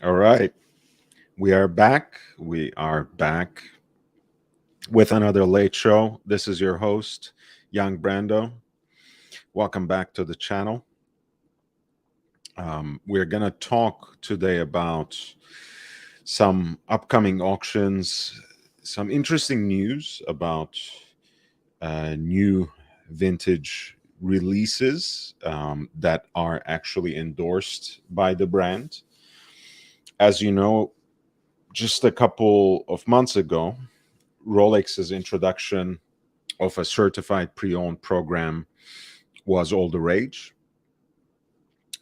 All right. We are back. We are back with another late show. This is your host, Young Brando. Welcome back to the channel. We're going to talk today about some upcoming auctions, some interesting news about new vintage releases that are actually endorsed by the brand. As you know, just a couple of months ago, Rolex's introduction of a certified pre-owned program was all the rage.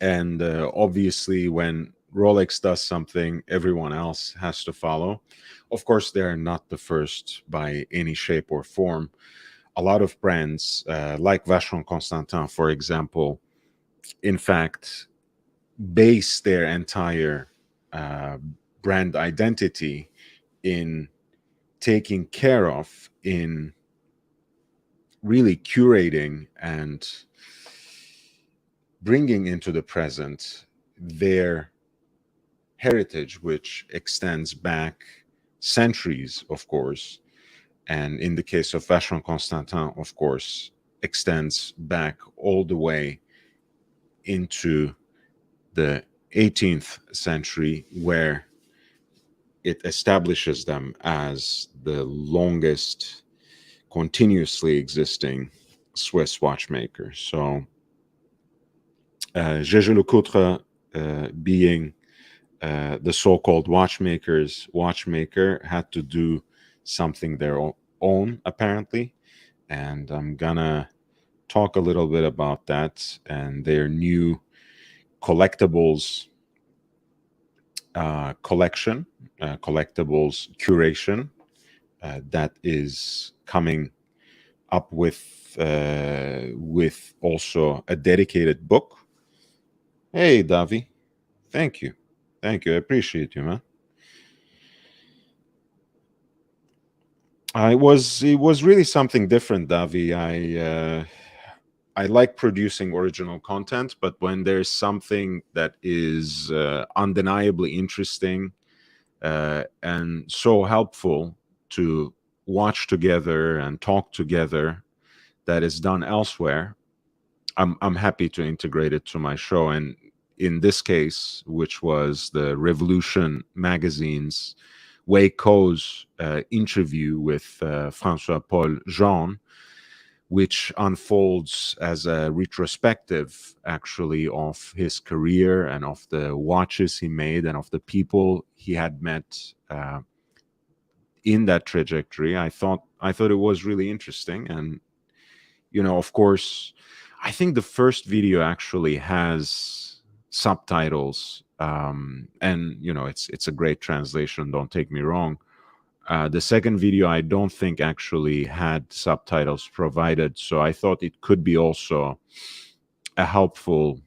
And obviously, when Rolex does something, everyone else has to follow. Of course, they're not the first by any shape or form. A lot of brands, like Vacheron Constantin, for example, in fact, base their entire uh, brand identity in taking care of, in really curating and bringing into the present their heritage, which extends back centuries, of course. And in the case of Vacheron Constantin, of course, extends back all the way into the 18th century, where it establishes them as the longest continuously existing Swiss watchmaker. So, Jaeger-LeCoultre being the so-called watchmaker, had to do something their own, apparently. And I'm gonna talk a little bit about that and their new collectibles collection, collectibles curation that is coming up with also a dedicated book. Hey, Davi, thank you, thank you. I appreciate you, man. It was really something different, Davi. I like producing original content, but when there's something that is undeniably interesting and so helpful to watch together and talk together, that is done elsewhere, I'm happy to integrate it to my show. And in this case, which was the Revolution magazine's Wei Ko's interview with Francois Paul Jean, which unfolds as a retrospective, actually, of his career and of the watches he made and of the people he had met in that trajectory. I thought it was really interesting. And of course, I think the first video actually has subtitles, and it's a great translation, don't take me wrong. The second video, I don't think actually had subtitles provided, so I thought it could be also a helpful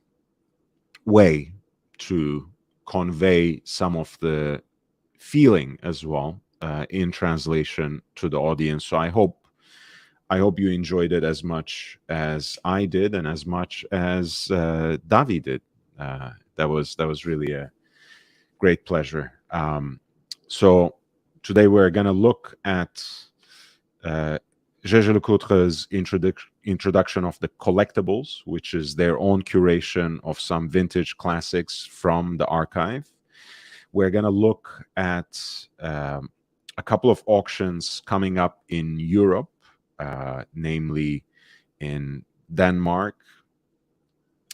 way to convey some of the feeling as well in translation to the audience. So I hope you enjoyed it as much as I did and as much as Davi did. That was really a great pleasure. So today we're going to look at uh, Jaeger-LeCoultre's introduction of the Collectibles, which is their own curation of some vintage classics from the archive. We're going to look at a couple of auctions coming up in Europe, namely in Denmark,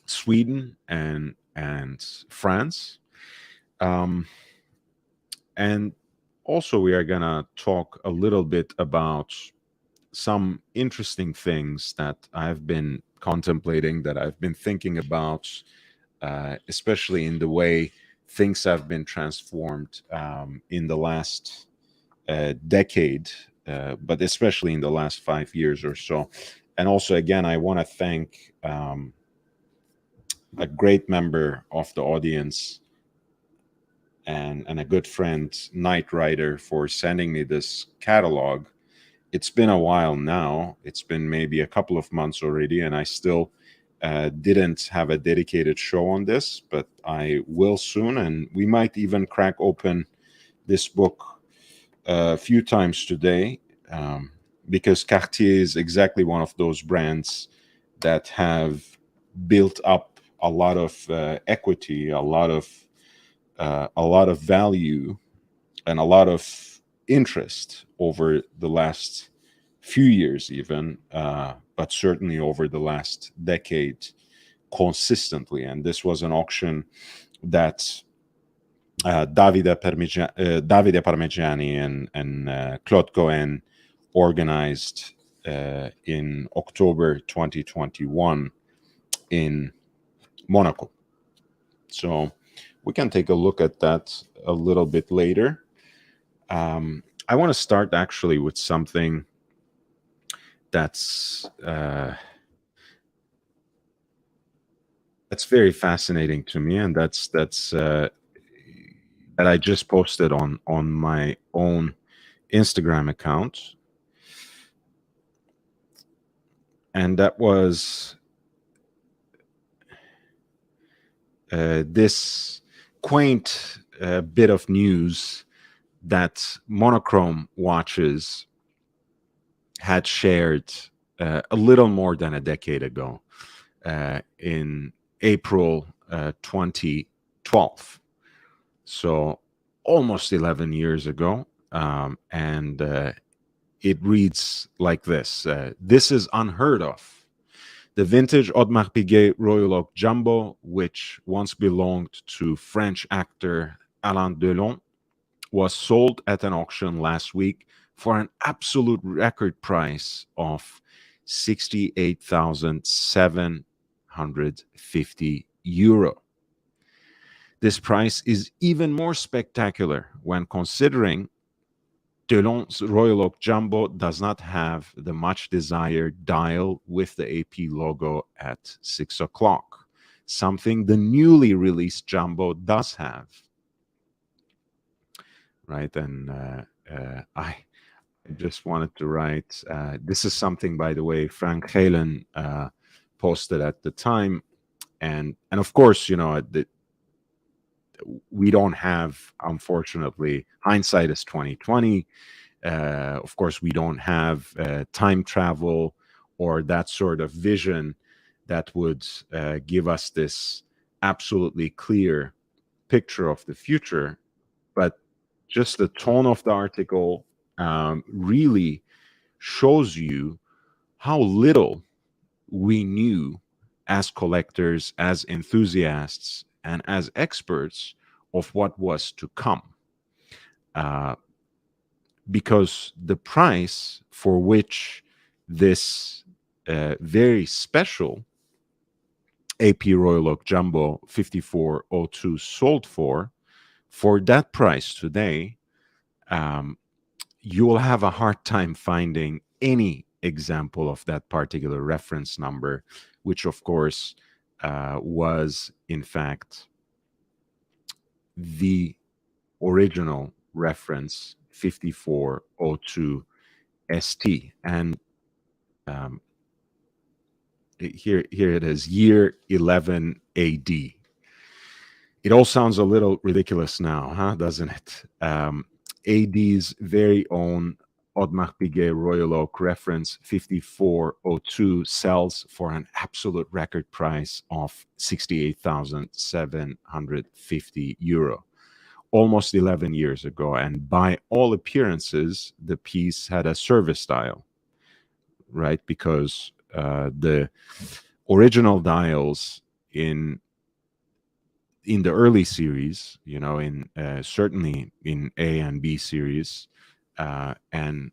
Sweden, and France. And also, we are going to talk a little bit about some interesting things that I've been contemplating, that I've been thinking about, especially in the way things have been transformed in the last decade, but especially in the last 5 years or so. And also, again, I want to thank a great member of the audience and a good friend, Knight Rider, for sending me this catalog. It's been a while now. It's been maybe a couple of months already, and I still didn't have a dedicated show on this, but I will soon, and we might even crack open this book a few times today, because Cartier is exactly one of those brands that have built up a lot of equity, a lot of value, and a lot of interest over the last few years, even, but certainly over the last decade, consistently. And this was an auction that Davide Parmigiani and Claude Cohen organized in October 2021 in Monaco. So we can take a look at that a little bit later. I want to start actually with something that's very fascinating to me, and that's that I just posted on my own Instagram account, and that was this quaint bit of news that Monochrome Watches had shared a little more than a decade ago, in April 2012. So almost 11 years ago. And it reads like this. This is unheard of. The vintage Audemars Piguet Royal Oak Jumbo, which once belonged to French actor Alain Delon, was sold at an auction last week for an absolute record price of €68,750. This price is even more spectacular when considering Delon's Royal Oak Jumbo does not have the much desired dial with the AP logo at 6 o'clock, something the newly released Jumbo does have. Right, and I just wanted to write, this is something, by the way, Frank Halen posted at the time, and of course, we don't have, unfortunately, hindsight is 2020. Of course, we don't have time travel or that sort of vision that would give us this absolutely clear picture of the future. But just the tone of the article really shows you how little we knew as collectors, as enthusiasts, and as experts of what was to come. Because the price for which this very special AP Royal Oak Jumbo 5402 sold for that price today, you will have a hard time finding any example of that particular reference number, which of course was in fact the original reference 5402 ST. And here it is, year 11 AD. It all sounds a little ridiculous now, huh? Doesn't it? AD's very own Audemars Piguet Royal Oak reference 5402 sells for an absolute record price of €68,750, almost 11 years ago. And by all appearances, the piece had a service dial, right? Because the original dials in the early series, in certainly in A and B series, and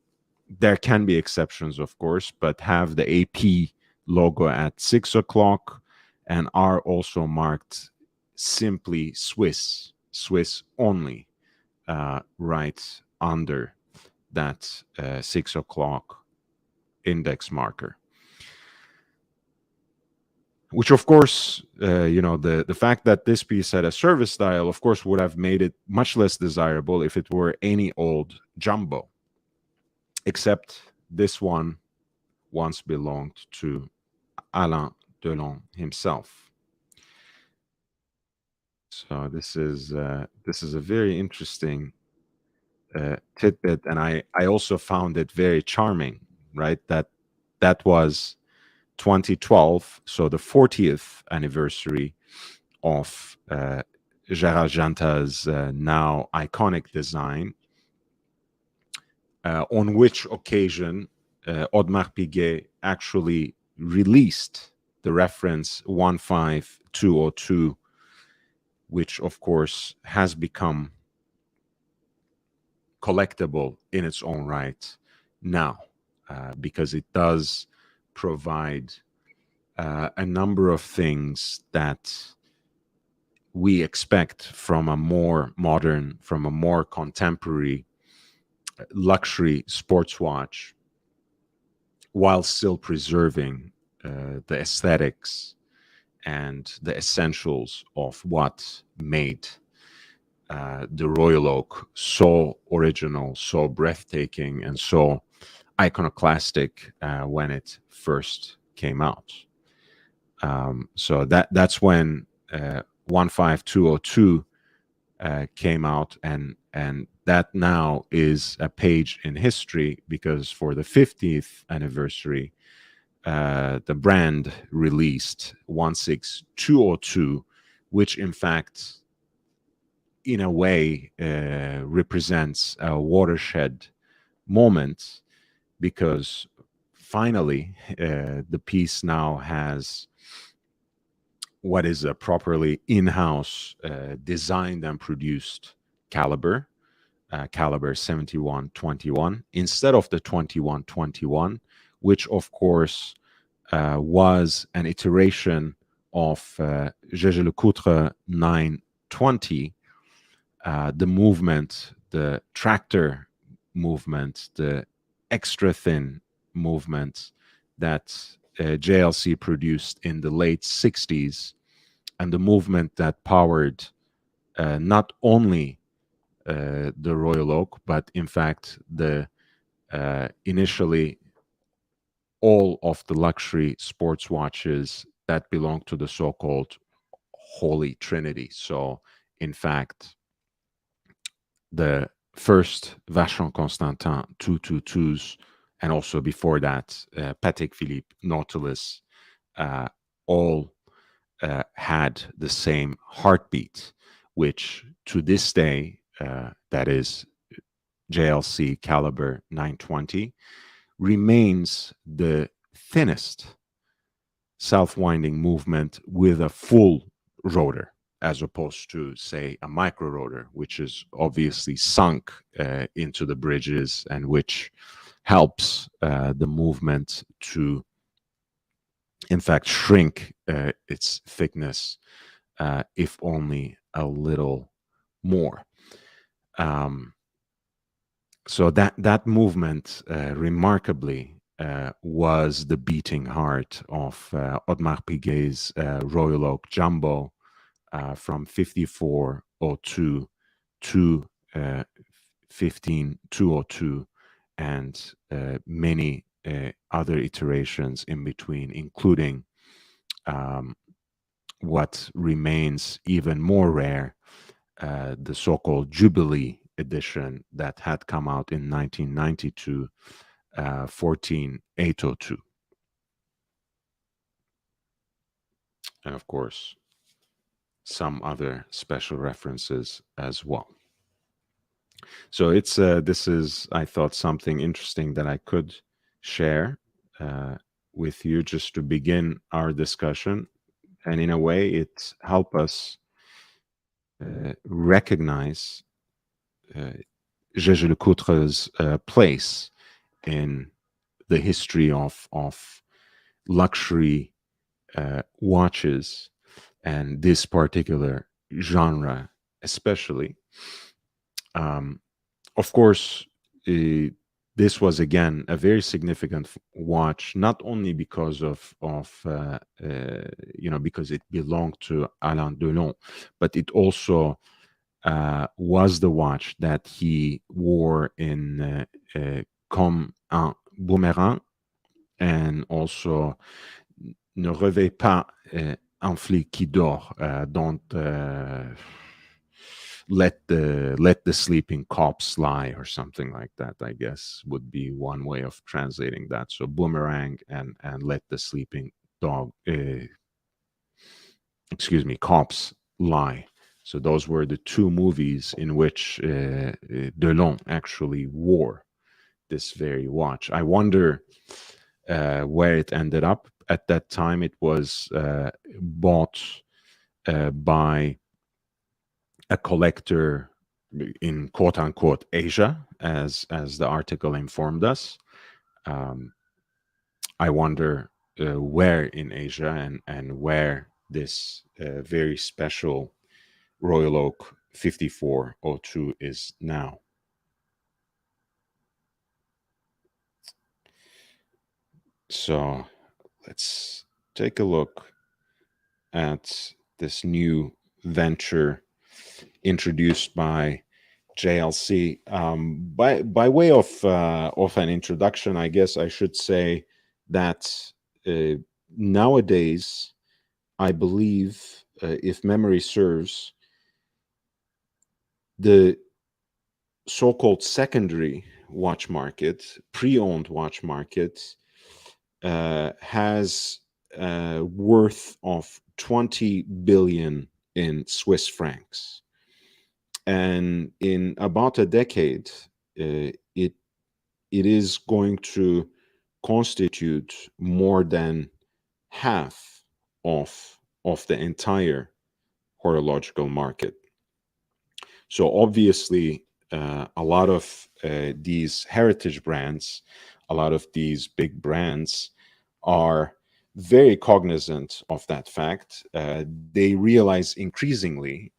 there can be exceptions, of course, but have the AP logo at 6 o'clock and are also marked simply Swiss only, right under that 6 o'clock index marker. Which, of course, the fact that this piece had a service dial, of course, would have made it much less desirable if it were any old jumbo. Except this one once belonged to Alain Delon himself. So this is a very interesting tidbit, and I also found it very charming, right? That was 2012, so the 40th anniversary of Gérard Janta's now iconic design, on which occasion Audemars Piguet actually released the reference 15202, which of course has become collectible in its own right now, because it does provide a number of things that we expect from a more modern, from a more contemporary luxury sports watch, while still preserving the aesthetics and the essentials of what made the Royal Oak so original, so breathtaking, and so iconoclastic when it first came out. So that's when 15202 came out, and that now is a page in history, because for the 50th anniversary, the brand released 16202, which in fact, in a way, represents a watershed moment, because finally the piece now has what is a properly in-house designed and produced caliber, caliber 7121, instead of the 2121, which of course was an iteration of Jaeger-LeCoultre 920, the movement, the tractor movement, the extra thin movement that JLC produced in the late 60s, and the movement that powered not only the Royal Oak, but in fact the initially all of the luxury sports watches that belong to the so-called Holy Trinity. So in fact, the first Vacheron Constantin 222s, and also before that, Patek Philippe Nautilus, all had the same heartbeat, which to this day, that is JLC caliber 920, remains the thinnest self-winding movement with a full rotor, as opposed to, say, a micro rotor, which is obviously sunk into the bridges, and which helps the movement to, in fact, shrink its thickness, if only a little more. So that movement, remarkably, was the beating heart of Audemars Piguet's Royal Oak Jumbo from 5402 to 15202, and many other iterations in between, including what remains even more rare, the so-called Jubilee edition that had come out in 1992, 14802. And of course, some other special references as well. So it's this is, I thought, something interesting that I could share with you, just to begin our discussion, and in a way it help us recognize Jaeger-LeCoultre's place in the history of luxury watches, and this particular genre especially. Of course, this was again a very significant watch, not only because of because it belonged to Alain Delon, but it also was the watch that he wore in Comme un Boomerang, and also ne réveille pas un flic qui dort. Don't let the sleeping cops lie, or something like that, I guess would be one way of translating that. So boomerang and let the sleeping dog cops lie. So those were the two movies in which Delon actually wore this very watch. I wonder where it ended up. At that time, it was bought by a collector in quote unquote Asia, as the article informed us. Um, I wonder where in Asia and where this very special Royal Oak 5402 is now. So let's take a look at this new venture introduced by JLC. By way of an introduction, I guess I should say that nowadays, I believe, if memory serves, the so-called secondary watch market, pre-owned watch market, has worth of 20 billion in Swiss francs, and in about a decade, it is going to constitute more than half of the entire horological market. So obviously, a lot of these heritage brands, a lot of these big brands are very cognizant of that fact. They realize increasingly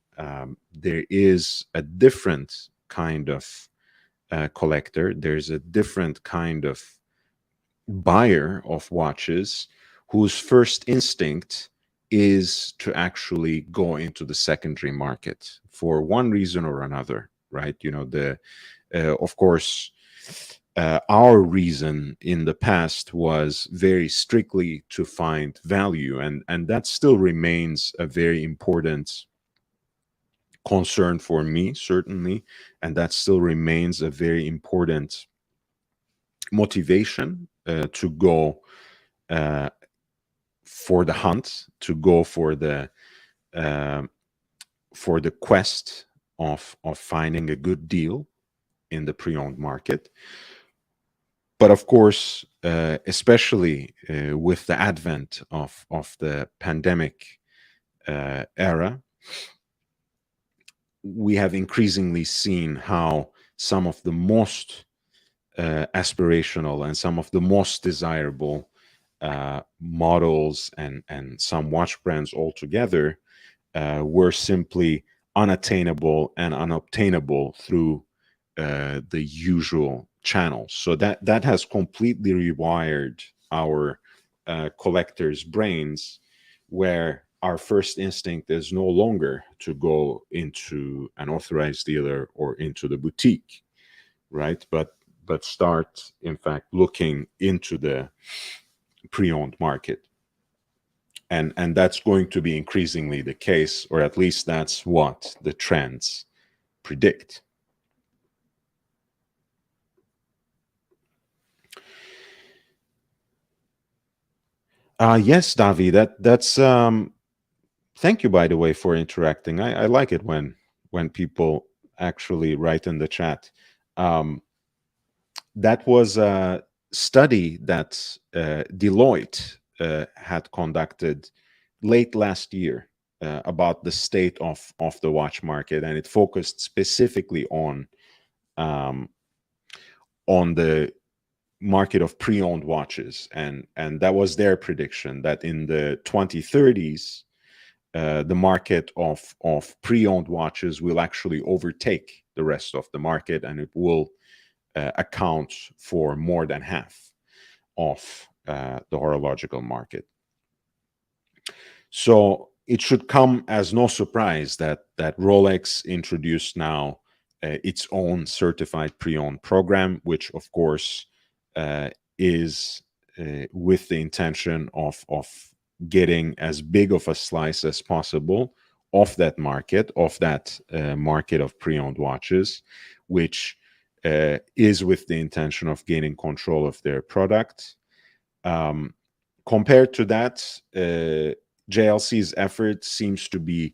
there is a different kind of collector, there's a different kind of buyer of watches whose first instinct is to actually go into the secondary market for one reason or another, right? You know, of course, our reason in the past was very strictly to find value, and that still remains a very important concern for me, certainly, and that still remains a very important motivation to go for the hunt, to go uh, for the quest of finding a good deal in the pre-owned market. But of course, especially with the advent of the pandemic era, we have increasingly seen how some of the most aspirational and some of the most desirable models and some watch brands altogether were simply unattainable and unobtainable through the usual channels. So that has completely rewired our collectors' brains, where our first instinct is no longer to go into an authorized dealer or into the boutique, right? But start, in fact, looking into the pre-owned market. And that's going to be increasingly the case, or at least that's what the trends predict. Yes, Davi, that's thank you, by the way, for interacting. I like it when people actually write in the chat. Um, that was a study that Deloitte had conducted late last year about the state of the watch market, and it focused specifically um, on the market of pre-owned watches, and that was their prediction that in the 2030s, the market of pre-owned watches will actually overtake the rest of the market, and it will account for more than half of the horological market. So it should come as no surprise that Rolex introduced now its own certified pre-owned program, which of course is with the intention of getting as big of a slice as possible of that market, market of pre-owned watches, which is with the intention of gaining control of their product. Compared to that, JLC's effort seems to be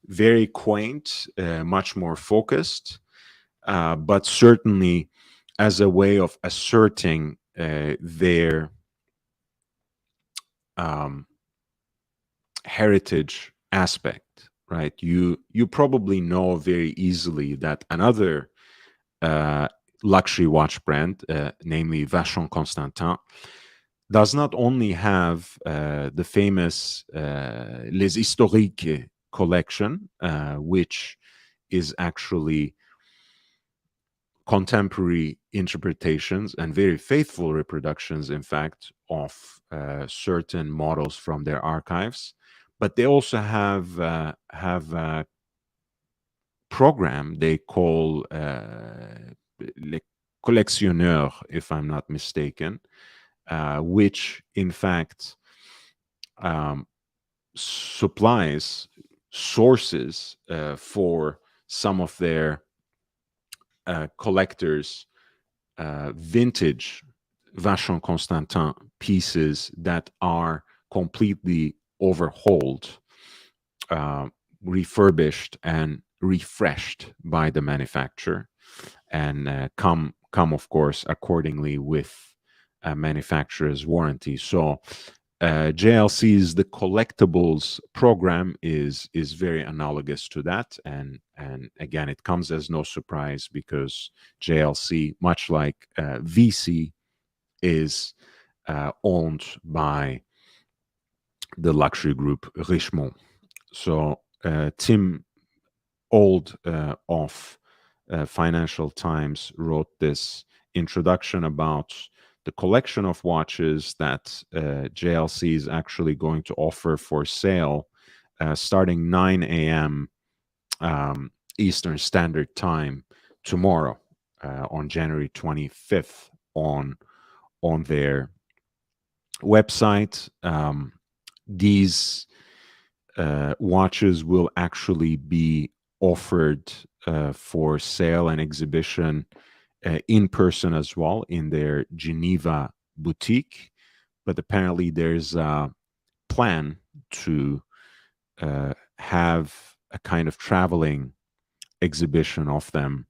very quaint, much more focused, but certainly as a way of asserting their heritage aspect, right? You probably know very easily that another luxury watch brand, namely Vacheron Constantin, does not only have the famous Les Historiques collection, which is actually contemporary interpretations and very faithful reproductions, in fact, of certain models from their archives, but they also have a program they call Les Collectionneurs, if I'm not mistaken, which in fact supplies sources for some of their collectors' vintage Vacheron Constantin pieces that are completely overhauled, refurbished, and refreshed by the manufacturer, and come of course accordingly with a manufacturer's warranty. So JLC's the Collectibles program is very analogous to that, and again, it comes as no surprise because JLC, much like VC, is owned by the luxury group Richemont. So Tim Old of Financial Times wrote this introduction about the collection of watches that JLC is actually going to offer for sale starting 9 a.m. Eastern Standard Time tomorrow, on January 25th, on their website. These watches will actually be offered for sale and exhibition in person as well in their Geneva boutique. But apparently there's a plan to have a kind of traveling exhibition of them,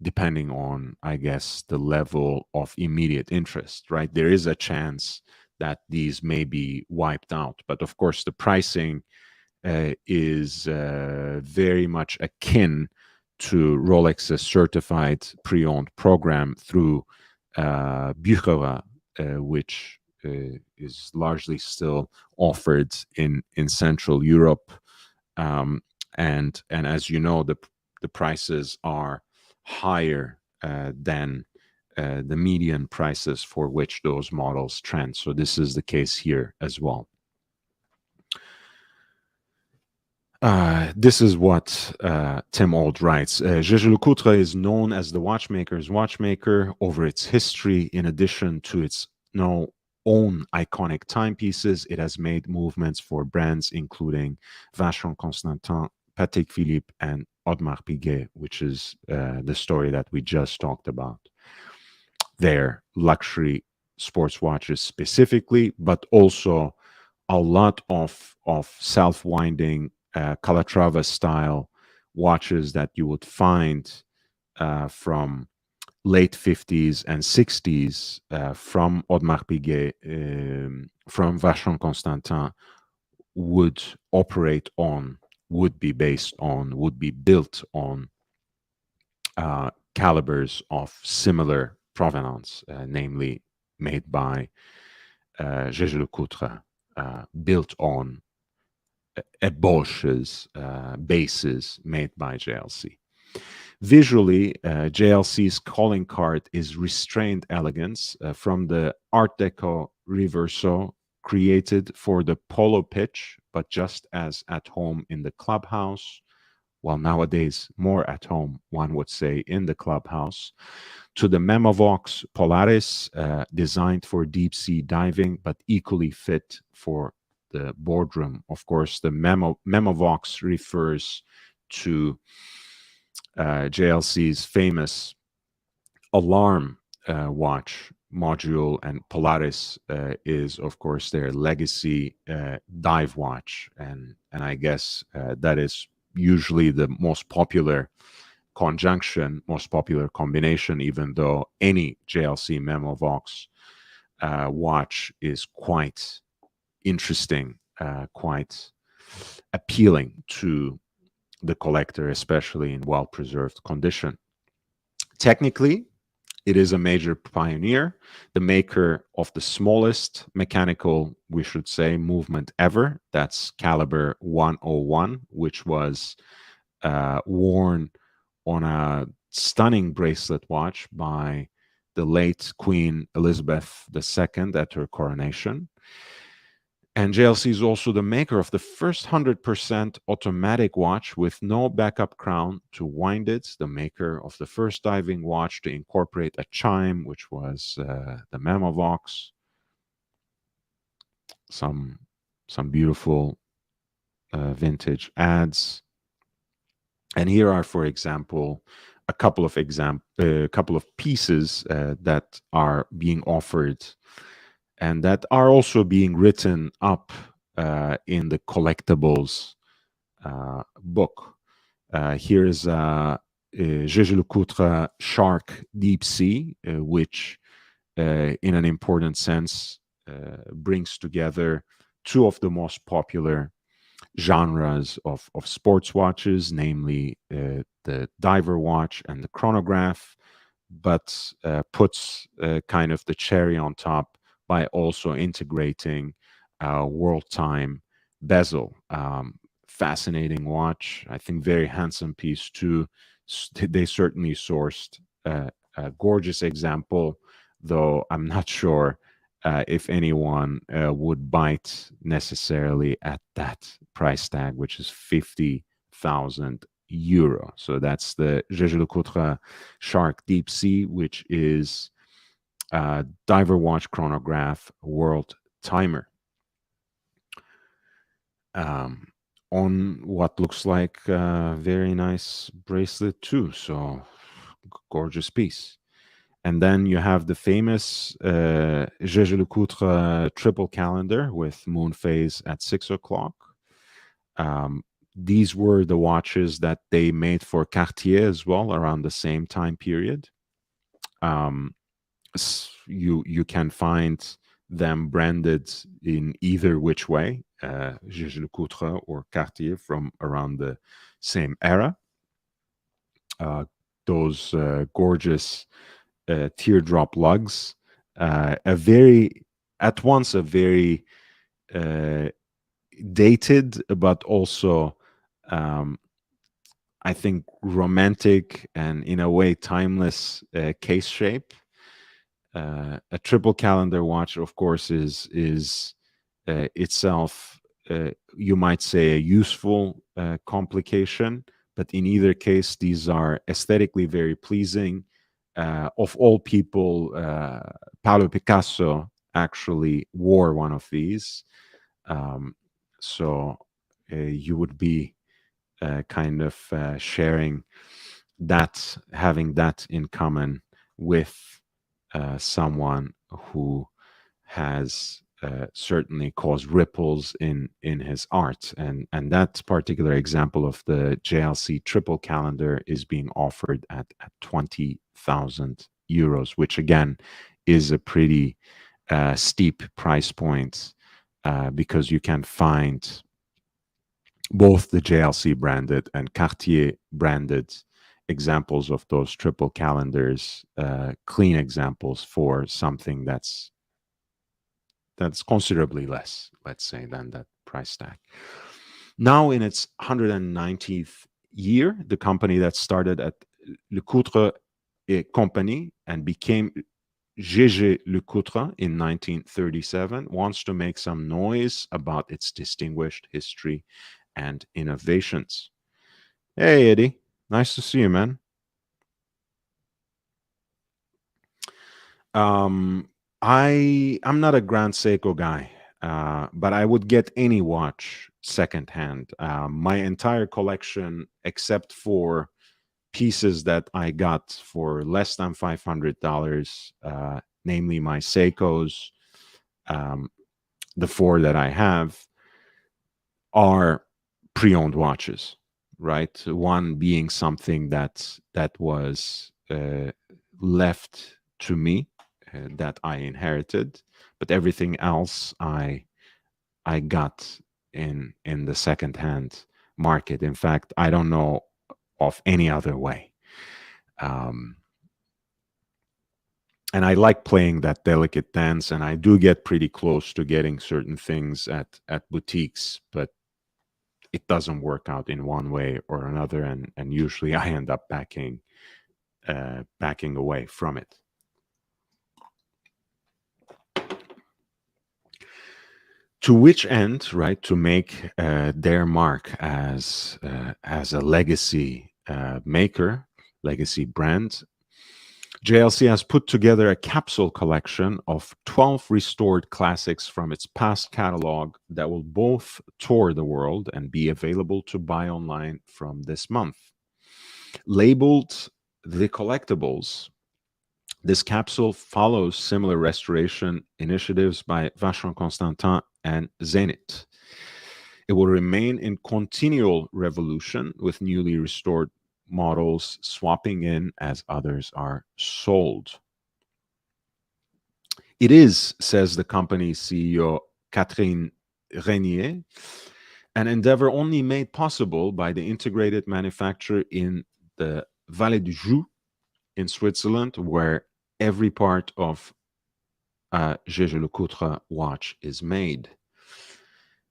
depending on, I guess, the level of immediate interest, right? There is a chance that these may be wiped out. But of course, the pricing is very much akin to Rolex's certified pre-owned program through Bucherer, which is largely still offered in Central Europe, and as you know, the prices are higher than the median prices for which those models trend. So this is the case here as well. This is what Tim Old writes. Jaeger-LeCoultre is known as the watchmaker's watchmaker over its history. In addition to its own iconic timepieces, it has made movements for brands including Vacheron Constantin, Patek Philippe, and Audemars Piguet, which is the story that we just talked about. Their luxury sports watches specifically, but also a lot of self-winding Calatrava style watches that you would find from late 50s and 60s from Audemars Piguet, from Vacheron Constantin, would be built on calibers of similar provenance, namely made by Jaeger-LeCoultre, built on Bosch's bases made by JLC. Visually, JLC's calling card is restrained elegance from the Art Deco Reverso created for the polo pitch, but just as at home in the clubhouse, well, nowadays more at home, one would say, in the clubhouse, to the Memovox Polaris, designed for deep sea diving, but equally fit for the boardroom. Of course, the Memovox refers to JLC's famous alarm watch module, and Polaris is, of course, their legacy dive watch, and I guess that is usually the most popular conjunction, most popular combination, even though any JLC Memovox watch is quite interesting, quite appealing to the collector, especially in well preserved condition. Technically, it is a major pioneer, the maker of the smallest mechanical, we should say, movement ever. That's caliber 101, which was worn on a stunning bracelet watch by the late Queen Elizabeth II at her coronation. And JLC is also the maker of the first 100% automatic watch with no backup crown to wind it, the maker of the first diving watch to incorporate a chime, which was the Memovox. Some beautiful vintage ads. And here are, for example, a couple of pieces that are being offered and that are also being written up in the Collectibles book. Here is JJ Lecoutre Shark Deep Sea, which in an important sense brings together two of the most popular genres of sports watches, namely the diver watch and the chronograph, but puts kind of the cherry on top by also integrating world time bezel. Fascinating watch, I think, very handsome piece too. They certainly sourced a gorgeous example, though I'm not sure if anyone would bite necessarily at that price tag, which is 50,000 euro. So that's the JJ Lecoutre Shark Deep Sea, which is diver watch chronograph world timer. On what looks like a very nice bracelet too. So gorgeous piece. And then you have the famous JJ Lecoutre triple calendar with moon phase at 6 o'clock. These were the watches that they made for Cartier as well around the same time period. You can find them branded in either which way, JJ Lecoutre or Cartier, from around the same era. Those gorgeous teardrop lugs, at once a very dated, but also I think romantic and in a way timeless case shape. A triple calendar watch, of course, is itself, you might say, a useful complication, but in either case, these are aesthetically very pleasing. Of all people, Pablo Picasso actually wore one of these. So you would be kind of sharing that, having that in common with someone who has certainly caused ripples in his art, and that particular example of the JLC triple calendar is being offered at 20,000 euros, which again is a pretty steep price point because you can find both the JLC branded and Cartier branded examples of those triple calendars, clean examples for something that's considerably less, let's say, than that price tag. Now, in its 190th year, the company that started at Lecoutre et Compagnie and became JJ Lecoutre in 1937 wants to make some noise about its distinguished history and innovations. Hey, Eddie. Nice to see you, man. Um, I'm not a Grand Seiko guy, but I would get any watch secondhand. My entire collection, except for pieces that I got for less than $500, namely my Seikos, um, the four that I have, are pre-owned watches, right? One being something that was left to me, that I inherited, but everything else I got in the secondhand market. In fact, I don't know of any other way. Um, and I like playing that delicate dance, and I do get pretty close to getting certain things at boutiques, but it doesn't work out in one way or another, and usually I end up backing away from it. To which end, right, to make their mark as a legacy maker, legacy brand, JLC has put together a capsule collection of 12 restored classics from its past catalog that will both tour the world and be available to buy online from this month. Labeled the Collectibles, this capsule follows similar restoration initiatives by Vacheron Constantin and Zenith. It will remain in continual revolution with newly restored models swapping in as others are sold. It is, says the company's CEO Catherine Renier, an endeavor only made possible by the integrated manufacture in the Vallée du Joux in Switzerland, where every part of a Jaeger-LeCoultre watch is made.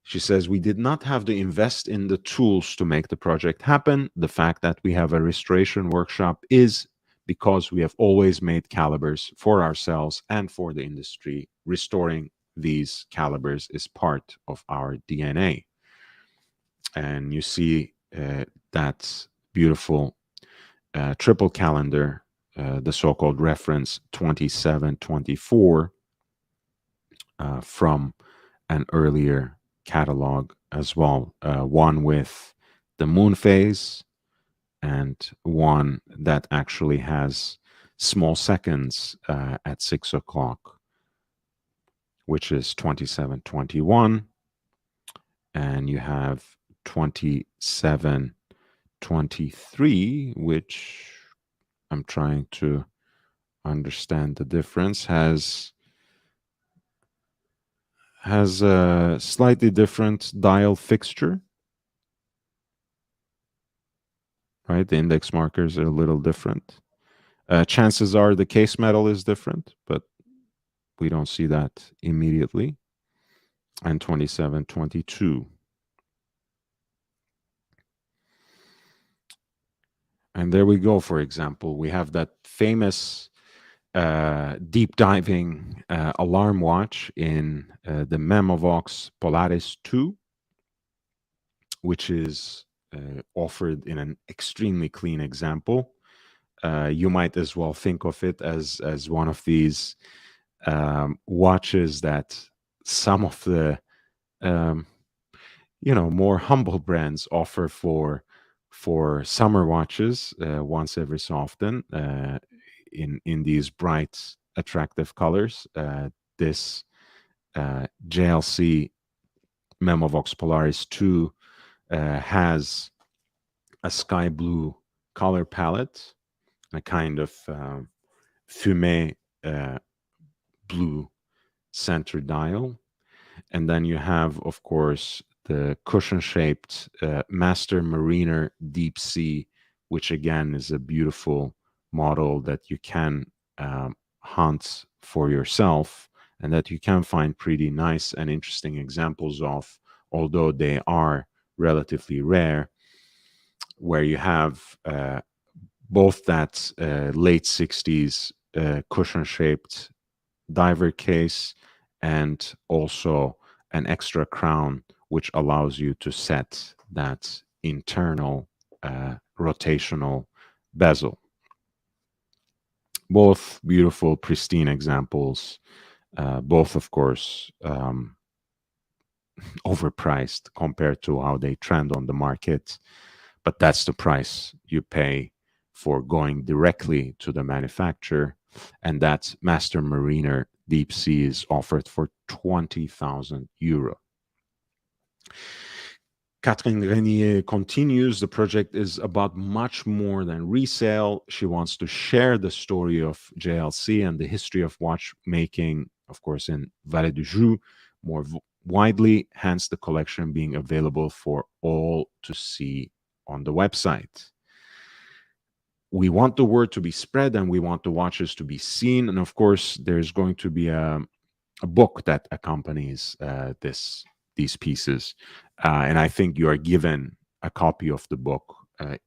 She says, we did not have to invest in the tools to make the project happen. The fact that we have a restoration workshop is because we have always made calibers for ourselves and for the industry. Restoring these calibers is part of our DNA. And you see that beautiful triple calendar, the so-called reference 2724, from an earlier catalog as well. One with the moon phase and one that actually has small seconds at 6 o'clock, which is 2721. And you have 2723, which I'm trying to understand the difference, has a slightly different dial fixture, right? The index markers are a little different. Chances are the case metal is different, but we don't see that immediately. And 2722. And there we go, for example. We have that famous deep diving alarm watch in the Memovox Polaris 2, which is offered in an extremely clean example. You might as well think of it as one of these watches that some of the um, more humble brands offer for summer watches once every so often, in these bright, attractive colors. This JLC Memovox Polaris 2 has a sky blue color palette, a kind of fumé blue center dial. And then you have, of course, the cushion-shaped Master Mariner Deep Sea, which again is a beautiful model that you can hunt for yourself and that you can find pretty nice and interesting examples of, although they are relatively rare, where you have both that late 60s cushion-shaped diver case and also an extra crown which allows you to set that internal rotational bezel. Both beautiful, pristine examples. Both, of course, overpriced compared to how they trend on the market. But that's the price you pay for going directly to the manufacturer. And that Master Mariner Deep Sea is offered for 20,000 euro. Catherine Renier continues. The project is about much more than resale. She wants to share the story of JLC and the history of watchmaking, of course, in Vallée du Joux, more widely, hence the collection being available for all to see on the website. We want the word to be spread and we want the watches to be seen. And of course, there's going to be a book that accompanies these pieces. And I think you are given a copy of the book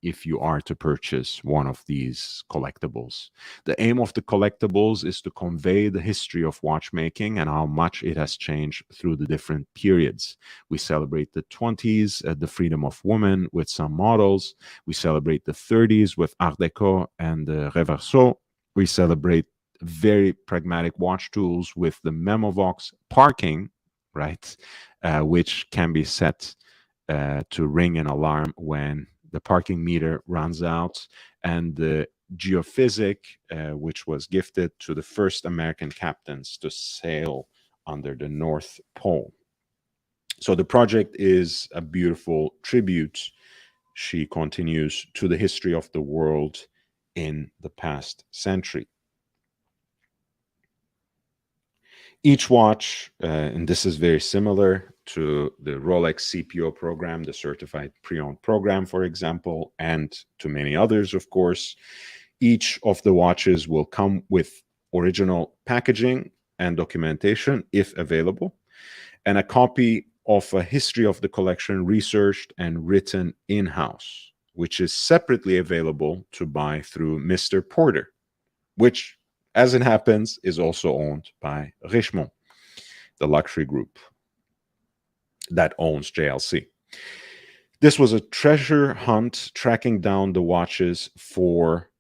if you are to purchase one of these collectibles. The aim of the collectibles is to convey the history of watchmaking and how much it has changed through the different periods. We celebrate the 20s, the freedom of women with some models. We celebrate the 30s with Art Deco and the Reverso. We celebrate very pragmatic watch tools with the Memovox parking, right, which can be set to ring an alarm when the parking meter runs out, and the geophysic, which was gifted to the first American captains to sail under the North Pole. So the project is a beautiful tribute, she continues, to the history of the world in the past century. Each watch, and this is very similar to the Rolex CPO program, the Certified Pre-Owned program, for example, and to many others, of course. Each of the watches will come with original packaging and documentation, if available, and a copy of a history of the collection researched and written in-house, which is separately available to buy through Mr. Porter, which, as it happens, is also owned by Richemont, the luxury group that owns JLC. This was a treasure hunt tracking down the watches for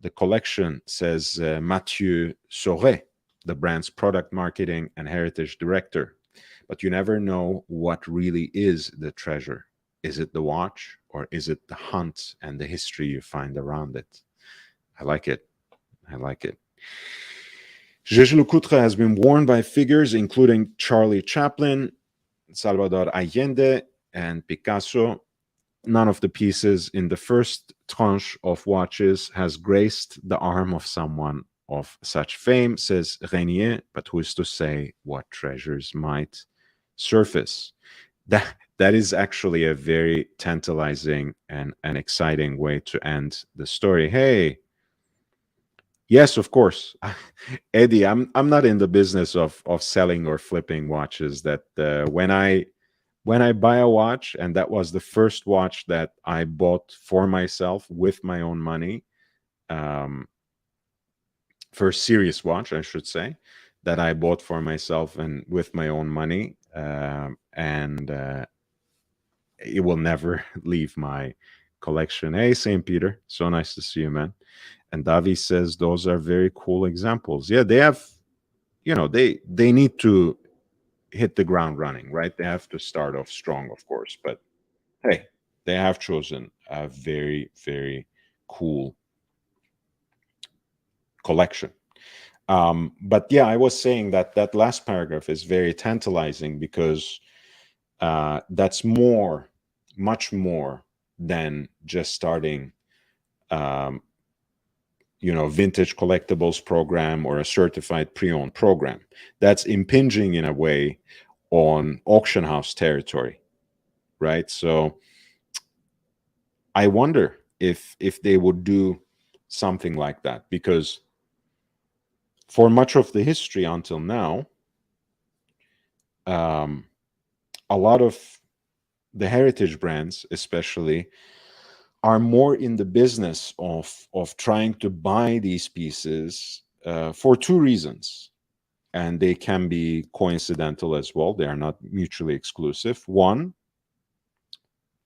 the collection, says Mathieu Sauret, the brand's product marketing and heritage director. But you never know what really is the treasure. Is it the watch, or is it the hunt and the history you find around it? I like it. I like it. Jaeger-LeCoultre has been worn by figures including Charlie Chaplin, Salvador Allende, and Picasso. None of the pieces in the first tranche of watches has graced the arm of someone of such fame, says Renier, but who is to say what treasures might surface? That is actually a very tantalizing and an exciting way to end the story. Hey, yes, of course, Eddie. I'm not in the business of selling or flipping watches. That when I buy a watch, and that was the first watch that I bought for myself with my own money, first serious watch, I should say, that I bought for myself and with my own money, and it will never leave my collection. Hey, St. Peter, so nice to see you, man. And Davi says those are very cool examples. Yeah, they have, they need to hit the ground running, right? They have to start off strong, of course. But hey, they have chosen a very, very cool collection. But yeah, I was saying that that last paragraph is very tantalizing because that's much more than just starting vintage collectibles program or a certified pre-owned program. That's impinging in a way on auction house territory, right? So I wonder if they would do something like that, because for much of the history until now, a lot of the heritage brands especially are more in the business of trying to buy these pieces for two reasons, and they can be coincidental as well. They are not mutually exclusive. One,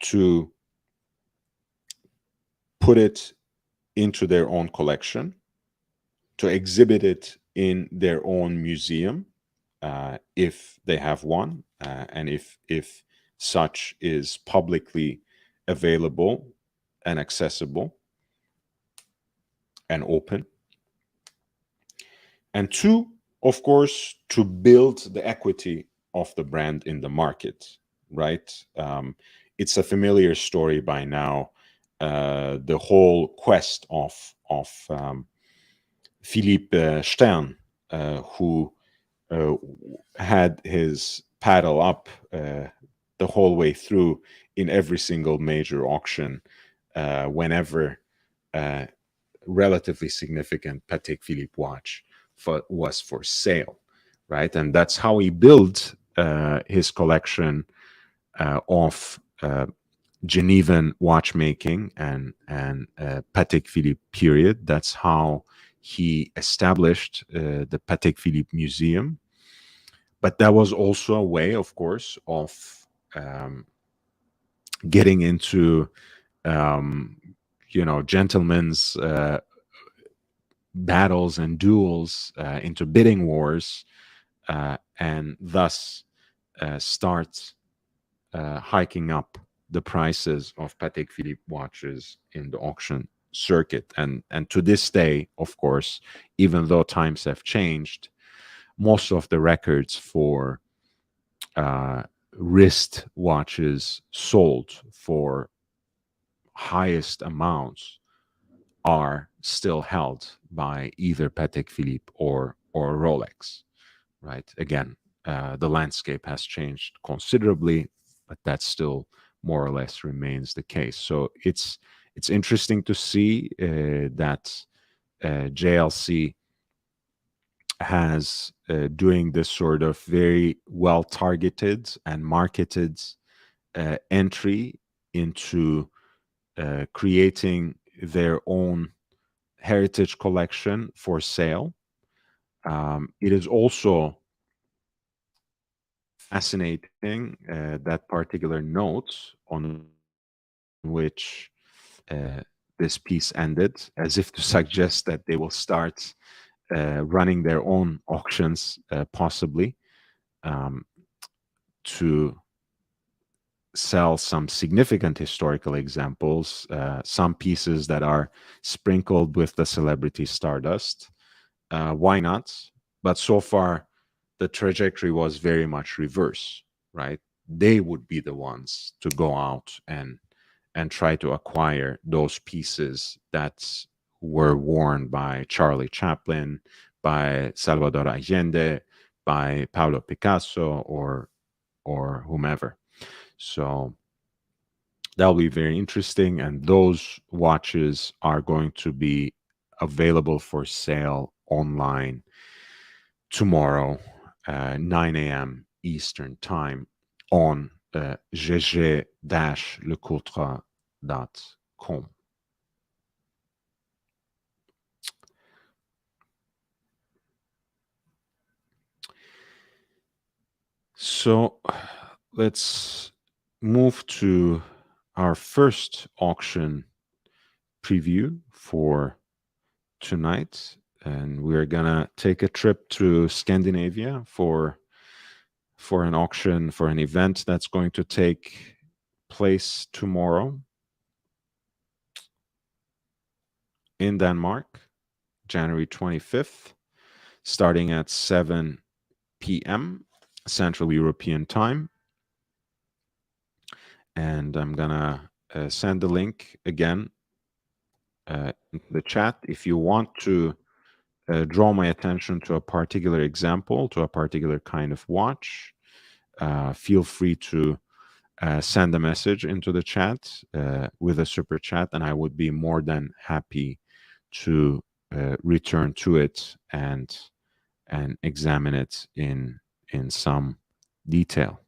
to put it into their own collection, to exhibit it in their own museum, if they have one, and if such is publicly available and accessible and open. And two, of course, to build the equity of the brand in the market, right? It's a familiar story by now. The whole quest of Philippe Stern, who had his paddle up the whole way through in every single major auction, whenever relatively significant Patek Philippe watch was for sale, right? And that's how he built his collection of Genevan watchmaking and Patek Philippe period. That's how he established the Patek Philippe Museum. But that was also a way, of course, of getting into gentlemen's battles and duels, into bidding wars, and thus start hiking up the prices of Patek Philippe watches in the auction circuit. And to this day, of course, even though times have changed, most of the records for wrist watches sold for highest amounts are still held by either Patek Philippe or Rolex, right? Again, the landscape has changed considerably, but that still more or less remains the case. So it's interesting to see that JLC has doing this sort of very well targeted and marketed entry into creating their own heritage collection for sale. It is also fascinating, that particular note on which this piece ended, as if to suggest that they will start running their own auctions, possibly, to sell some significant historical examples, some pieces that are sprinkled with the celebrity stardust. Why not? But so far, the trajectory was very much reverse, right? They would be the ones to go out and try to acquire those pieces that were worn by Charlie Chaplin, by Salvador Allende, by Pablo Picasso, or whomever. So that'll be very interesting, and those watches are going to be available for sale online tomorrow, 9 a.m. Eastern Time, on gg-lecoultre.com. So let's move to our first auction preview for tonight, and we're gonna take a trip to Scandinavia for an auction, for an event that's going to take place tomorrow in Denmark, January 25th, starting at 7 p.m. Central European Time. And I'm gonna send the link again in the chat. If you want to draw my attention to a particular example, to a particular kind of watch, feel free to send a message into the chat with a super chat, and I would be more than happy to return to it and examine it in some detail.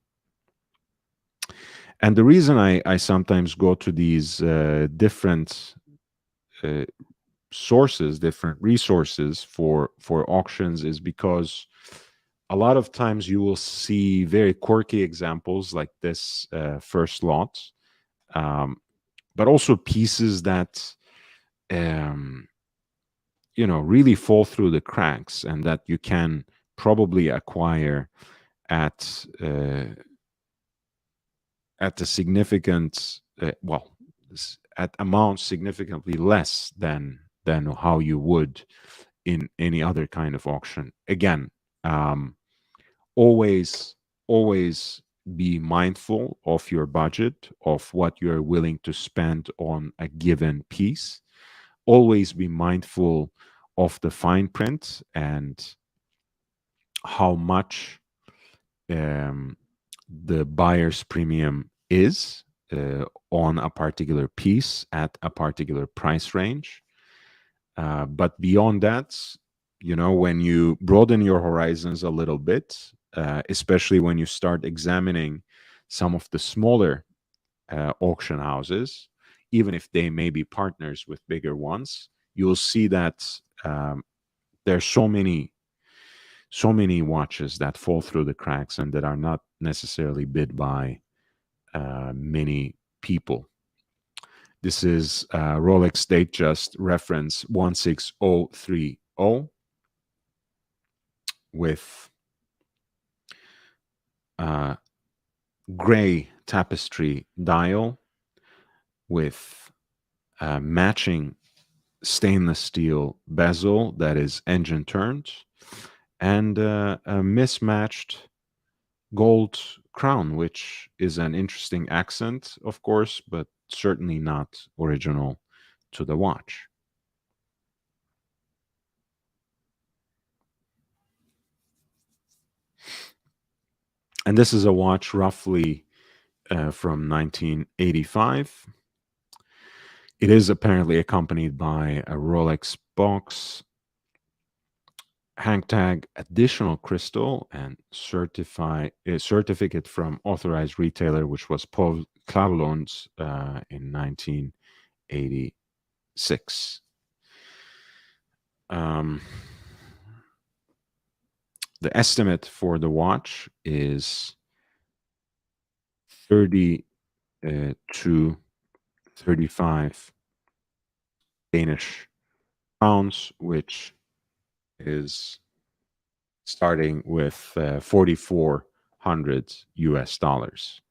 And the reason I sometimes go to these different sources, different resources for auctions, is because a lot of times you will see very quirky examples like this first lot, but also pieces that um, really fall through the cracks, and that you can probably acquire at at a significant at amounts significantly less than how you would in any other kind of auction. Again, um, always always be mindful of your budget, of what you're willing to spend on a given piece. Always be mindful of the fine print and how much um, the buyer's premium is on a particular piece at a particular price range. But beyond that, when you broaden your horizons a little bit, especially when you start examining some of the smaller auction houses, even if they may be partners with bigger ones, you'll see that there's so many watches that fall through the cracks and that are not necessarily bid by many people. This is Rolex Datejust reference 16030 with gray tapestry dial with matching stainless steel bezel that is engine turned, and a mismatched gold crown, which is an interesting accent, of course, but certainly not original to the watch. And this is a watch roughly from 1985. It is apparently accompanied by a Rolex box, hang tag, additional crystal, and certificate from authorized retailer, which was Paul Clavlons in 1986. The estimate for the watch is 30 to 35 Danish pounds, which is starting with 4,400 US dollars.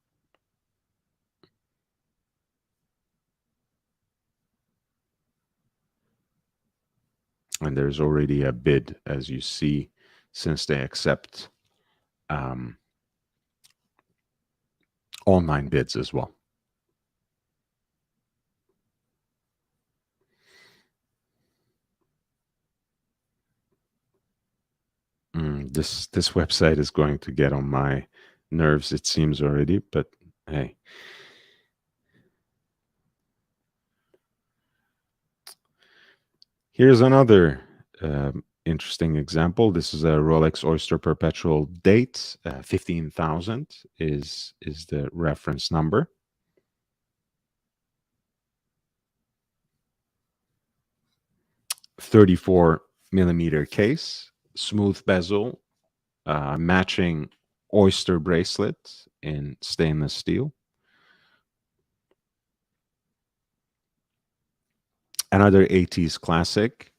And there's already a bid, as you see, since they accept online bids as well. This website is going to get on my nerves, it seems already, but hey. Here's another interesting example. This is a Rolex Oyster Perpetual Date. 15,000 is the reference number. .34mm case, smooth bezel, matching oyster bracelet in stainless steel. Another 80s classic.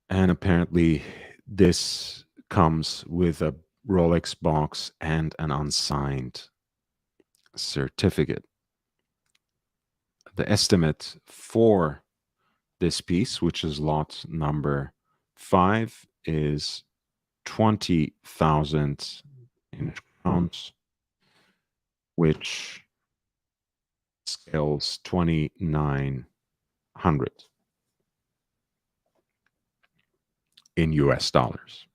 And apparently this comes with a Rolex box and an unsigned certificate. The estimate for this piece, which is lot number 5, is 20,000 pounds, which scales 2,900 in US dollars.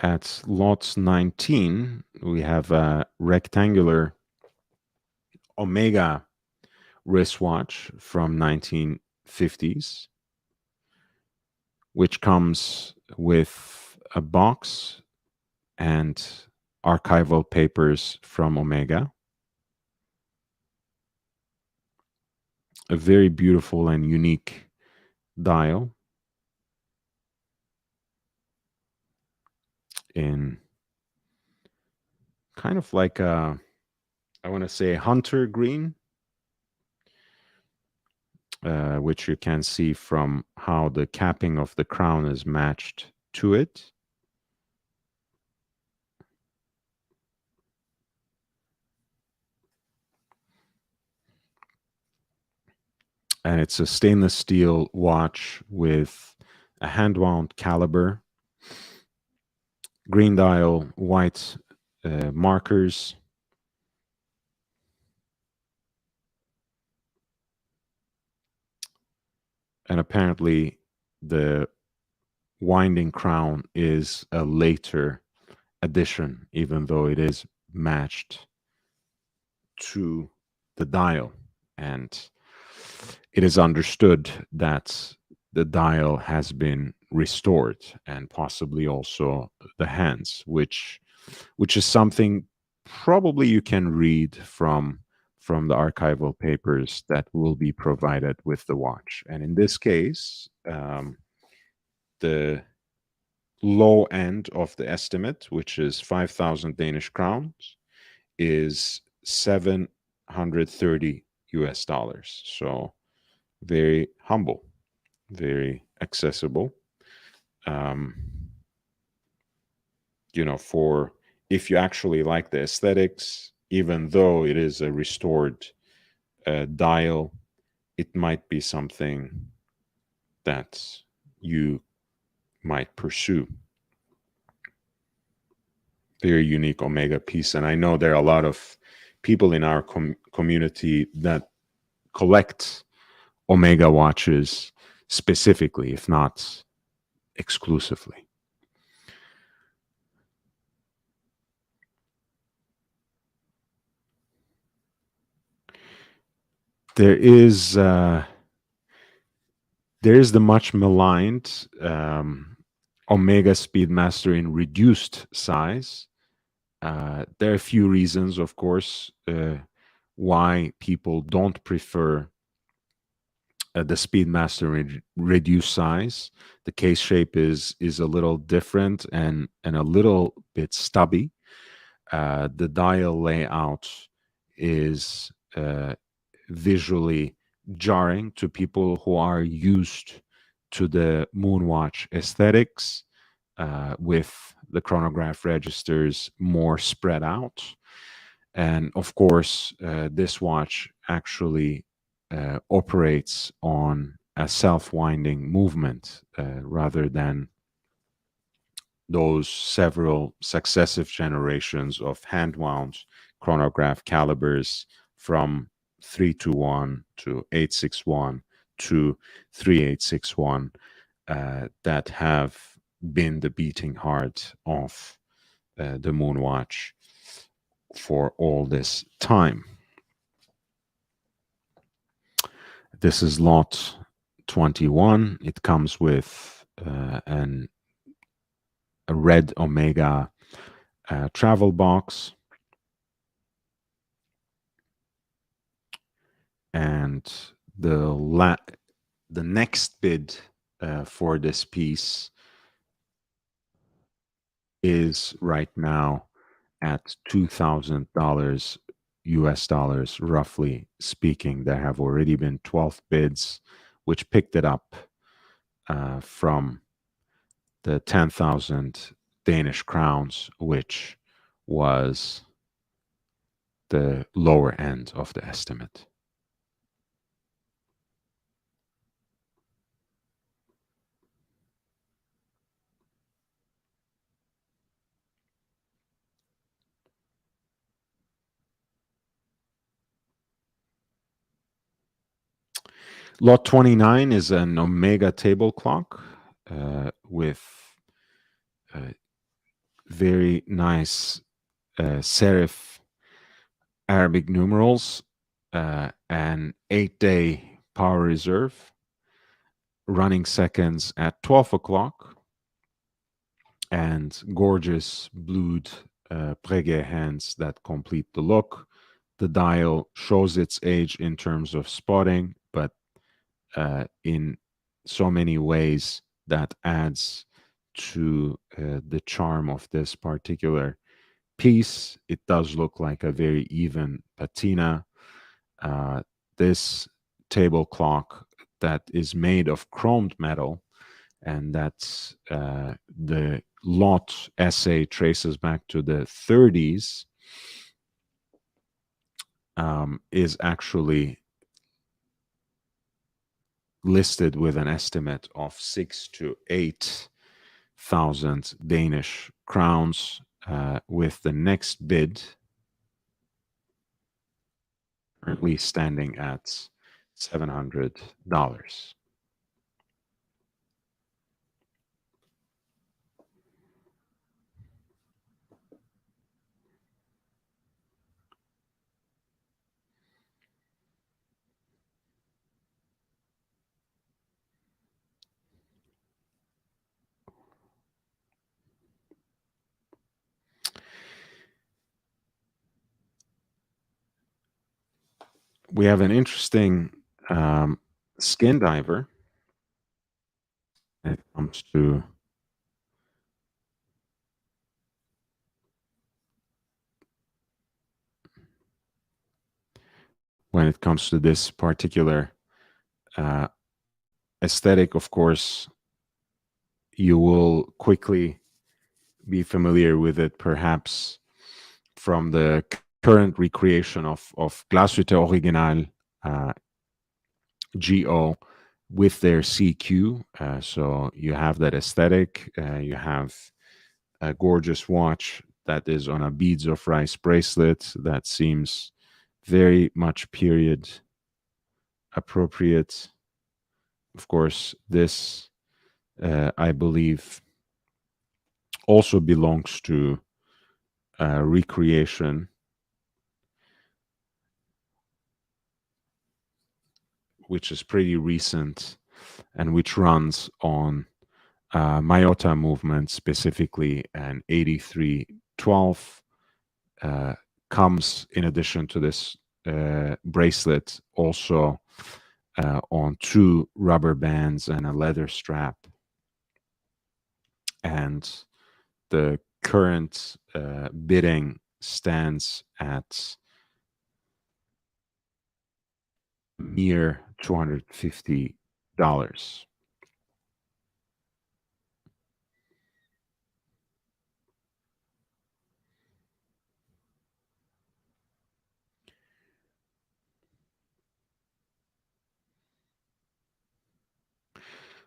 At lot 19, we have a rectangular Omega wristwatch from 1950s. which comes with a box and archival papers from Omega. A very beautiful and unique dial in kind of like a, I want to say, hunter green, which you can see from how the capping of the crown is matched to it. And it's a stainless steel watch with a hand wound caliber, green dial, white markers, and apparently the winding crown is a later addition, even though it is matched to the dial. And it is understood that the dial has been restored, and possibly also the hands, which is something probably you can read from the archival papers that will be provided with the watch. And in this case, the low end of the estimate, which is 5,000 Danish crowns, is 730 US dollars. So very humble, very accessible. Um, for if you actually like the aesthetics, even though it is a restored dial, it might be something that you might pursue. Very unique Omega piece. And I know there are a lot of people in our community that collect Omega watches specifically, if not exclusively. There is the much maligned Omega Speedmaster in reduced size. There are a few reasons, of course, why people don't prefer the Speedmaster in reduced size. The case shape is a little different and a little bit stubby. The dial layout is visually jarring to people who are used to the Moonwatch aesthetics, with the chronograph registers more spread out. And of course, this watch actually operates on a self-winding movement rather than those several successive generations of hand-wound chronograph calibers from 321 to 861 to 3861 that have been the beating heart of the Moonwatch for all this time. This is lot 21. It comes with a red Omega travel box. And the next bid for this piece is right now at $2,000 US dollars, roughly speaking. There have already been 12 bids, which picked it up from the 10,000 Danish crowns, which was the lower end of the estimate. Lot 29 is an Omega table clock with very nice serif Arabic numerals, an 8-day power reserve, running seconds at 12 o'clock, and gorgeous blued Breguet hands that complete the look. The dial shows its age in terms of spotting, but in so many ways that adds to the charm of this particular piece. It does look like a very even patina. This table clock that is made of chromed metal, and that's the lot essay traces back to the 30s, is actually listed with an estimate of 6 to 8 thousand Danish crowns, with the next bid currently standing at $700. We have an interesting skin diver when it comes to this particular uh, aesthetic. Of course, you will quickly be familiar with it, perhaps from the current recreation of Glashütte Original GO with their CQ. So you have that aesthetic. You have a gorgeous watch that is on a beads of rice bracelet that seems very much period appropriate. Of course, this, I believe, also belongs to recreation, which is pretty recent and which runs on Myota movement, specifically an 8312, comes in addition to this bracelet also on 2 rubber bands and a leather strap. And the current bidding stands at mere $250.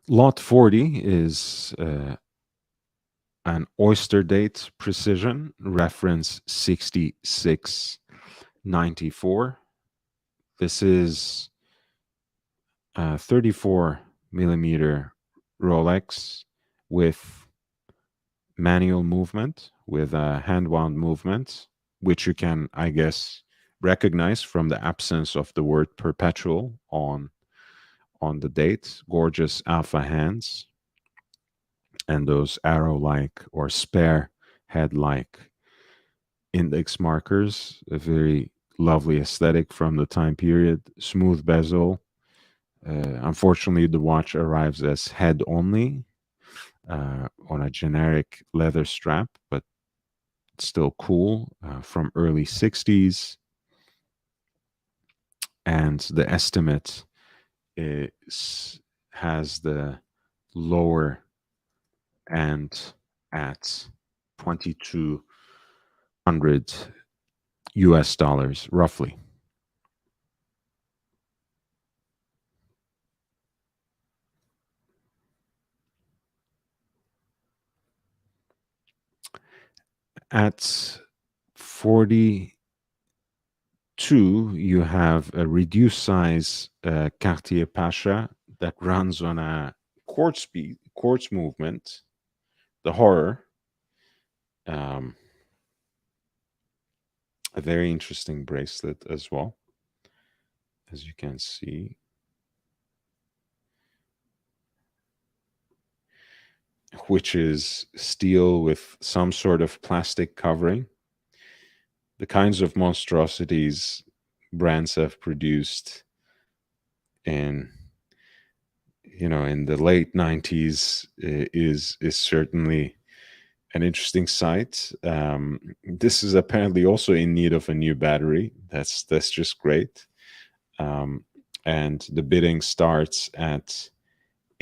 Lot 40 is an oyster date precision, reference 6694. This is a 34 millimeter Rolex with manual movement, with a hand wound movement, which you can, I guess, recognize from the absence of the word perpetual on the date. Gorgeous alpha hands and those arrow-like or spare head-like index markers. A very lovely aesthetic from the time period. Smooth bezel. Unfortunately, the watch arrives as head only on a generic leather strap, but still cool, from early 60s. And the estimate has the lower end at 2,200 US dollars, roughly. At 42, you have a reduced size Cartier Pasha that runs on a quartz movement, the horror. A very interesting bracelet as well, as you can see. which is steel with some sort of plastic covering. The kinds of monstrosities brands have produced in in the late 90s is certainly an interesting sight. This is apparently also in need of a new battery. That's just great. Um, and the bidding starts at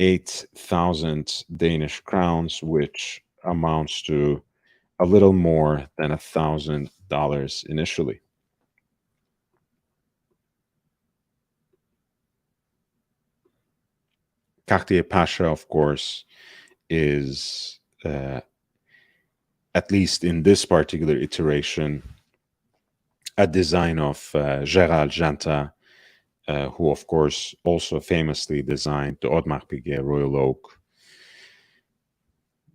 8,000 Danish crowns, which amounts to a little more than $1,000 initially. Cartier Pasha, of course, is at least in this particular iteration a design of Gérald Janta, who, of course, also famously designed the Audemars Piguet Royal Oak,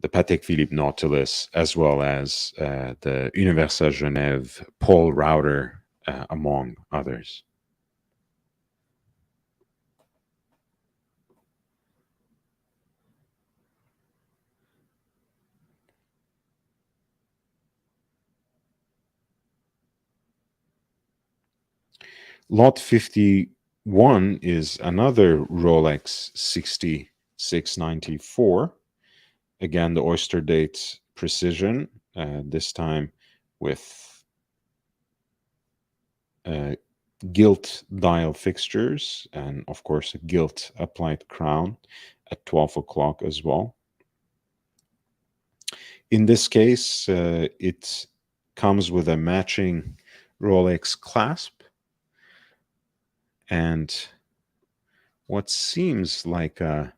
the Patek Philippe Nautilus, as well as the Universal Genève Paul Rauter, among others. Lot 51 is another Rolex 6694. Again, the oyster date precision, this time with gilt dial fixtures and, of course, a gilt applied crown at 12 o'clock as well. In this case, it comes with a matching Rolex clasp and what seems like a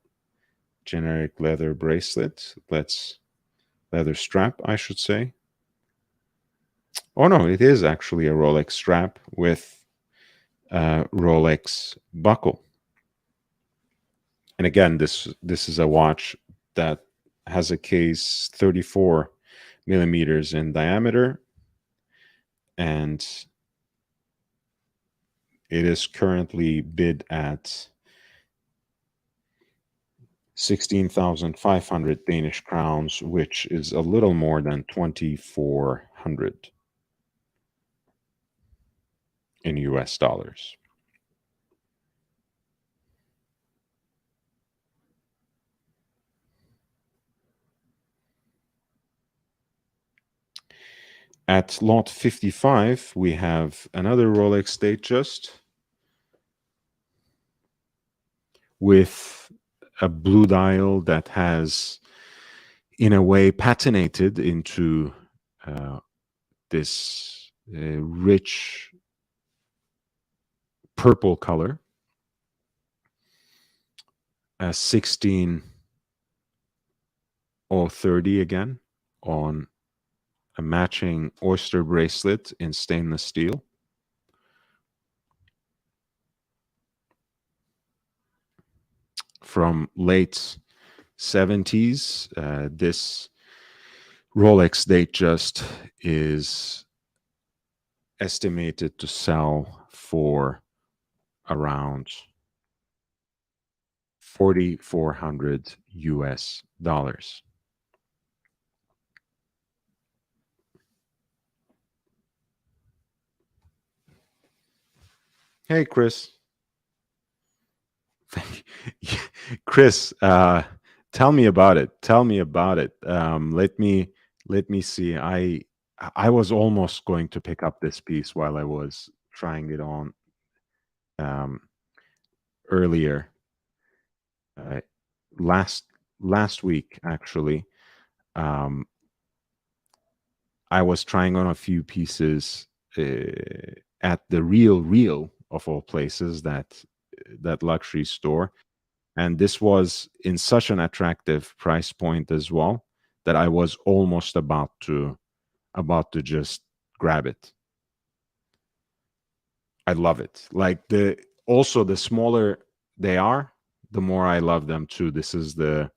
generic leather bracelet. Leather strap, I should say. Oh no, it is actually a Rolex strap with a Rolex buckle. And again, this is a watch that has a case 34 millimeters in diameter, and it is currently bid at 16,500 Danish crowns, which is a little more than 2,400 in US dollars. At lot 55, we have another Rolex Datejust with a blue dial that has, in a way, patinated into this rich purple color. A 16030 again on a matching oyster bracelet in stainless steel. From late 70s, this Rolex Datejust is estimated to sell for around 4,400 US dollars. Hey, Chris. Chris, tell me about it. Tell me about it. Let me see. I was almost going to pick up this piece while I was trying it on um, earlier uh, last week. Actually, um, I was trying on a few pieces at the Real of all places, that luxury store. And this was in such an attractive price point as well that I was almost about to just grab it. I love it. Like the smaller they are, the more I love them too. This is the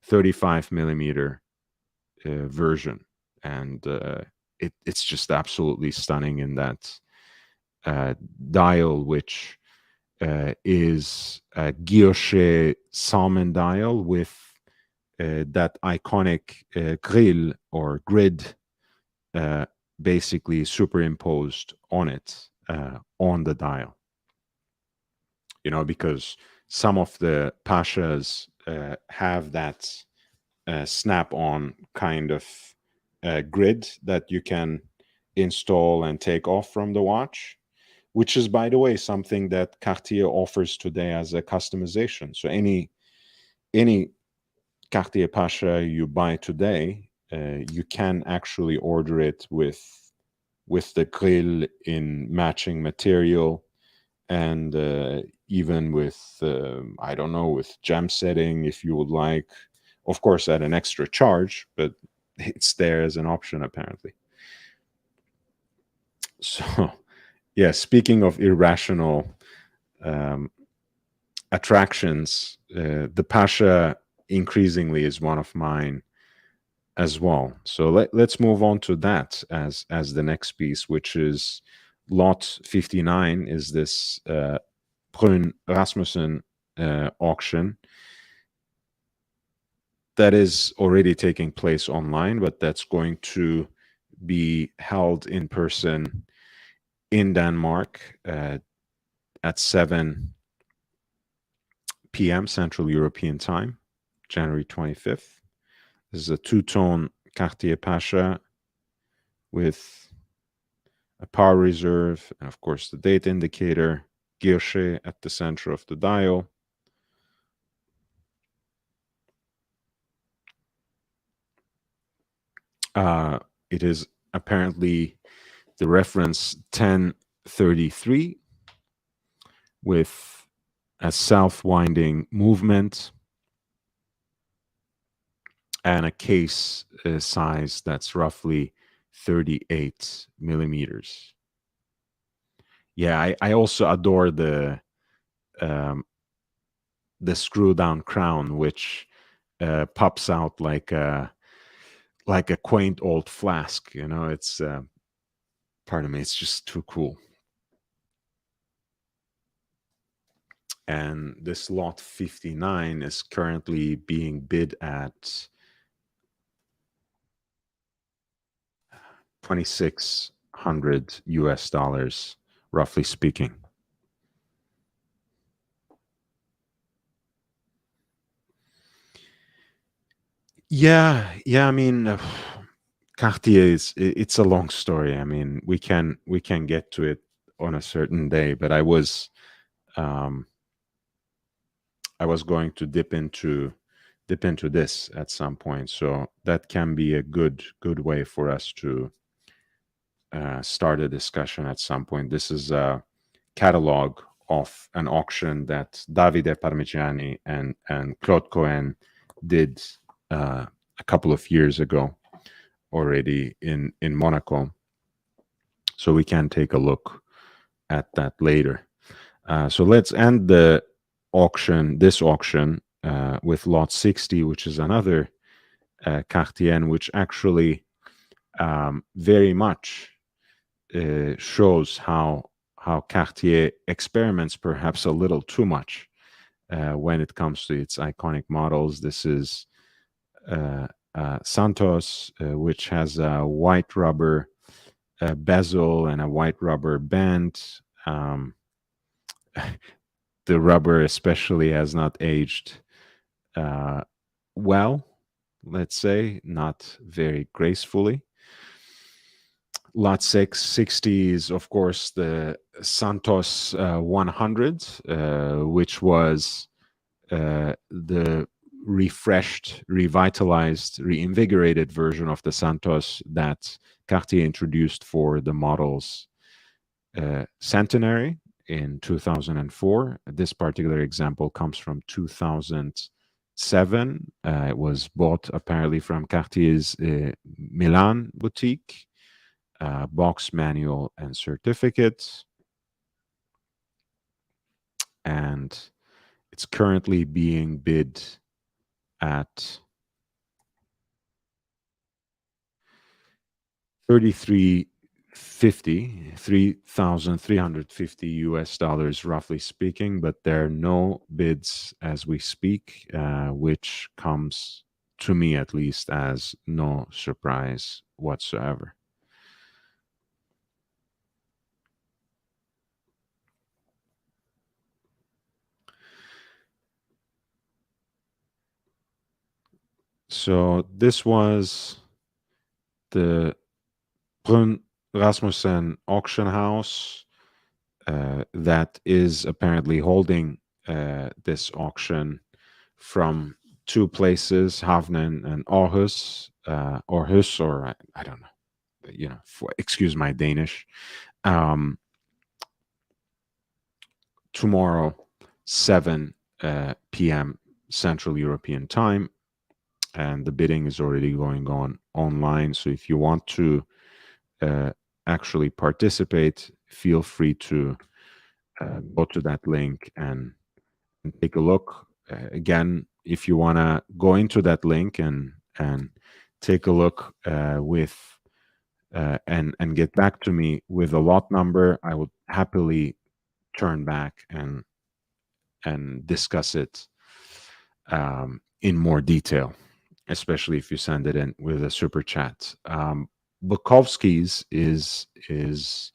35 millimeter version, and it's just absolutely stunning in that dial, which is a guilloche salmon dial with that iconic grill or grid uh, basically superimposed on it, on the dial. Because some of the Pashas have that snap-on kind of grid that you can install and take off from the watch, which is, by the way, something that Cartier offers today as a customization. So any Cartier Pasha you buy today, you can actually order it with the grill in matching material, and even with I don't know, with gem setting if you would like, of course at an extra charge, but it's there as an option apparently. So yeah, speaking of irrational um, attractions, the Pasha increasingly is one of mine as well. So let's move on to that as the next piece, which is lot 59, is this Brun Rasmussen auction that is already taking place online, but that's going to be held in person in Denmark at 7 p.m. Central European Time, January 25th. This is a two-tone Cartier Pasha with a power reserve, and of course the date indicator, guilloche at the center of the dial. It is apparently the reference 1033 with a self-winding movement and a case size that's roughly 38 millimeters. Yeah, I also adore the screw down crown, which pops out like a quaint old flask. It's pardon me, it's just too cool. And this lot 59 is currently being bid at $2,600, roughly speaking. Yeah. I mean, Cartier it's a long story. I mean, we can get to it on a certain day, but I was going to dip into this at some point, so that can be a good way for us to start a discussion at some point. This is a catalog of an auction that Davide Parmigiani and Claude Cohen did a couple of years ago already in Monaco. So we can take a look at that later. So let's end this auction with lot 60, which is another Cartier, which actually very much shows how Cartier experiments perhaps a little too much when it comes to its iconic models. This is Santos, which has a white rubber bezel and a white rubber band. The rubber especially has not aged well, let's say, not very gracefully. Lot 660 is, of course, the Santos 100, which was the refreshed, revitalized, reinvigorated version of the Santos that Cartier introduced for the model's centenary in 2004. This particular example comes from 2007. It was bought apparently from Cartier's Milan boutique. Box, manual, and certificate. And it's currently being bid at $3,350 roughly speaking, but there are no bids as we speak, which comes to me at least, as no surprise whatsoever. So this was the Brun Rasmussen auction house that is apparently holding this auction from two places, Havnen and Aarhus, Aarhus, or I don't know, excuse my Danish. Um, Tomorrow, 7 p.m. Central European time, and the bidding is already going on online. So if you want to uh, actually participate, feel free to go to that link and take a look. Again, if you want to go into that link and take a look with and get back to me with a lot number, I would happily turn back and discuss it in more detail, especially if you send it in with a super chat. Bukowski's is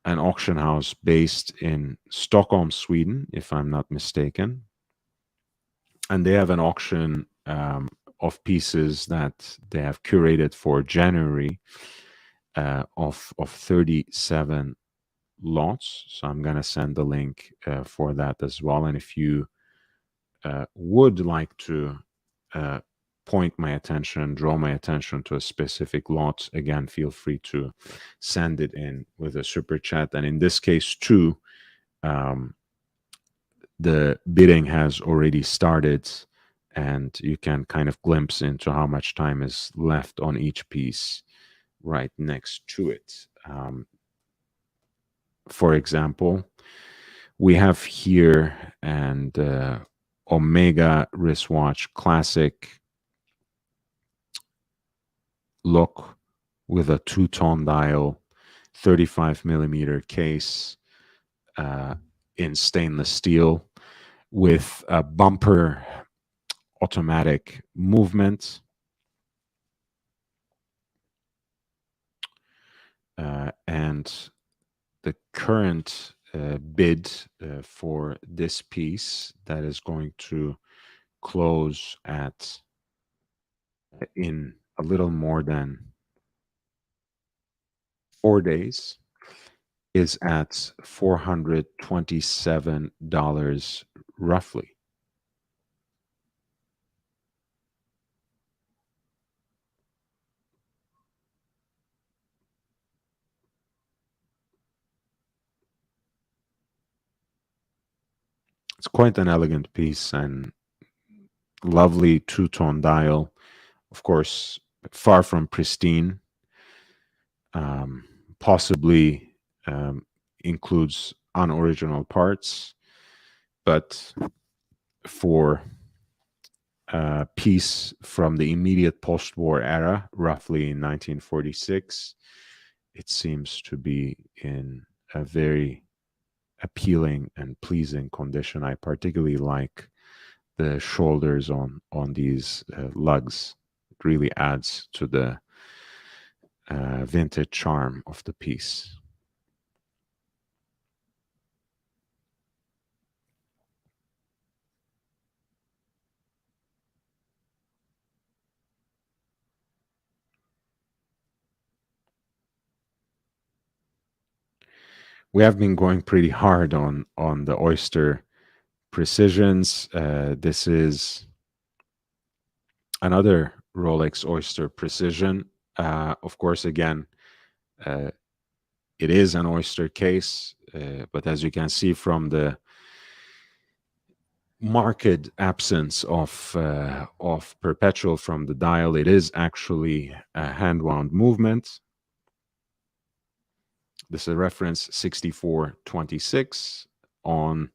an auction house based in Stockholm, Sweden, if I'm not mistaken, and they have an auction of pieces that they have curated for January of 37 lots. So I'm gonna send the link for that as well. And if you would like to uh, point my attention, draw my attention to a specific lot, again, feel free to send it in with a super chat. And in this case, too, um, the bidding has already started, and you can kind of glimpse into how much time is left on each piece right next to it. For example, we have here and Omega wristwatch classic look with a two-tone dial, 35 millimeter case in stainless steel with a bumper automatic movement. And the current bid for this piece that is going to close at in a little more than 4 days is at $427 roughly. It's quite an elegant piece and lovely two-tone dial. Of course, far from pristine. Possibly includes unoriginal parts, but for a piece from the immediate post-war era, roughly in 1946, it seems to be in a very appealing and pleasing condition. I particularly like the shoulders on these lugs. It really adds to the vintage charm of the piece. We have been going pretty hard on the oyster precisions. This is another Rolex Oyster Precision. Of course, again, uh, it is an oyster case, but as you can see from the marked absence of perpetual from the dial, it is actually a hand wound movement. This is a reference 6426 on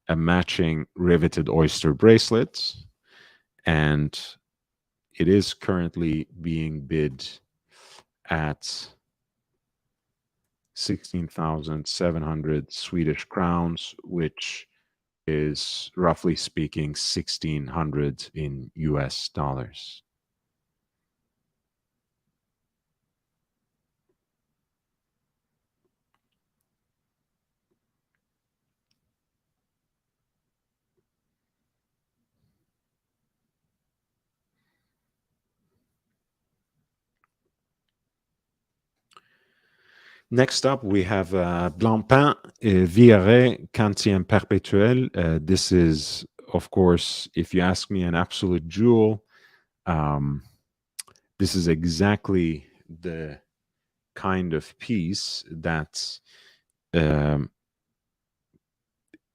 a matching riveted oyster bracelet, and it is currently being bid at 16,700 Swedish crowns, which is roughly speaking 1,600 in US dollars. Next up, we have Blancpain Villaret Quantième Perpétuel. This is, of course, if you ask me, an absolute jewel. This is exactly the kind of piece that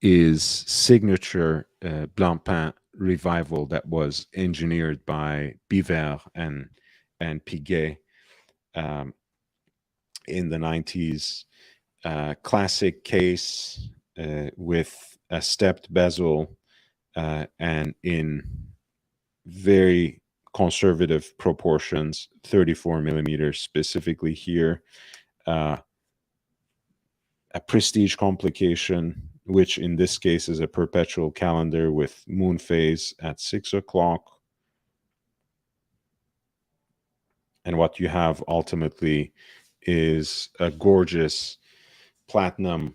is signature Blancpain revival that was engineered by Biver and Piguet in the 90s. Classic case with a stepped bezel and in very conservative proportions, 34 millimeters specifically here. A prestige complication, which in this case is a perpetual calendar with moon phase at 6 o'clock. And what you have ultimately is a gorgeous platinum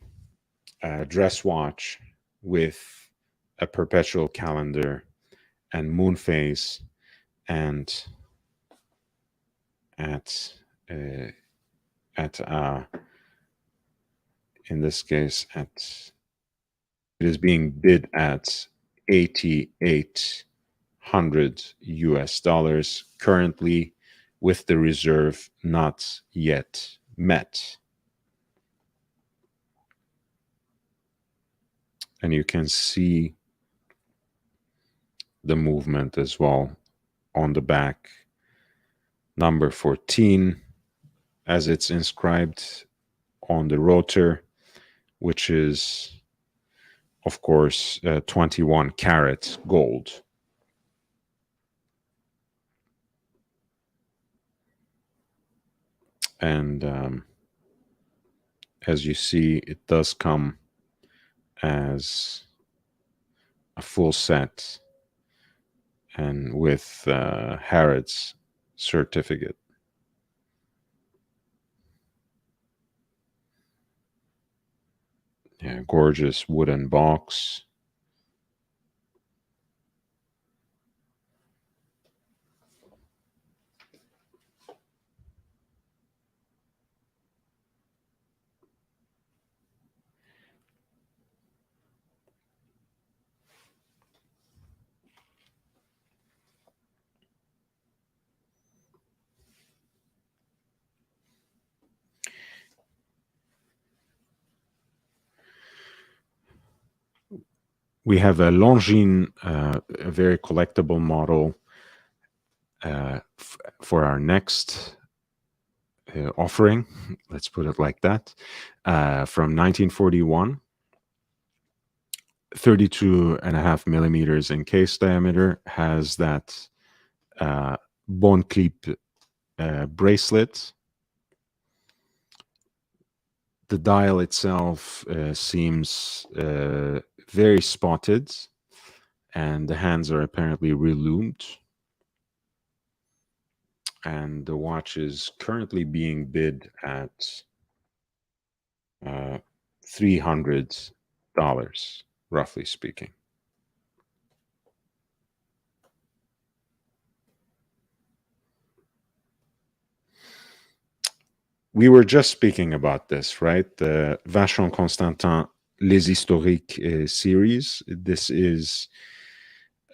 dress watch with a perpetual calendar and moon phase, and at in this case it is being bid at 8,800 US dollars currently, with the reserve not yet met. And you can see the movement as well on the back. Number 14, as it's inscribed on the rotor, which is, of course, 21 karat gold. And as you see, it does come as a full set and with Harrods certificate. Yeah, gorgeous wooden box. We have a Longines, a very collectible model for our next offering, let's put it like that, from 1941, 32.5 millimeters in case diameter, has that bone clip bracelet. The dial itself seems very spotted, and the hands are apparently reloomed. And the watch is currently being bid at $300, roughly speaking. We were just speaking about this, right? The Vacheron Constantin Les Historiques series. This is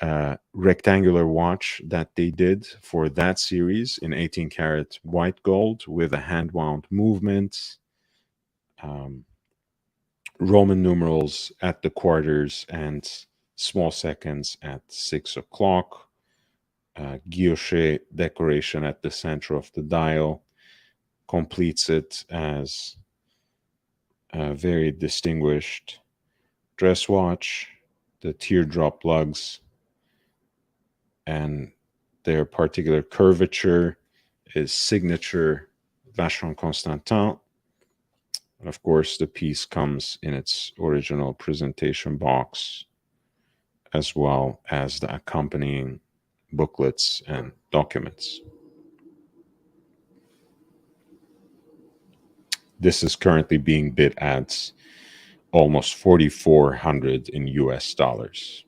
a rectangular watch that they did for that series in 18 karat white gold with a hand wound movement, Roman numerals at the quarters and small seconds at 6 o'clock, guilloche decoration at the center of the dial completes it as a very distinguished dress watch. The teardrop lugs and their particular curvature is signature Vacheron Constantin. And of course, the piece comes in its original presentation box as well as the accompanying booklets and documents. This is currently being bid at almost 4,400 in US dollars.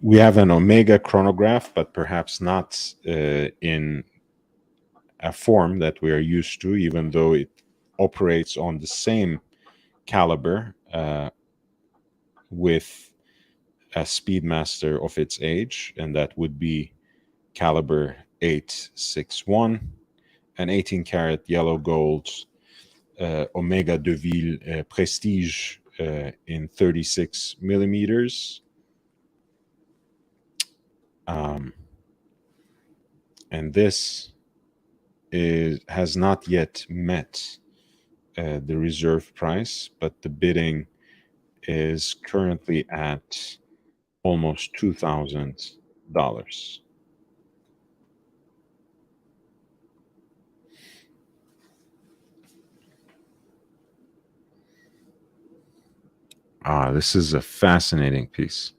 We have an Omega chronograph, but perhaps not in a form that we are used to, even though it operates on the same caliber with a Speedmaster of its age, and that would be caliber 861, an 18 karat yellow gold Omega Deville Prestige in 36 millimeters. And this has not yet met the reserve price, but the bidding is currently at almost $2,000. This is a fascinating piece.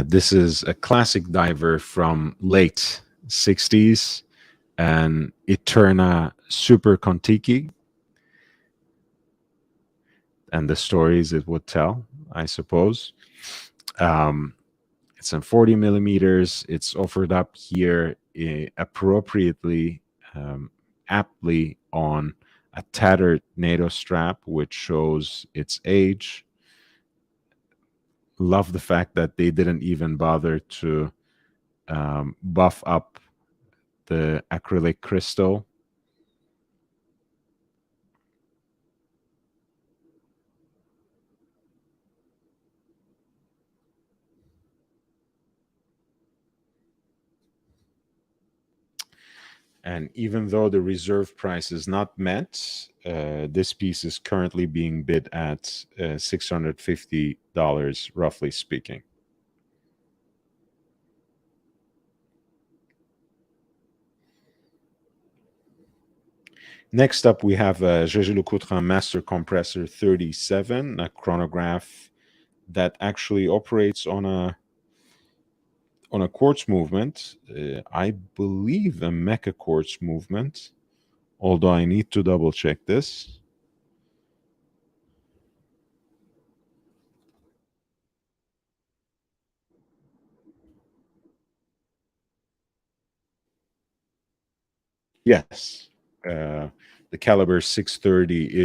This is a classic diver from late 60s, an Eterna Super Contiki, and the stories it would tell, I suppose. It's in 40 millimeters. It's offered up here appropriately, aptly on a tattered NATO strap, which shows its age. Love the fact that they didn't even bother to buff up the acrylic crystal. And even though the reserve price is not met, this piece is currently being bid at $650, roughly speaking. Next up, we have a Jaeger-LeCoultre Master Compressor 37, a chronograph that actually operates on a quartz movement. I believe a mecha quartz movement, although I need to double check this. Yes, the caliber 630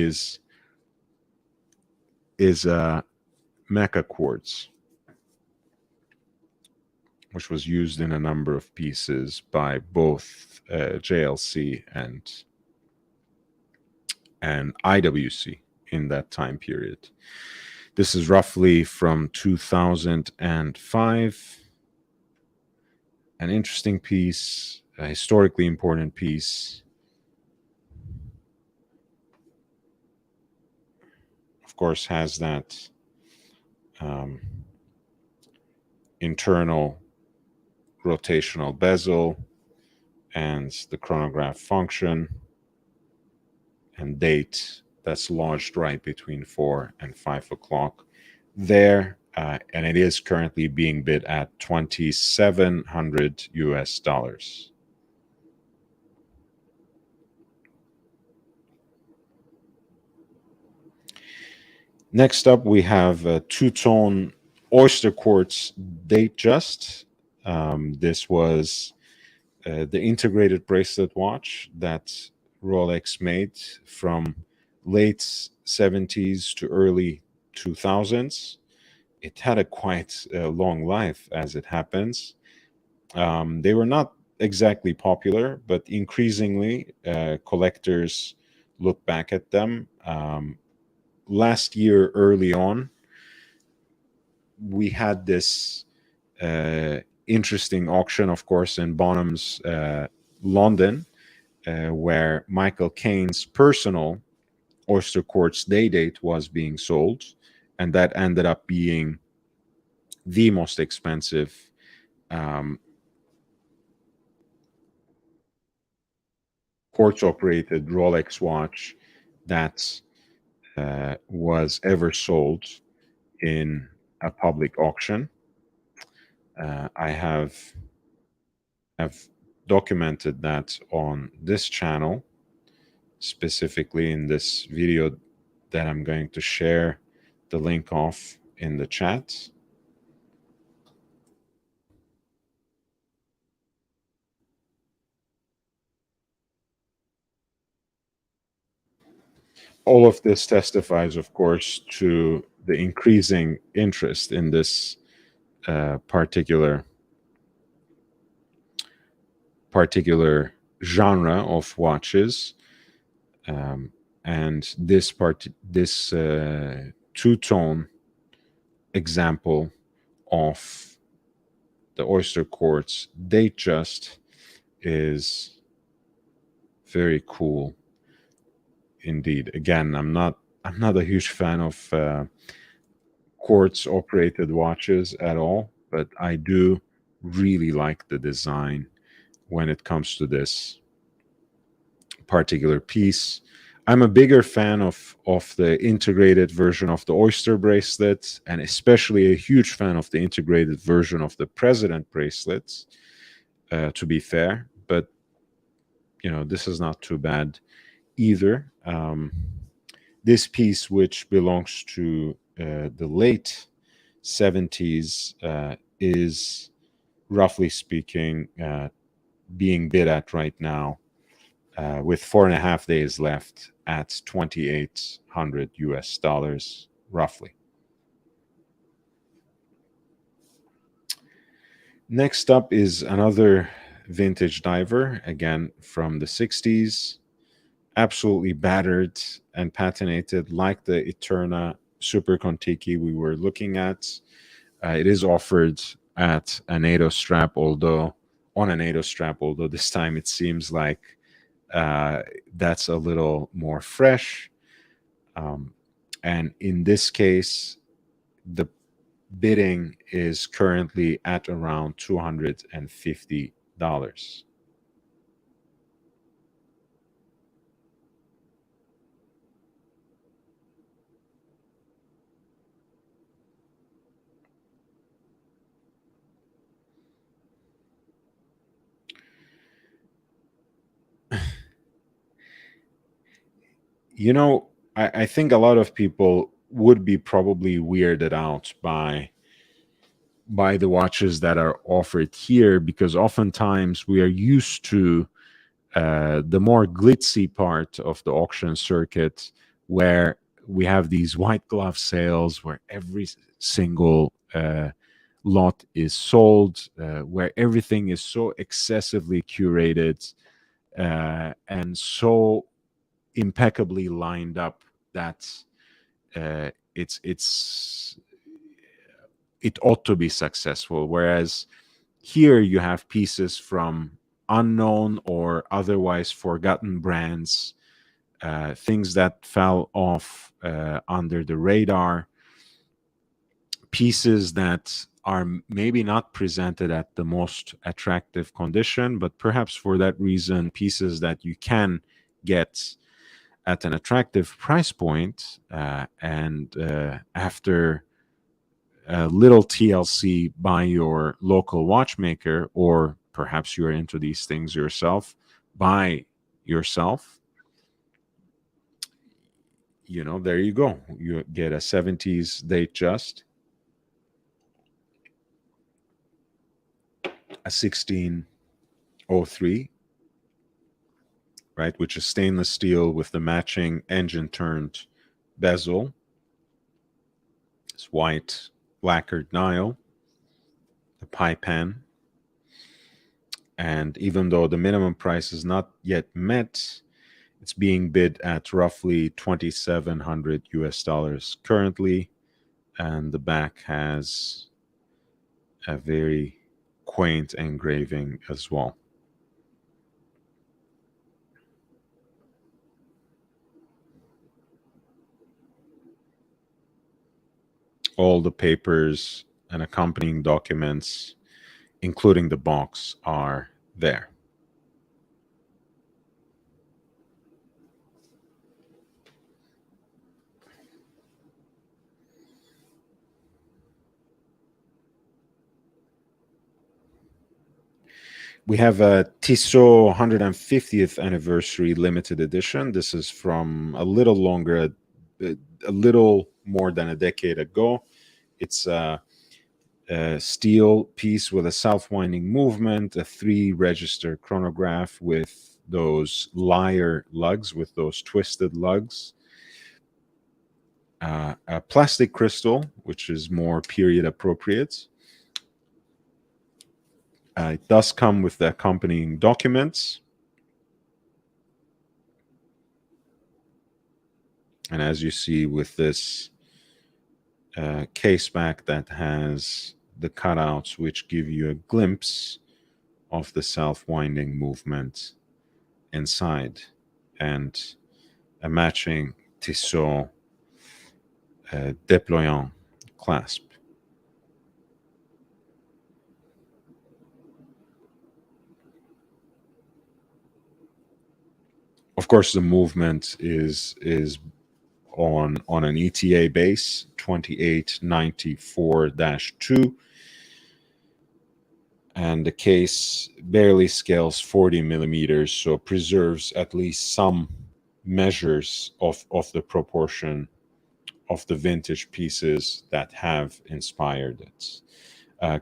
is a mecha quartz, which was used in a number of pieces by both JLC and IWC in that time period. This is roughly from 2005. An interesting piece, a historically important piece. Of course, has that internal rotational bezel and the chronograph function and date that's lodged right between 4 and 5 o'clock there. And it is currently being bid at $2,700 US dollars. Next up, we have a two-tone oyster quartz date just. This was the integrated bracelet watch that Rolex made from late 70s to early 2000s. It had a quite long life, as it happens. They were not exactly popular, but increasingly collectors look back at them. Last year, early on, we had this interesting auction, of course, in Bonhams, London, where Michael Caine's personal oyster quartz day date was being sold, and that ended up being the most expensive quartz operated Rolex watch that was ever sold in a public auction. I have documented that on this channel, specifically in this video that I'm going to share the link of in the chat. All of this testifies, of course, to the increasing interest in this particular genre of watches, and this two-tone example of the oyster quartz Datejust is very cool indeed. Again, I'm not a huge fan of quartz operated watches at all, but I do really like the design when it comes to this particular piece. I'm a bigger fan of the integrated version of the oyster bracelet, and especially a huge fan of the integrated version of the president bracelets, to be fair. But this is not too bad either. This piece, which belongs to the late 70s, is roughly speaking being bid at right now, with 4.5 days left, at 2,800 US dollars, roughly. Next up is another vintage diver, again from the 60s, absolutely battered and patinated like the Eterna Super Contiki we were looking at. It is offered at a NATO strap, although this time it seems like that's a little more fresh. And in this case, the bidding is currently at around $250. I think a lot of people would be probably weirded out by the watches that are offered here, because oftentimes we are used to the more glitzy part of the auction circuit, where we have these white glove sales where every single lot is sold, where everything is so excessively curated and so impeccably lined up that it ought to be successful. Whereas here you have pieces from unknown or otherwise forgotten brands, things that fell off under the radar, pieces that are maybe not presented at the most attractive condition, but perhaps for that reason, pieces that you can get at an attractive price point. And after a little TLC by your local watchmaker, or perhaps you're into these things yourself, by yourself, there you go. You get a 70s Datejust, a 1603, right, which is stainless steel with the matching engine turned bezel. It's white lacquered dial, the pie pan. And even though the minimum price is not yet met, it's being bid at roughly 2,700 US dollars currently. And the back has a very quaint engraving as well. All the papers and accompanying documents, including the box, are there. We have a Tissot 150th anniversary limited edition. This is from a little longer, a little more than a decade ago. It's a steel piece with a self-winding movement, a 3-register chronograph with those lyre lugs, with those twisted lugs, a plastic crystal, which is more period appropriate. It does come with the accompanying documents. And as you see with this case back that has the cutouts which give you a glimpse of the self-winding movement inside, and a matching Tissot déployant clasp. Of course, the movement is on an ETA base 2894-2, and the case barely scales 40 millimeters, so preserves at least some measures of the proportion of the vintage pieces that have inspired it.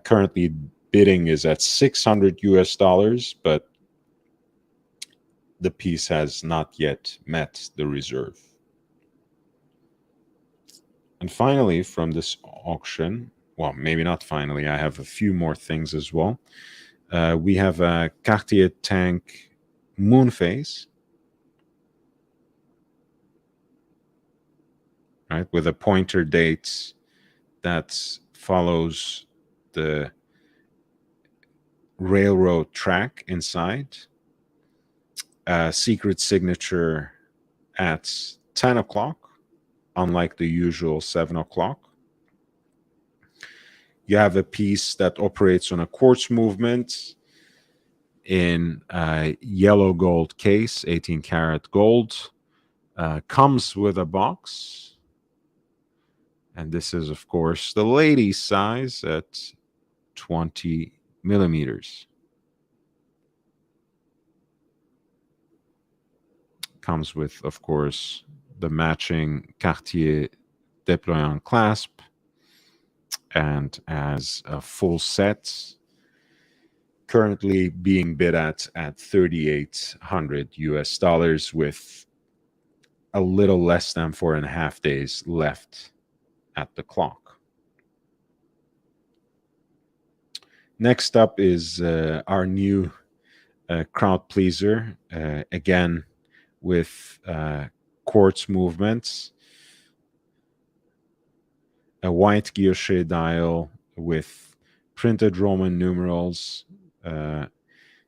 Currently, bidding is at $600, but the piece has not yet met the reserve. And finally, from this auction, well, maybe not finally, I have a few more things as well. We have a Cartier tank moonface, right, with a pointer date that follows the railroad track inside. A secret signature at 10 o'clock, unlike the usual 7 o'clock. You have a piece that operates on a quartz movement in a yellow gold case, 18 karat gold. Comes with a box. And this is, of course, the ladies' size at 20 millimeters. Comes with, of course, the matching Cartier déployant clasp, and as a full set, currently being bid at $3,800, with a little less than 4.5 days left at the clock. Next up is our new crowd pleaser, again with quartz movements, a white guilloche dial with printed Roman numerals,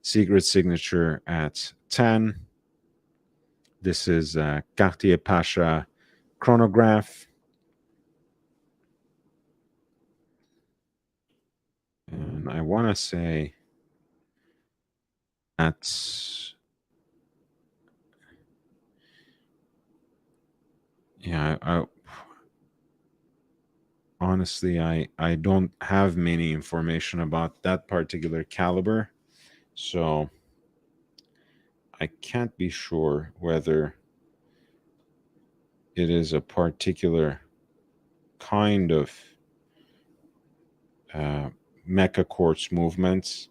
secret signature at 10. This is a Cartier Pasha chronograph. And I want to say that's, yeah, honestly, I don't have many information about that particular caliber, so I can't be sure whether it is a particular kind of mecha quartz movements.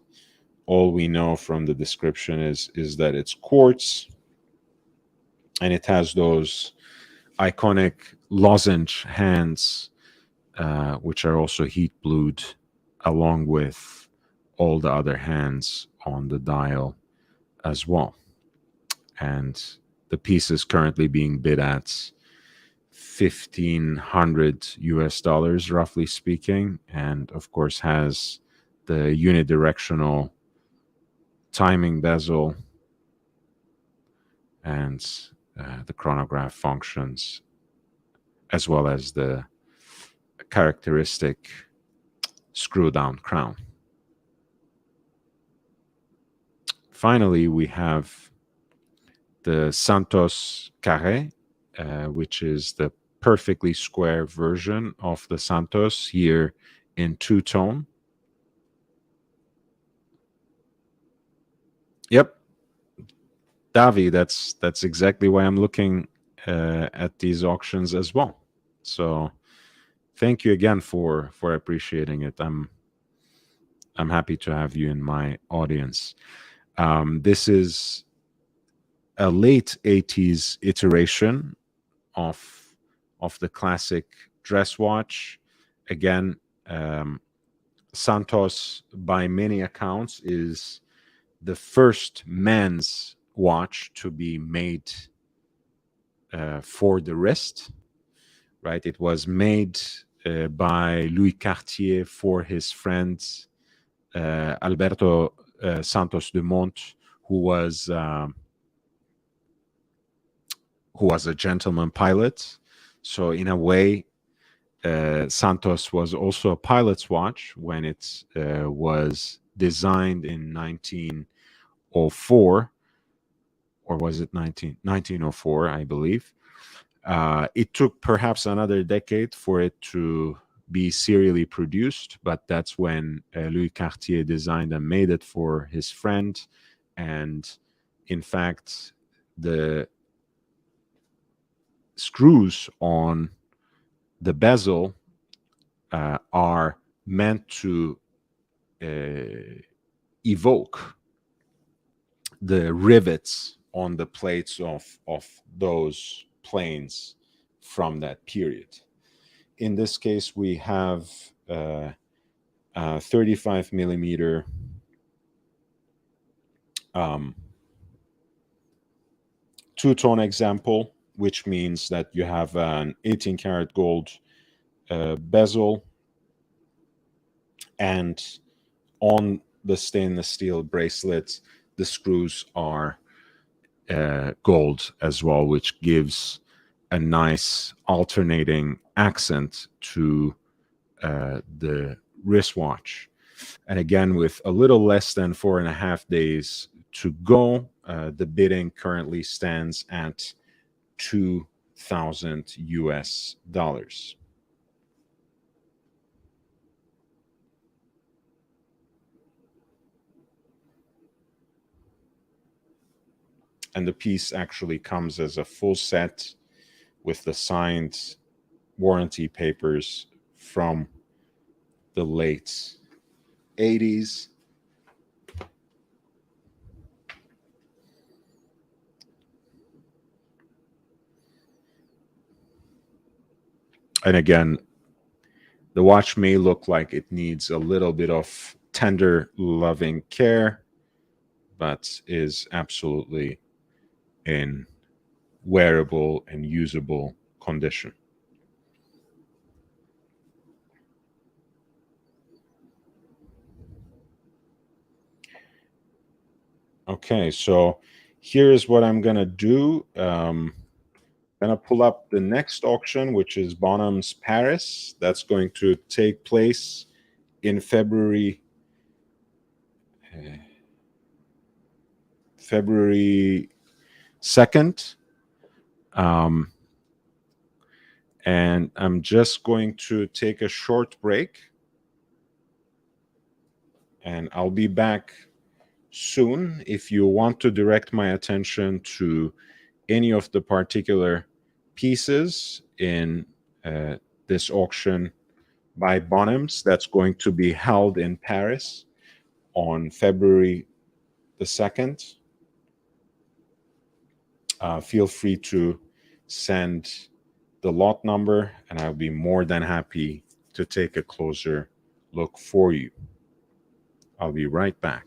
All we know from the description is that it's quartz, and it has those iconic lozenge hands, which are also heat blued, along with all the other hands on the dial as well. And the piece is currently being bid at $1,500, roughly speaking, and of course has the unidirectional timing bezel and the chronograph functions, as well as the characteristic screw down crown. Finally, we have the Santos Carré, which is the perfectly square version of the Santos, here in two-tone. Yep, Davi, that's exactly why I'm looking at these auctions as well. So thank you again for appreciating it. I'm happy to have you in my audience. This is a late 80s iteration of the classic dress watch. Again, um, Santos, by many accounts, is the first men's watch to be made for the wrist. Right, it was made by Louis Cartier for his friend Alberto Santos Dumont, who was a gentleman pilot. So in a way, Santos was also a pilot's watch when it was designed in 1904, or was it 1904, I believe. It took perhaps another decade for it to be serially produced, but that's when Louis Cartier designed and made it for his friend. And in fact, the screws on the bezel are meant to evoke the rivets on the plates of those planes from that period. In this case, we have a 35 millimeter um, two-tone example, which means that you have an 18 karat gold bezel, and on the stainless steel bracelet, the screws are gold as well, which gives a nice alternating accent to the wristwatch. And again, with a little less than 4.5 days to go, the bidding currently stands at 2,000 US dollars. And the piece actually comes as a full set with the signed warranty papers from the late 80s. And again, the watch may look like it needs a little bit of tender, loving care, but is absolutely in wearable and usable condition. Okay, so here's what I'm gonna do. Gonna pull up the next auction, which is Bonhams Paris. That's going to take place in uh, February 2nd. Um, and I'm just going to take a short break, and I'll be back soon. If you want to direct my attention to any of the particular pieces in this auction by Bonhams that's going to be held in Paris on February the 2nd, feel free to send the lot number, and I'll be more than happy to take a closer look for you. I'll be right back.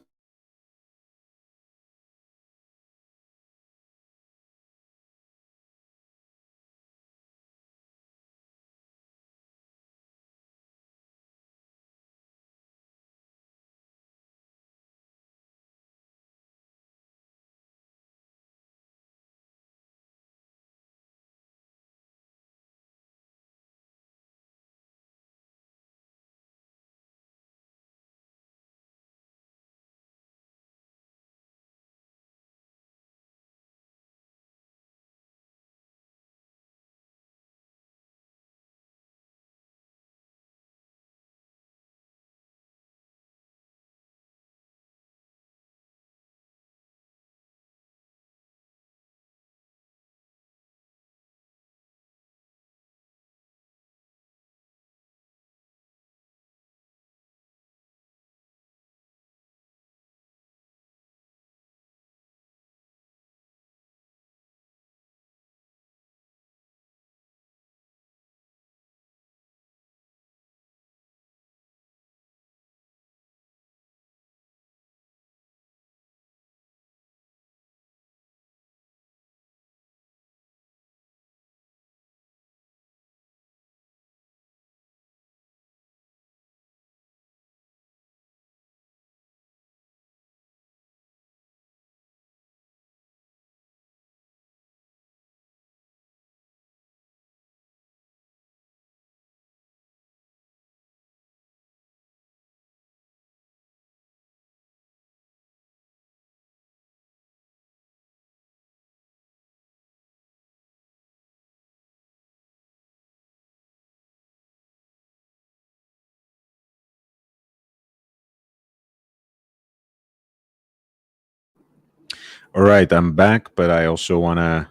All right, I'm back, but I also want to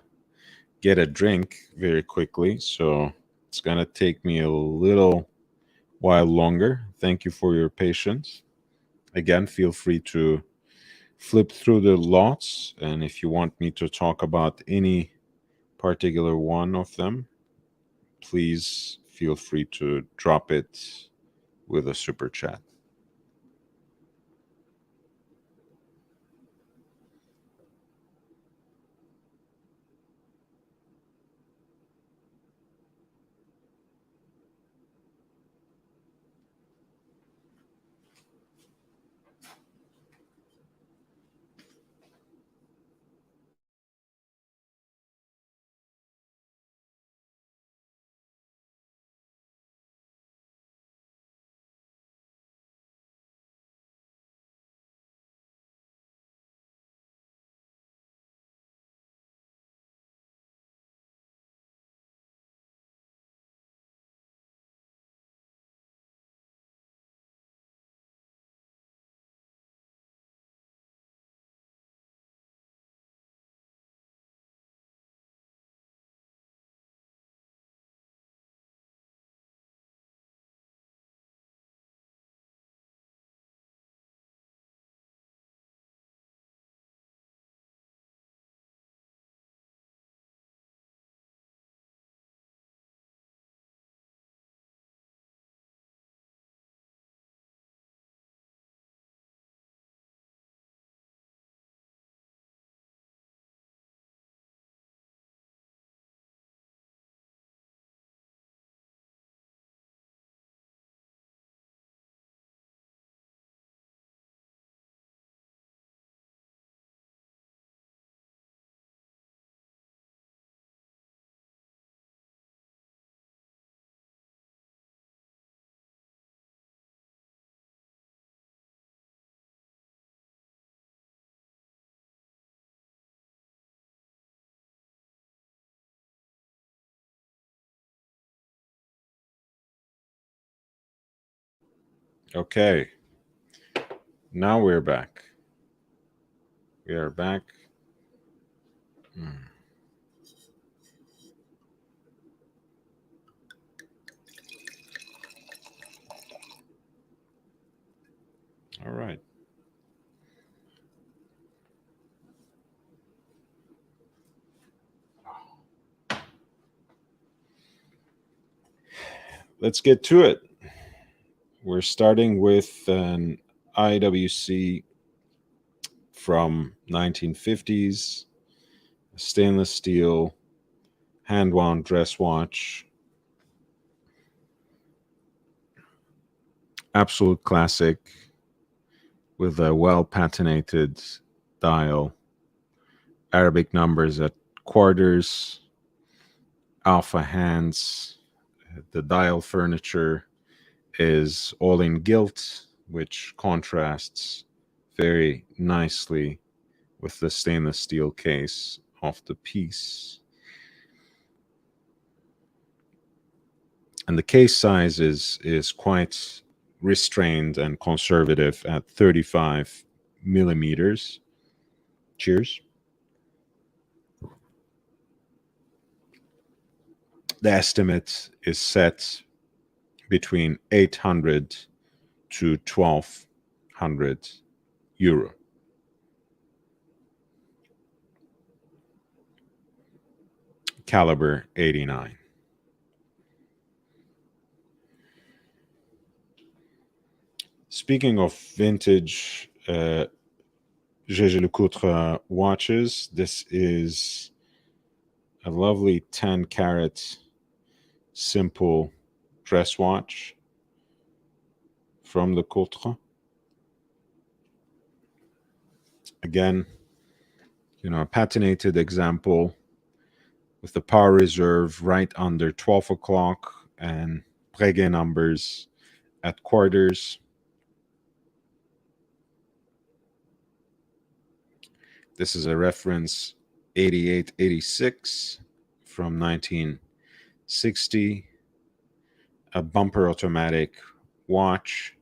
get a drink very quickly. So it's going to take me a little while longer. Thank you for your patience. Again, feel free to flip through the lots. And if you want me to talk about any particular one of them, please feel free to drop it with a super chat. Okay, now we're back. We are back. Hmm. All right. Let's get to it. We're starting with an IWC from 1950s, stainless steel hand-wound dress watch. Absolute classic with a well-patinated dial, Arabic numbers at quarters, alpha hands. The dial furniture is all in gilt, which contrasts very nicely with the stainless steel case of the piece. And the case size is quite restrained and conservative at 35 millimeters. Cheers. The estimate is set between 800 to 1200 euro. Caliber 89. Speaking of vintage JJ Lecoultre watches, this is a lovely 10 carat simple dress watch from Lecoultre. Again, a patinated example with the power reserve right under 12 o'clock and Breguet numbers at quarters. This is a reference 8886 from 1960, a bumper automatic watch.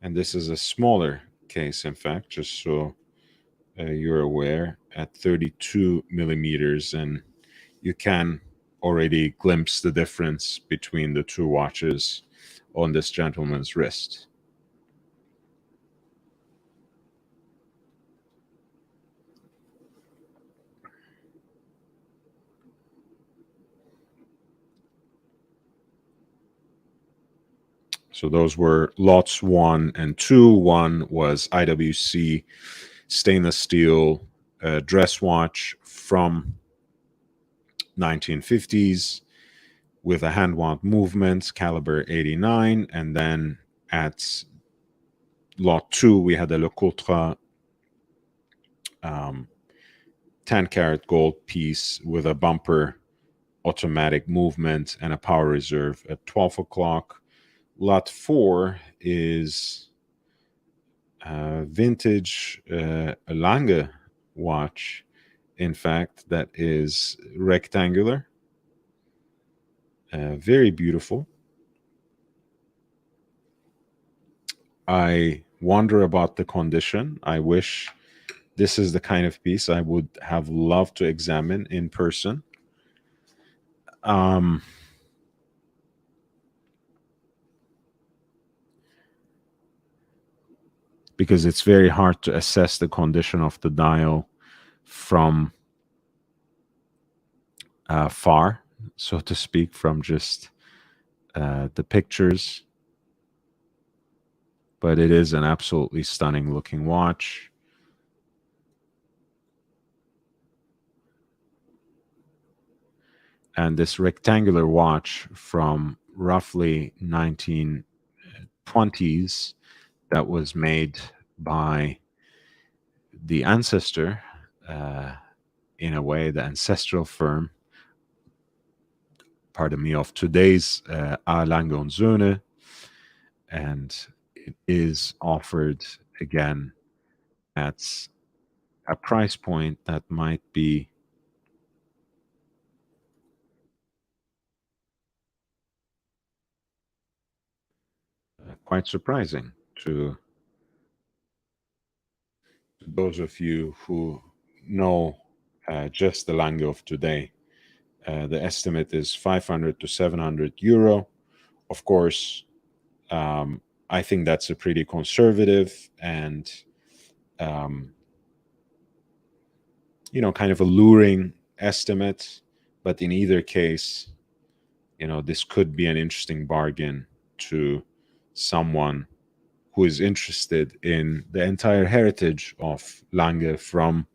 And this is a smaller case, in fact, just so you're aware, at 32 millimeters, and you can already glimpse the difference between the two watches on this gentleman's wrist. So those were lots 1 and 2. One was IWC stainless steel dress watch from 1950s with a hand wound movement, caliber 89. And then at lot 2, we had a Le Coultre 10 karat gold piece with a bumper automatic movement and a power reserve at 12 o'clock. Lot 4 is vintage Lange watch, in fact, that is rectangular, very beautiful. I wonder about the condition. I wish this is the kind of piece I would have loved to examine in person. Because it's very hard to assess the condition of the dial from far, so to speak, from just the pictures. But it is an absolutely stunning looking watch. And this rectangular watch from roughly 1920s that was made by the ancestor, in a way, the ancestral firm, pardon me, of today's A. Lange und Söhne, and it is offered again at a price point that might be quite surprising to those of you who know just the Lange of today. The estimate is 500 to 700 euro. Of course, I think that's a pretty conservative and, kind of alluring estimate. But in either case, this could be an interesting bargain to someone who is interested in the entire heritage of Lange, from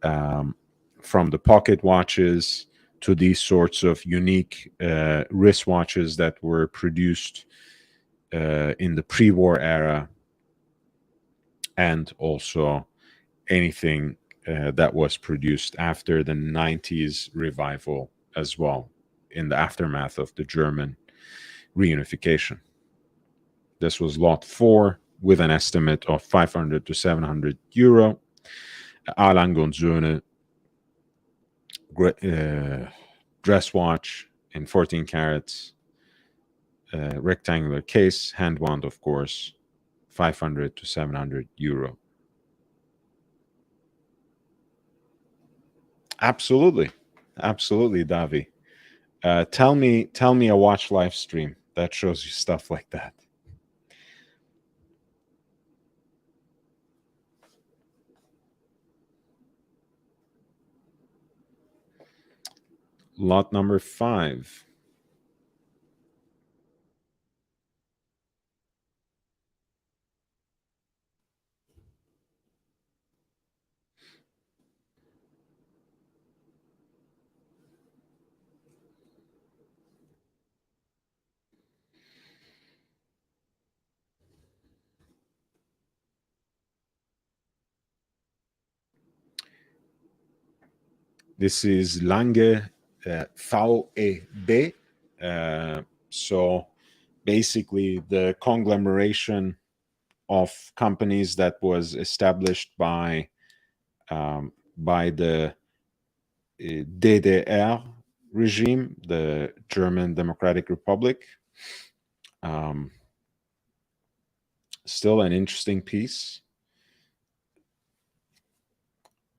the pocket watches to these sorts of unique wristwatches that were produced in the pre-war era, and also anything that was produced after the 90s revival as well, in the aftermath of the German reunification. This was lot 4 with an estimate of 500 to 700 euro. A. Lange und Söhne dress watch in 14 carats, rectangular case, hand wound, of course, 500 to 700 euro. Absolutely, Davi. Tell me a watch live stream that shows you stuff like that. Lot number 5. This is Lange VEB. So basically, the conglomeration of companies that was established by the DDR regime, the German Democratic Republic. Still an interesting piece.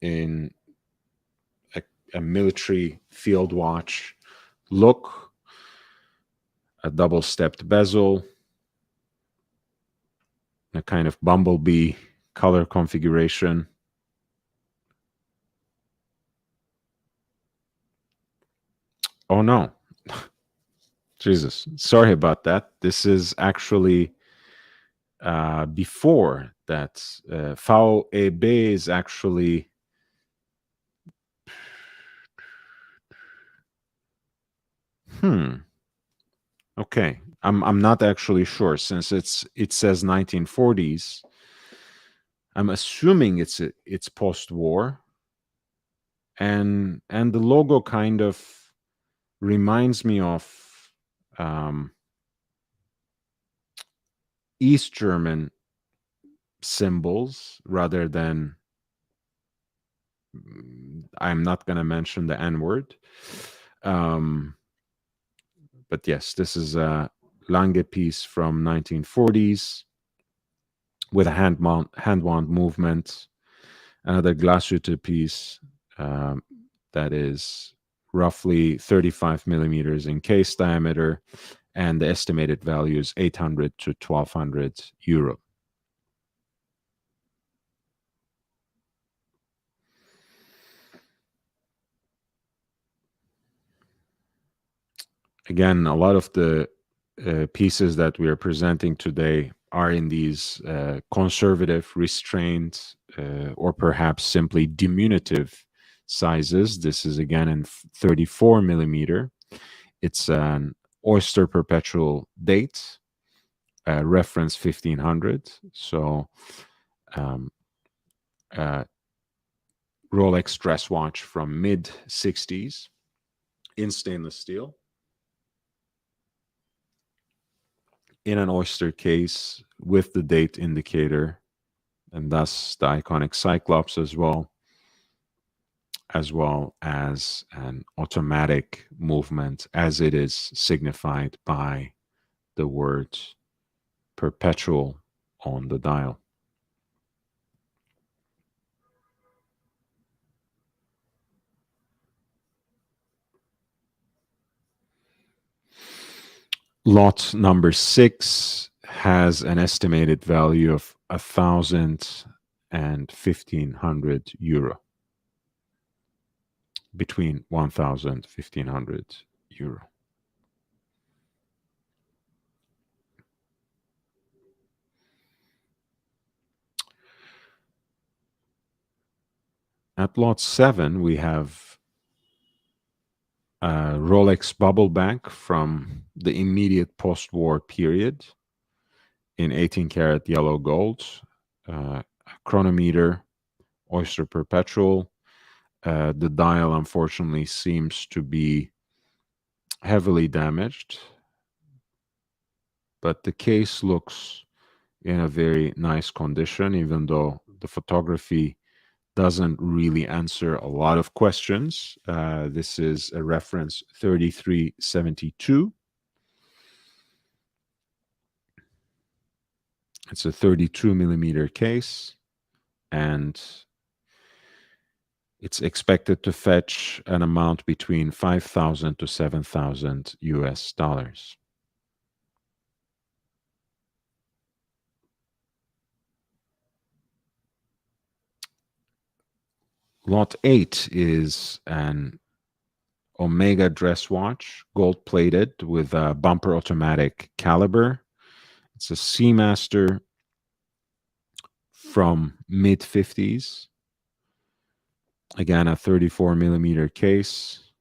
in a military field watch look, a double-stepped bezel, a kind of bumblebee color configuration. Oh no. Jesus. Sorry about that. This is actually before that. VEB is actually okay. I'm not actually sure since it says 1940s. I'm assuming it's post-war, and the logo kind of reminds me of East German symbols rather than, I'm not going to mention the N word. But yes, this is a Lange piece from 1940s with a hand wound movement. Another Glashütte piece that is roughly 35 millimeters in case diameter, and the estimated value is 800 to 1200 euro. Again, a lot of the pieces that we are presenting today are in these conservative, restrained, or perhaps simply diminutive sizes. This is again in 34 millimeter. It's an Oyster perpetual date, reference 1500. So Rolex dress watch from mid 60s in stainless steel, in an Oyster case with the date indicator, and thus the iconic Cyclops as well as an automatic movement as it is signified by the word perpetual on the dial. Lot number 6 has an estimated value of 1,000 and 1,500 euro. Between 1,000 and 1,500 euro. At lot 7, we have a Rolex bubble bank from the immediate post-war period in 18 karat yellow gold, chronometer, Oyster perpetual. The dial, unfortunately, seems to be heavily damaged, but the case looks in a very nice condition, even though the photography doesn't really answer a lot of questions. This is a reference 3372. It's a 32 millimeter case, and it's expected to fetch an amount between 5,000 to 7,000 US dollars. Lot 8 is an Omega dress watch, gold plated with a bumper automatic caliber. It's a Seamaster from mid 50s. Again, a 34 millimeter case.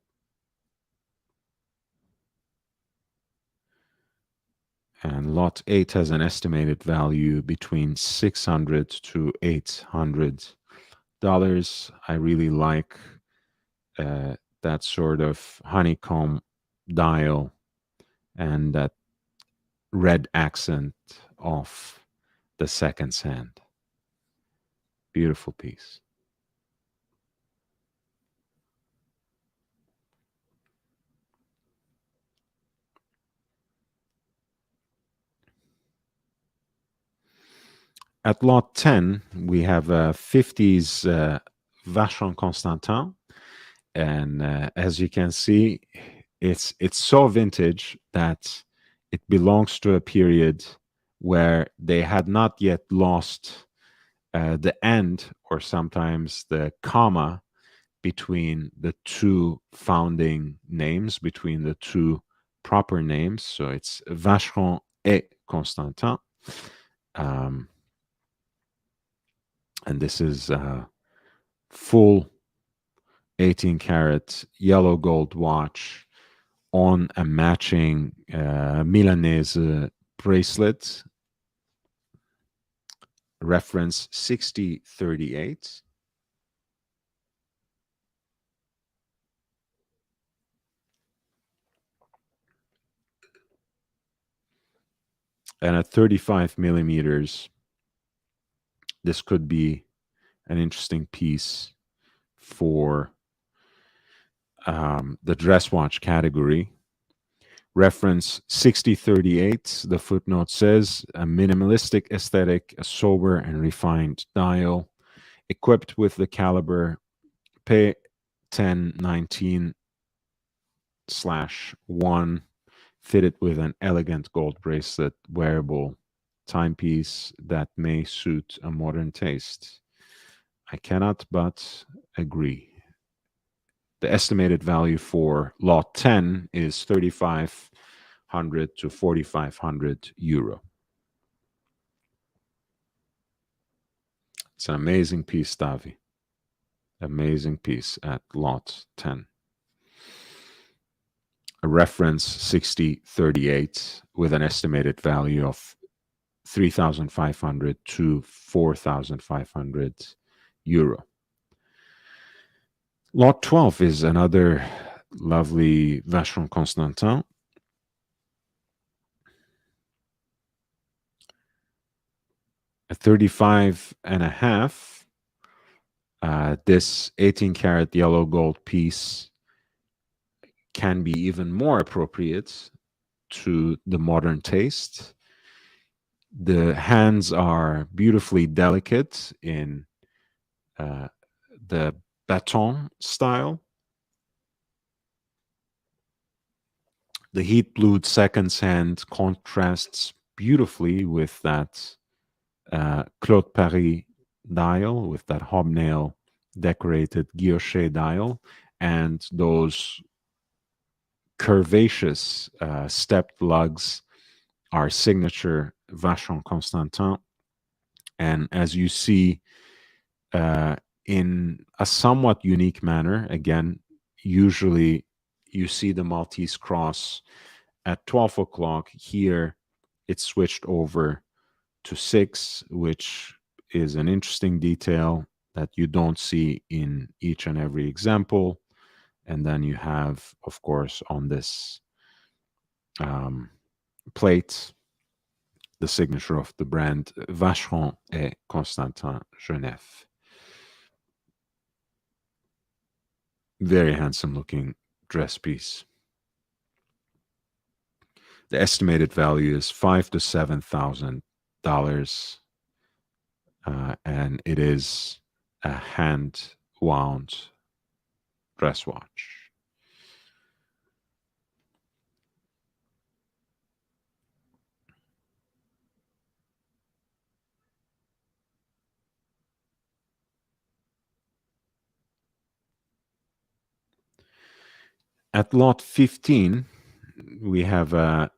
And lot 8 has an estimated value between 600 to 800 dollars. I really like that sort of honeycomb dial and that red accent of the second sand. Beautiful piece. At lot 10, we have a 50s Vacheron Constantin. And as you can see, it's so vintage that it belongs to a period where they had not yet lost the end, or sometimes the comma, between the two founding names, between the two proper names. So it's Vacheron et Constantin. And this is full 18 karat yellow gold watch on a matching Milanese bracelet, reference 6038. And at 35 millimeters, this could be an interesting piece for the dress watch category. Reference 6038, the footnote says, a minimalistic aesthetic, a sober and refined dial, equipped with the caliber P1019/1, fitted with an elegant gold bracelet, wearable timepiece that may suit a modern taste. I cannot but agree. The estimated value for lot 10 is 3,500 to 4,500 euro. It's an amazing piece, Davi. Amazing piece at lot 10. A reference 6038 with an estimated value of 3,500 to 4,500 euro. Lot 12 is another lovely Vacheron Constantin. A 35 and a half. This 18 karat yellow gold piece can be even more appropriate to the modern taste. The hands are beautifully delicate in the baton style. The heat blued seconds hand contrasts beautifully with that Claude Paris dial, with that hobnail decorated guilloche dial, and those curvaceous stepped lugs are signature Vacheron Constantin. And as you see, in a somewhat unique manner, again, usually you see the Maltese cross at 12 o'clock. Here, it's switched over to 6, which is an interesting detail that you don't see in each and every example. And then you have, of course, on this plate, the signature of the brand Vacheron et Constantin Genève. Very handsome looking dress piece. The estimated value is $5,000 to $7,000, and it is a hand wound dress watch. At lot 15, we have a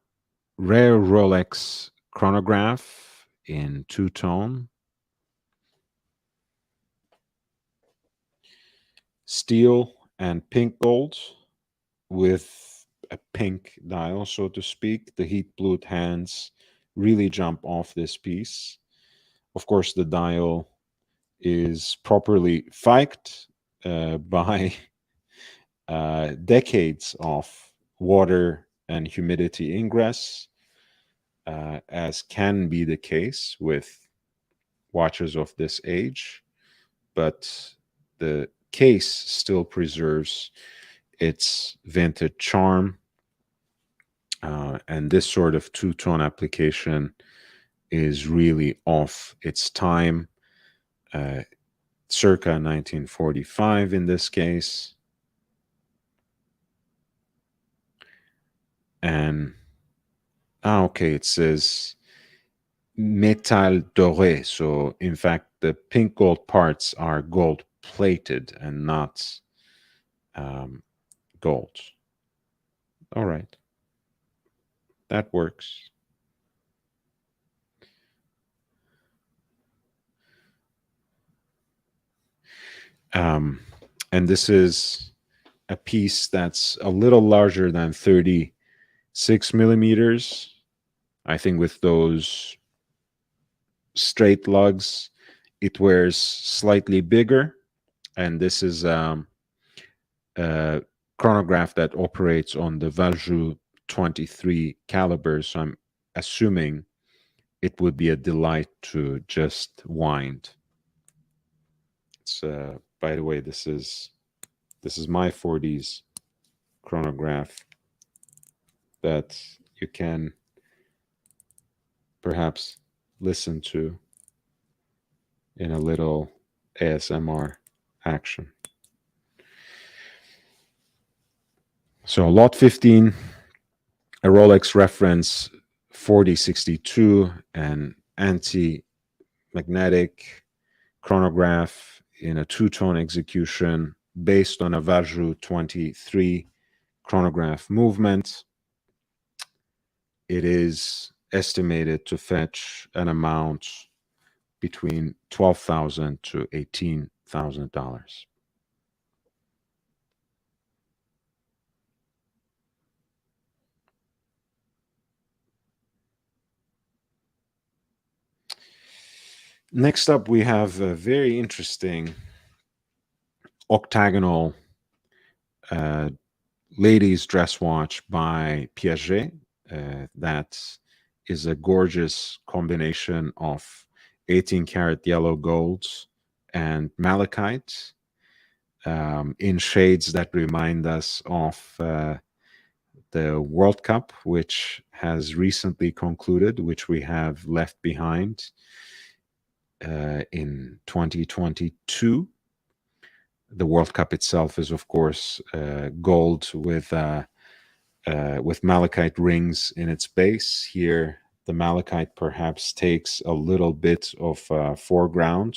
rare Rolex chronograph in two-tone, steel and pink gold with a pink dial, so to speak. The heat blued hands really jump off this piece. Of course, the dial is properly fiked by decades of water and humidity ingress, as can be the case with watches of this age, but the case still preserves its vintage charm. And this sort of two-tone application is really of its time. circa 1945 in this case. And, okay, it says métal doré. So, in fact, the pink gold parts are gold plated and not gold. All right. That works. And this is a piece that's a little larger than 36 millimeters. I think with those straight lugs, it wears slightly bigger. And this is a chronograph that operates on the Valjoux 23 caliber. So I'm assuming it would be a delight to just wind. It's by the way, this is my 40s chronograph that you can perhaps listen to in a little ASMR action. So lot 15, a Rolex reference 4062, an anti-magnetic chronograph in a two-tone execution based on a Valjoux 23 chronograph movement. It is estimated to fetch an amount between $12,000 to $18,000. Next up, we have a very interesting octagonal ladies' dress watch by Piaget. That is a gorgeous combination of 18 karat yellow golds and malachite in shades that remind us of the World Cup, which has recently concluded, which we have left behind in 2022. The World Cup itself is, of course, gold with malachite rings in its base. Here, the malachite perhaps takes a little bit of foreground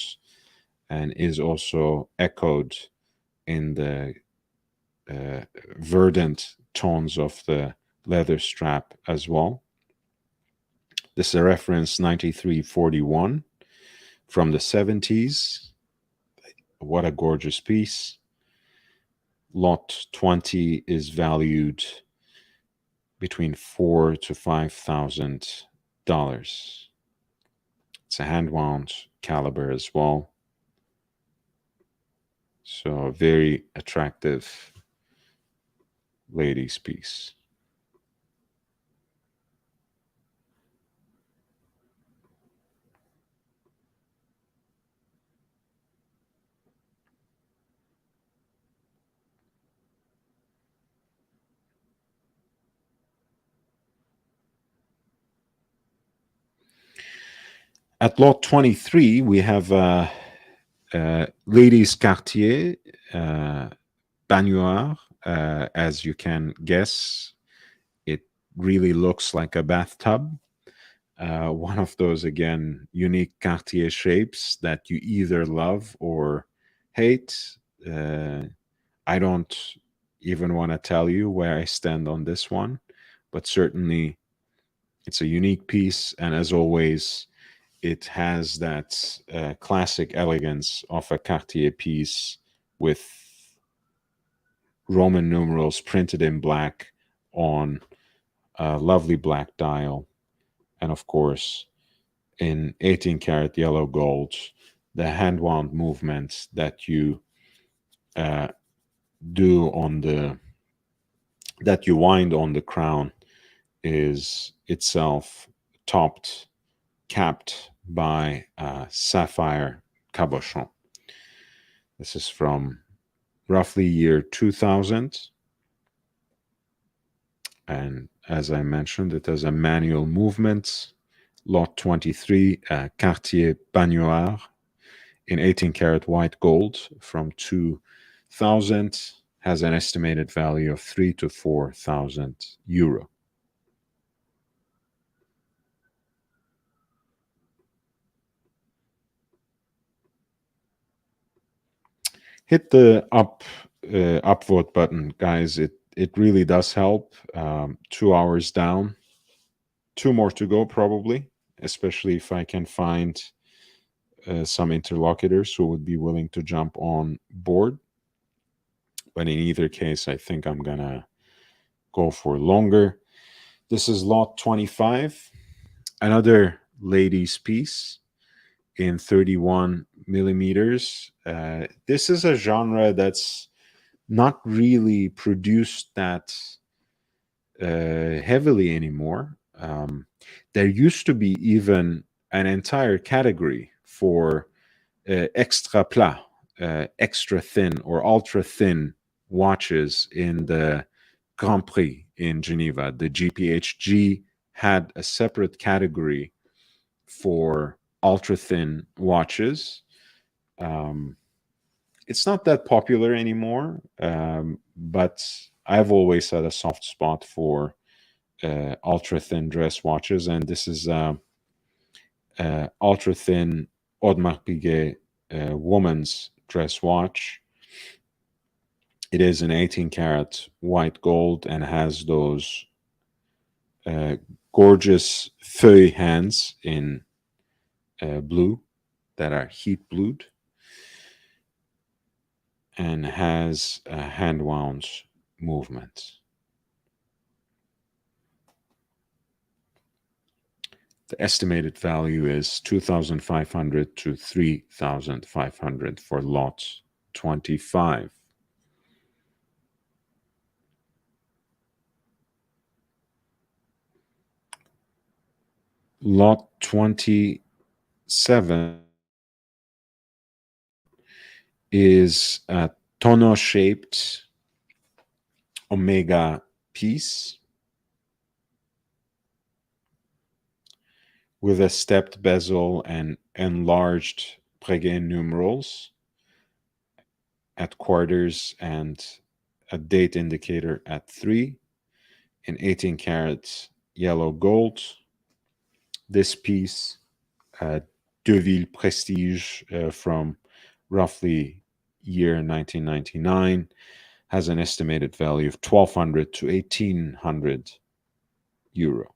and is also echoed in the verdant tones of the leather strap as well. This is a reference 9341 from the 70s. What a gorgeous piece. Lot 20 is valued between $4,000 to $5,000. It's a hand wound caliber as well. So a very attractive ladies' piece. At lot 23, we have ladies' Cartier baignoire. As you can guess, it really looks like a bathtub. One of those, again, unique Cartier shapes that you either love or hate. I don't even want to tell you where I stand on this one, but certainly it's a unique piece. And as always, it has that classic elegance of a Cartier piece with Roman numerals printed in black on a lovely black dial. And of course, in 18 karat yellow gold, the hand wound movement that you do on that you wind on the crown is itself capped by sapphire cabochon. This is from roughly year 2000. And as I mentioned, it has a manual movement. Lot 23, Cartier baignoire in 18 karat white gold from 2000, has an estimated value of 3 to 4,000 euro. Hit the upvote button, guys. It really does help. 2 hours down, two more to go probably, especially if I can find some interlocutors who would be willing to jump on board. But in either case, I think I'm gonna go for longer. This is lot 25, another ladies piece in 31 millimeters. This is a genre that's not really produced that heavily anymore. There used to be even an entire category for extra plat, extra thin or ultra thin watches in the Grand Prix in Geneva. The GPHG had a separate category for ultra thin watches. Um, it's not that popular anymore, but I've always had a soft spot for ultra thin dress watches, and this is ultra thin Audemars Piguet woman's dress watch. It is an 18 karat white gold and has those uh, gorgeous feuille hands in blue that are heat blued, and has a hand wound movement. The estimated value is 2,500 to 3,500 for lot 25. Lot 27 is a tonneau shaped omega piece with a stepped bezel and enlarged Breguet numerals at quarters and a date indicator at 3 in 18 karat yellow gold. This piece, Deville Prestige from roughly year 1999, has an estimated value of 1,200 to 1,800 euro.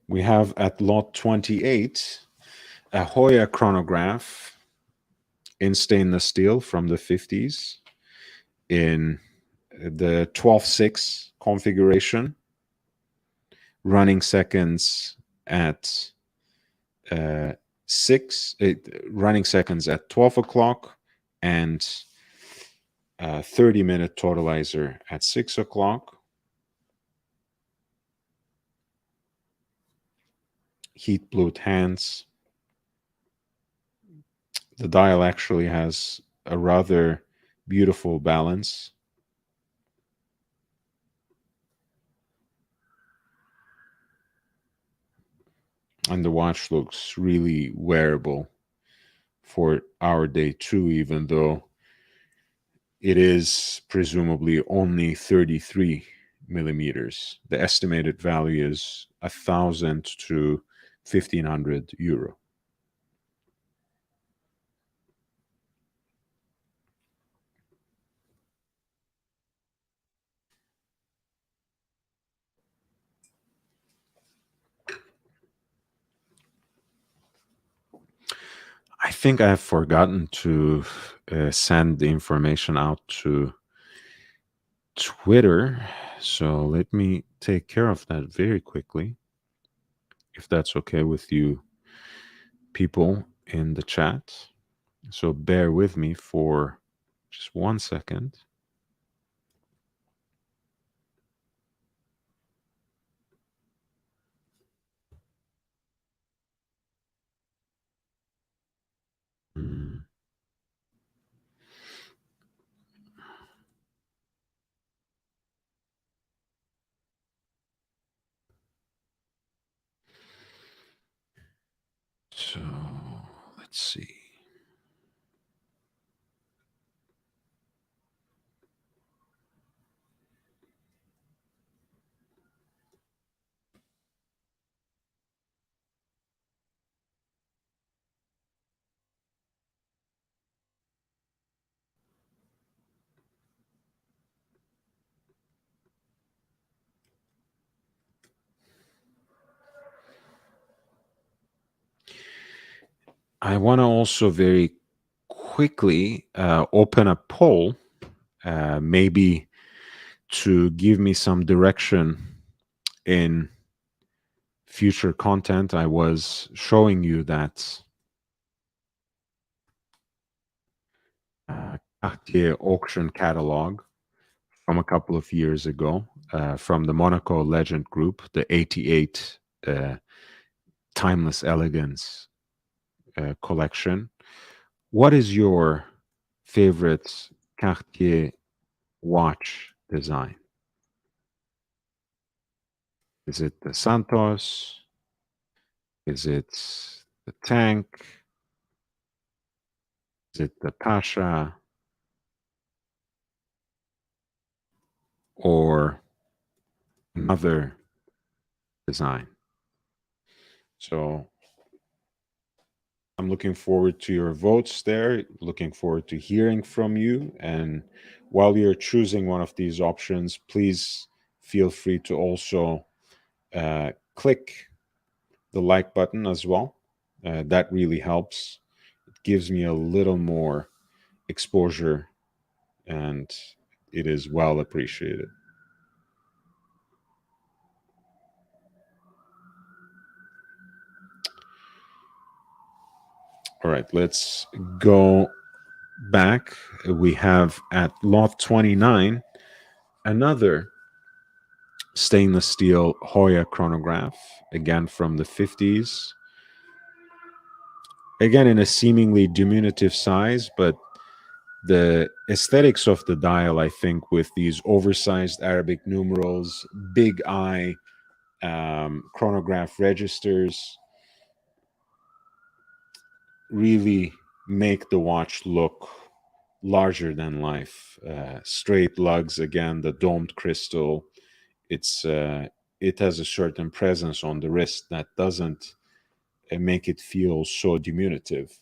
We have at lot 28 a Hoya chronograph in stainless steel from the 50s in the 12/6 configuration, running seconds at running seconds at 12 o'clock, and 30-minute totalizer at 6 o'clock. Heat blued hands. The dial actually has a rather beautiful balance. And the watch looks really wearable for our day too, even though it is presumably only 33 millimeters. The estimated value is 1,000 to 1,500 euro. I think I have forgotten to send the information out to Twitter. So let me take care of that very quickly, if that's okay with you people in the chat. So bear with me for just 1 second. Mm. see. I want to also very quickly open a poll, maybe to give me some direction in future content. I was showing you that Cartier auction catalog from a couple of years ago, from the Monaco Legend Group, the 88 Timeless Elegance collection. What is your favorite Cartier watch design? Is it the Santos? Is it the Tank? Is it the Pasha? Or another design? So I'm looking forward to your votes there, looking forward to hearing from you. And while you're choosing one of these options, please feel free to also click the like button as well. That really helps. It gives me a little more exposure, and it is well appreciated. All right, let's go back. We have at lot 29 another stainless steel Hoya chronograph, again from the 50s. Again, in a seemingly diminutive size, but the aesthetics of the dial, I think, with these oversized Arabic numerals, big eye, chronograph registers, really make the watch look larger than life. Straight lugs, again, the domed crystal. It has a certain presence on the wrist that doesn't make it feel so diminutive.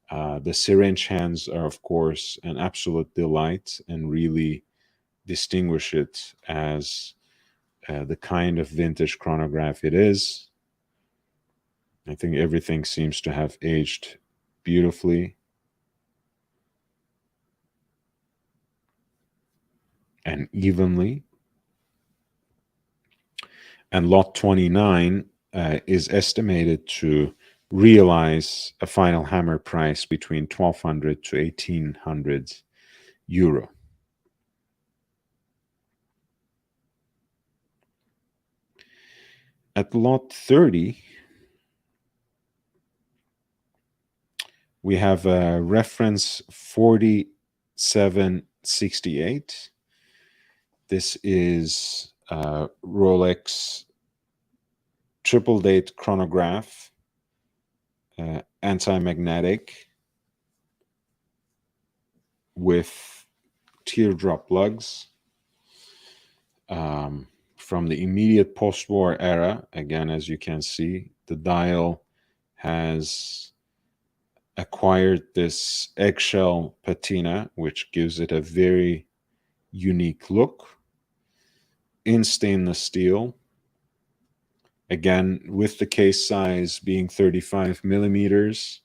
The syringe hands are, of course, an absolute delight and really distinguish it as the kind of vintage chronograph it is. I think everything seems to have aged beautifully and evenly. And lot 29 is estimated to realize a final hammer price between 1,200 to 1,800 euro. At lot 30, we have a reference 4768. This is Rolex triple date chronograph, anti-magnetic with teardrop lugs. From the immediate post-war era, again, as you can see, the dial has acquired this eggshell patina, which gives it a very unique look in stainless steel. Again, with the case size being 35 millimeters,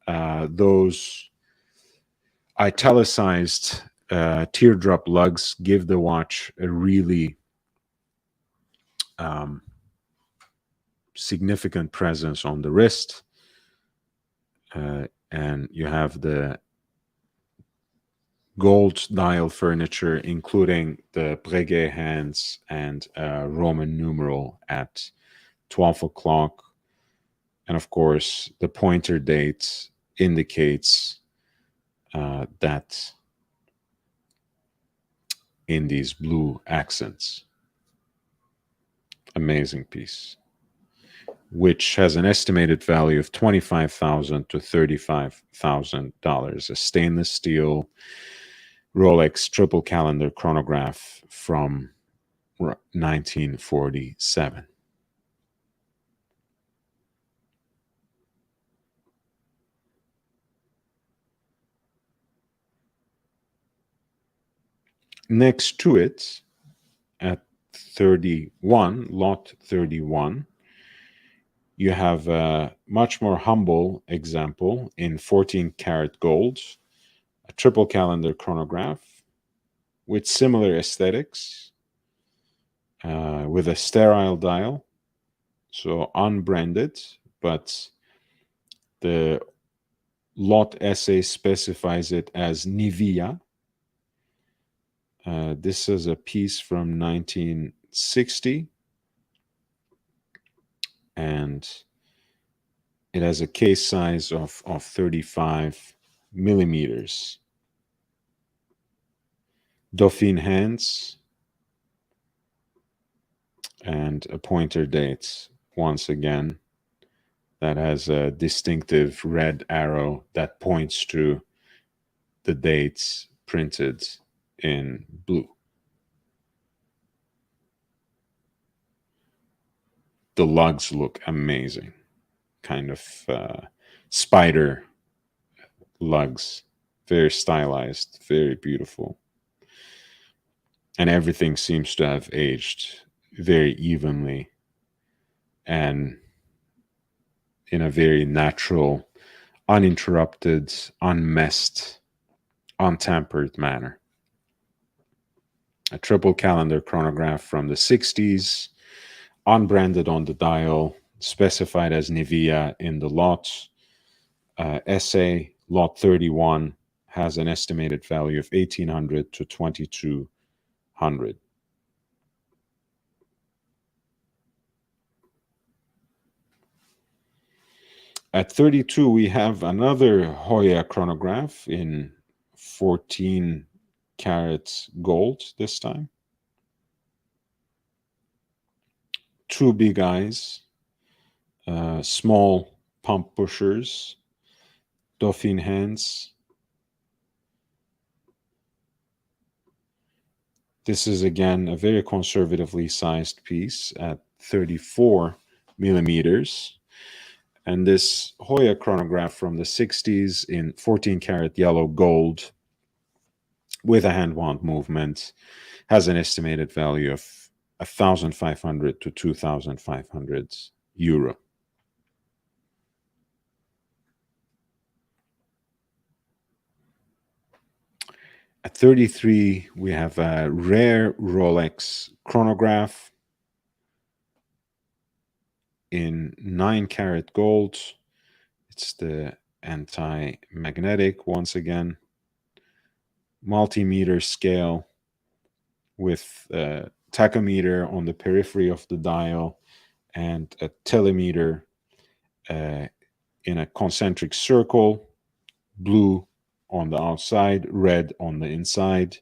those italicized teardrop lugs give the watch a really significant presence on the wrist. And you have the gold dial furniture, including the Breguet hands and Roman numeral at 12 o'clock. And of course, the pointer date indicates that in these blue accents. Amazing piece. which has an estimated value of $25,000 to $35,000. A stainless steel Rolex triple calendar chronograph from 1947. Next to it, at 31, lot 31, you have a much more humble example in 14 karat gold, a triple calendar chronograph with similar aesthetics, with a sterile dial, so unbranded, but the lot essay specifies it as Nivea. This is a piece from 1960, and it has a case size of 35 millimeters. Dauphine hands and a pointer date, once again, that has a distinctive red arrow that points to the dates printed in blue. The lugs look amazing, kind of spider lugs, very stylized, very beautiful. And everything seems to have aged very evenly and in a very natural, uninterrupted, unmessed, untampered manner. A triple calendar chronograph from the 60s, unbranded on the dial, specified as Nivea in the lot. Essay, lot 31, has an estimated value of $1,800 to $2,200. At 32, we have another Hoya chronograph in 14 karat gold this time. Two big eyes, small pump pushers, Dauphine hands. This is again a very conservatively sized piece at 34 millimeters. And this Hoya chronograph from the 60s in 14 karat yellow gold with a hand wound movement has an estimated value of 1,500 to 2,500 euro. At 33, we have a rare Rolex chronograph in 9 karat gold. It's the anti-magnetic, once again, multimeter scale with a tachometer on the periphery of the dial and a telemeter in a concentric circle, blue on the outside, red on the inside.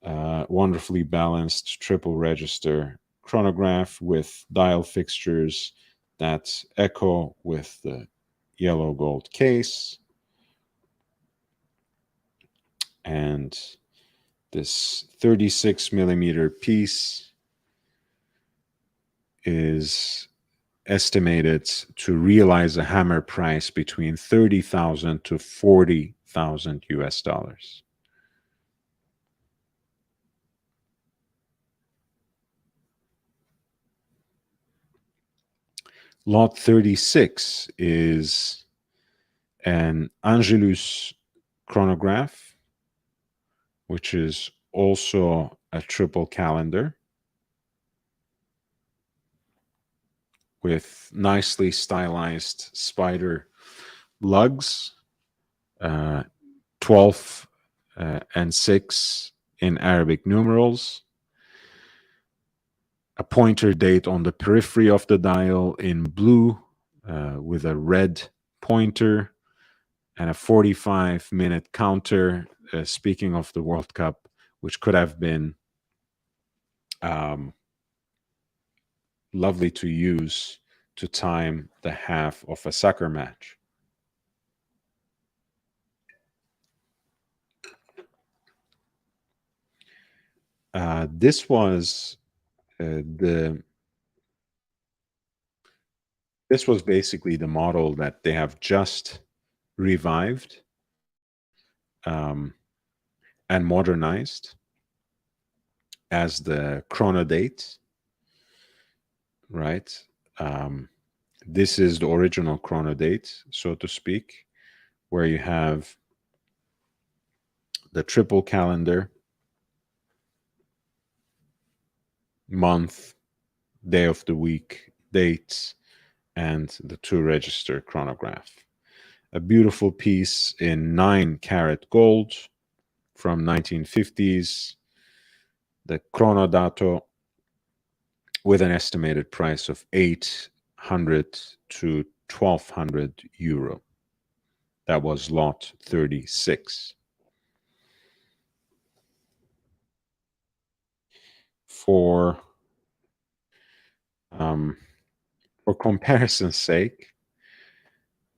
Wonderfully balanced triple register chronograph with dial fixtures that echo with the yellow gold case. And this 36 millimeter piece is estimated to realize a hammer price between 30,000 to 40,000 US dollars. Lot 36 is an Angelus chronograph, which is also a triple calendar with nicely stylized spider lugs, 12 and 6 in Arabic numerals, a pointer date on the periphery of the dial in blue with a red pointer, and a 45-minute counter. Speaking of the World Cup, which could have been lovely to use to time the half of a soccer match. This was the this was basically the model that they have just revived and modernized as the chronodate, right? This is the original chronodate, so to speak, where you have the triple calendar, month, day of the week, dates, and the 2-register chronograph. A beautiful piece in 9-karat gold from 1950s, the Chronodato, with an estimated price of 800 to 1200 euro. That was lot 36. For comparison's sake,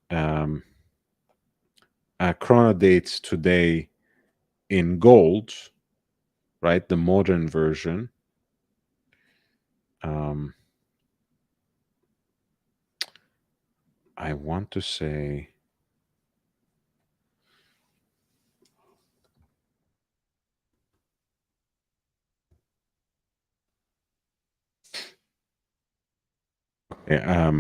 a chronodate today in gold, right, the modern version, I want to say a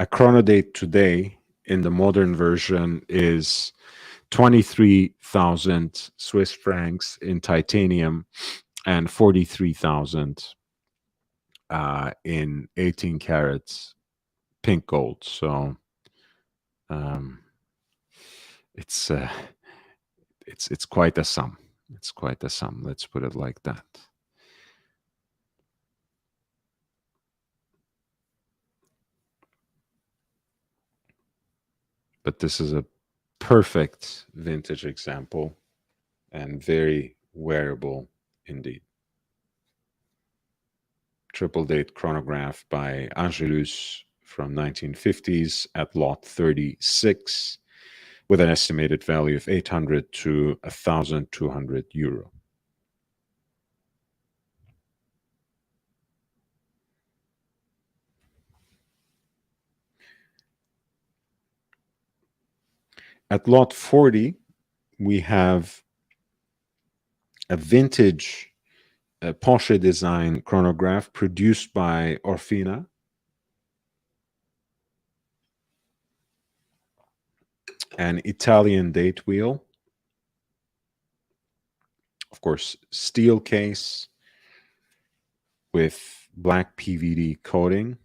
chronodate today in the modern version is 23,000 Swiss francs in titanium and 43,000 in 18 carats pink gold. So it's quite a sum. It's quite a sum. Let's put it like that. But this is a perfect vintage example and very wearable indeed. Triple date chronograph by Angelus from 1950s at lot 36 with an estimated value of 800 to 1,200 euro. At lot 40, we have a vintage Porsche design chronograph produced by Orfina. An Italian date wheel. Of course, steel case with black PVD coating.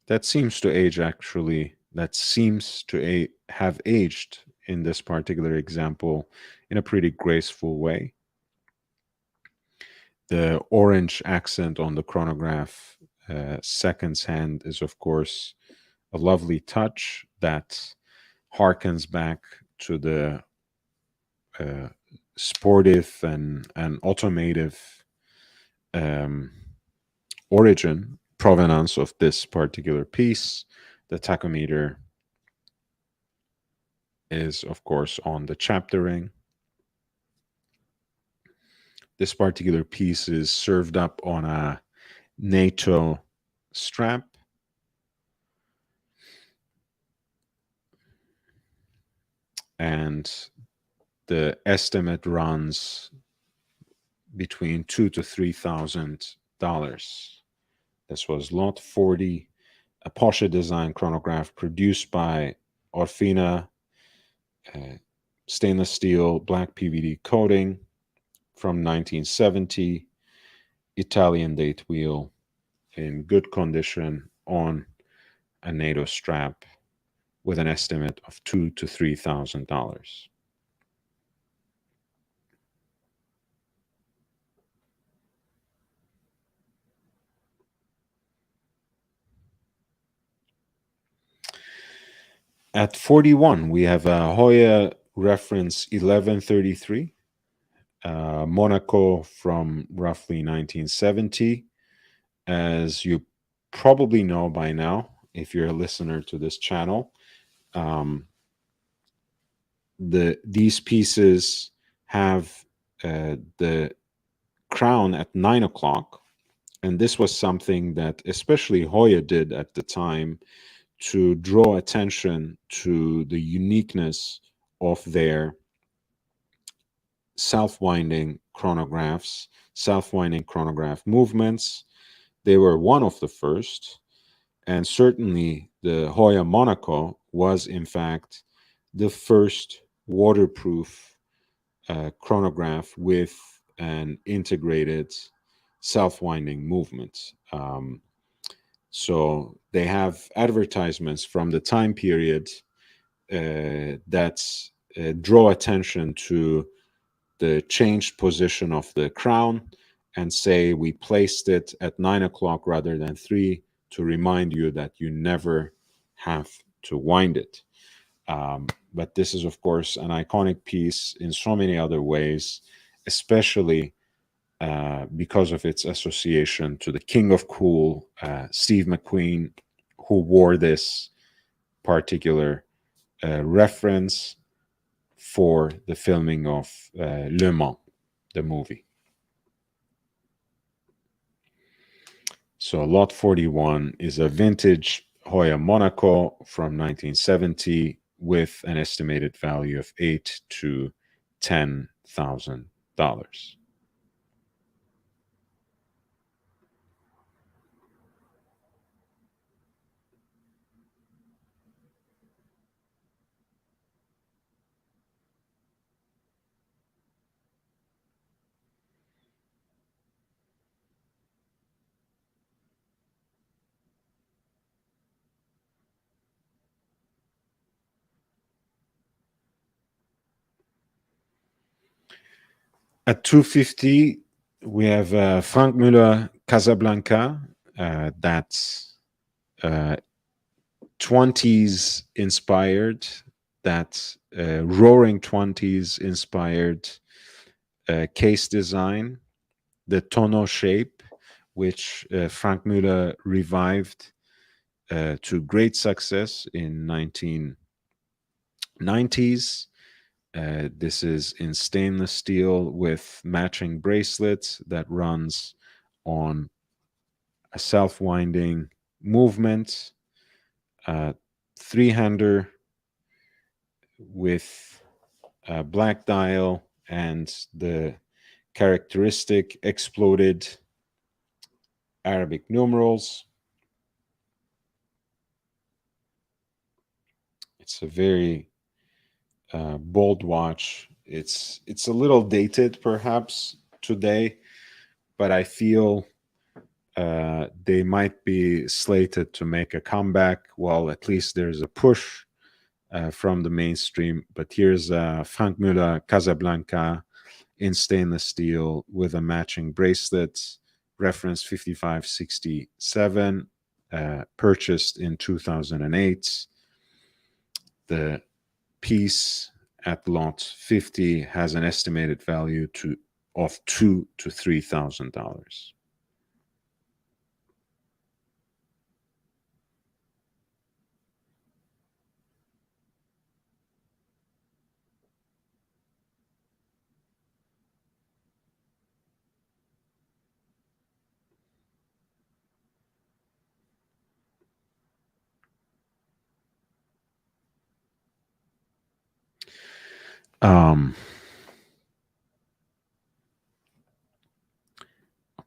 That seems to age actually, that seems to have aged in this particular example in a pretty graceful way. The orange accent on the chronograph seconds hand is, of course, a lovely touch that harkens back to the sportive and automotive origin, provenance of this particular piece. The tachometer is, of course, on the chapter ring. This particular piece is served up on a NATO strap. And the estimate runs between $2,000 to $3,000. This was lot 40, a Porsche design chronograph produced by Orfina, stainless steel, black PVD coating from 1970, Italian date wheel in good condition on a NATO strap with an estimate of $2,000 to $3,000. At 41, we have a Hoya reference 1133, Monaco from roughly 1970. As you probably know by now, if you're a listener to this channel, um, these pieces have the crown at 9 o'clock, and this was something that especially Hoya did at the time to draw attention to the uniqueness of their self-winding chronographs, self-winding chronograph movements. They were one of the first, and certainly the Hoya Monaco was in fact the first waterproof chronograph with an integrated self-winding movement. So they have advertisements from the time period that draw attention to the changed position of the crown and say we placed it at 9 o'clock rather than 3 to remind you that you never have to wind it. But this is, of course, an iconic piece in so many other ways, especially because of its association to the King of Cool, Steve McQueen, who wore this particular reference for the filming of Le Mans, the movie. So Lot 41 is a vintage Hoya Monaco from 1970 with an estimated value of $8,000 to $10,000. At 250, we have Frank Müller Casablanca. That's 20s inspired, that roaring 20s inspired case design, the tonneau shape, which Frank Müller revived to great success in 1990s. This is in stainless steel with matching bracelets that runs on a self-winding movement, three-hander with a black dial and the characteristic exploded Arabic numerals. It's a very bold watch. It's a little dated perhaps today, but I feel they might be slated to make a comeback. Well, at least there's a push from the mainstream. But here's Frank Müller Casablanca in stainless steel with a matching bracelet, reference 5567, purchased in 2008. The piece at lot 50 has an estimated value of $2,000 to $3,000.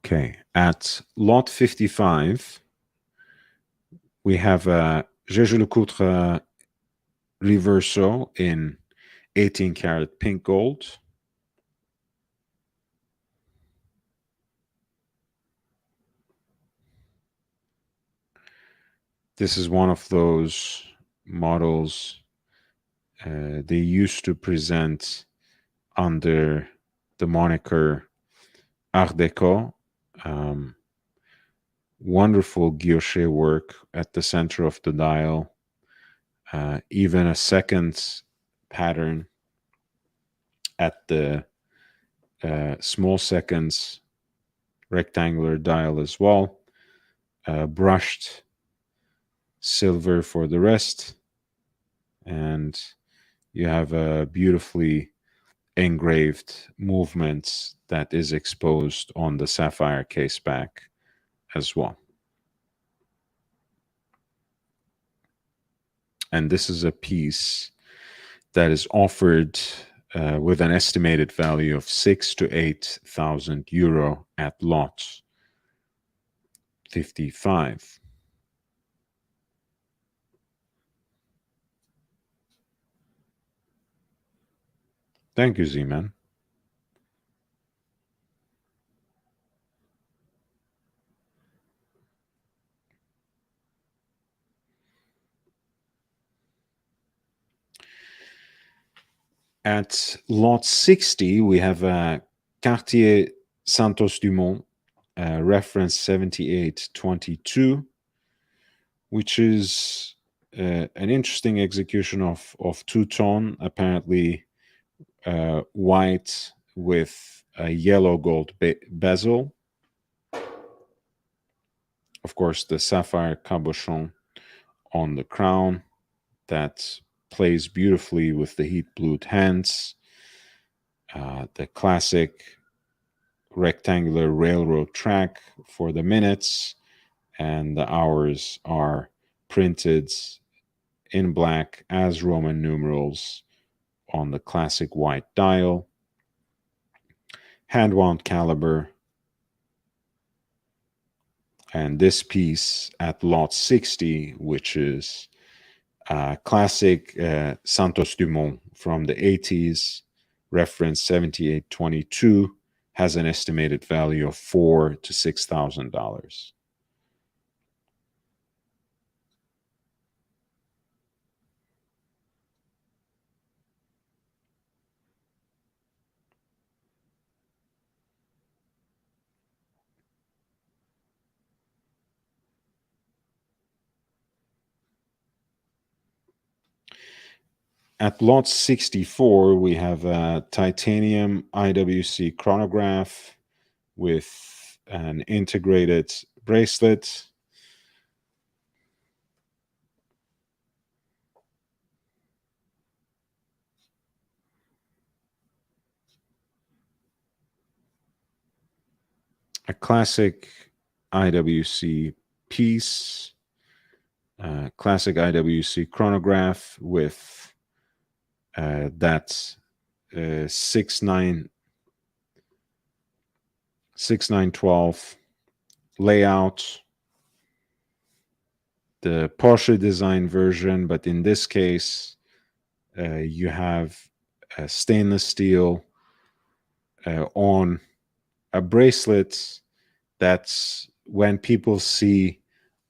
Okay, at lot 55, we have a Jaeger-LeCoultre Reverso in 18 karat pink gold. This is one of those models they used to present under the moniker Art Deco. Wonderful guilloche work at the center of the dial. Even a second pattern at the small seconds rectangular dial as well. brushed silver for the rest, and you have a beautifully engraved movement that is exposed on the sapphire case back as well. And this is a piece that is offered with an estimated value of 6 to 8,000 euro at lot 55. Thank you, Z-Man. At lot 60, we have a Cartier Santos Dumont, reference 7822, which is an interesting execution of two-tone, apparently white with a yellow gold bezel. Of course, the sapphire cabochon on the crown that plays beautifully with the heat blued hands. The classic rectangular railroad track for the minutes, and the hours are printed in black as Roman numerals on the classic white dial. Hand-wound caliber. And this piece at lot 60, which is classic Santos Dumont from the 80s, reference 7822, has an estimated value of $4,000 to $6,000. At lot 64, we have a titanium IWC chronograph with an integrated bracelet. A classic IWC piece, classic IWC chronograph with that 6912 layout, the Porsche design version, but in this case, you have stainless steel on a bracelet that's when people see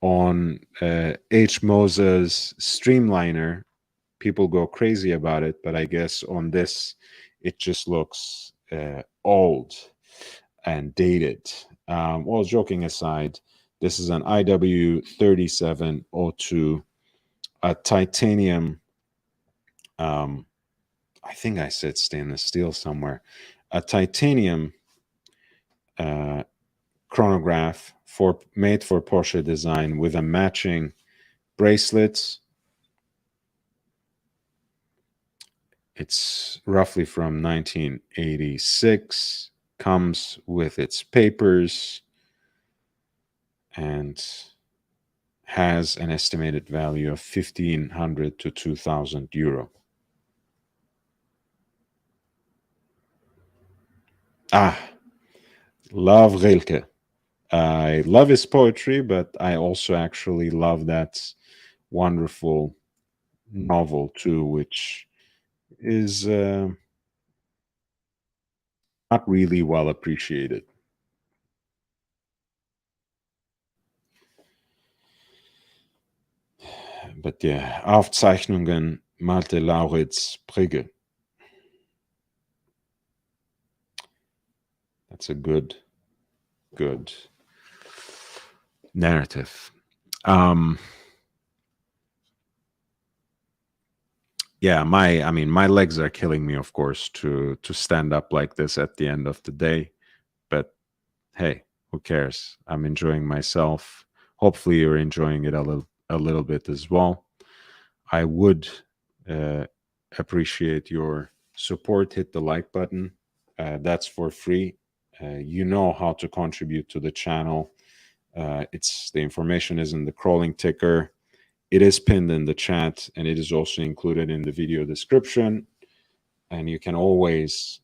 on H. Mosa's Streamliner, people go crazy about it, but I guess on this, it just looks old and dated. Well, joking aside, this is an IW3702, a titanium, I think I said stainless steel somewhere, a titanium chronograph made for Porsche design with a matching bracelet. It's roughly from 1986, comes with its papers, and has an estimated value of 1,500 to 2,000 euro. Love Rilke. I love his poetry, but I also actually love that wonderful novel too, which is not really well appreciated. But yeah, Aufzeichnungen Malte Lauritz Brigge. That's a good narrative. Yeah, my legs are killing me, of course, to stand up like this at the end of the day. But hey, who cares? I'm enjoying myself. Hopefully you're enjoying it a little bit as well. I would uh, appreciate your support. Hit the like button. That's for free. You know how to contribute to the channel. It's the information is in the crawling ticker. It is pinned in the chat, and it is also included in the video description. And you can always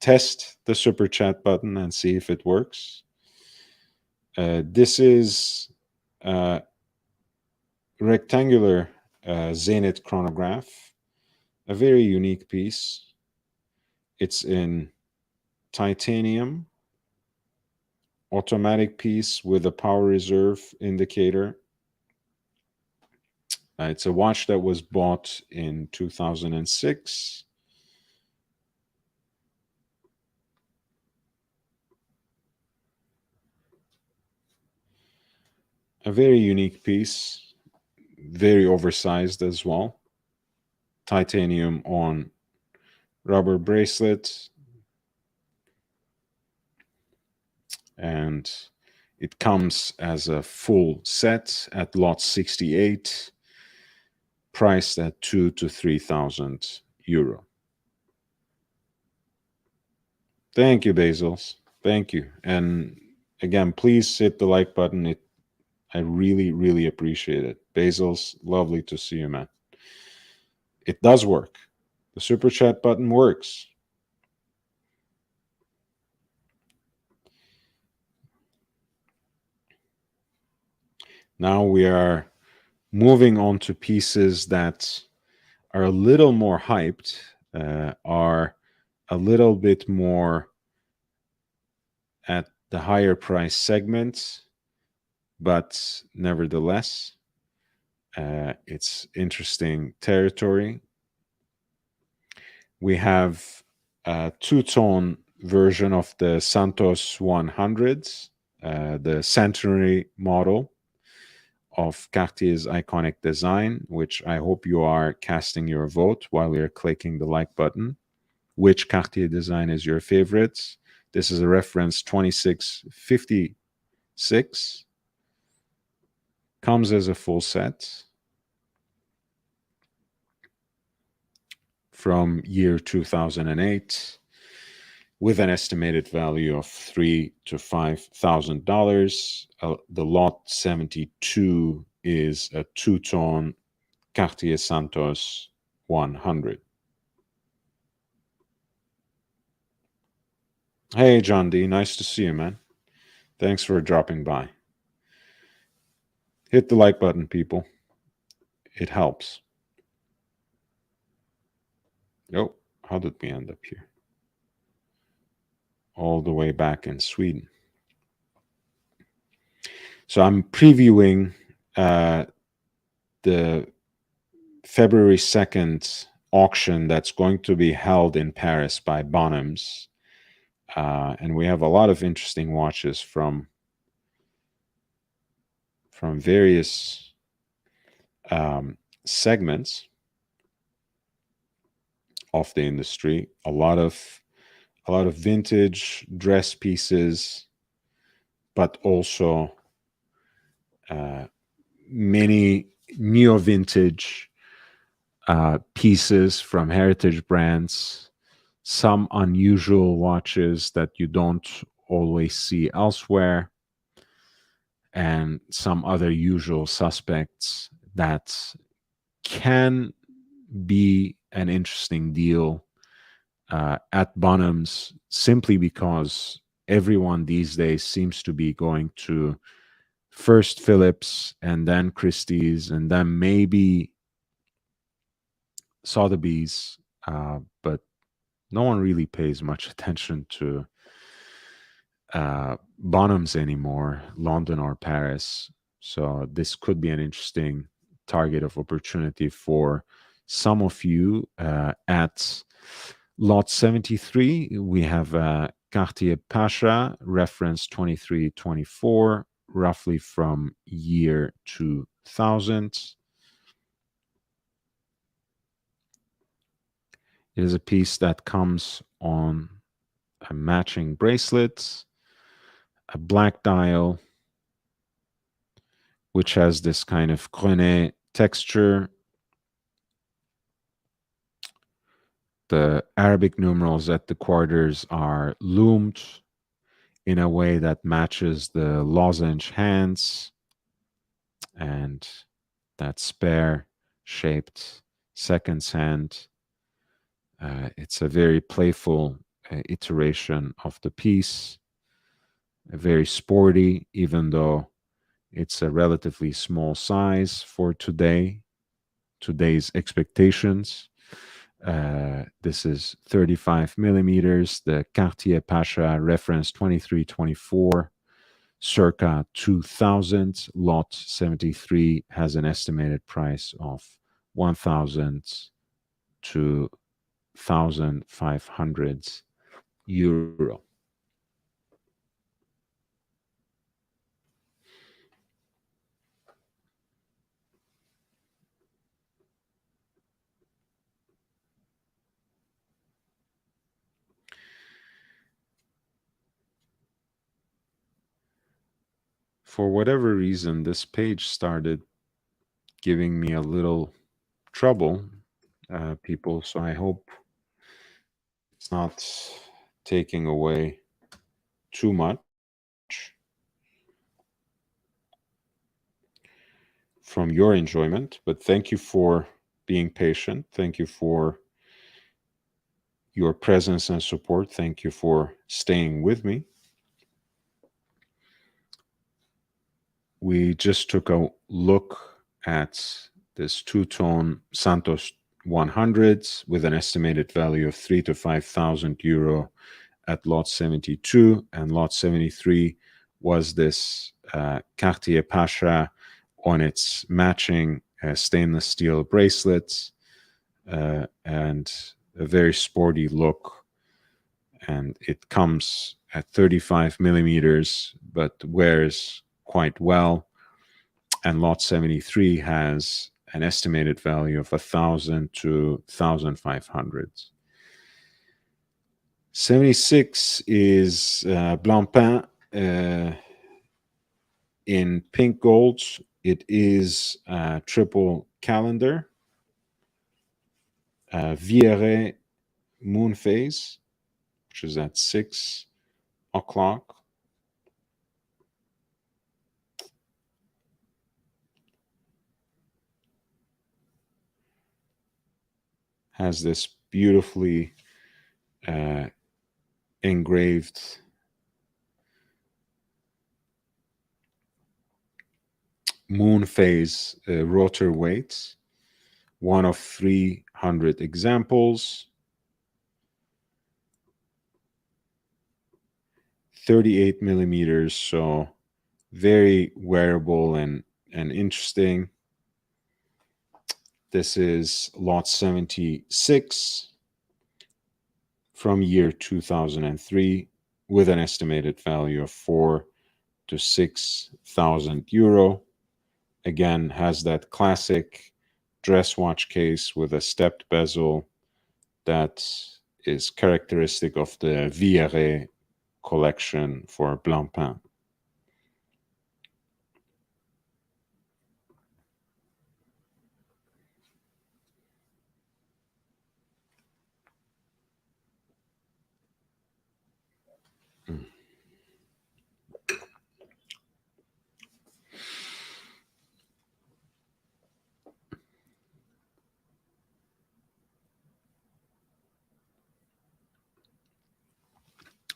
test the super chat button and see if it works. This is a rectangular Zenith chronograph, a very unique piece. It's in titanium, automatic piece with a power reserve indicator. It's a watch that was bought in 2006. A very unique piece, very oversized as well. Titanium on rubber bracelet. And it comes as a full set at lot 68, priced at 2,000 to 3,000 euro. Thank you, Basils. Thank you. And again, please hit the like button. I really, really appreciate it. Basils, lovely to see you, man. It does work. The super chat button works. Now we are moving on to pieces that are a little more hyped, are a little bit more at the higher price segment, but nevertheless, it's interesting territory. We have a two-tone version of the Santos 100s, the centenary model of Cartier's iconic design, which I hope you are casting your vote while you're clicking the like button. Which Cartier design is your favorite? This is a reference 2656. Comes as a full set from year 2008 with an estimated value of $3,000 to $5,000. The lot 72 is a two-tone Cartier Santos 100. Hey, John D. Nice to see you, man. Thanks for dropping by. Hit the like button, people. It helps. Oh, how did we end up here? All the way back in Sweden. So I'm previewing the February 2nd auction that's going to be held in Paris by Bonhams. And we have a lot of interesting watches from various segments of the industry. A lot of vintage dress pieces, but also many neo-vintage pieces from heritage brands, some unusual watches that you don't always see elsewhere, and some other usual suspects that can be an interesting deal at Bonhams, simply because everyone these days seems to be going to first Phillips and then Christie's and then maybe Sotheby's, but no one really pays much attention to Bonhams anymore, London or Paris. So this could be an interesting target of opportunity for some of you. At lot 73, we have Cartier Pasha, reference 2324, roughly from year 2000. It is a piece that comes on a matching bracelet, a black dial, which has this kind of grenet texture. The Arabic numerals at the quarters are loomed in a way that matches the lozenge hands and that spare shaped seconds hand. It's a very playful iteration of the piece, very sporty, even though it's a relatively small size for today's expectations. This is 35 millimeters, the Cartier Pasha reference 2324, circa 2000. Lot 73 has an estimated price of 1,000 to 1,500 euro. For whatever reason, this page started giving me a little trouble, people. So I hope it's not taking away too much from your enjoyment. But thank you for being patient. Thank you for your presence and support. Thank you for staying with me. We just took a look at this two-tone Santos 100s with an estimated value of 3,000 to 5,000 euro at lot 72, and lot 73 was this Cartier Pasha on its matching stainless steel bracelets and a very sporty look. And it comes at 35 millimeters, but wears quite well. And lot 73 has an estimated value of 1,000 to 1,500. 76 is Blancpain in pink gold. It is a triple calendar, Viere moon phase, which is at 6 o'clock. Has this beautifully engraved moon phase rotor weights, one of 300 examples, 38 millimeters, so very wearable and interesting. This is lot 76 from year 2003 with an estimated value of 4,000 to 6,000 euro. Again, has that classic dress watch case with a stepped bezel that is characteristic of the Viere collection for Blancpain.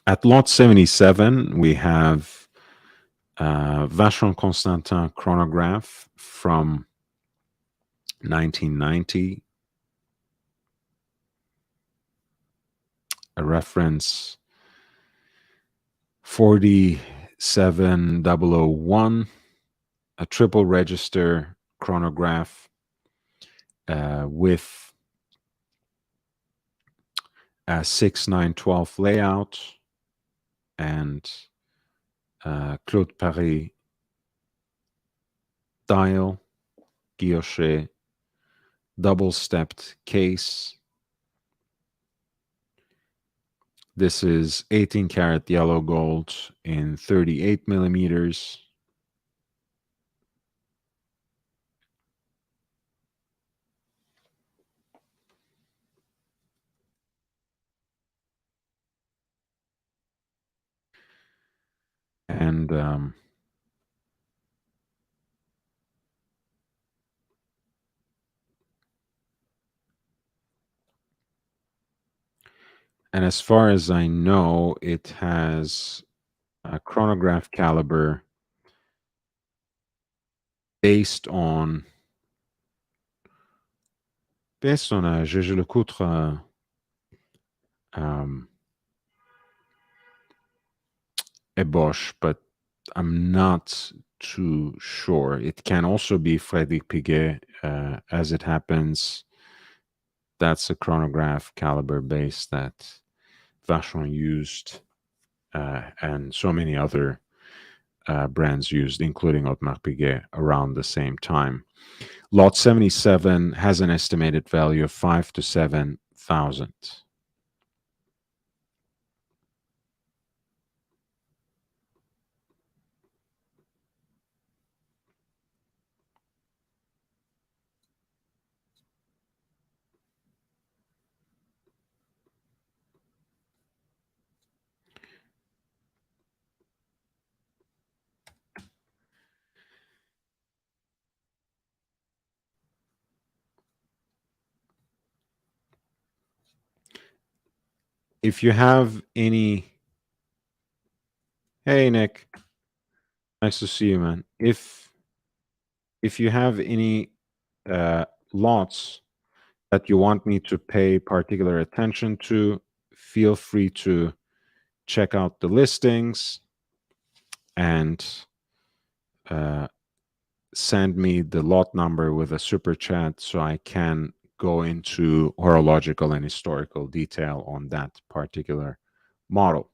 At lot 77, we have Vacheron Constantin chronograph from 1990, a reference 47001, a triple register chronograph with a 6-9-12 layout and Claude Paris dial, guilloche, double-stepped case. This is 18 karat yellow gold in 38 millimeters. and as far as I know, it has a chronograph caliber based on a Jaeger-LeCoultre um, a Bosch, but I'm not too sure. It can also be Frédéric Piguet, as it happens. That's a chronograph caliber base that Vacheron used, and so many other brands used, including Audemars Piguet, around the same time. Lot 77 has an estimated value of 5 to 7,000. If you have any, hey Nick, nice to see you, man. If you have any lots that you want me to pay particular attention to, feel free to check out the listings and send me the lot number with a super chat so I can go into horological and historical detail on that particular model.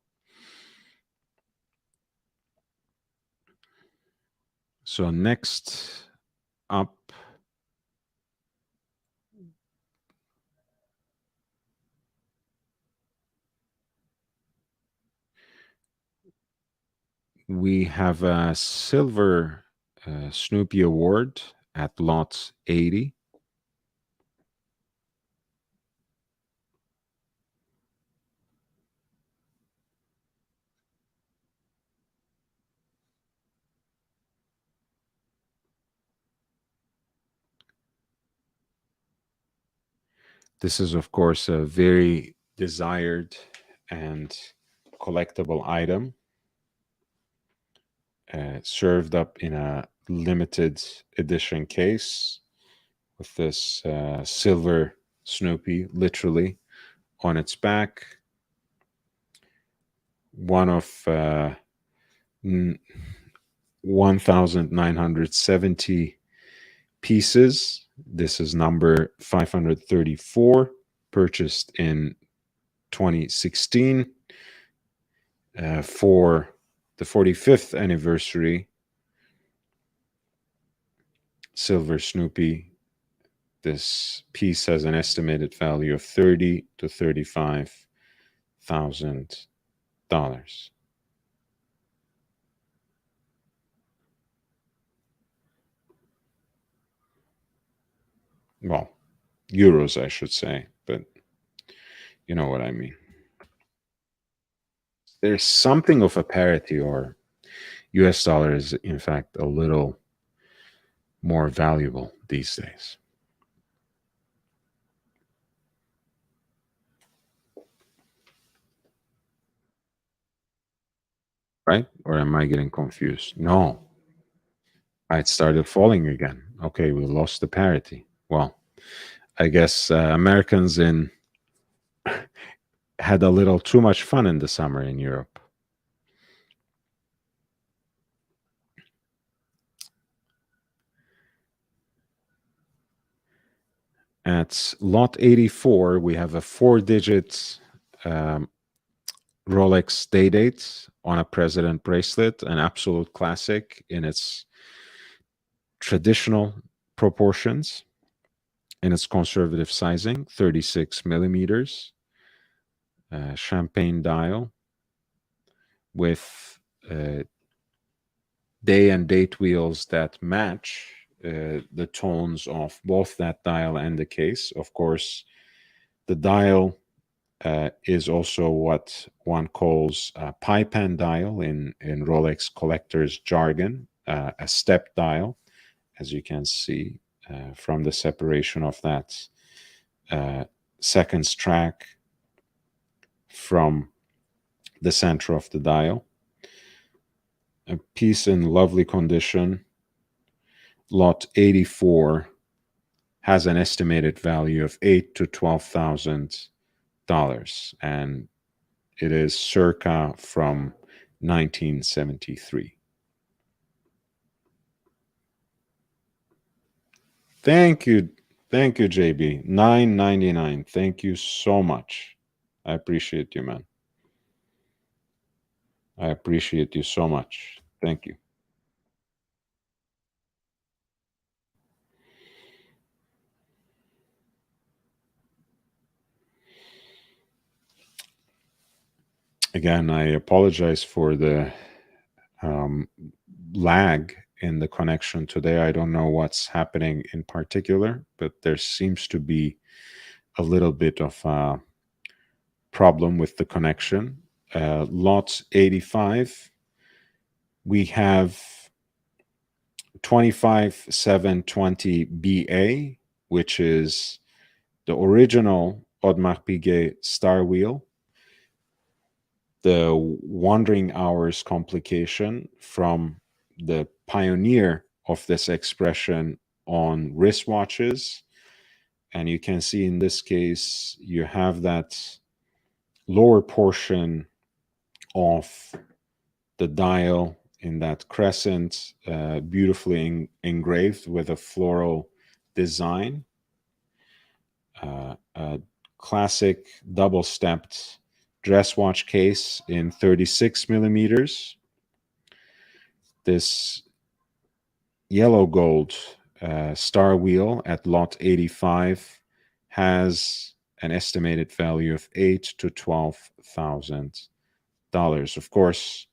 So next up, we have a silver Snoopy Award at lot 80. This is, of course, a very desired and collectible item, served up in a limited edition case with this silver Snoopy literally on its back. One of 1,970 pieces. This is number 534, purchased in 2016 for the 45th anniversary. Silver Snoopy. This piece has an estimated value of $30,000 to $35,000. Well, euros, I should say, but you know what I mean. There's something of a parity, or US dollar is, in fact, a little more valuable these days. Right? Or am I getting confused? No, it started falling again. Okay, we lost the parity. Well, I guess Americans had a little too much fun in the summer in Europe. At lot 84, we have a 4-digit Rolex day date on a President bracelet, an absolute classic in its traditional proportions, in its conservative sizing, 36 millimeters, champagne dial with day and date wheels that match the tones of both that dial and the case. Of course, the dial is also what one calls a pipe and dial in Rolex collectors jargon, a step dial, as you can see from the separation of that seconds track from the center of the dial. A piece in lovely condition. Lot 84 has an estimated value of $8,000 to $12,000, and it is circa from 1973. Thank you, JB. $9.99. Thank you so much. I appreciate you, man. I appreciate you so much. Thank you. Again, I apologize for the um, lag in the connection today. I don't know what's happening in particular, but there seems to be a little bit of a problem with the connection. Lot 85, we have 25720BA, which is the original Audemars Piguet Star Wheel, the wandering hours complication from the pioneer of this expression on wristwatches. And you can see in this case, you have that lower portion of the dial in that crescent, beautifully engraved with a floral design. A classic double-stepped dress watch case in 36 millimeters. This yellow gold star wheel at lot 85 has an estimated value of $8,000 to $12,000. Of course,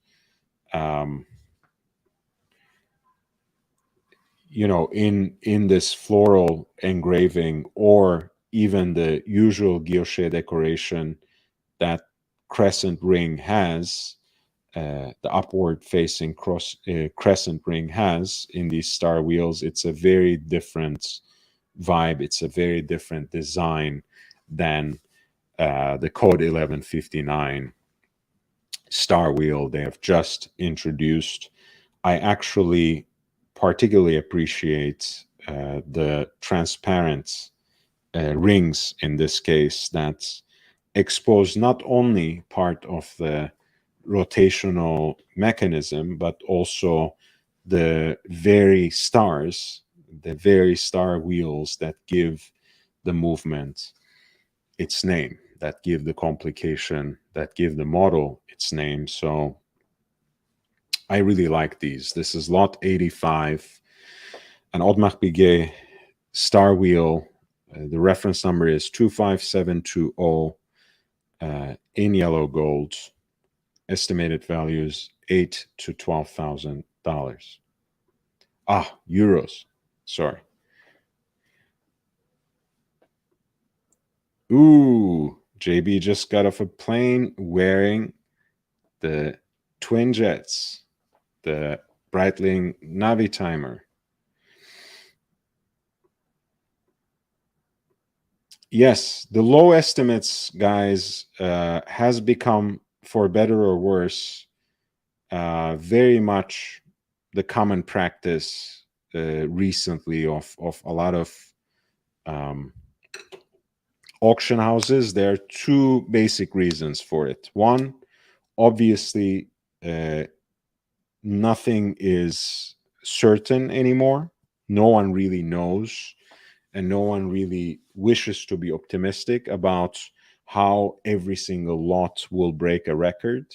in this floral engraving, or even the usual guilloche decoration that crescent ring has, the upward facing crescent ring has in these star wheels, it's a very different vibe. It's a very different design than the Code 1159 star wheel they have just introduced. I actually particularly appreciate the transparent rings in this case that expose not only part of the rotational mechanism, but also the very star wheels that give the movement its name, that give the complication, that give the model its name. So I really like these. This is lot 85, an Audemars Piguet star wheel. The reference number is 25720 in yellow gold. Estimated values $8,000 to $12,000. Euros. Sorry. Ooh, JB just got off a plane wearing the Twin Jets, the Breitling Navitimer. Yes, the low estimates, guys, has become, for better or worse, very much the common practice recently of a lot of auction houses. There are two basic reasons for it. One, obviously, nothing is certain anymore. No one really knows, and no one really wishes to be optimistic about how every single lot will break a record.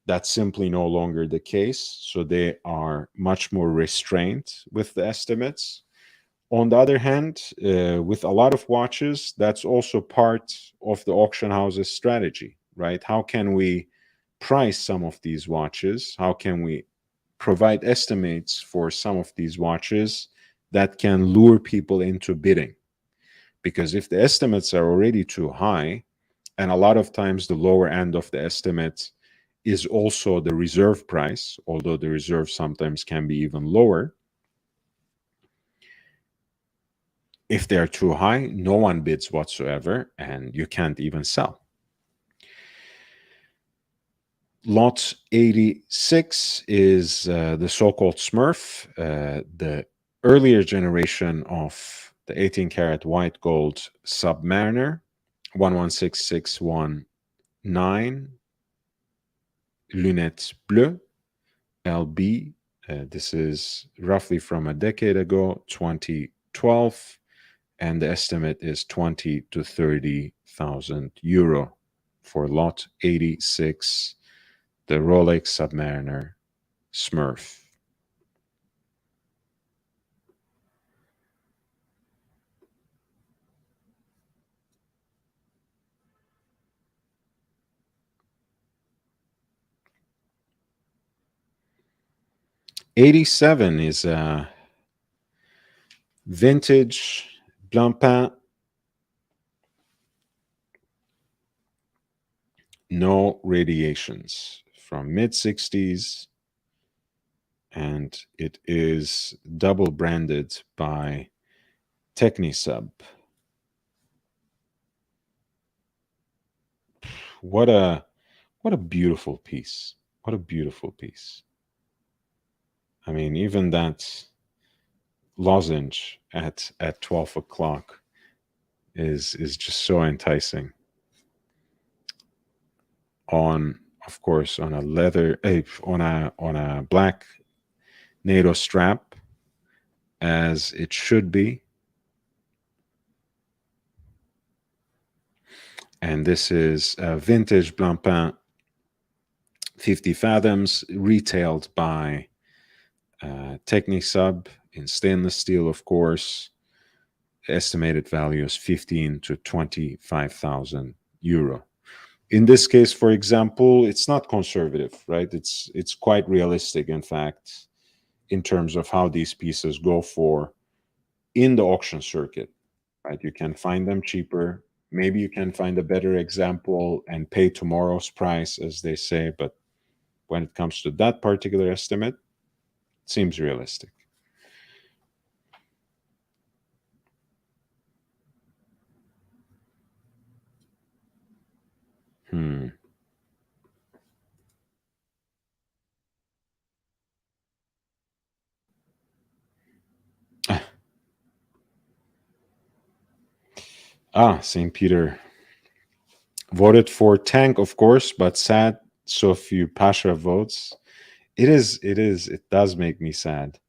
That's simply no longer the case. So they are much more restrained with the estimates. On the other hand, with a lot of watches, that's also part of the auction house's strategy, right? How can we price some of these watches? How can we provide estimates for some of these watches that can lure people into bidding? Because if the estimates are already too high, And a lot of times, the lower end of the estimate is also the reserve price, although the reserve sometimes can be even lower. If they're too high, no one bids whatsoever, and you can't even sell. Lot 86 is the so-called Smurf, the earlier generation of the 18 karat white gold Submariner, 116619, lunettes bleu, LB. This is roughly from a decade ago, 2012, and the estimate is 20 to 30,000 euro for lot 86, the Rolex Submariner Smurf. '87 is a vintage Blancpain, no radiations, from mid '60s, and it is double branded by Technisub. What a beautiful piece. What a beautiful piece. I mean, even that lozenge at 12 o'clock is just so enticing. On, of course, on a leather, on a black NATO strap, as it should be. And this is a vintage Blancpain 50 fathoms, retailed by Technisub in stainless steel, of course. Estimated value is 15 to 25,000 euro. In this case, for example, it's not conservative, right? It's quite realistic, in fact, in terms of how these pieces go for in the auction circuit, right? You can find them cheaper. Maybe you can find a better example and pay tomorrow's price, as they say. But when it comes to that particular estimate, it seems realistic. Hmm. St. Peter. Voted for Tank, of course, but sad so few Pasha votes. It does make me sad.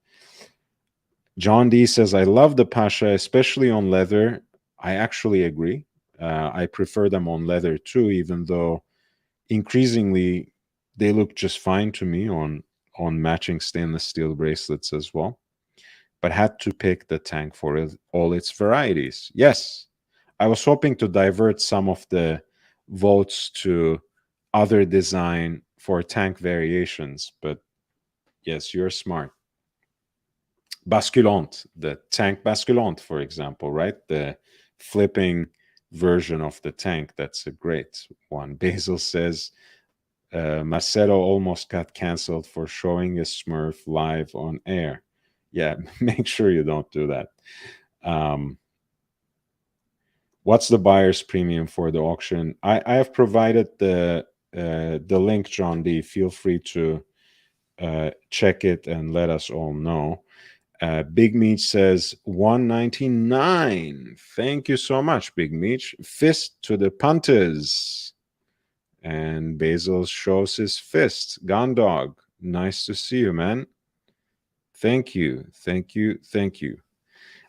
John D says, I love the Pasha, especially on leather. I actually agree. I prefer them on leather too, even though increasingly they look just fine to me on matching stainless steel bracelets as well. But had to pick the Tank for all its varieties. Yes, I was hoping to divert some of the votes to other design for Tank variations, but yes, you're smart. Basculante, the Tank Basculante, for example, right? The flipping version of the Tank. That's a great one. Basil says, Macedo almost got canceled for showing a Smurf live on air. Yeah, make sure you don't do that. What's the buyer's premium for the auction? I have provided the link, John D. Feel free to check it and let us all know. Big Meech says 199. Thank you so much, Big Meech. Fist to the punters. And Basil shows his fist. Gondog, nice to see you, man. Thank you, thank you, thank you.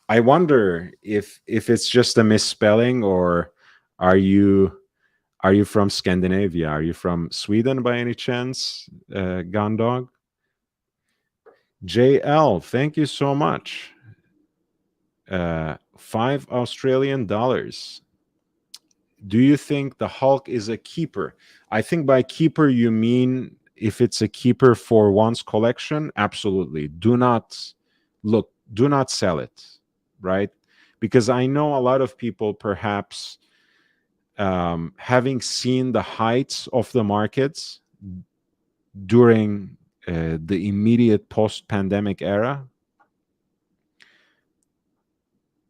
I wonder if it's just a misspelling, or are you from Scandinavia? Are you from Sweden by any chance, Gondog? JL, thank you so much. $5 Australian. Do you think the Hulk is a keeper? I think by keeper you mean if it's a keeper for one's collection. Absolutely. Do not sell it, right? Because I know a lot of people perhaps having seen the heights of the markets during the immediate post-pandemic era,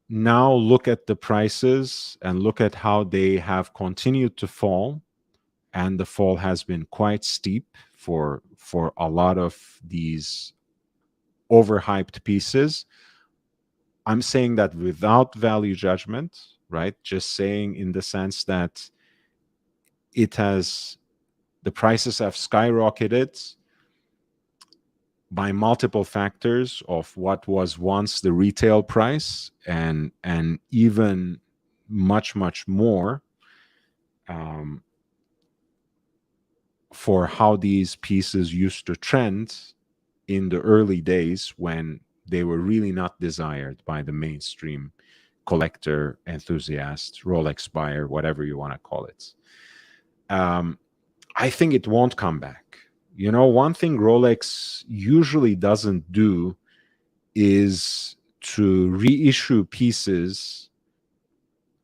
now look at the prices and look at how they have continued to fall, and the fall has been quite steep for a lot of these overhyped pieces. I'm saying that without value judgment, right? Just saying in the sense that the prices have skyrocketed by multiple factors of what was once the retail price, and even much more for how these pieces used to trend in the early days when they were really not desired by the mainstream collector, enthusiast, Rolex buyer, whatever you want to call it. I think it won't come back. You know, one thing Rolex usually doesn't do is to reissue pieces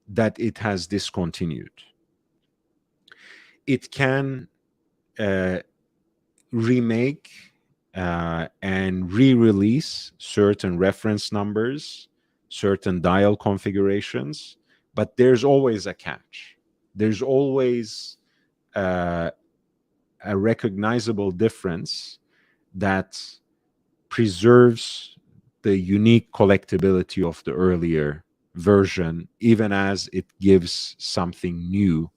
that it has discontinued. It can remake and re-release certain reference numbers, certain dial configurations, but there's always a catch. There's always a recognizable difference that preserves the unique collectability of the earlier version, even as it gives something new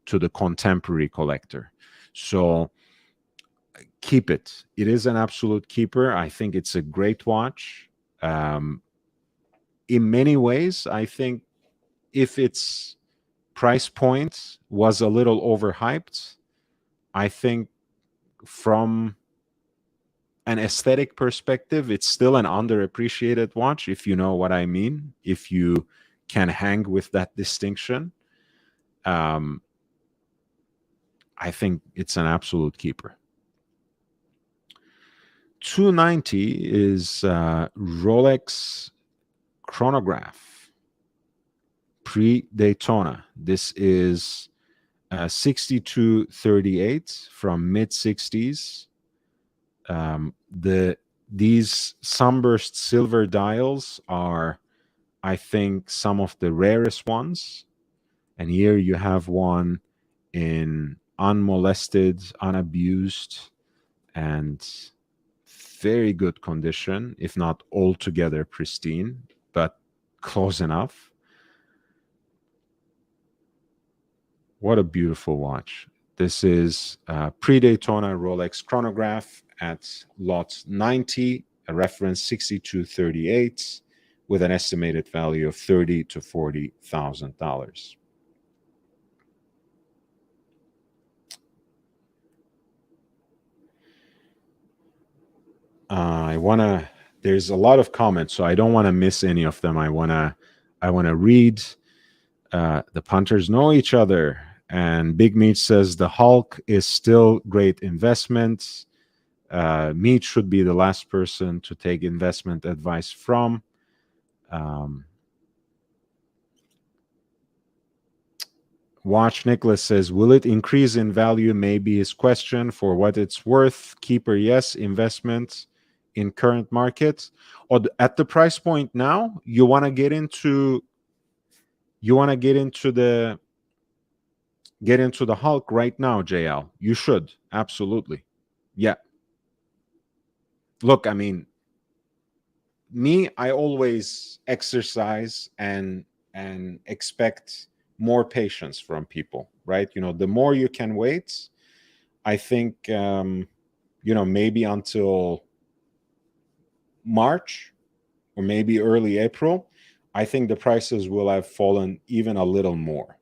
to the contemporary collector. So keep it. It is an absolute keeper. I think it's a great watch. In many ways, I think if its price point was a little overhyped, I think from an aesthetic perspective, it's still an underappreciated watch, if you know what I mean, if you can hang with that distinction. I think it's an absolute keeper. 290 is Rolex chronograph pre-Daytona. This is 6238 from mid 60s. These sunburst silver dials are, I think, some of the rarest ones. And here you have one in unmolested, unabused, and very good condition, if not altogether pristine, but close enough. What a beautiful watch. This is pre-Daytona Rolex chronograph at lot 90, a reference 6238, with an estimated value of $30,000 to $40,000. There's a lot of comments, so I don't want to miss any of them. I want to read. The punters know each other. And Big Meat says the Hulk is still great investment. Meat should be the last person to take investment advice from. Watch Nicholas says, will it increase in value? Maybe his question. For what it's worth, keeper, yes. Investment in current market. Or at the price point now, you want to get into the Hulk right now, JL. You should. Absolutely. Yeah. Look, I mean, I always exercise and expect more patience from people, right? You know, the more you can wait, I think, maybe until March or maybe early April, I think the prices will have fallen even a little more.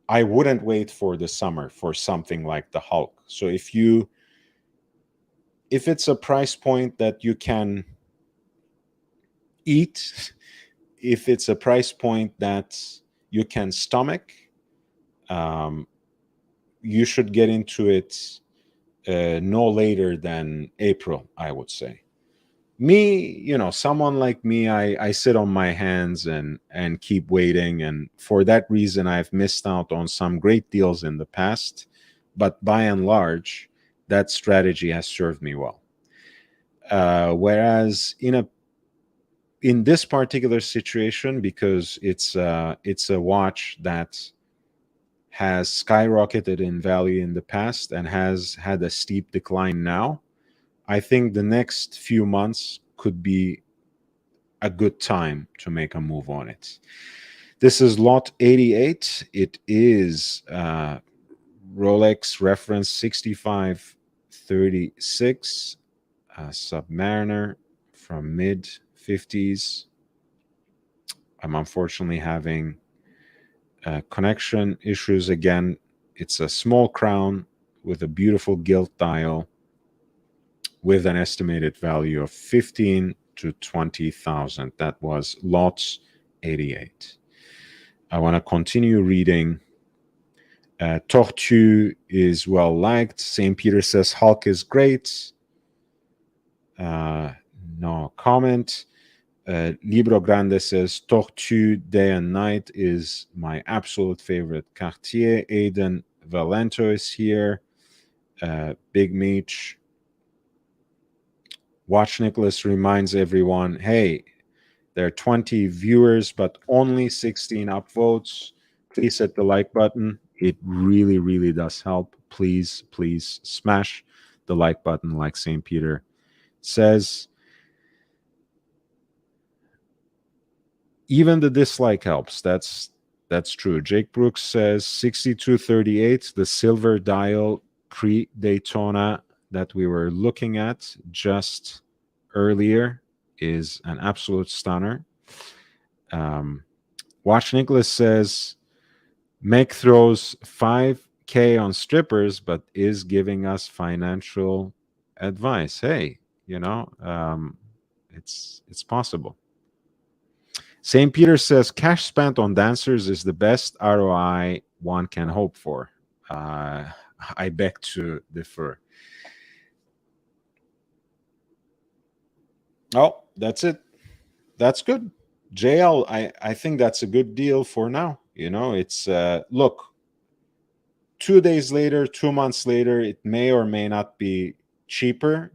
I wouldn't wait for the summer for something like the Hulk. So if it's a price point that you can eat, if it's a price point that you can stomach, you should get into it no later than April, I would say. me, someone like me, I sit on my hands and keep waiting, and for that reason I've missed out on some great deals in the past, but by and large that strategy has served me well. Whereas in this particular situation, because it's a watch that has skyrocketed in value in the past and has had a steep decline now, I think the next few months could be a good time to make a move on it. This is lot 88. It is Rolex reference 6536, Submariner from mid 50s. I'm unfortunately having connection issues again. It's a small crown with a beautiful gilt dial with an estimated value of 15 to 20,000. That was lot 88. I want to continue reading. Tortue is well liked. St. Peter says Hulk is great. No comment. Libro Grande says Tortue Day and Night is my absolute favorite Cartier. Aiden Valento is here. Big Meech. Watch Nicholas reminds everyone, hey, there are 20 viewers, but only 16 upvotes. Please hit the like button. It really, really does help. Please, please smash the like button, like St. Peter says. Even the dislike helps. That's true. Jake Brooks says 6238, the silver dial pre-Daytona that we were looking at just earlier, is an absolute stunner. Watch Nicholas says Meg throws 5K on strippers, but is giving us financial advice. Hey, it's possible. St. Peter says cash spent on dancers is the best ROI one can hope for. I beg to differ. Oh, that's it. That's good. JL, I think that's a good deal for now. It's look, 2 days later, 2 months later, it may or may not be cheaper,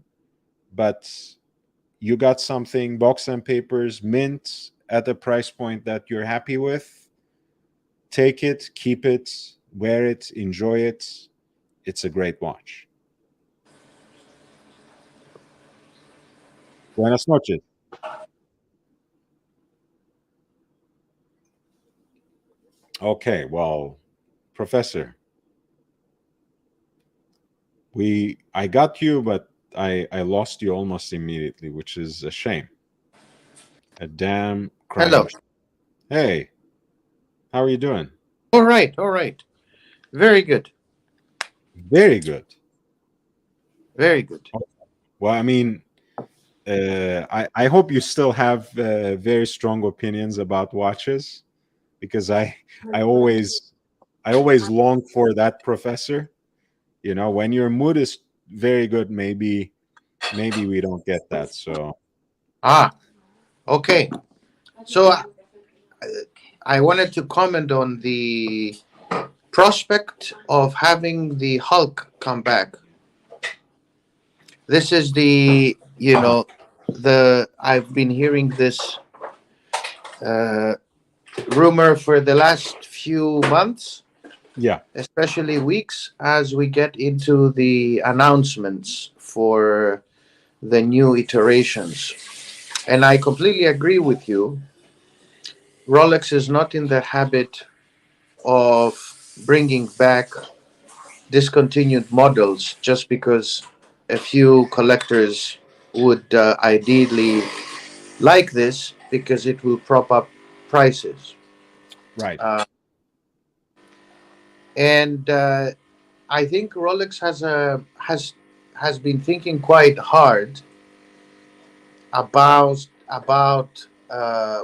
but you got something, box and papers, mint, at a price point that you're happy with. Take it, keep it, wear it, enjoy it. It's a great watch. Buenas noches. Okay, well, Professor, I got you, but I lost you almost immediately, which is a shame. A damn crying Hello. shame. Hey, how are you doing? All right. All right. Very good. Very good. Very good. Well, I mean, I hope you still have very strong opinions about watches, because I always long for that, Professor. When your mood is very good, maybe we don't get that. So Okay. So I wanted to comment on the prospect of having the Hulk come back. This is I've been hearing this uh, rumor for the last few months, yeah, especially weeks, as we get into the announcements for the new iterations. And I completely agree with you. Rolex is not in the habit of bringing back discontinued models just because a few collectors would ideally like this because it will prop up prices. right. And I think Rolex has been thinking quite hard about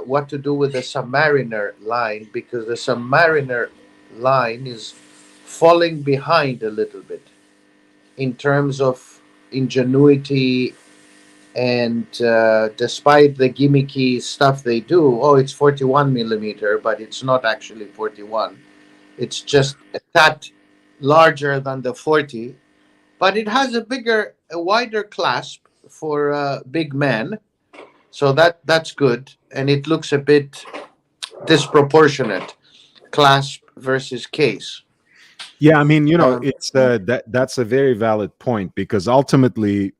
what to do with the Submariner line, because the Submariner line is falling behind a little bit in terms of ingenuity And despite the gimmicky stuff they do, oh, it's 41 millimeter, but it's not actually 41. It's just a tad larger than the 40, but it has a wider clasp for big men. So that's good, and it looks a bit disproportionate, clasp versus case. Yeah, I mean, Um, it's that's a very valid point, because ultimately,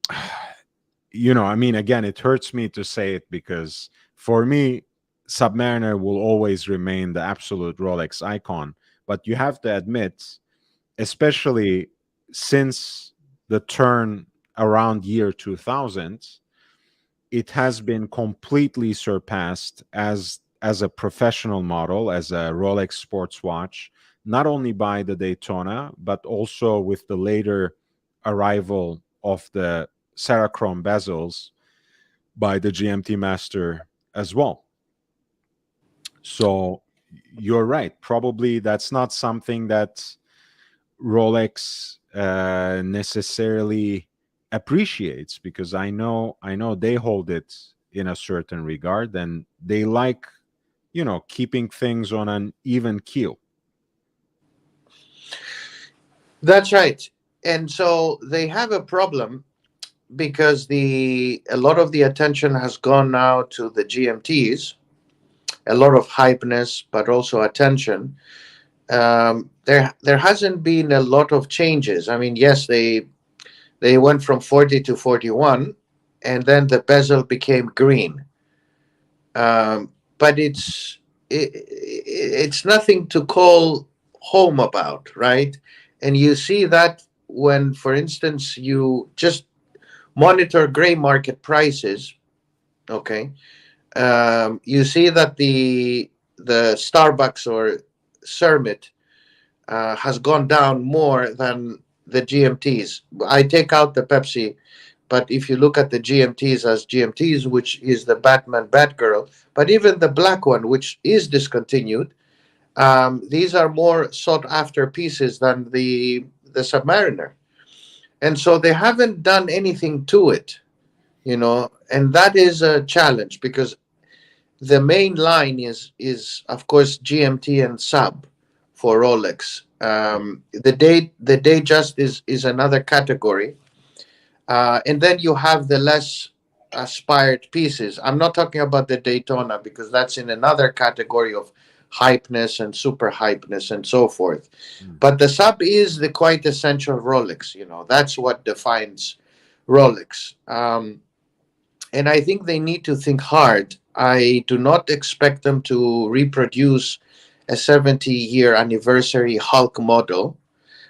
I mean, again, it hurts me to say it, because for me, Submariner will always remain the absolute Rolex icon. But you have to admit, especially since the turn around year 2000, it has been completely surpassed as a professional model, as a Rolex sports watch, not only by the Daytona, but also with the later arrival of the Cerachrome bezels by the GMT Master as well. So you're right. Probably that's not something that Rolex necessarily appreciates, because I know they hold it in a certain regard, and they like, keeping things on an even keel. that's right. And so they have a problem because the a lot of the attention has gone now to the GMTs, a lot of hypeness, but also attention. There hasn't been a lot of changes. I mean, yes, they went from 40 to 41, and then the bezel became green. But it's nothing to call home about, right? And you see that when, for instance, you just monitor gray market prices. Okay, you see that the Starbucks or Cermit has gone down more than the GMTs. I take out the Pepsi, but if you look at the GMTs as GMTs, which is the Batman Batgirl, but even the black one, which is discontinued, these are more sought after pieces than the Submariner, and so they haven't done anything to it, and that is a challenge because the main line is of course GMT and sub for Rolex. The day just is another category, and then you have the less aspired pieces. I'm not talking about the Daytona because that's in another category of hypeness and super hypeness and so forth. Mm. But the sub is the quite essential Rolex. That's what defines Rolex. And I think they need to think hard. I do not expect them to reproduce a 70-year anniversary Hulk model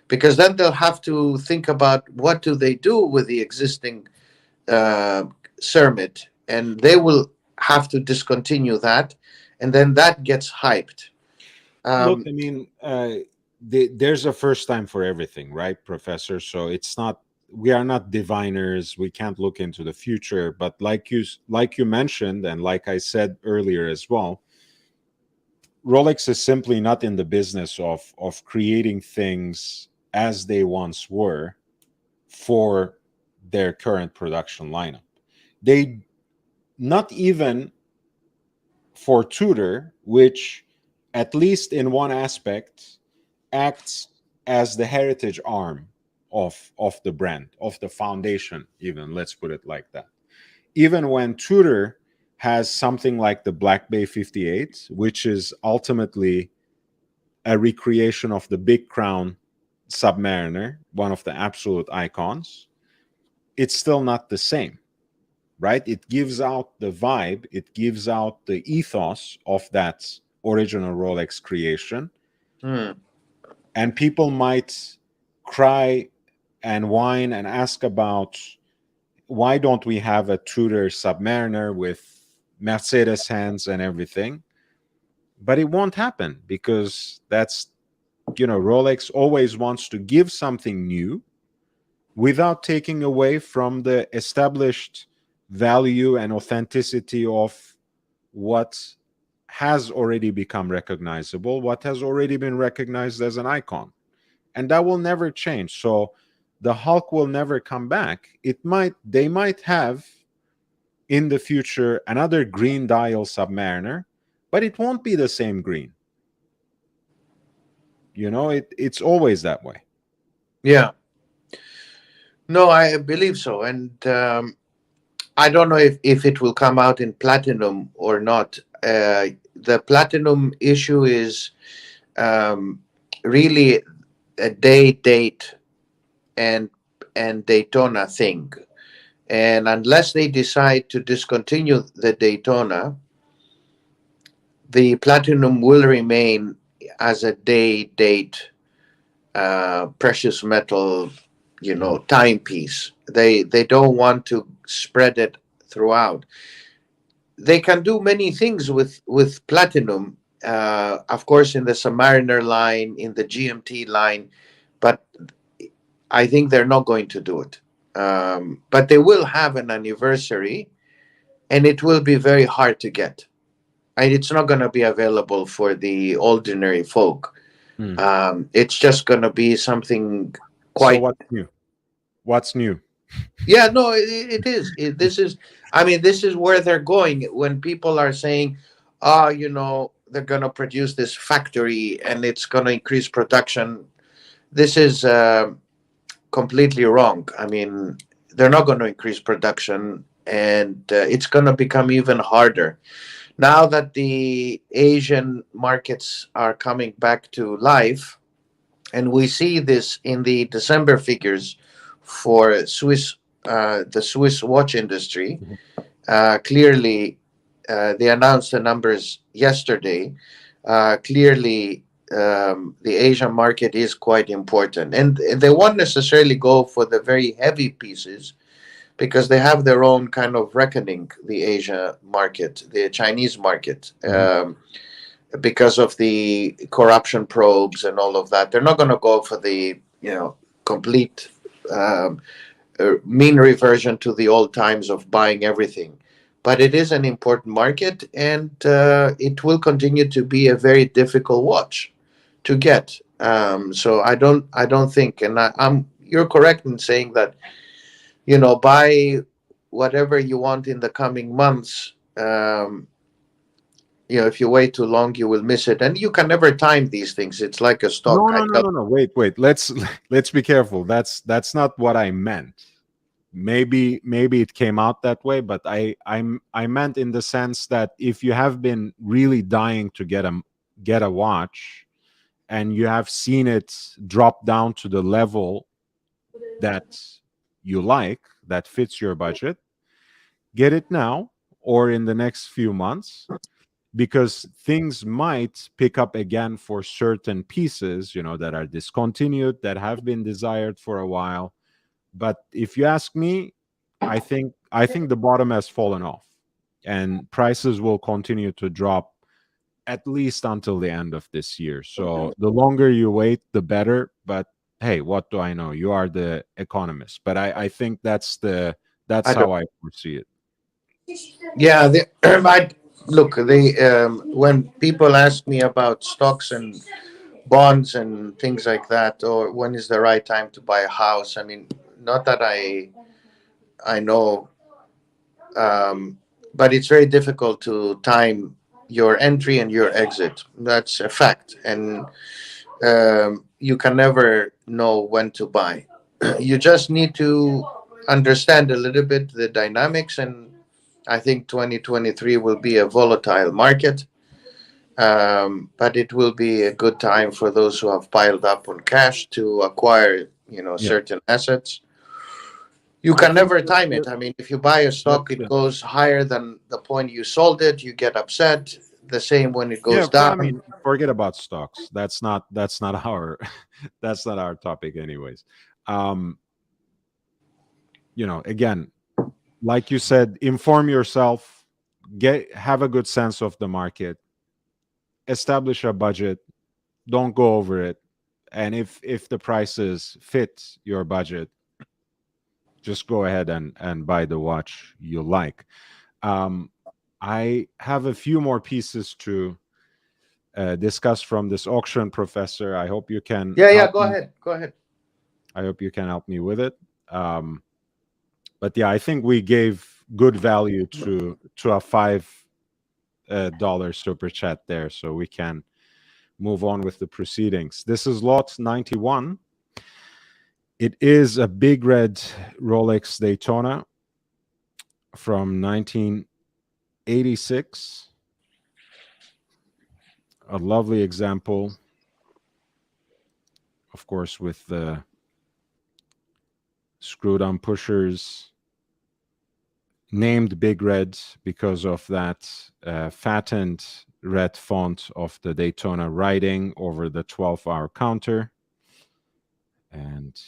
because then they'll have to think about what do they do with the existing uh, Cermit, and they will have to discontinue that, and then that gets hyped. Look, Um, I mean, there's a first time for everything, right, Professor? So it's not, we are not diviners. We can't look into the future. But like you mentioned, and like I said earlier as well, Rolex is simply not in the business of creating things as they once were for their current production lineup. They, not even for Tudor, which, at least in one aspect, acts as the heritage arm of the brand, of the foundation, even, let's put it like that. Even when Tudor has something like the Black Bay 58, which is ultimately a recreation of the Big Crown Submariner, one of the absolute icons, it's still not the same, right? It gives out the vibe, it gives out the ethos of that original Rolex creation. hmm. And people might cry and whine and ask about, why don't we have a Tudor Submariner with Mercedes hands and everything? But it won't happen, because that's, Rolex always wants to give something new without taking away from the established value and authenticity of what has already become recognizable, what has already been recognized as an icon. And that will never change. So the Hulk will never come back. They might have in the future another green dial Submariner, but it won't be the same green. It's always that way. Yeah. No, I believe so. And I don't know if it will come out in platinum or not. The platinum issue is um, really a date and Daytona thing. And unless they decide to discontinue the Daytona, the platinum will remain as a date precious metal, timepiece. They don't want to spread it throughout. They can do many things with platinum. Of course, in the Submariner line, in the GMT line, but I think they're not going to do it. But they will have an anniversary, and it will be very hard to get. And it's not going to be available for the ordinary folk. Hmm. It's just going to be something So quite. what's new? What's new? Yeah, no, it is. This is, I mean, this is where they're going. When people are saying, they're going to produce this factory and it's going to increase production, this is completely wrong. I mean, they're not going to increase production, and it's going to become even harder. Now that the Asian markets are coming back to life, and we see this in the December figures for the Swiss watch industry. Mhm. Clearly, they announced the numbers yesterday. Clearly, the Asian market is quite important, and they won't necessarily go for the very heavy pieces because they have their own kind of reckoning. The Asia market, the Chinese market. Mhm. Because of the corruption probes and all of that. They're not going to go for the complete um, mean reversion to the old times of buying everything. But it is an important market, and it will continue to be a very difficult watch to get. So I don't think, and you're correct in saying that buy whatever you want in the coming months. If you wait too long, you will miss it, and you can never time these things. It's like a stock. No, no, no, no, no. Wait. Let's be careful. That's not what I meant. Maybe it came out that way, but I meant in the sense that if you have been really dying to get a watch, and you have seen it drop down to the level that you like, that fits your budget, get it now or in the next few months, because things might pick up again for certain pieces, that are discontinued, that have been desired for a while. But if you ask me, I think the bottom has fallen off, and prices will continue to drop at least until the end of this year. So the longer you wait, the better. But hey, what do I know? You are the economist. But I think that's I don't. how I foresee it. Yeah, I look. When people ask me about stocks and bonds and things like that, or when is the right time to buy a house, I mean, not that I know, um, but it's very difficult to time your entry and your exit. That's a fact, and you can never know when to buy. You just need to understand a little bit the dynamics, and I think 2023 will be a volatile market, but it will be a good time for those who have piled up on cash to acquire, Yeah, certain assets. You I can think never time it. I mean, if you buy a stock, it yeah. goes higher than the point you sold it, you get upset. The same when it Yeah, goes I mean, down. forget about stocks. That's not our that's not our topic, anyways. Um, again, like you said, inform yourself, have a good sense of the market, establish a budget, don't go over it, and if the prices fit your budget, just go ahead and buy the watch you like. Um, I have a few more pieces to discuss from this auction, Professor. I hope you can Yeah, yeah. help Go me. ahead. Go ahead. I hope you can help me with it. Um, but yeah, I think we gave good value to a $5 super chat there, so we can move on with the proceedings. This is lot 91. It is a big red Rolex Daytona from 1986. A lovely example, of course, with the screwed on pushers, named Big Red because of that fattened red font of the Daytona writing over the 12-hour counter. And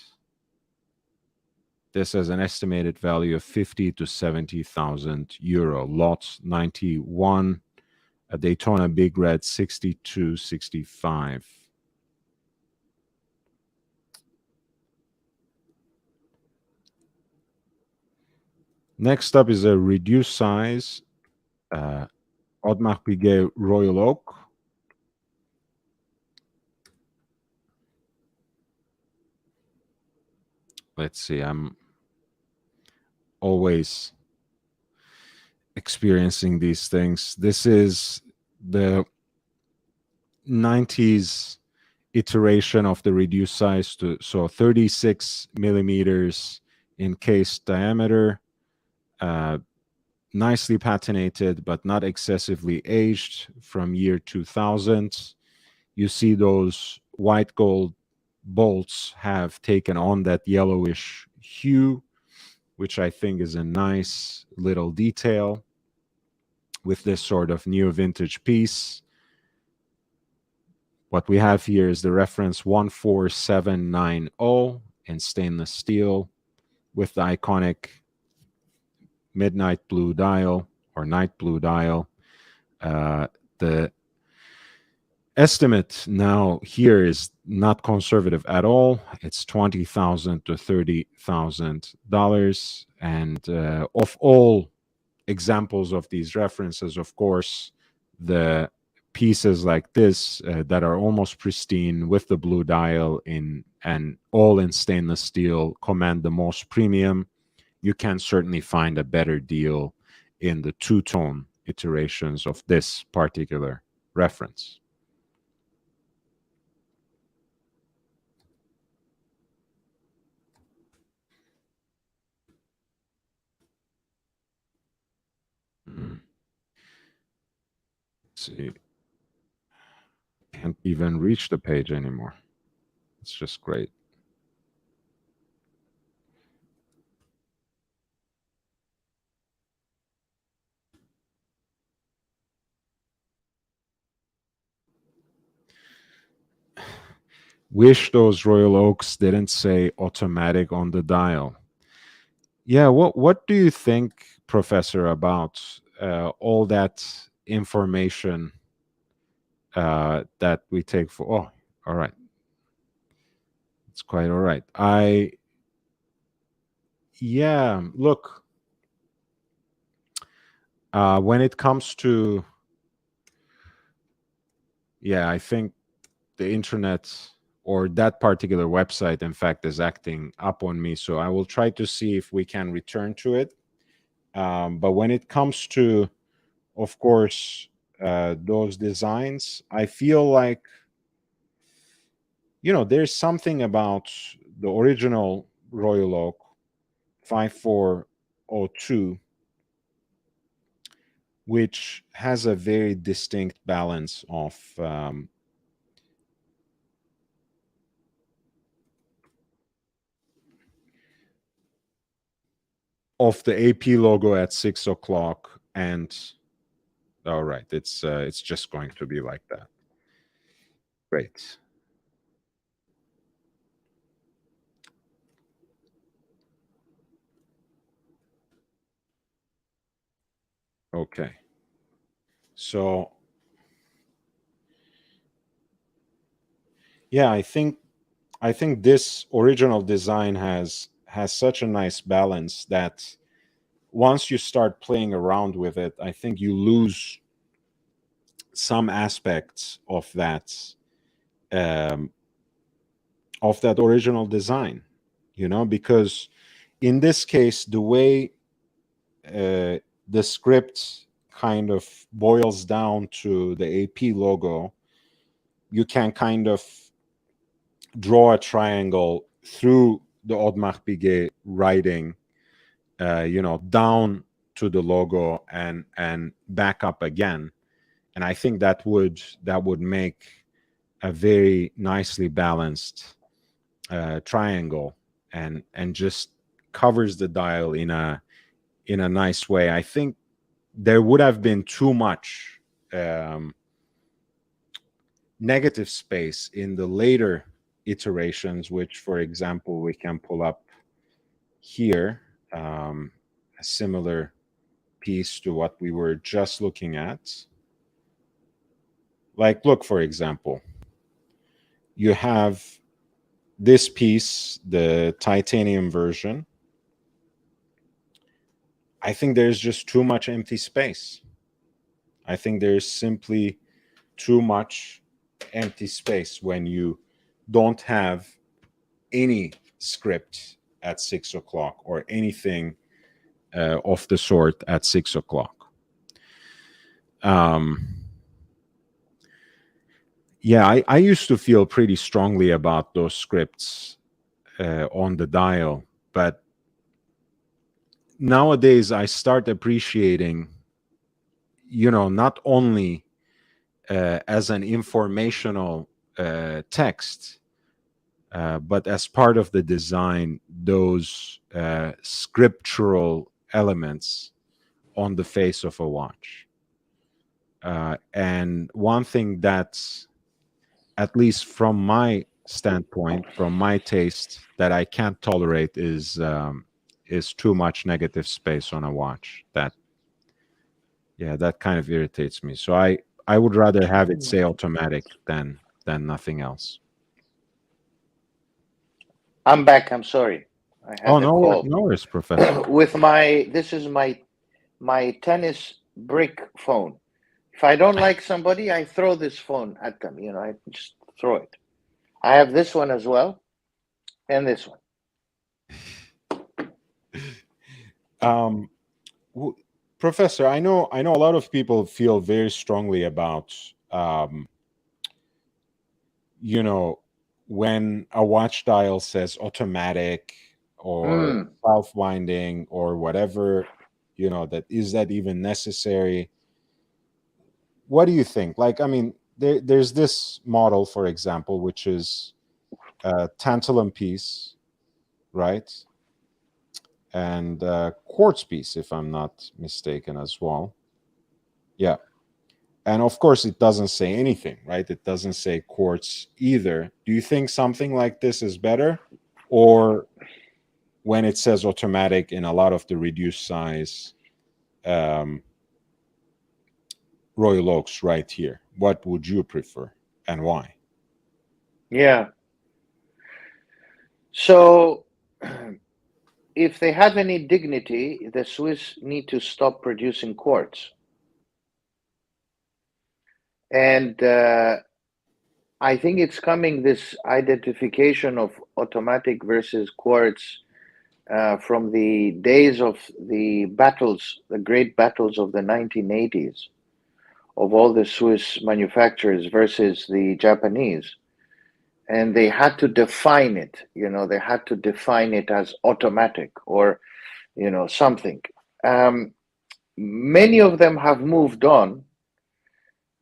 this has an estimated value of 50 to 70,000 euro. Lot 91, a Daytona Big Red 6265. Next up is a reduced size Audemars Piguet Royal Oak. Let's see, I'm always experiencing these things. This is the 90s iteration of the reduced size to 36 millimeters in case diameter, nicely patinated but not excessively aged from year 2000. You see those white gold bolts have taken on that yellowish hue, which I think is a nice little detail with this sort of new vintage piece. What we have here is the reference 14790 in stainless steel with the iconic midnight blue dial or night blue dial. The estimate now here is not conservative at all. It's $20,000 to $30,000. And of all examples of these references, of course, the pieces like this that are almost pristine with the blue dial in and all in stainless steel command the most premium. You can certainly find a better deal in the two-tone iterations of this particular reference. Let's see. Can't even reach the page anymore. It's just great. Wish those Royal Oaks didn't say automatic on the dial. Yeah, what do you think, Professor, about all that information that we take for? Oh, all right, it's quite all right. Yeah, look, when it comes to, yeah, I think the internet or that particular website, in fact, is acting up on me. So I will try to see if we can return to it. But when it comes to, of course, those designs, I feel like, there's something about the original Royal Oak 5402, which has a very distinct balance of the AP logo at 6 o'clock, and all right, it's just going to be like that. Great. Okay. So yeah, I think this original design has such a nice balance that once you start playing around with it, I think you lose some aspects um, of that original design. because in this case, the way the script kind of boils down to the AP logo, you can kind of draw a triangle through the Audemars Piguet writing, down to the logo and back up again. And I think that would make a very nicely balanced triangle, and just covers the dial in a nice way. I think there would have been too much negative space in the later iterations, which, for example, we can pull up here, a similar piece to what we were just looking at. Like, look, for example, you have this piece, the titanium version. I think there's just too much empty space. I think there's simply too much empty space when you don't have any script at 6 o'clock or anything of the sort at 6 o'clock. Yeah, I used to feel pretty strongly about those scripts on the dial, but nowadays I start appreciating, not only as an informational text, but as part of the design, those scriptural elements on the face of a watch. And one thing that's, at least from my standpoint, from my taste, that I can't tolerate is too much negative space on a watch. That kind of irritates me. So I would rather have it say automatic than nothing else. I'm back. I'm sorry. I had a call. No worries, Professor. This is my tennis brick phone. If I don't like somebody, I throw this phone at them. I just throw it. I have this one as well, and this one. Professor, I know a lot of people feel very strongly about, when a watch dial says automatic or self-winding or whatever, that even necessary. What do you think? Like, I mean, there's this model, for example, which is a tantalum piece, right? And quartz piece, if I'm not mistaken, as well. Yeah. And of course, it doesn't say anything, right? It doesn't say quartz either. Do you think something like this is better? Or when it says automatic in a lot of the reduced size Royal Oaks right here, what would you prefer and why? Yeah. So if they have any dignity, the Swiss need to stop producing quartz. And I think it's coming, this identification of automatic versus quartz, from the days of the battles, the great battles of the 1980s, of all the Swiss manufacturers versus the Japanese. And they had to define it, they had to define it as automatic or, something. Many of them have moved on.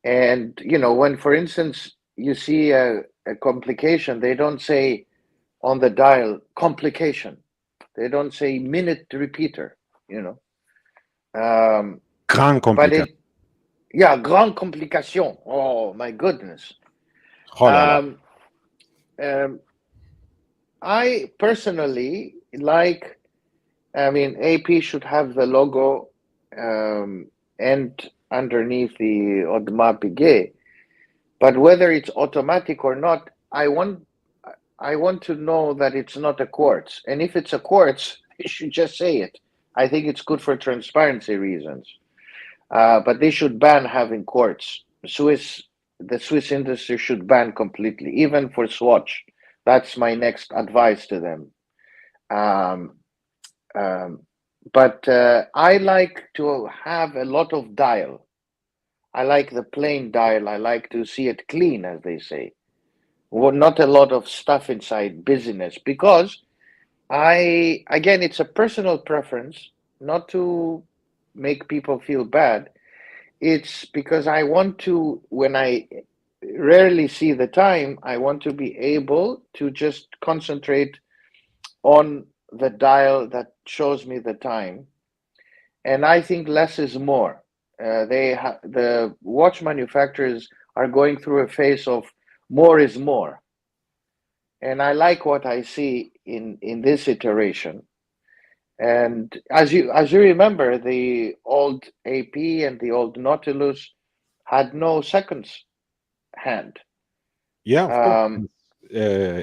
And, when, for instance, you see a complication, they don't say on the dial complication. They don't say minute repeater, Grand But complication. grand complication. Oh, my goodness. I personally like, AP should have the logo and underneath the Audemars Piguet, but whether it's automatic or not, I want to know that it's not a quartz. And if it's a quartz, you should just say it. I think it's good for transparency reasons. But they should ban having quartz. The Swiss industry should ban completely, even for Swatch. That's my next advice to them. Um, um, but I like to have a lot of dial. I like the plain dial. I like to see it clean, as they say. Well, not a lot of stuff inside busyness, because again, it's a personal preference, not to make people feel bad. It's because I want to, when I rarely see the time, I want to be able to just concentrate on the dial that shows me the time. And I think less is more. The watch manufacturers are going through a phase of more is more, and I like what I see in this iteration. And as you remember, the old AP and the old Nautilus had no seconds hand. Yeah, of course. Um,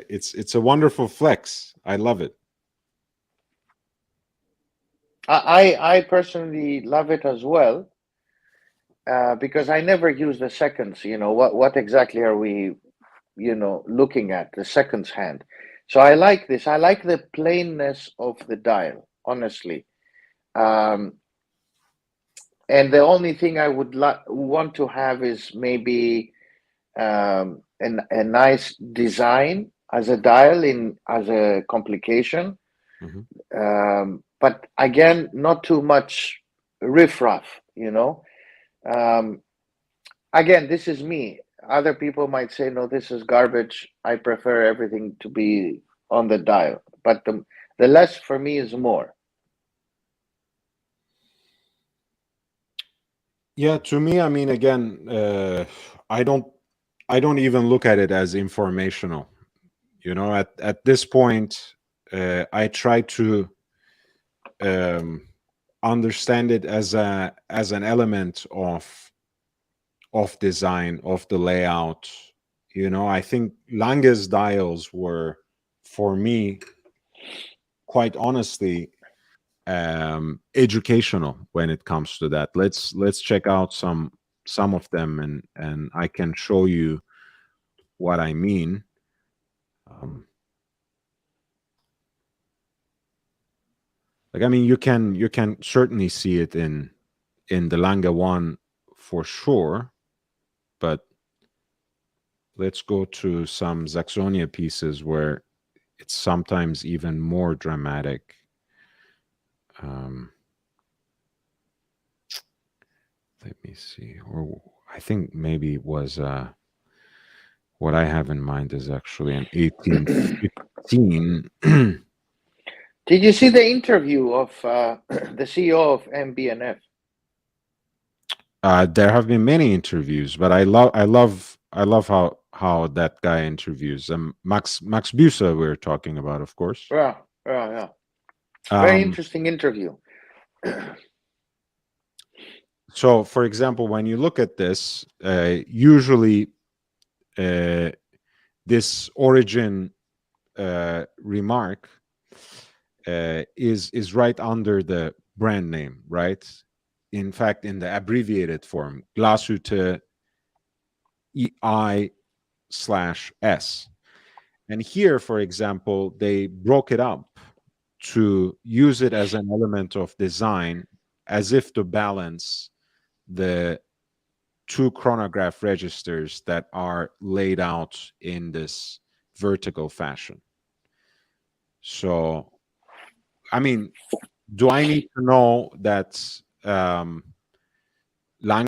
It's a wonderful flex. I love it. I personally love it as well, because I never use the seconds. What exactly are we looking at the seconds hand? So I like this. I like the plainness of the dial, honestly. Um, and the only thing I would want to have is maybe a nice design as a dial in as a complication. Mhm. But again, not too much riffraff, you know. Um, Again, this is me. Other people might say, no, this is garbage. I prefer everything to be on the dial. But the less for me is more. Yeah, to me, I mean, again, I don't, I don't even look at it as informational. At this point, I try to um, understand it as an element of design, of the layout. I think Lange's dials were, for me, quite honestly, educational when it comes to that. Let's check out some of them, and I can show you what I mean. um, like, I mean, you can certainly see it in the Lange one for sure, but let's go to some Saxonia pieces where it's sometimes even more dramatic. um, Let me see. Or I think maybe it was what I have in mind is actually an 1815. Did you see the interview of the CEO of MBNF? There have been many interviews, but I love how that guy interviews. Max Busa we're talking about, of course. Yeah, yeah, yeah. Very Um, interesting interview. so, for example, when you look at this, usually uh, this origin remark is right under the brand name, right? In fact, in the abbreviated form, Glashütte EI/S. And here, for example, they broke it up to use it as an element of design, as if to balance the two chronograph registers that are laid out in this vertical fashion. So, I mean, do I need to know that Lange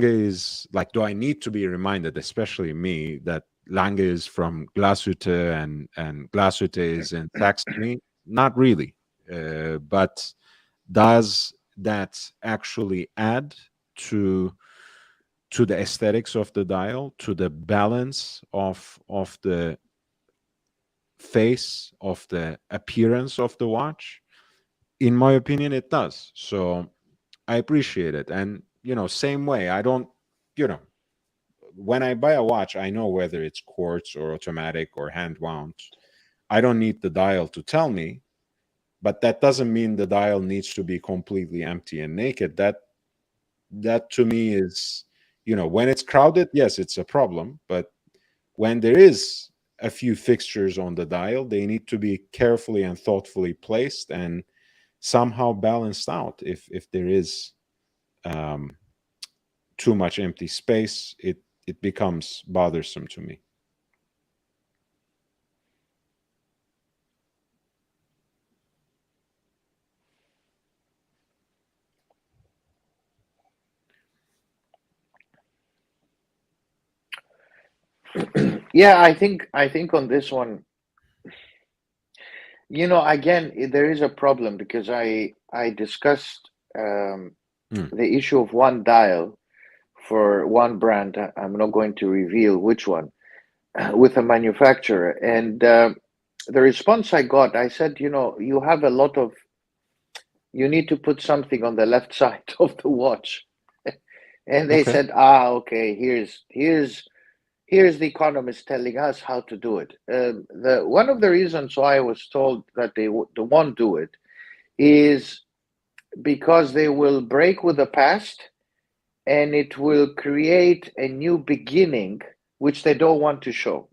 is like, do I need to be reminded, especially me, that Lange is from Glashütte and Glashütte is in Saxony? Not really. But does that actually add to the aesthetics of the dial, to the balance of the face, of the appearance of the watch? In my opinion, it does. So I appreciate it. And, same way, I don't, you know, when I buy a watch, I know whether it's quartz or automatic or hand wound. I don't need the dial to tell me, but that doesn't mean the dial needs to be completely empty and naked. That to me is, when it's crowded, yes, it's a problem. But when there is a few fixtures on the dial. They need to be carefully and thoughtfully placed and somehow balanced out. If there is um, too much empty space, it becomes bothersome to me. Yeah, I think on this one, again, there is a problem because I discussed Mm. the issue of one dial for one brand. I'm not going to reveal which one, with a manufacturer, and the response I got, I said, you have a lot of, you need to put something on the left side of the watch, and they Okay. said, okay, here's the economist telling us how to do it. The one of the reasons why I was told that they won't do it is because they will break with the past, and it will create a new beginning which they don't want to show,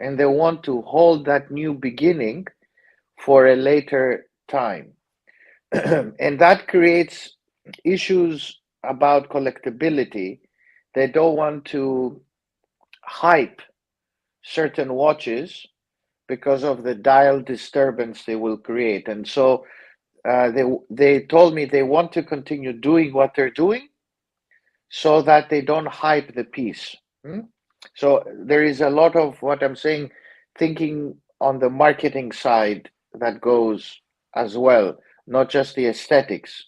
and they want to hold that new beginning for a later time. And that creates issues about collectability. They don't want to hype certain watches because of the dial disturbance they will create. And so they told me they want to continue doing what they're doing so that they don't hype the piece. Hmm? So there is a lot of what I'm saying, thinking on the marketing side that goes as well, not just the aesthetics.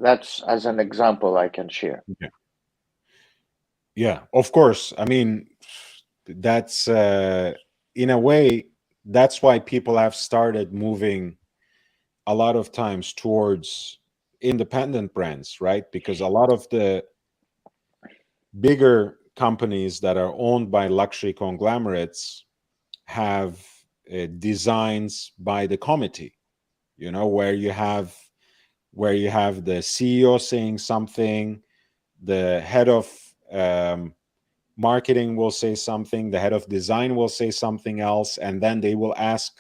That's as an example I can share. Yeah. Yeah, of course. I mean, that's in a way, that's why people have started moving a lot of times towards independent brands, right? Because a lot of the bigger companies that are owned by luxury conglomerates have designs by the committee, where you have the CEO saying something, the head of um, marketing will say something, the head of design will say something else, and then they will ask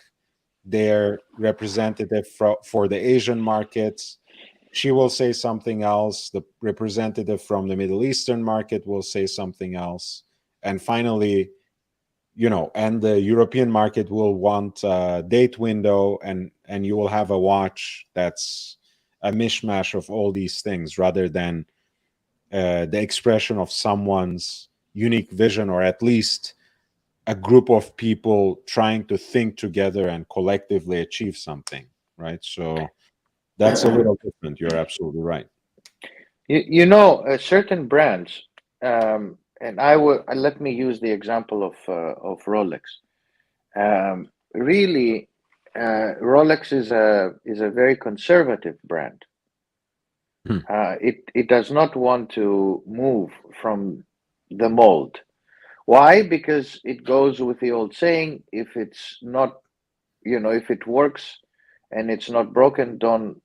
their representative for the Asian markets. She will say something else. The representative from the Middle Eastern market will say something else. And finally, and the European market will want a date window, and you will have a watch that's a mishmash of all these things rather than the expression of someone's unique vision, or at least a group of people trying to think together and collectively achieve something, right? So that's a little different. You're absolutely right. Certain brands, and let me use the example of Rolex. Really, Rolex is a very conservative brand. Hmm. It does not want to move from the mold. Why? Because it goes with the old saying: if it's not, if it works and it's not broken, don't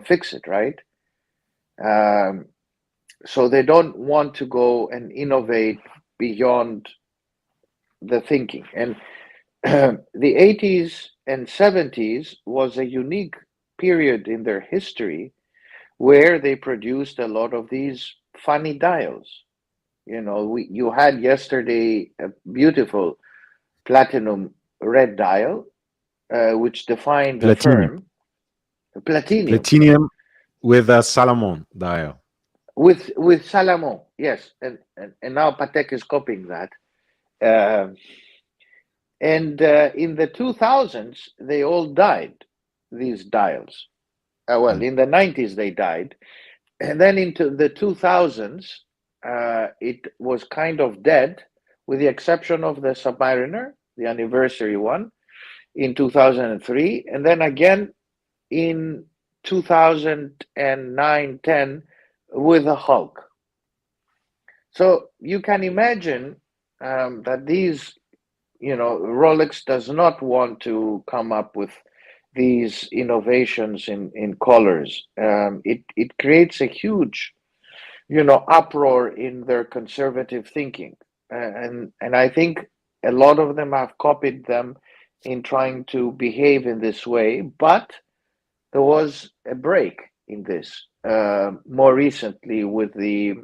fix it, right? Um, so they don't want to go and innovate beyond the thinking. And the 80s and 70s was a unique period in their history where they produced a lot of these funny dials. You had yesterday a beautiful platinum red dial, which defined the Platinum. firm. Platinum Platinum with a Salomon dial. with Salomon, yes, and now Patek is copying that. Um and in the 2000s, they all died. These dials. Well, Hmm. in the 90s they died, and then into the 2000s, it was kind of dead, with the exception of the Submariner, the anniversary one, in 2003, and then again in 2009-10 with the Hulk. So you can imagine that these, Rolex does not want to come up with these innovations in colors. It creates a huge, uproar in their conservative thinking. and I think a lot of them have copied them in trying to behave in this way. But there was a break in this more recently with the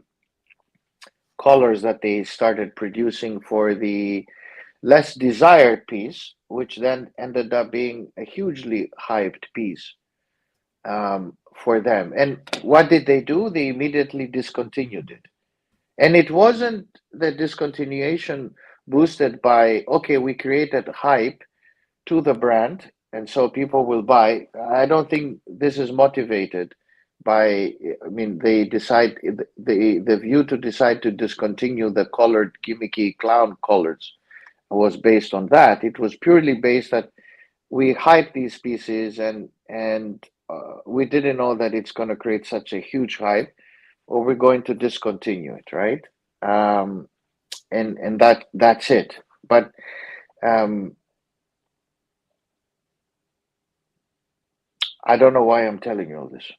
colors that they started producing for the less desired piece, which then ended up being a hugely hyped piece for them. And what did they do? They immediately discontinued it. And it wasn't the discontinuation boosted by, okay, we created hype to the brand, and so people will buy. I don't think this is motivated by, I mean, they decide the view to decide to discontinue the colored gimmicky clown colors was based on that. It was purely based that we hype these pieces and we didn't know that it's going to create such a huge hype, or we're going to discontinue it, right? Um, and that's it. But um, I don't know why I'm telling you all this.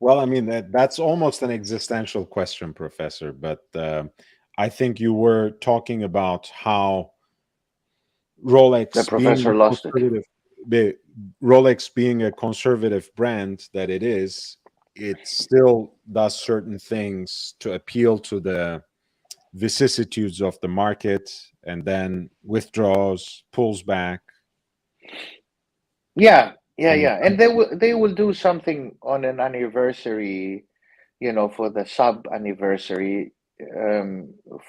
Well, I mean that's almost an existential question, Professor. But I think you were talking about how The Rolex being professor lost it. the Rolex being a conservative brand that it is, it still does certain things to appeal to the vicissitudes of the market, and then withdraws, pulls back, Yeah, yeah, and yeah. And they will do something on an anniversary, for the sub anniversary,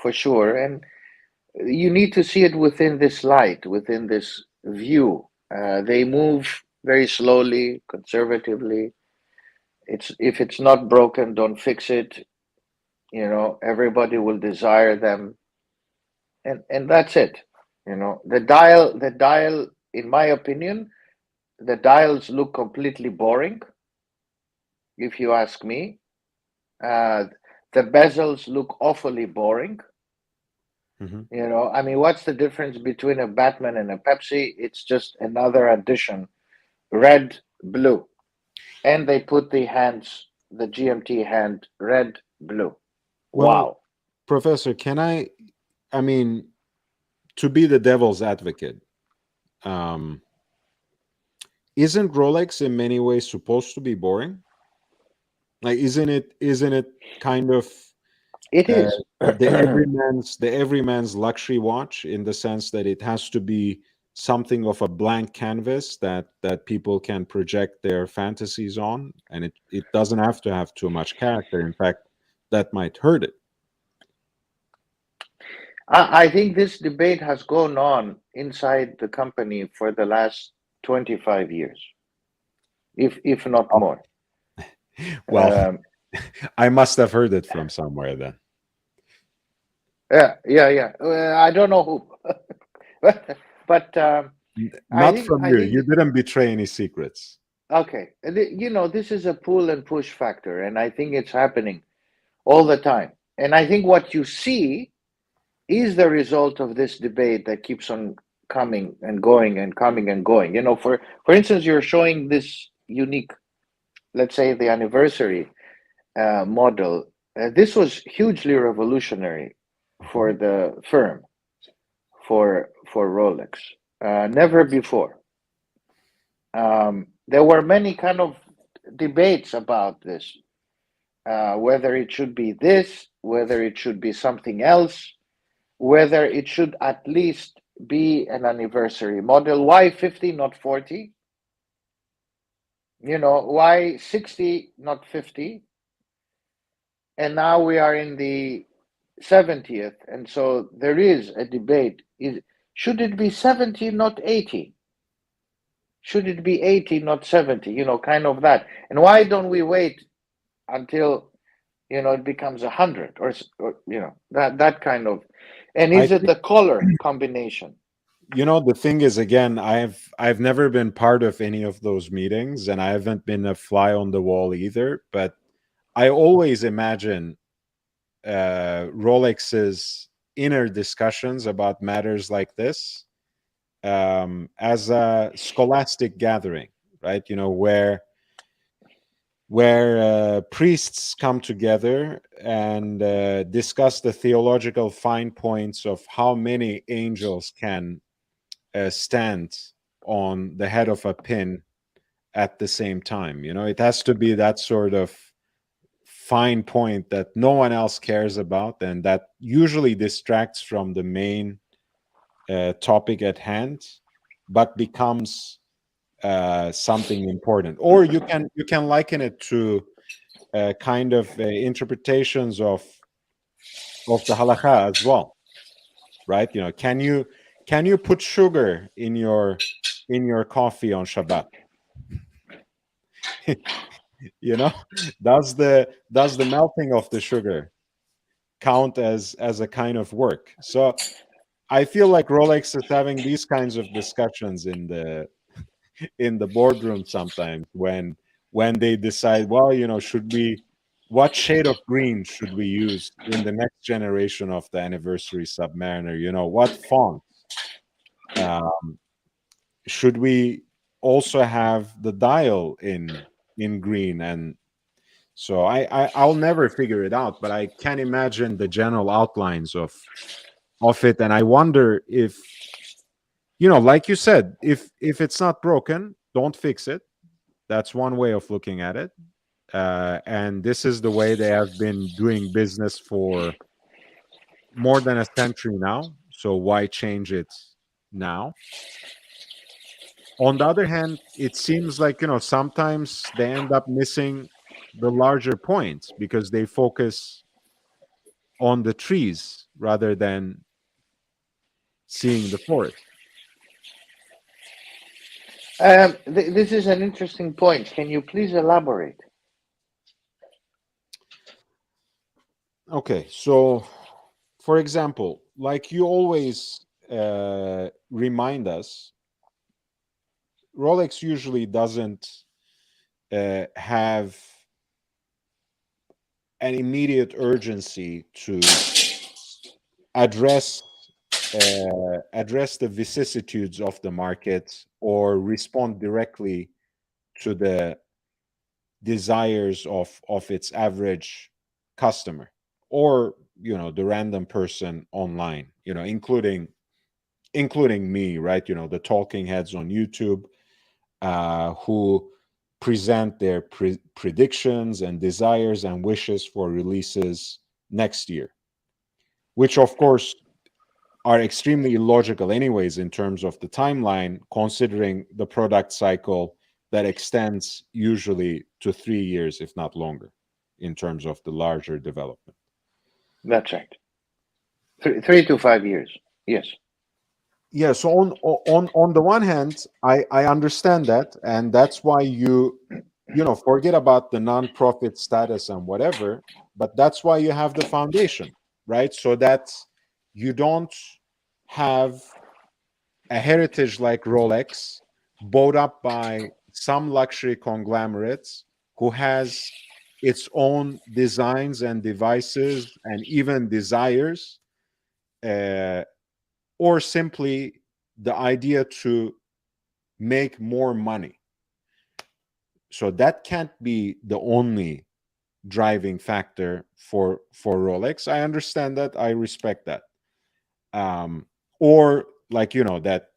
for sure. And you need to see it within this light, within this view. They move very slowly, conservatively. It's if it's not broken, don't fix it. Everybody will desire them, and that's it. The dial, in my opinion, the dials look completely boring, if you ask me. Uh, the bezels look awfully boring. Mhm. I mean, what's the difference between a Batman and a Pepsi? It's just another addition, red, blue. And they put the GMT hand, red, blue. Well, Wow. Professor, I mean, to be the devil's advocate, um, isn't Rolex in many ways supposed to be boring? Like, isn't it kind of It uh, is. the everyman's luxury watch, in the sense that it has to be something of a blank canvas that people can project their fantasies on, and it doesn't have to have too much character. In fact, that might hurt it. I think this debate has gone on inside the company for the last 25 years, if not Oh, more. well, Um, I must have heard it from somewhere then. yeah, yeah, yeah. I don't know who, but I Not think from I you. think You didn't betray any secrets. okay. This is a pull and push factor, and I think it's happening all the time. And I think what you see is the result of this debate that keeps on coming and going and coming and going. For instance, you're showing this unique, let's say, the anniversary model. This was hugely revolutionary for Mhm. the firm, for Rolex. Never before. There were many kind of debates about this, whether it should be this, whether it should be something else, whether it should at least be an anniversary model. Why 50, not 40? Why 60, not 50? And now we are in the 70th. And so there is a debate. Should it be 70, not 80? Should it be 80, not 70? Kind of that. And why don't we wait until it becomes 100, or that kind of. And I is it think, the color combination? the thing is, again, I've never been part of any of those meetings, and I haven't been a fly on the wall either. But I always imagine Rolex's inner discussions about matters like this as a scholastic gathering, right? Where where priests come together and discuss the theological fine points of how many angels can stand on the head of a pin at the same time. You know, it has to be that sort of fine point that no one else cares about and that usually distracts from the main topic at hand, but becomes something important. Or you can liken it to kind of interpretations of the halakha as well, right? You know, can you put sugar in your coffee on Shabbat? You know, does the melting of the sugar count as a kind of work? So I feel like Rolex is having these kinds of discussions in the boardroom sometimes when they decide, well, you know, what shade of green should we use in the next generation of the anniversary Submariner? You know, what font um, should we also have the dial in green? And so I'll never figure it out, but I can imagine the general outlines of it, and I wonder if, you know, like you said, if it's not broken, don't fix it. That's one way of looking at it. And this is the way they have been doing business for more than a century now. So why change it now? On the other hand, it seems like, you know, sometimes they end up missing the larger points because they focus on the trees rather than seeing the forest. This is an interesting point. Can you please elaborate? Okay, so for example, like you always remind us, Rolex usually doesn't have an immediate urgency to address address the vicissitudes of the market or respond directly to the desires of its average customer, or, you know, the random person online, you know, including me, right? You know, the talking heads on YouTube who present their predictions and desires and wishes for releases next year, which of course are extremely illogical anyways in terms of the timeline, considering the product cycle that extends usually to 3 years, if not longer, in terms of the larger development. That's right. 3 to 5 years. Yes. Yeah, so on the one hand, I understand that, and that's why you know, forget about the non-profit status and whatever, but that's why you have the foundation, right? So that you don't have a heritage like Rolex bought up by some luxury conglomerates who has its own designs and devices and even desires, uh, or simply the idea to make more money. So that can't be the only driving factor for Rolex. I understand that. I respect that. Or, like, you know, that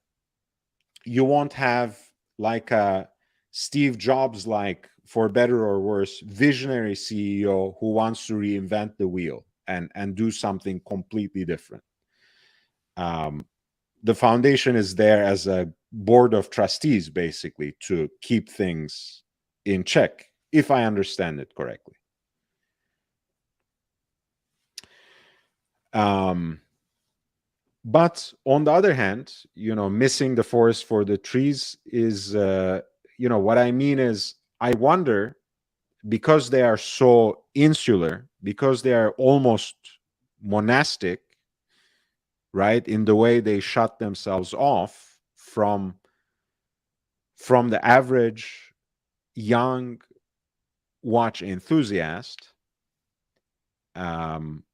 you won't have like a Steve Jobs, like, for better or worse, visionary CEO who wants to reinvent the wheel and do something completely different. Um, the foundation is there as a board of trustees, basically, to keep things in check, if I understand it correctly. Um, but on the other hand, you know, missing the forest for the trees is, you know, what I mean is, I wonder, because they are so insular, because they are almost monastic, right, in the way they shut themselves off from the average young watch enthusiast. Um,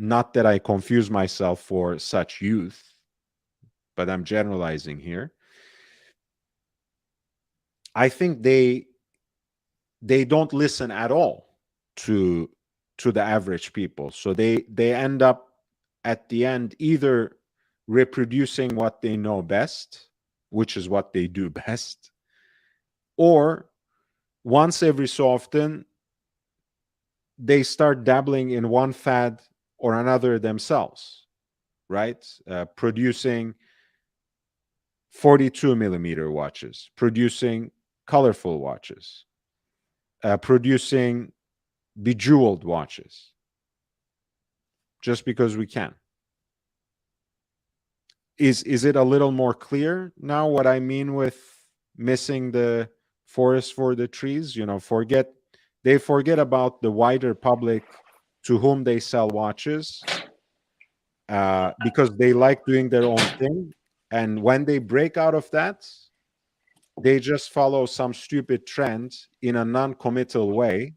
Not that I confuse myself for such youth, but I'm generalizing here. I think they don't listen at all to the average people. So they end up at the end either reproducing what they know best, which is what they do best, or once every so often they start dabbling in one fad or another themselves, right? Producing 42 millimeter watches, producing colorful watches, producing bejeweled watches, just because we can. Is it a little more clear now what I mean with missing the forest for the trees? You know, they forget about the wider public to whom they sell watches, because they like doing their own thing. And when they break out of that, they just follow some stupid trend in a non-committal way,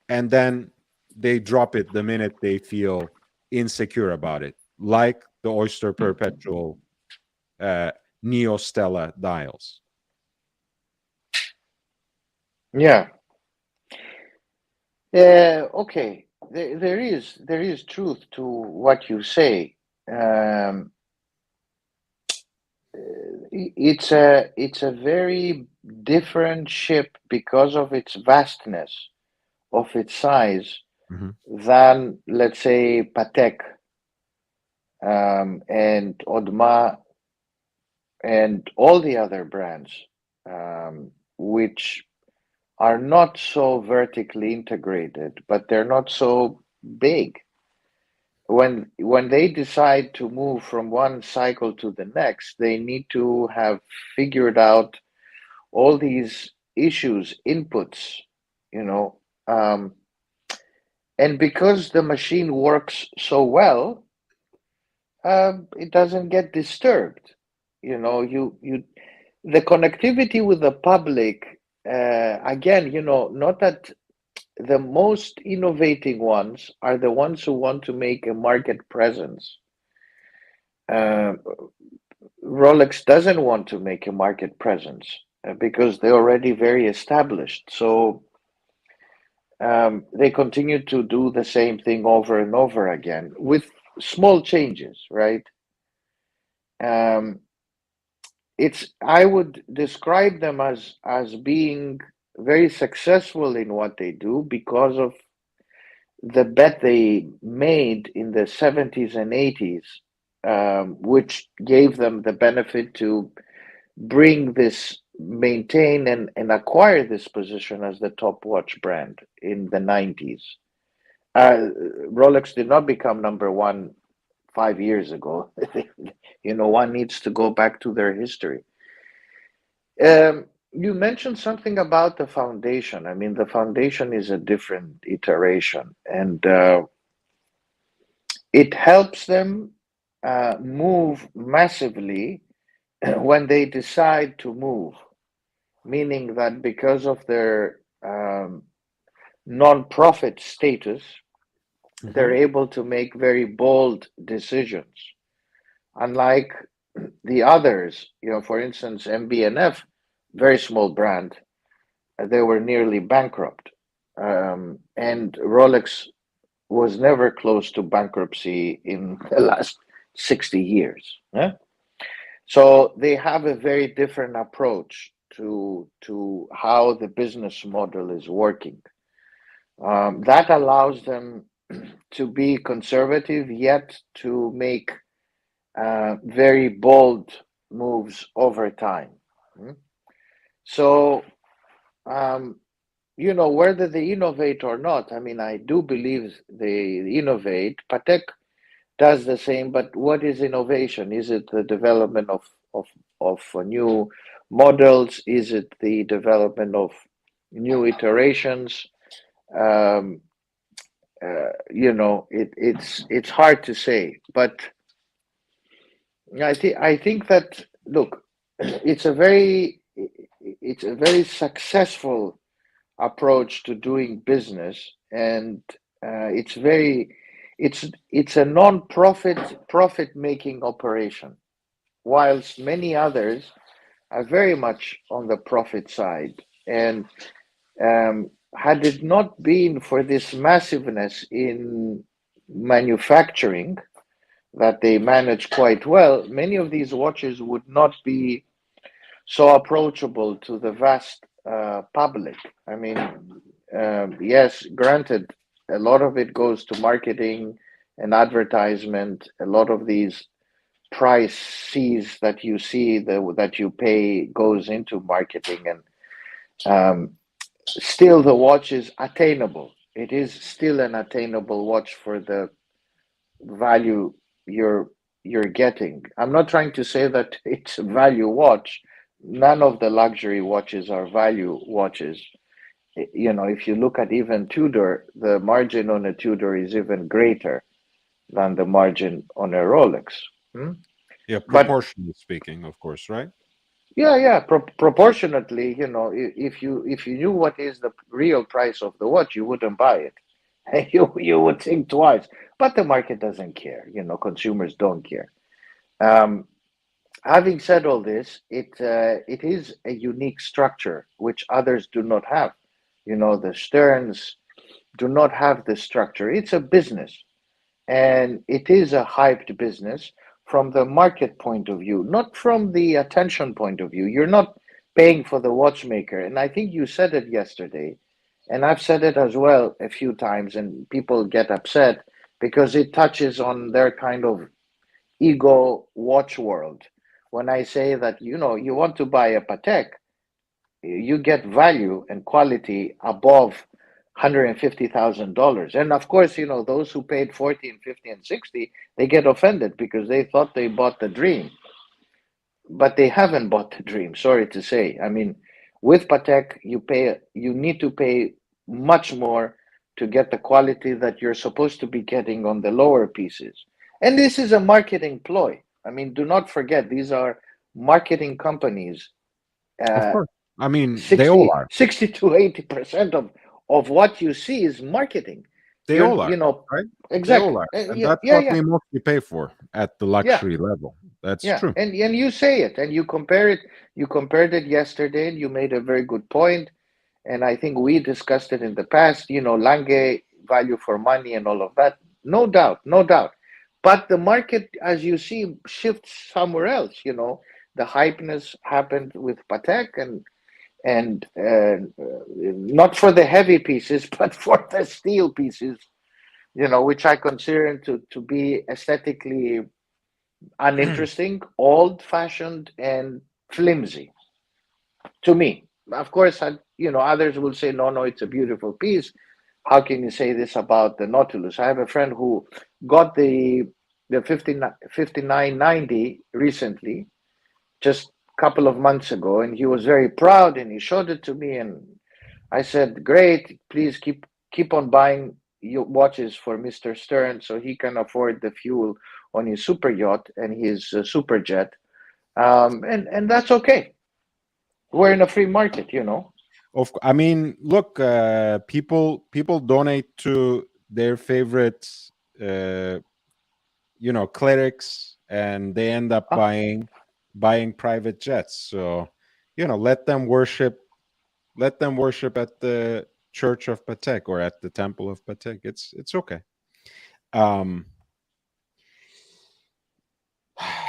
and then they drop it the minute they feel insecure about it, like the Oyster Perpetual uh, Neo Stella dials. Yeah. Okay. There is truth to what you say. Um, it's a very different ship because of its vastness, of its size, Mhm. than, let's say, Patek, and Audemars and all the other brands, which are not so vertically integrated, but they're not so big. When they decide to move from one cycle to the next, they need to have figured out all these issues, inputs, you know, um, and because the machine works so well, it doesn't get disturbed. You the connectivity with the public, again, not that the most innovating ones are the ones who want to make a market presence. Uh, Rolex doesn't want to make a market presence because they're already very established. So they continue to do the same thing over and over again with small changes, right? Um, I would describe them as being very successful in what they do because of the bet they made in the 70s and 80s, which gave them the benefit to maintain and acquire this position as the top watch brand in the 90s. Rolex did not become number one 5 years ago. One needs to go back to their history. You mentioned something about the foundation. I mean, the foundation is a different iteration, and it helps them move massively when they decide to move, meaning that because of their non-profit status, they're Mhm. able to make very bold decisions. Unlike the others, for instance, MB&F, very small brand, they were nearly bankrupt. And Rolex was never close to bankruptcy in the last 60 years. Yeah? So they have a very different approach to how the business model is working. That allows them to be conservative, yet to make very bold moves over time. Mm. So, um, whether they innovate or not, I mean, I do believe they innovate. Patek does the same, but what is innovation? Is it the development of new models? Is it the development of new iterations? Um, it's hard to say, but I think that, look, it's a very successful approach to doing business, and it's a profit making operation, whilst many others are very much on the profit side. And Had it not been for this massiveness in manufacturing that they manage quite well, many of these watches would not be so approachable to the vast public. I mean, yes, granted, a lot of it goes to marketing and advertisement. A lot of these prices that you see that you pay goes into marketing, and still the watch is attainable. It is still an attainable watch for the value you're you're getting. I'm not trying to say that it's a value watch. None of the luxury watches are value watches. You know, if you look at even Tudor, the margin on a Tudor is even greater than the margin on a Rolex. Hmm? Yeah, But proportionally speaking, of course, right? yeah, yeah, proportionately, you know, if you knew what is the real price of the watch, you wouldn't buy it. You would think twice. But the market doesn't care. You know, consumers don't care. Um, Having said all this, it is a unique structure which others do not have. You know, the Stearns do not have this structure. It's a business, and it is a hyped business from the market point of view, not from the attention point of view. You're not paying for the watchmaker, and I think you said it yesterday, and I've said it as well a few times, and people get upset because it touches on their kind of ego watch world. When I say that, you know, you want to buy a Patek, you get value and quality above $150,000. And of course, you know, those who paid 40 and 50 and 60, they get offended because they thought they bought the dream, but they haven't bought the dream. Sorry to say. I mean, with Patek, you need to pay much more to get the quality that you're supposed to be getting on the lower pieces. And this is a marketing ploy. I mean, do not forget, these are marketing companies. Of Uh, course. I mean, they all 60, are. 60 to 80% of what you see is marketing. They all You are, know, right? They all exactly. are. And Yeah, that's yeah, what yeah, we mostly pay for at the yeah. luxury level. That's Yeah, true. and you say it, and you compare it. You compared it yesterday, and you made a very good point. And I think we discussed it in the past. You know, Lange value for money and all of that. No doubt, no doubt. But the market, as you see, shifts somewhere else. You know, the hypeness happened with Patek, and not for the heavy pieces, but for the steel pieces. You know, which I consider to be aesthetically uninteresting, old fashioned, and flimsy to me. Of course, you know, others will say, no, no, it's a beautiful piece. How can you say this about the Nautilus? I have a friend who got the 5990 recently, just a couple of months ago, and he was very proud and he showed it to me. And I said, great, please keep on buying your watches for Mr. Stern so he can afford the fuel on his super yacht and his super jet. And that's okay. We're in a free market, you know. I mean, look, people donate to their favorite, uh, clerics, and they end up Ah, buying private jets. So, let them worship at the Church of Patek or at the Temple of Patek. It's okay. Um,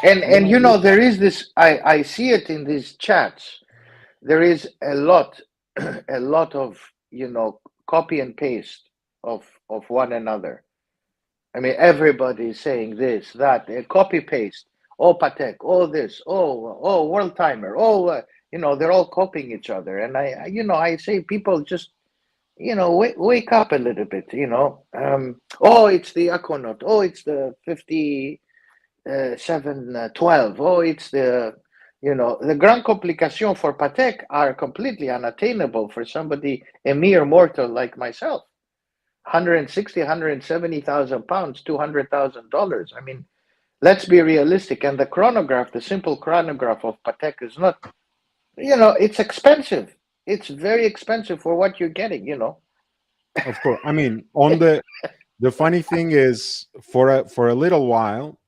and you know, you there is this. I see it in these chats. There is a lot, a lot of, you know, copy and paste of one another. I mean, everybody is saying this, that, copy paste. Oh, Patek. Oh, this. Oh, World Timer. Oh, you know, they're all copying each other. And you know, I say people just, you know, wake up a little bit. You know, oh, it's the Aquanaut. Oh, it's the 712. Oh, it's the, you know, the Grand Complication for Patek are completely unattainable for somebody, a mere mortal like myself. 160, 170,000 pounds, $200,000. I mean, let's be realistic. And the chronograph, the simple chronograph of Patek is not, you know, it's expensive. It's very expensive for what you're getting, you know. Of course. I mean, on the funny thing is, for a little while,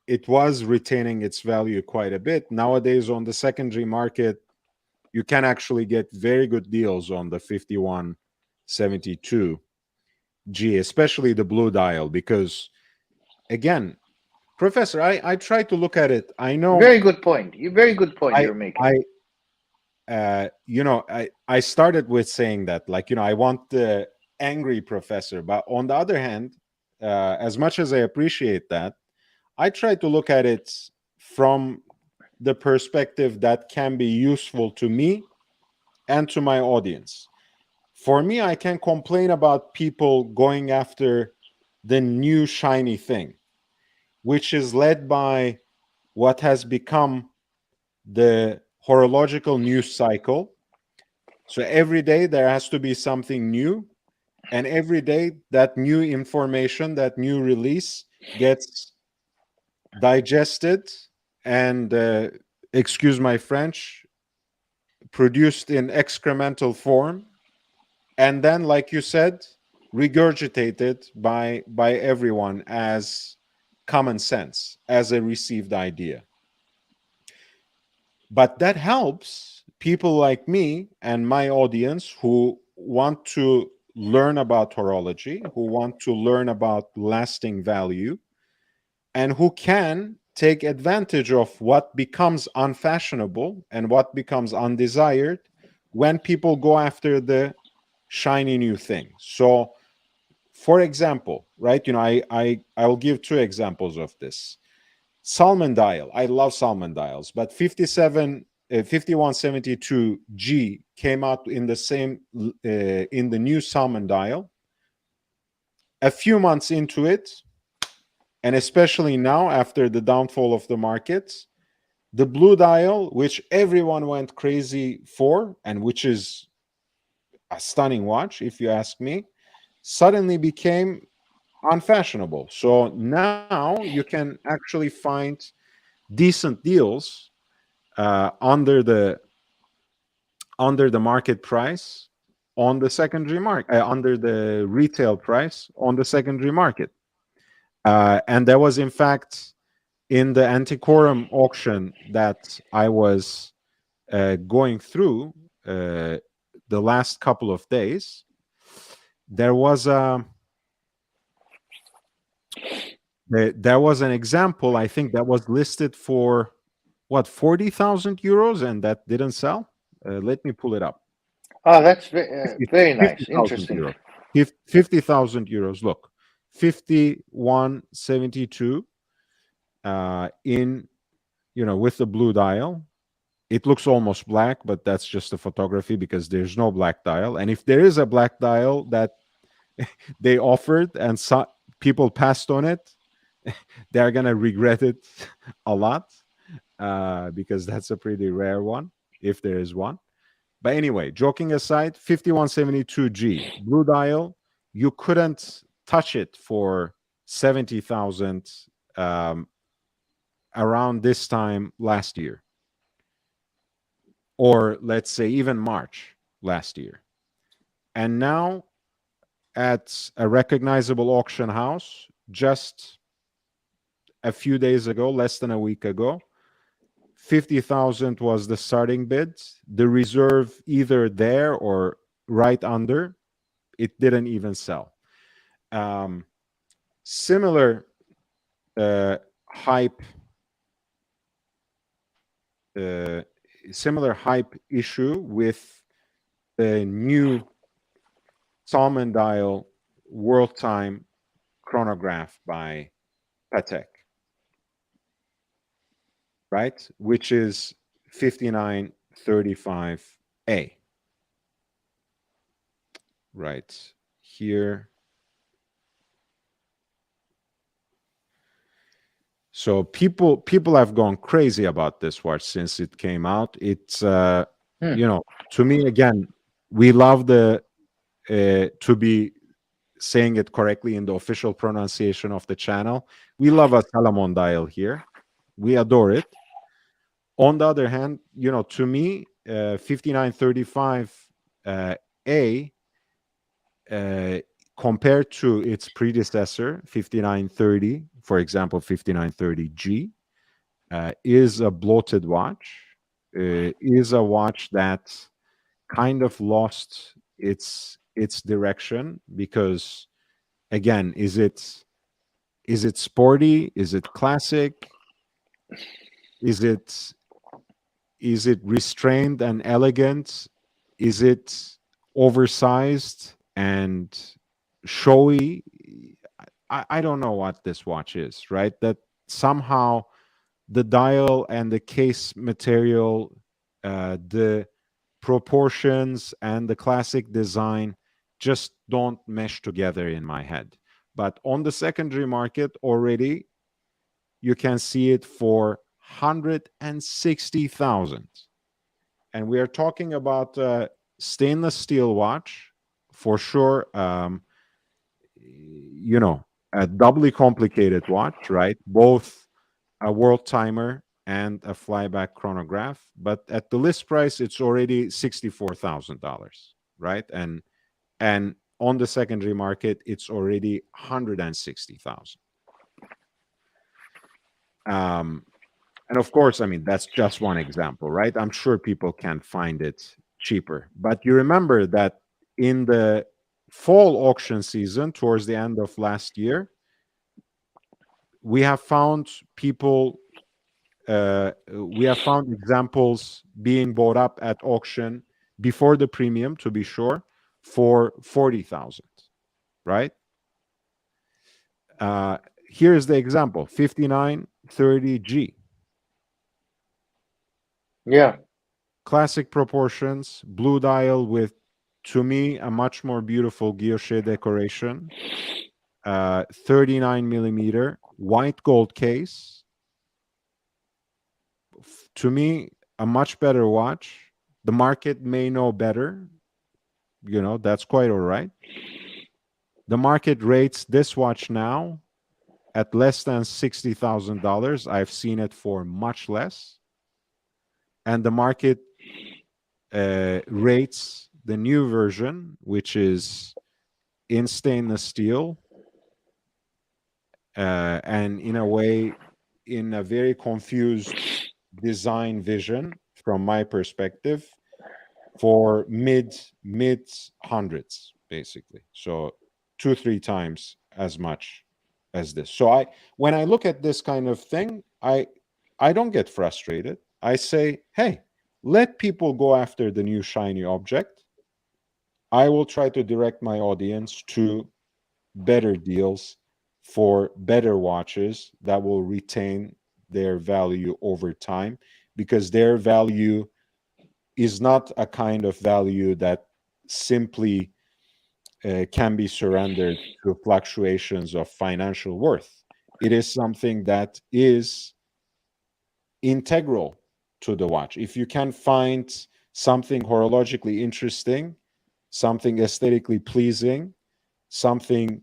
it was retaining its value quite a bit. Nowadays, on the secondary market, you can actually get very good deals on the 5172G, especially the blue dial, because again, Professor, I try to look at it. I know Very good point. Very good point I you're making. I I started with saying that, like, I want the angry professor, but on the other hand, as much as I appreciate that, I try to look at it from the perspective that can be useful to me and to my audience. For me, I can complain about people going after the new shiny thing, which is led by what has become the horological news cycle. So every day there has to be something new, and every day that new information, that new release gets digested and, excuse my French, produced in excremental form, and then, like you said, regurgitated by everyone as common sense, as a received idea. But that helps people like me and my audience who want to learn about horology, who want to learn about lasting value, and who can take advantage of what becomes unfashionable and what becomes undesired when people go after the shiny new thing. So, for example, right, I will give two examples of this. Salmon dial. I love salmon dials, but 5172G came out in the same in the new salmon dial. A few months into it, and especially now after the downfall of the markets, the blue dial, which everyone went crazy for, and which is a stunning watch, if you ask me, suddenly became unfashionable. So now you can actually find decent deals under the market price on the secondary market, under the retail price on the secondary market. And there was, in fact, in the Antiquorum auction that I was going through the last couple of days, there was a there was an example, I think, that was listed for what, 40,000 euros, and that didn't sell. Let me pull it up. Oh, that's very nice. 50,000 Interesting. euros. 50,000 euros. Look, 5172 in, with the blue dial. It looks almost black, but that's just a photography because there's no black dial. And if there is a black dial that they offered and people passed on it, they're going to regret it a lot because that's a pretty rare one, if there is one. But anyway, joking aside, 5172G, blue dial, you couldn't touch it for 70,000 um, around this time last year, or let's say even March last year. And now at a recognizable auction house, just a few days ago, less than a week ago, 50,000 was the starting bid. The reserve either there or right under. It didn't even sell. Um, similar hype, uh, similar hype issue with the new Salmon Dial World Time chronograph by Patek, right? Which is 5935A. Right here. So people have gone crazy about this watch since it came out. It's Hmm. to me, again, we love the to be saying it correctly in the official pronunciation of the channel. We love a Salomon dial here. We adore it. On the other hand, to me, 5935 A, compared to its predecessor, 5930, for example, 5930G, is a bloated watch. is a watch that kind of lost its direction because, again, is it sporty? Is it classic? Is it is it restrained and elegant? Is it oversized and showy? I don't know what this watch is, right? That somehow the dial and the case material, the proportions and the classic design just don't mesh together in my head. But on the secondary market already, you can see it for 160,000. And we are talking about a stainless steel watch for sure. A doubly complicated watch, right? Both a world timer and a flyback chronograph. But at the list price, it's already $64,000, right? And on the secondary market, it's already 160,000. Um, and of course, I mean, that's just one example, right? I'm sure people can find it cheaper. But you remember that in the fall auction season, towards the end of last year, we have found people, we have found examples being bought up at auction before the premium, to be sure, for 40,000, right? Uh, Here's the example 5930G. Yeah. Classic proportions, blue dial with, to me, a much more beautiful guilloche decoration, 39 millimeter, white gold case. To me, a much better watch. The market may know better. That's quite all right. The market rates this watch now at less than $60,000. I've seen it for much less. And the market rates the new version, which is in stainless steel, and in a way, in a very confused design vision from my perspective, for mid hundreds, basically. So 2-3 times as much as this. So when I look at this kind of thing, I don't get frustrated. I say, hey, let people go after the new shiny object. I will try to direct my audience to better deals for better watches that will retain their value over time, because their value is not a kind of value that simply can be surrendered to fluctuations of financial worth. It is something that is integral to the watch. If you can find something horologically interesting, something aesthetically pleasing, something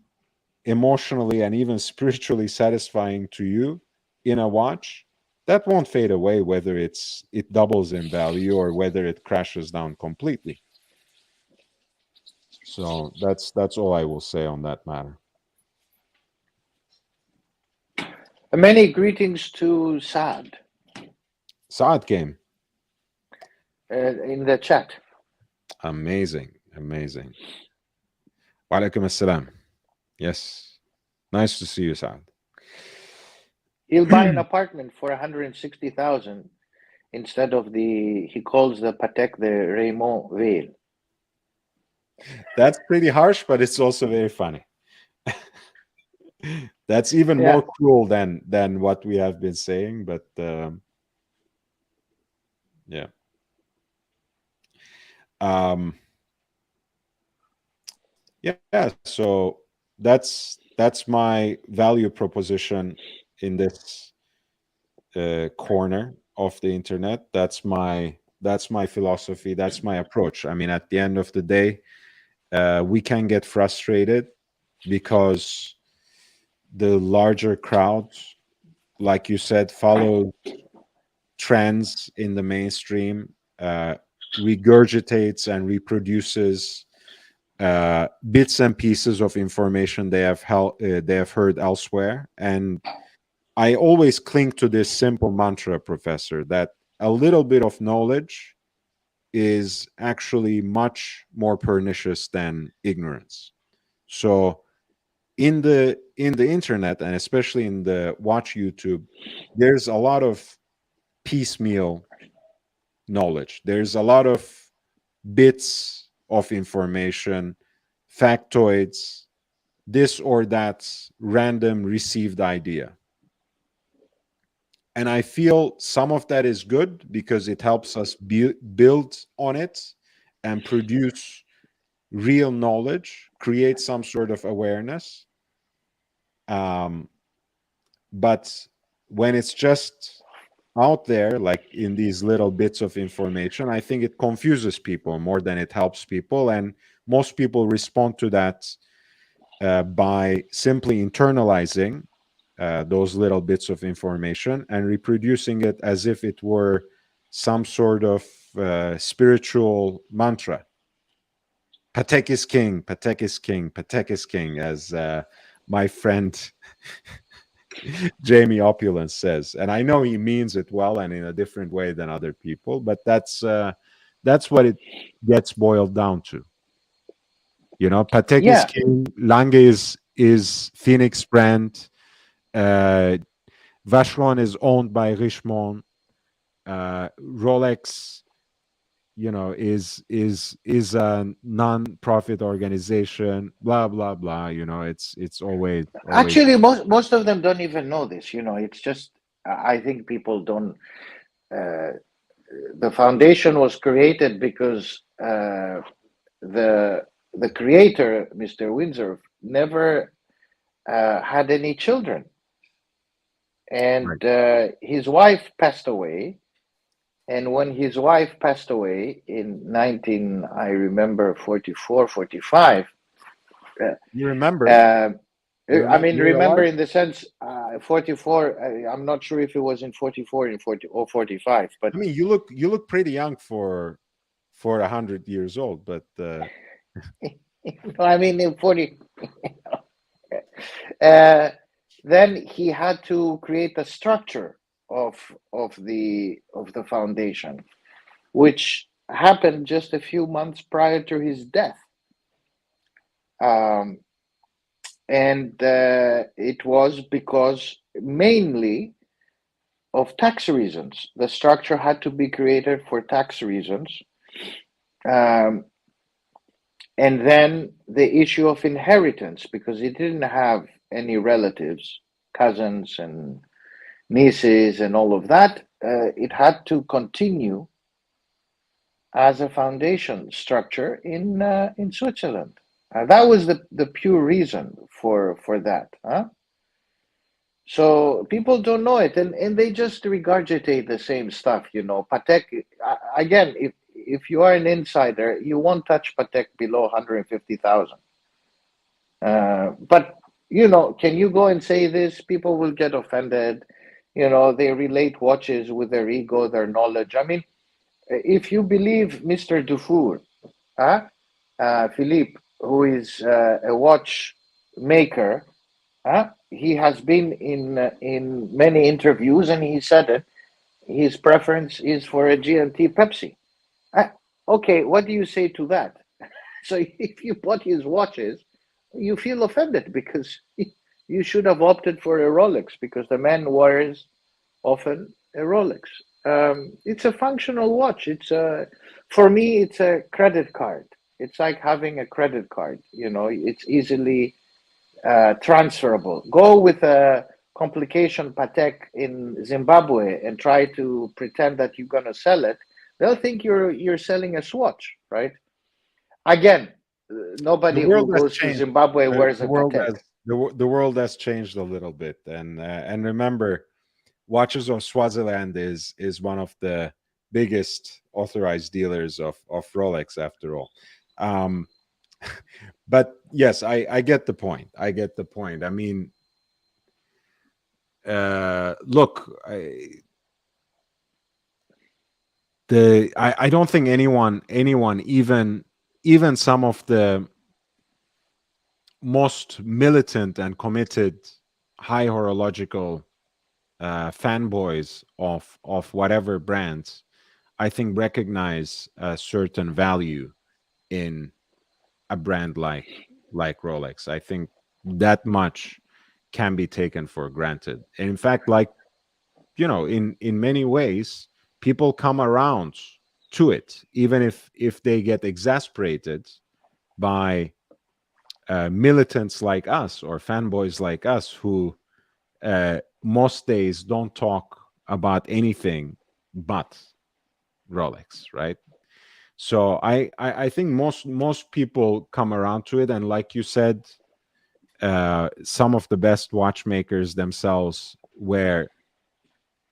emotionally and even spiritually satisfying to you in a watch, that won't fade away, whether it doubles in value or whether it crashes down completely. So that's all I will say on that matter. Many greetings to Saad Saad came. in the chat. Amazing. Wa alaikum assalam. Yes. Nice to see you, Saad. He'll buy an apartment for 160,000 instead of he calls the Patek the Raymond Veil. That's pretty harsh, but it's also very funny. That's even Yeah. more cruel than what we have been saying, but yeah. Yeah, so that's my value proposition in this corner of the internet. That's my philosophy. That's my approach. I mean, at the end of the day, we can get frustrated because the larger crowd, like you said, follows trends in the mainstream, regurgitates and reproduces bits and pieces of information they have heard elsewhere. And I always cling to this simple mantra, Professor, that a little bit of knowledge is actually much more pernicious than ignorance. So in the internet, and especially in the watch YouTube, there's a lot of piecemeal knowledge. There's a lot of bits of information, factoids, this or that random received idea. And I feel some of that is good because it helps us build on it and produce real knowledge, create some sort of awareness. Um, but when it's just out there, like in these little bits of information, I think it confuses people more than it helps people. And most people respond to that by simply internalizing those little bits of information and reproducing it as if it were some sort of spiritual mantra. Patek is king, Patek is king, Patek is king, as my friend Jamie Opulence says. And I know he means it well and in a different way than other people, but that's what it gets boiled down to. You know, Patek is Yeah, king, Lange is Phoenix brand, uh, Vacheron is owned by Richemont, Rolex, you know, is a non-profit organization, blah blah blah. You know, it's always. actually, most of them don't even know this. It's just I think people don't. Uh, the foundation was created because the the creator, Mr. Windsor, never had any children, Right. and his wife passed away. And when his wife passed away in 19, I remember 44, 45. uh, You remember? uh, You I remember? mean, You're remember alive. in the sense, 44, I'm not sure if it was in 44 in 40 or 45, but I mean, you look pretty young for 100 years old, but I mean, in 40, uh, then he had to create a structure of of the foundation, which happened just a few months prior to his death. Um, and it was because mainly of tax reasons. The structure had to be created for tax reasons. Um, and then the issue of inheritance, because he didn't have any relatives, cousins, and nieces, and all of that. It had to continue as a foundation structure in Switzerland. That was the pure reason for that. Huh? So people don't know it, and they just regurgitate the same stuff. Patek, again, if you are an insider, you won't touch Patek below 150,000. But can you go and say this? People will get offended. They relate watches with their ego, their knowledge. I mean, if you believe Mr. Dufour, huh? Philippe, who is a watchmaker, he has been in many interviews, and he said it. His preference is for a G&T Pepsi. Uh, okay, what do you say to that? So if you bought his watches, you feel offended because you should have opted for a Rolex because the man wears often a Rolex. It's a functional watch. For me, it's a credit card. It's like having a credit card. It's easily transferable. Go with a complication Patek in Zimbabwe and try to pretend that you're gonna sell it. They'll think you're selling a swatch, right? Again, the nobody who world has goes to changed. Zimbabwe wears The a world Patek. has the world has changed a little bit, and remember, Watches of Swaziland is one of the biggest authorized dealers of Rolex, after all. Um, but yes, I get the point. I get the point. I mean, look, I don't think anyone even some of the most militant and committed high horological fanboys of whatever brands, I think recognize a certain value in a brand like Rolex. I think that much can be taken for granted. And in fact, like, in many ways, people come around to it, even if they get exasperated by militants like us or fanboys like us who most days don't talk about anything but Rolex, right? So I think most people come around to it, and like you said, some of the best watchmakers themselves wear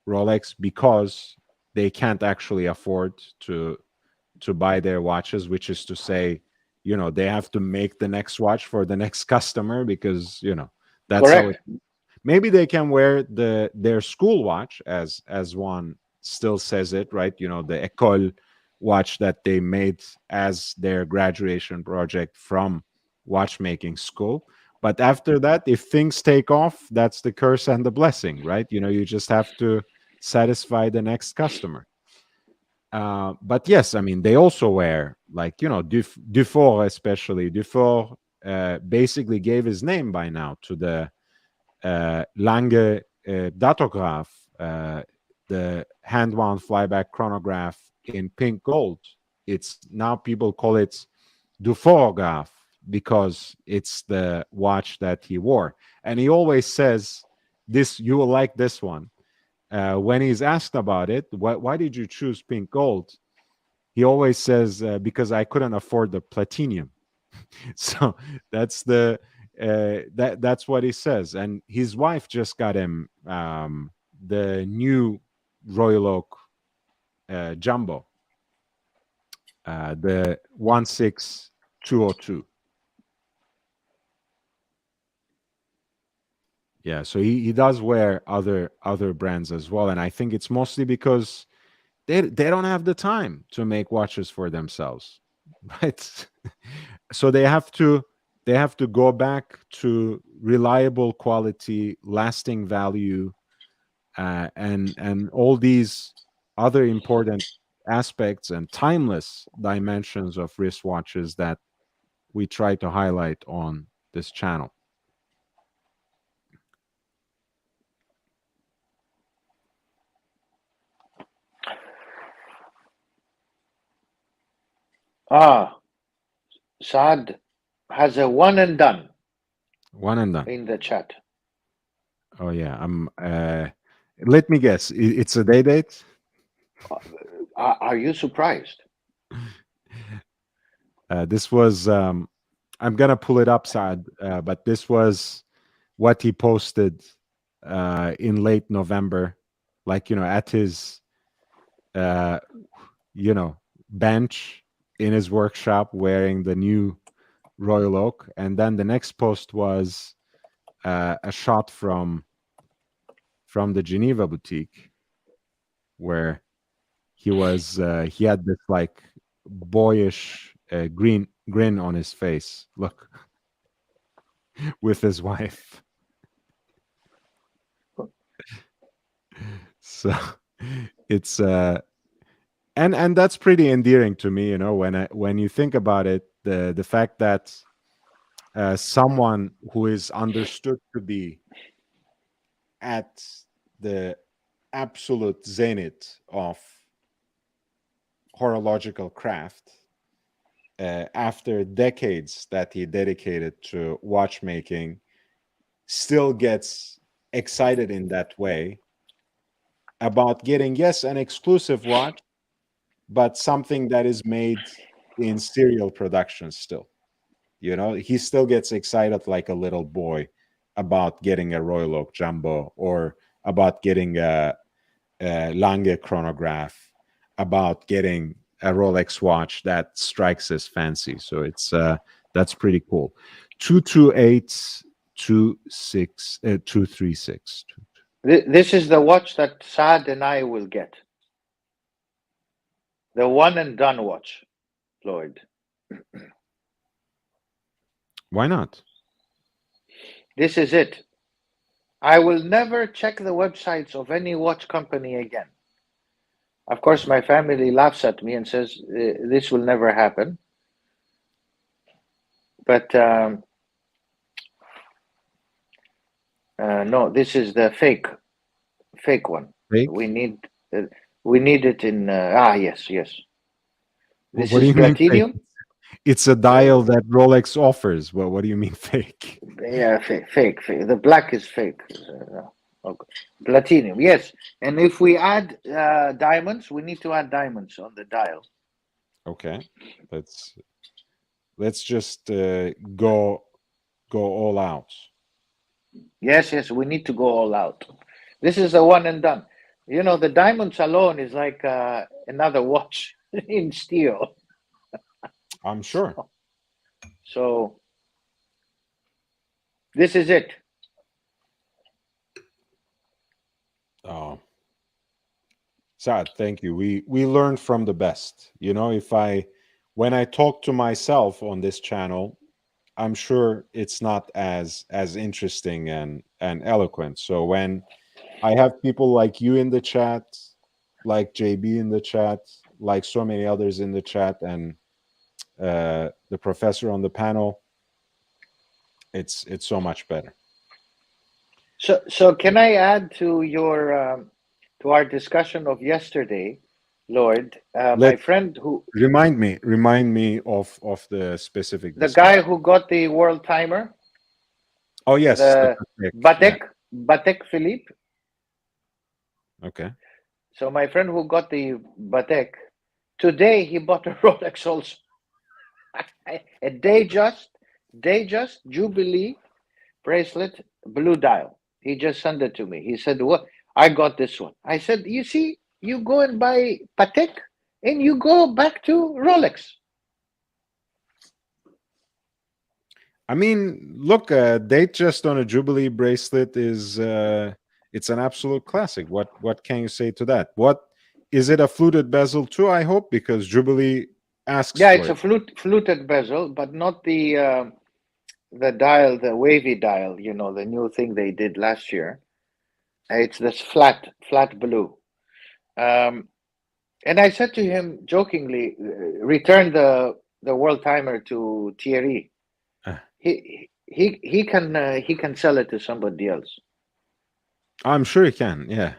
Rolex because they can't actually afford to buy their watches, which is to say, they have to make the next watch for the next customer because that's how it. Correct. Maybe they can wear their school watch, as one still says it, right? The École watch that they made as their graduation project from watchmaking school. But after that, if things take off, that's the curse and the blessing, right? You just have to satisfy the next customer. But yes, I mean, they also wear, like, Dufour, especially. Dufour basically gave his name by now to the Lange datograph, the hand-wound flyback chronograph in pink gold. It's now, people call it Dufourgraph because it's the watch that he wore. And he always says, this, you will like this one. When he's asked about it, why did you choose pink gold? He always says, because I couldn't afford the platinum. So that's that's what he says. And his wife just got him the new Royal Oak Jumbo, the 16202. Yeah, so he does wear other brands as well, and I think it's mostly because they don't have the time to make watches for themselves, right? So they have to go back to reliable quality, lasting value, and all these other important aspects and timeless dimensions of wristwatches that we try to highlight on this channel. Ah, Saad has a one and done One and done. in the chat. Oh yeah, I'm. Let me guess. It's a day date. Are you surprised? This was. I'm gonna pull it up, Saad. But this was what he posted in late November, like, at his uh, bench in his workshop wearing the new Royal Oak. And then the next post was a shot from the Geneva boutique where he had this like boyish green grin on his face. Look, with his wife. So it's and that's pretty endearing to me, when you think about it, the fact that someone who is understood to be at the absolute zenith of horological craft, after decades that he dedicated to watchmaking, still gets excited in that way about getting, yes, an exclusive watch, but something that is made in serial production still. He still gets excited like a little boy about getting a Royal Oak Jumbo, or about getting a Lange chronograph, about getting a Rolex watch that strikes his fancy. So that's pretty cool. 228 236. This is the watch that Saad and I will get. The one and done watch, Lloyd. Why not? This is it. I will never check the websites of any watch company again. Of course, my family laughs at me and says this will never happen. But no, this is the fake one. We Fake? need uh, we need it in. Yes, yes. This What do is you mean fake? platinum. It's a dial that Rolex offers. Well, what do you mean fake? Yeah, fake. The black is fake. Okay. Platinum, yes. And if we add diamonds, we need to add diamonds on the dial. Okay, let's let's just go all out. Yes, yes, we need to go all out. This is a one and done. You know, the diamonds alone is like another watch in steel. I'm sure. So this is it. Oh, Sad, thank you. We learn from the best. You know, if I when I talk to myself on this channel, I'm sure it's not as interesting and eloquent. So when I have people like you in the chat, like JB in the chat, like so many others in the chat, and the professor on the panel, it's so much better. So can I add to your to our discussion of yesterday, Lord? My Let friend who remind me of the specific the guy discussion. who got the world timer, Oh yes, the the Patek. Yeah. Batek Philippe. Okay. So my friend who got the Batek today, he bought a Rolex also. A day just Jubilee bracelet, blue dial. He just sent it to me. He said, "What? I got this one." I said, "You see, you go and buy Patek, and you go back to Rolex." I mean, look, date just on a Jubilee bracelet is it's an absolute classic. What can you say to that? What is it a fluted bezel too? I hope because Jubilee asks Yeah, for it's a it. fluted bezel, but not the dial, the wavy dial. You know, the new thing they did last year. It's this flat blue. Um, and I said to him jokingly, "Return the world timer to Thierry. Uh, He can sell it to somebody else." I'm sure you can. Yeah.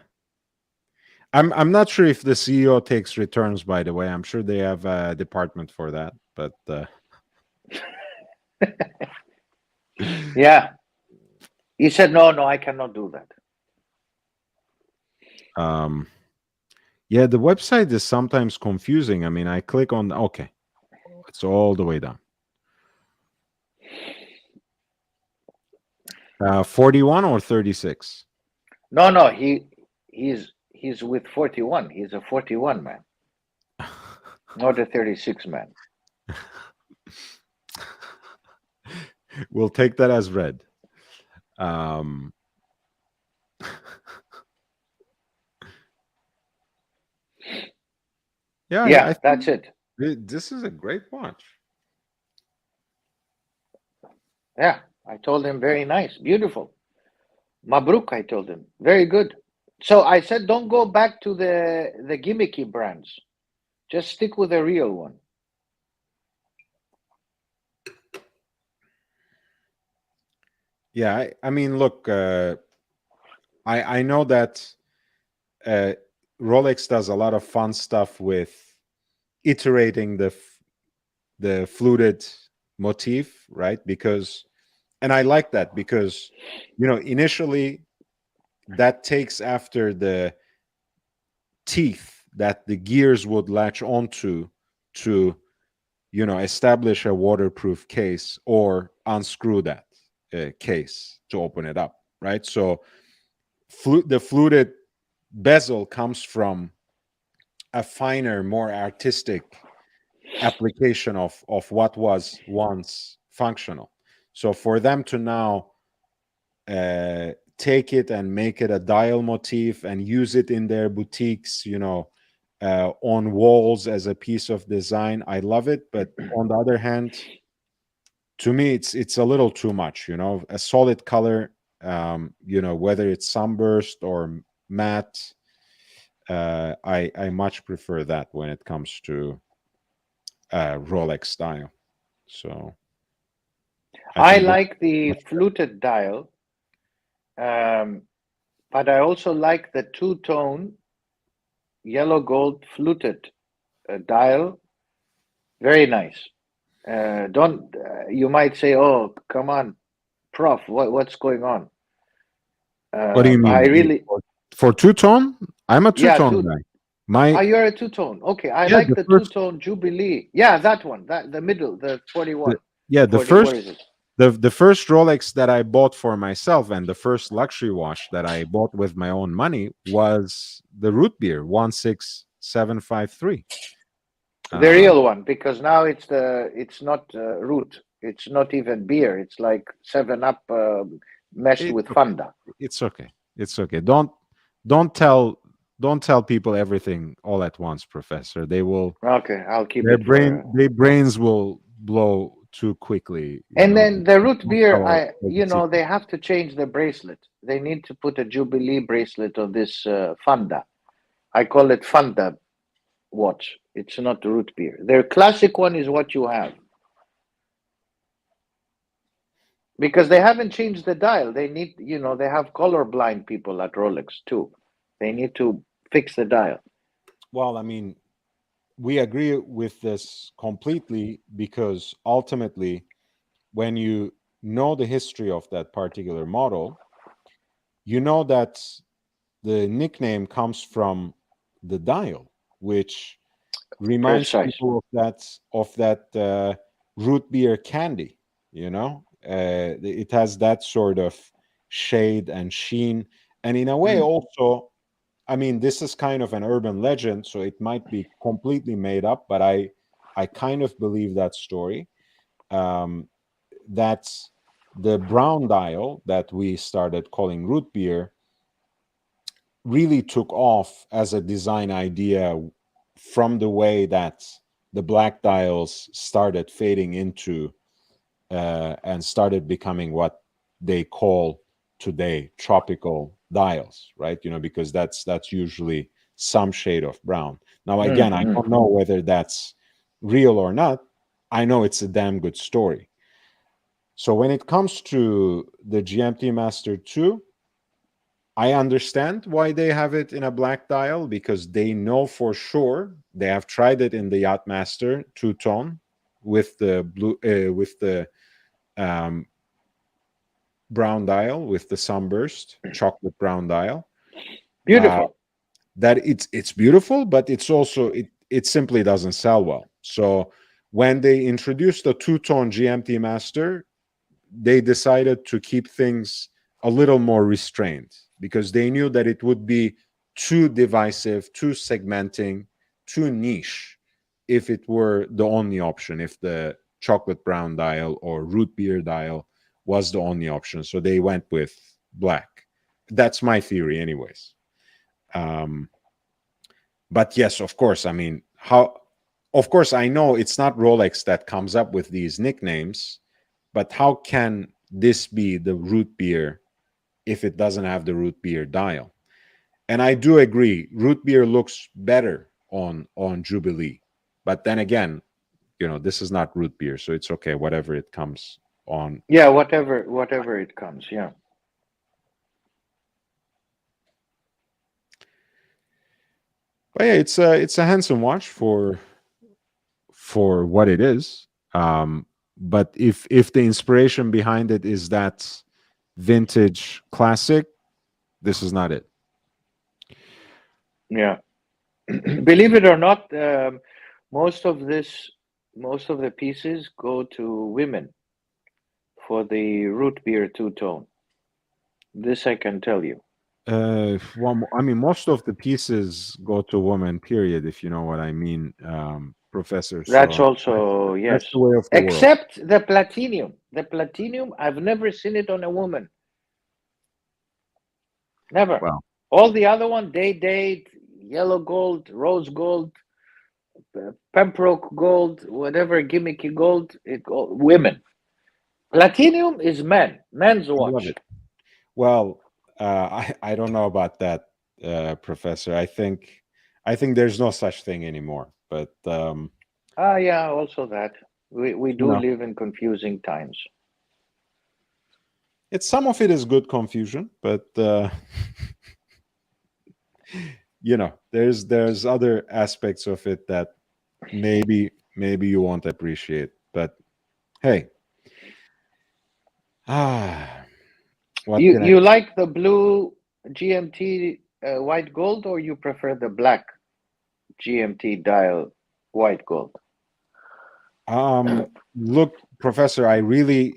I'm not sure if the CEO takes returns. By the way, I'm sure they have a department for that. But Yeah, he said, "No, no, I cannot do that." um, yeah, the website is sometimes confusing. I mean, I click on okay, it's all the way down. 41 or 36. No, no, he's with 41. He's a 41 man, not a 36 man. We'll take that as read. Um, yeah, I Yeah, think that's it. this is a great watch. Yeah, I told him very nice, beautiful. Mabruk, I told him. Very good. So I said, don't go back to the gimmicky brands. Just stick with the real one. Yeah, I mean, look, I know that uh, Rolex does a lot of fun stuff with iterating the fluted motif, right? Because, and I like that because, you know, initially that takes after the teeth that the gears would latch onto to, you know, establish a waterproof case or unscrew that case to open it up, right? So the fluted bezel comes from a finer, more artistic application of what was once functional. So for them to now take it and make it a dial motif and use it in their boutiques, you know, on walls as a piece of design, I love it. But on the other hand, to me, it's a little too much. You know, a solid color Whether it's sunburst or matte, I much prefer that when it comes to Rolex style. So I I think that's like the much better. fluted dial, um, but I also like the two-tone yellow gold fluted dial. Very nice. Don't You might say, "Oh, come on, Prof, what's going on?" What do you I mean? really, For two tone? I'm a two yeah, tone guy. My you're a two-tone. Okay, I Yeah, like the the first two-tone Jubilee. Yeah, that one, that the middle, the the 41, yeah the 40. What first is it? the first Rolex that I bought for myself, and the first luxury watch that I bought with my own money, was the root beer 16753. The Uh, real one, because now it's not root. It's not even beer. It's like Seven Up meshed it's with okay. Fanta. It's okay. It's okay. Don't tell don't tell people everything all at once, Professor. They will Okay, I'll keep it for. their brains will blow too quickly. And then the root Don't beer, tell all the they secrets. have to change the bracelet. They need to put a Jubilee bracelet on this Fanta. I call it Fanta watch. It's not root beer. Their classic one is what you have because they haven't changed the dial. They need, they have colorblind people at Rolex too. They need to fix the dial. Well, I mean, we agree with this completely because ultimately, when you know the history of that particular model, you know that the nickname comes from the dial, which reminds Precise. people of that root beer candy. It has that sort of shade and sheen, and in a way, Mm. also, I mean, this is kind of an urban legend, so it might be completely made up, but I kind of believe that story. Um, that the brown dial that we started calling root beer really took off as a design idea from the way that the black dials started fading into and started becoming what they call today tropical dials, right? Because that's usually some shade of brown. Now, again, Mm, I mm. don't know whether that's real or not. I know it's a damn good story. So when it comes to the GMT Master 2, I understand why they have it in a black dial, because they know for sure they have tried it in the Yachtmaster two tone with the blue with the um, brown dial, with the sunburst chocolate brown dial. Uh, Beautiful. that it's beautiful, but it's also it simply doesn't sell well. So when they introduced the two tone GMT Master, they decided to keep things a little more restrained because they knew that it would be too divisive, too segmenting, too niche if it were the only option, if the chocolate brown dial or root beer dial was the only option. So they went with black. That's my theory, anyways. Um, but yes, of course, I mean, of course, I know it's not Rolex that comes up with these nicknames, but how can this be the root beer if it doesn't have the root beer dial? And I do agree, root beer looks better on Jubilee. But then again, this is not root beer, so it's okay, whatever it comes on. Yeah, whatever it comes. Yeah. But yeah, it's a handsome watch for what it is. But if the inspiration behind it is that vintage classic, this is not it. Yeah. Believe it or not, most of this, most of the pieces go to women for the root beer two tone. This I can tell you. I mean, most of the pieces go to woman, period, if you know what I mean, Professor. That's So also, yes. that's the way of the world. Except the platinum. The platinum, I've never seen it on a woman. Never. Well, All the other one, day date, yellow gold, rose gold, Pembroke gold, whatever gimmicky gold, women. Platinum is men's I love watch. it. Well, I don't know about that, Professor. I think there's no such thing anymore. But Ah, yeah, also that. We you do know, live in confusing times. it's some of it is good confusion, but there's other aspects of it that maybe you won't appreciate. But hey, ah, what You can I? you like the blue GMT white gold, or you prefer the black GMT dial white gold? Look, Professor, I really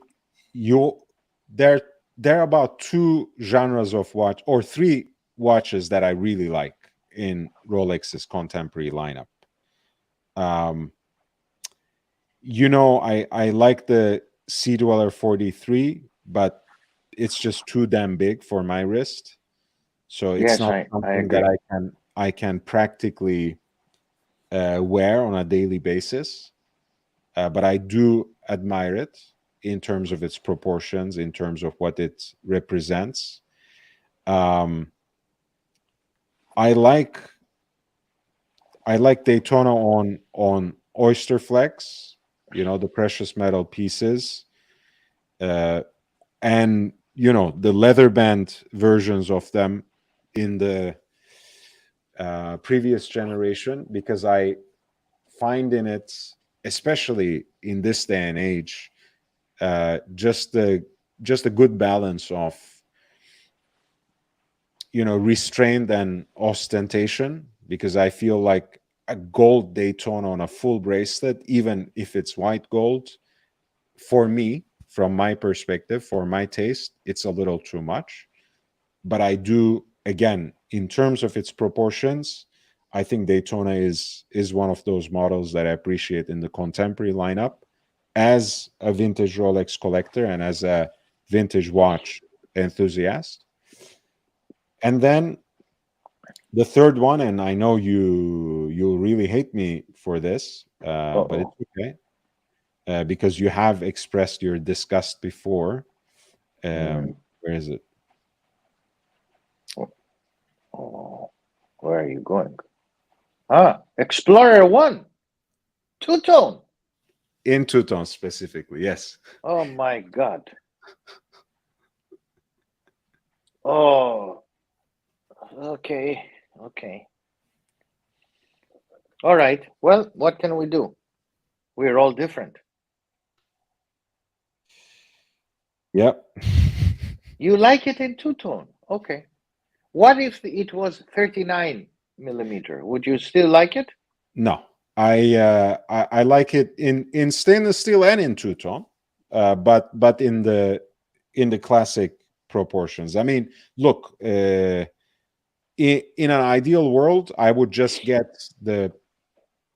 you there there are about two genres of watch or three watches that I really like in Rolex's contemporary lineup. Um, I like the Sea Dweller 43, but it's just too damn big for my wrist. So it's Yes, not I something that agree. I can practically wear on a daily basis. But I do admire it in terms of its proportions, in terms of what it represents. Um, I like I like Daytona on Oyster Flex, the precious metal pieces, uh, and the leather band versions of them in the previous generation, because I find in it, especially in this day and age, just a good balance of restraint and ostentation, because I feel like a gold Daytona on a full bracelet, even if it's white gold, for me, from my perspective, for my taste, it's a little too much. But I do, again, in terms of its proportions, I think Daytona is one of those models that I appreciate in the contemporary lineup as a vintage Rolex collector and as a vintage watch enthusiast. And then the third one, and I know you'll really hate me for this, but it's Uh-oh. okay, because you have expressed your disgust before. Hmm. Where is it? Oh, where are you going? Ah, Explorer 1, two-tone. In two tones specifically, yes. Oh my God. Oh, okay, okay. All right. Well, what can we do? We're all different. Yep. You like it in two-tone. Okay. What if it was 39 millimeter? Would you still like it? No, I like it in stainless steel and in two tone, but in the classic proportions. I mean, look, in an ideal world, I would just get the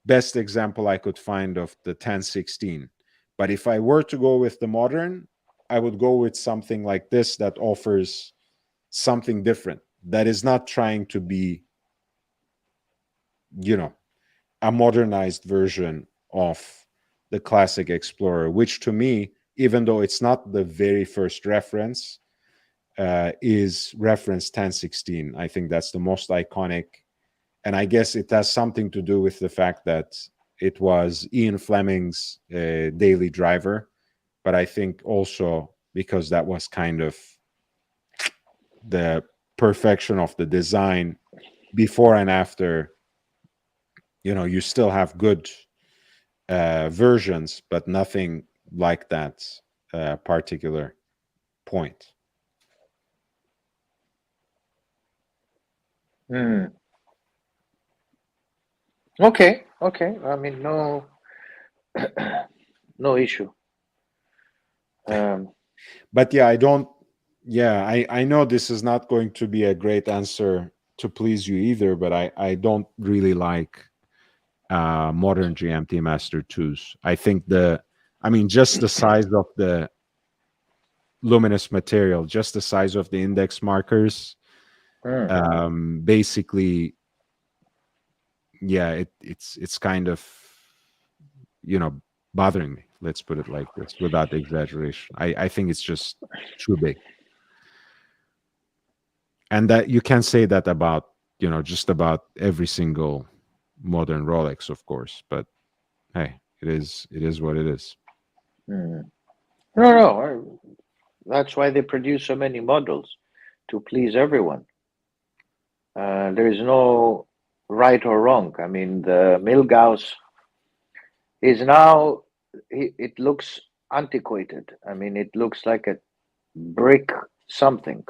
best example I could find of the 1016. But if I were to go with the modern, I would go with something like this that offers something different, that is not trying to be, you know, a modernized version of the classic Explorer, which to me, even though it's not the very first reference, is reference 1016. I think that's the most iconic. And I guess it has something to do with the fact that it was Ian Fleming's daily driver. But I think also because that was kind of the perfection of the design before and after, you still have good versions, but nothing like that particular point. Hmm. Okay, okay. I mean, no, no issue. Um, But yeah, I don't. Yeah, I know this is not going to be a great answer to please you either, but I don't really like modern GMT Master 2s. I mean, just the size of the luminous material, just the size of the index markers, hmm. basically, yeah, it's kind of, you know, bothering me. Let's put it like this, without exaggeration. I think it's just too big. And that you can say that about, just about every single modern Rolex, of course. But hey, it is what it is. Mm. No, no. That's why they produce so many models to please everyone. There is no right or wrong. I mean, the Milgauss is now, it looks antiquated. I mean, it looks like a brick something.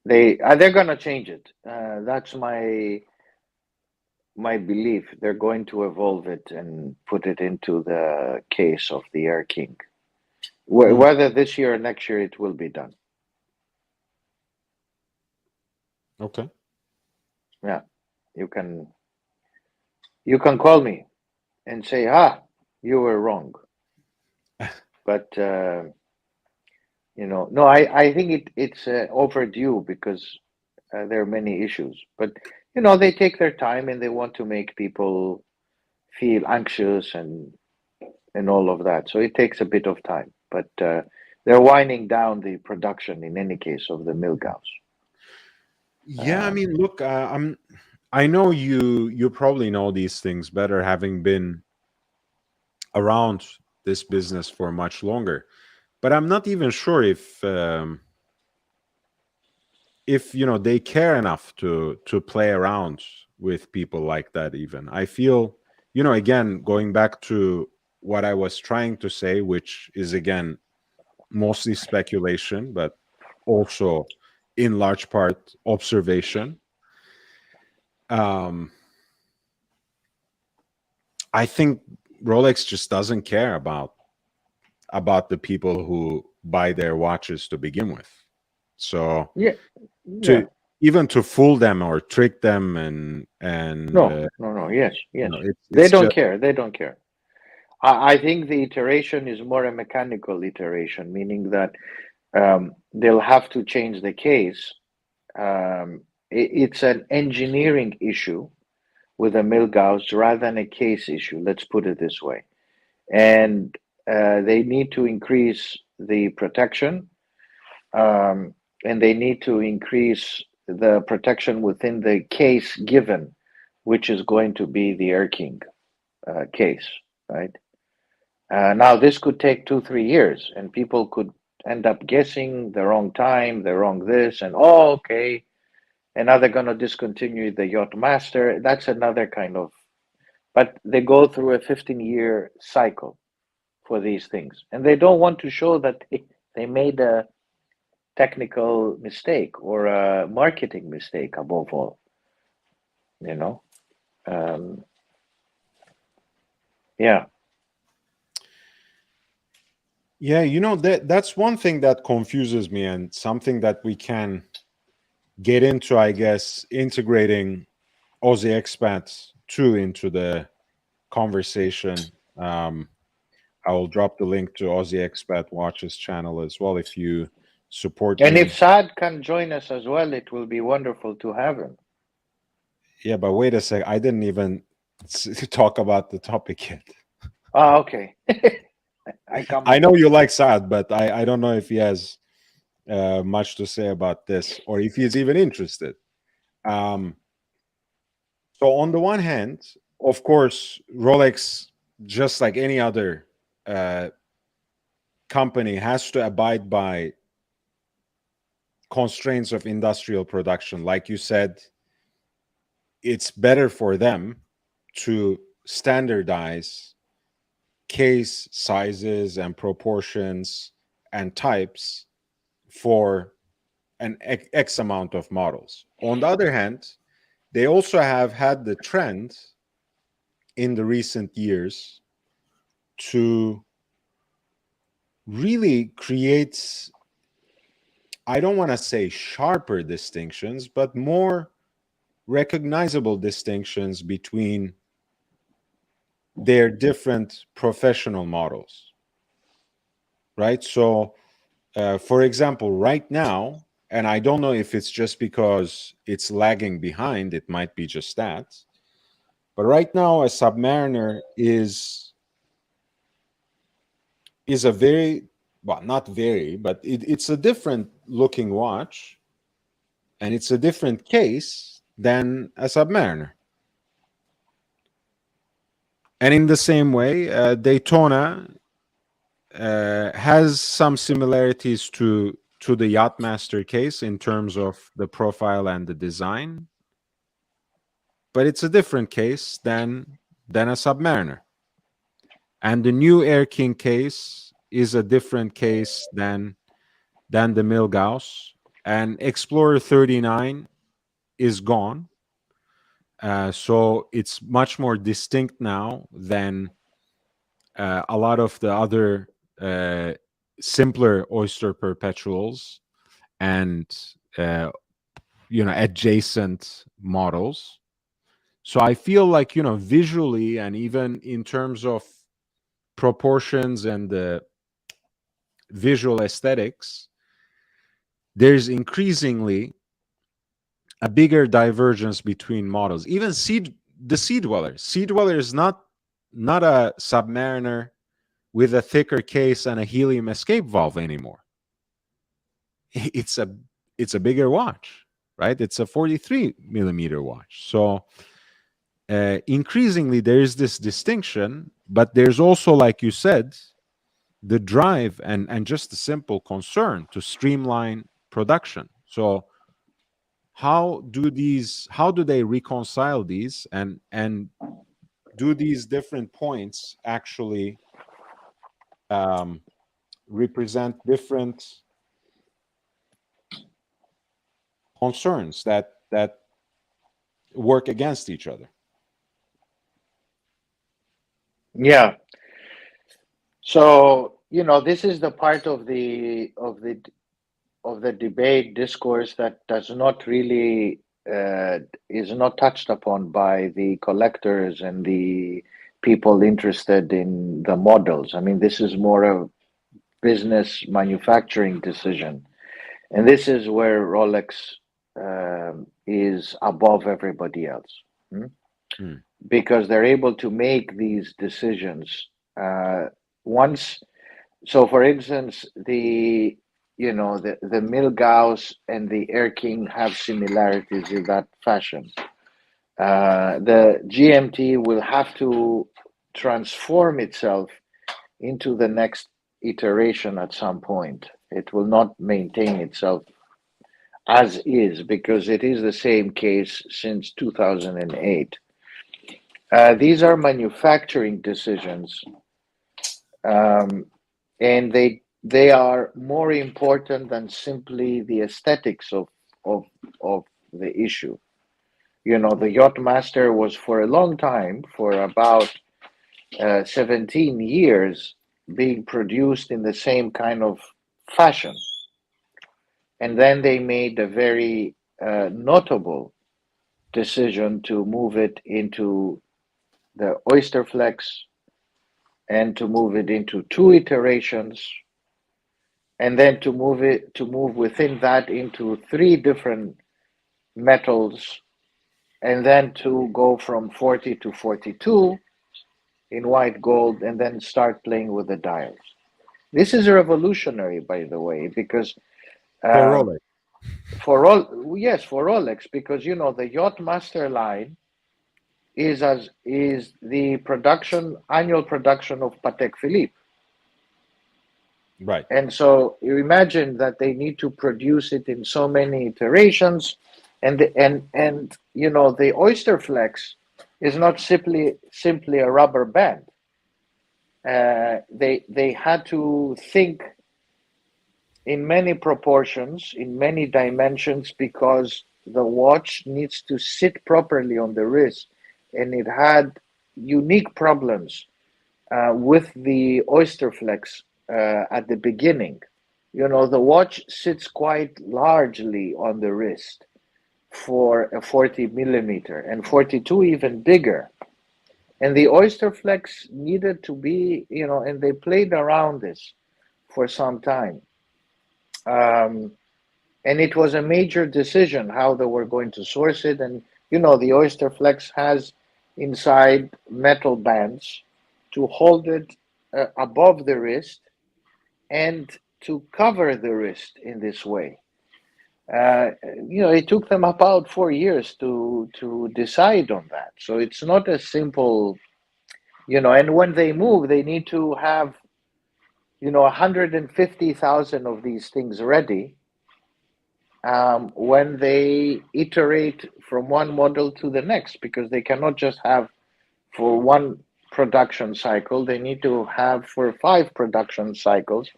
They're gonna change it. That's my belief. They're going to evolve it and put it into the case of the Air King. Mm, Whether this year or next year, it will be done. okay. Yeah, you can you can call me and say, "Ah, you were wrong." But no, I think it's overdue because there are many issues. But they take their time and they want to make people feel anxious and all of that. So it takes a bit of time. But they're winding down the production in any case of the Milgauss. Yeah, I Um, mean, look, I know you probably know these things better, having been around this business for much longer. But I'm not even sure if they care enough to play around with people like that. Even I feel, again, going back to what I was trying to say, which is again mostly speculation, but also in large part observation. um I think Rolex just doesn't care about the people who buy their watches to begin with. So yeah, to yeah. even to fool them or trick them, and No, no, no. Yes, yes. They it's don't just care. They don't care. I think the iteration is more a mechanical iteration, meaning that they'll have to change the case. It's an engineering issue with a Milgauss rather than a case issue. Let's put it this way. And they need to increase the protection, um, and they need to increase the protection within the case given, which is going to be the Air King case, right? Now, this could take 2, 3 years, and people could end up guessing the wrong time, the wrong this, and oh, okay. And now they're going to discontinue the Yacht Master. That's another kind of, but they go through a 15-year cycle for these things. And they don't want to show that they made a technical mistake or a marketing mistake above all, you know? Um, yeah. yeah, that's one thing that confuses me, and something that we can get into, I guess, integrating Aussie expats too into the conversation. um I will drop the link to Aussie Expat Watches channel as well if you support And if me. Saad can join us as well, it will be wonderful to have him. Yeah, but wait a sec. I didn't even talk about the topic yet. Ah, okay. I come I in. know you like Saad, but I don't know if he has much to say about this or if he's even interested. Um, so, on the one hand, of course, Rolex, just like any other uh, company, has to abide by constraints of industrial production. Like you said, it's better for them to standardize case sizes and proportions and types for an X amount of models. On the other hand, they also have had the trend in the recent years to really create, I don't want to say sharper distinctions, but more recognizable distinctions between their different professional models, right? So, for example, right now, and I don't know if it's just because it's lagging behind, it might be just that, but right now, a Submariner is a very well, not very, but it's a different looking watch, and it's a different case than a Submariner. And in the same way, Daytona has some similarities to the Yachtmaster case in terms of the profile and the design, but it's a different case than a Submariner. And the new Air King case is a different case than the Milgauss. And Explorer 39 is gone. So it's much more distinct now than a lot of the other uh, simpler Oyster Perpetuals and adjacent models. So I feel like, visually and even in terms of proportions and the visual aesthetics, there's increasingly a bigger divergence between models. Even the Sea Dweller. Sea Dweller is not a Submariner with a thicker case and a helium escape valve anymore. It's a bigger watch, right? It's a 43 millimeter watch. So increasingly there is this distinction, but there's also, like you said, the drive and just the simple concern to streamline production. So how do they reconcile these, and do these different points actually represent different concerns that work against each other? Yeah. So, this is the part of the debate discourse that does not really is not touched upon by the collectors and the people interested in the models. I mean, this is more a business manufacturing decision, and this is where Rolex is above everybody else. Hmm. Because they're able to make these decisions once. So, for instance, the Milgauss and the Air King have similarities in that fashion. The GMT will have to transform itself into the next iteration at some point. It will not maintain itself as is because it is the same case since 2008. These are manufacturing decisions, and they are more important than simply the aesthetics of the issue. The Yachtmaster was for a long time, for about 17 years, being produced in the same kind of fashion. And then they made a very notable decision to move it into the Oysterflex and to move it into two iterations, and then to move within that into three different metals, and then to go from 40 to 42 in white gold, and then start playing with the dials. This is revolutionary, by the way, because For um, Rolex. for Rolex, because the Yachtmaster line is the annual production of Patek Philippe. Right. And so you imagine that they need to produce it in so many iterations, and the Oysterflex is not simply a rubber band. They had to think in many proportions, in many dimensions, because the watch needs to sit properly on the wrist, and it had unique problems with the Oysterflex at the beginning. The watch sits quite largely on the wrist for a 40 millimeter, and 42 even bigger. And the Oysterflex needed to be, and they played around this for some time. And it was a major decision how they were going to source it. And, the Oysterflex has inside metal bands to hold it above the wrist and to cover the wrist in this way. It took them about 4 years to decide on that. So it's not a simple, and when they move, they need to have, 150,000 of these things ready when they iterate from one model to the next, because they cannot just have for one production cycle, they need to have for 5 production cycles.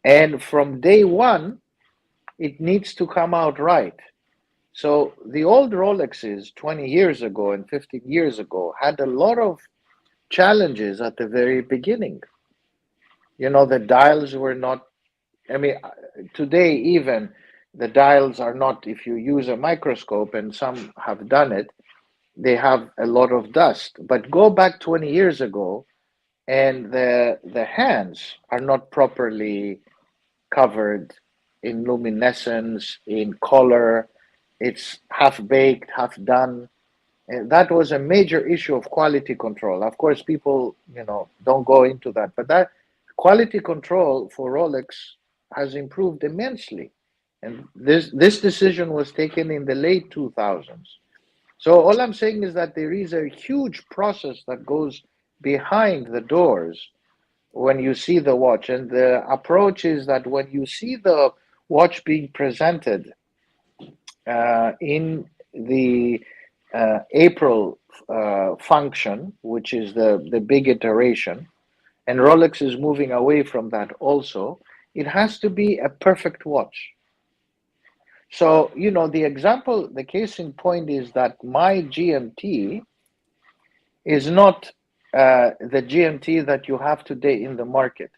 And from day one, it needs to come out right. So the old Rolexes 20 years ago and 15 years ago had a lot of challenges at the very beginning. The dials were not, I mean, today even the dials are not, if you use a microscope, and some have done it, they have a lot of dust. But go back 20 years ago, and the hands are not properly covered in luminescence, in color. It's half baked, half done. And that was a major issue of quality control. Of course, people, don't go into that, but that quality control for Rolex has improved immensely. And this decision was taken in the late 2000s. So all I'm saying is that there is a huge process that goes behind the doors when you see the watch. And the approach is that when you see the watch being presented in the April function, which is the big iteration, and Rolex is moving away from that also, it has to be a perfect watch. So, the example, the case in point is that my GMT is not the GMT that you have today in the market,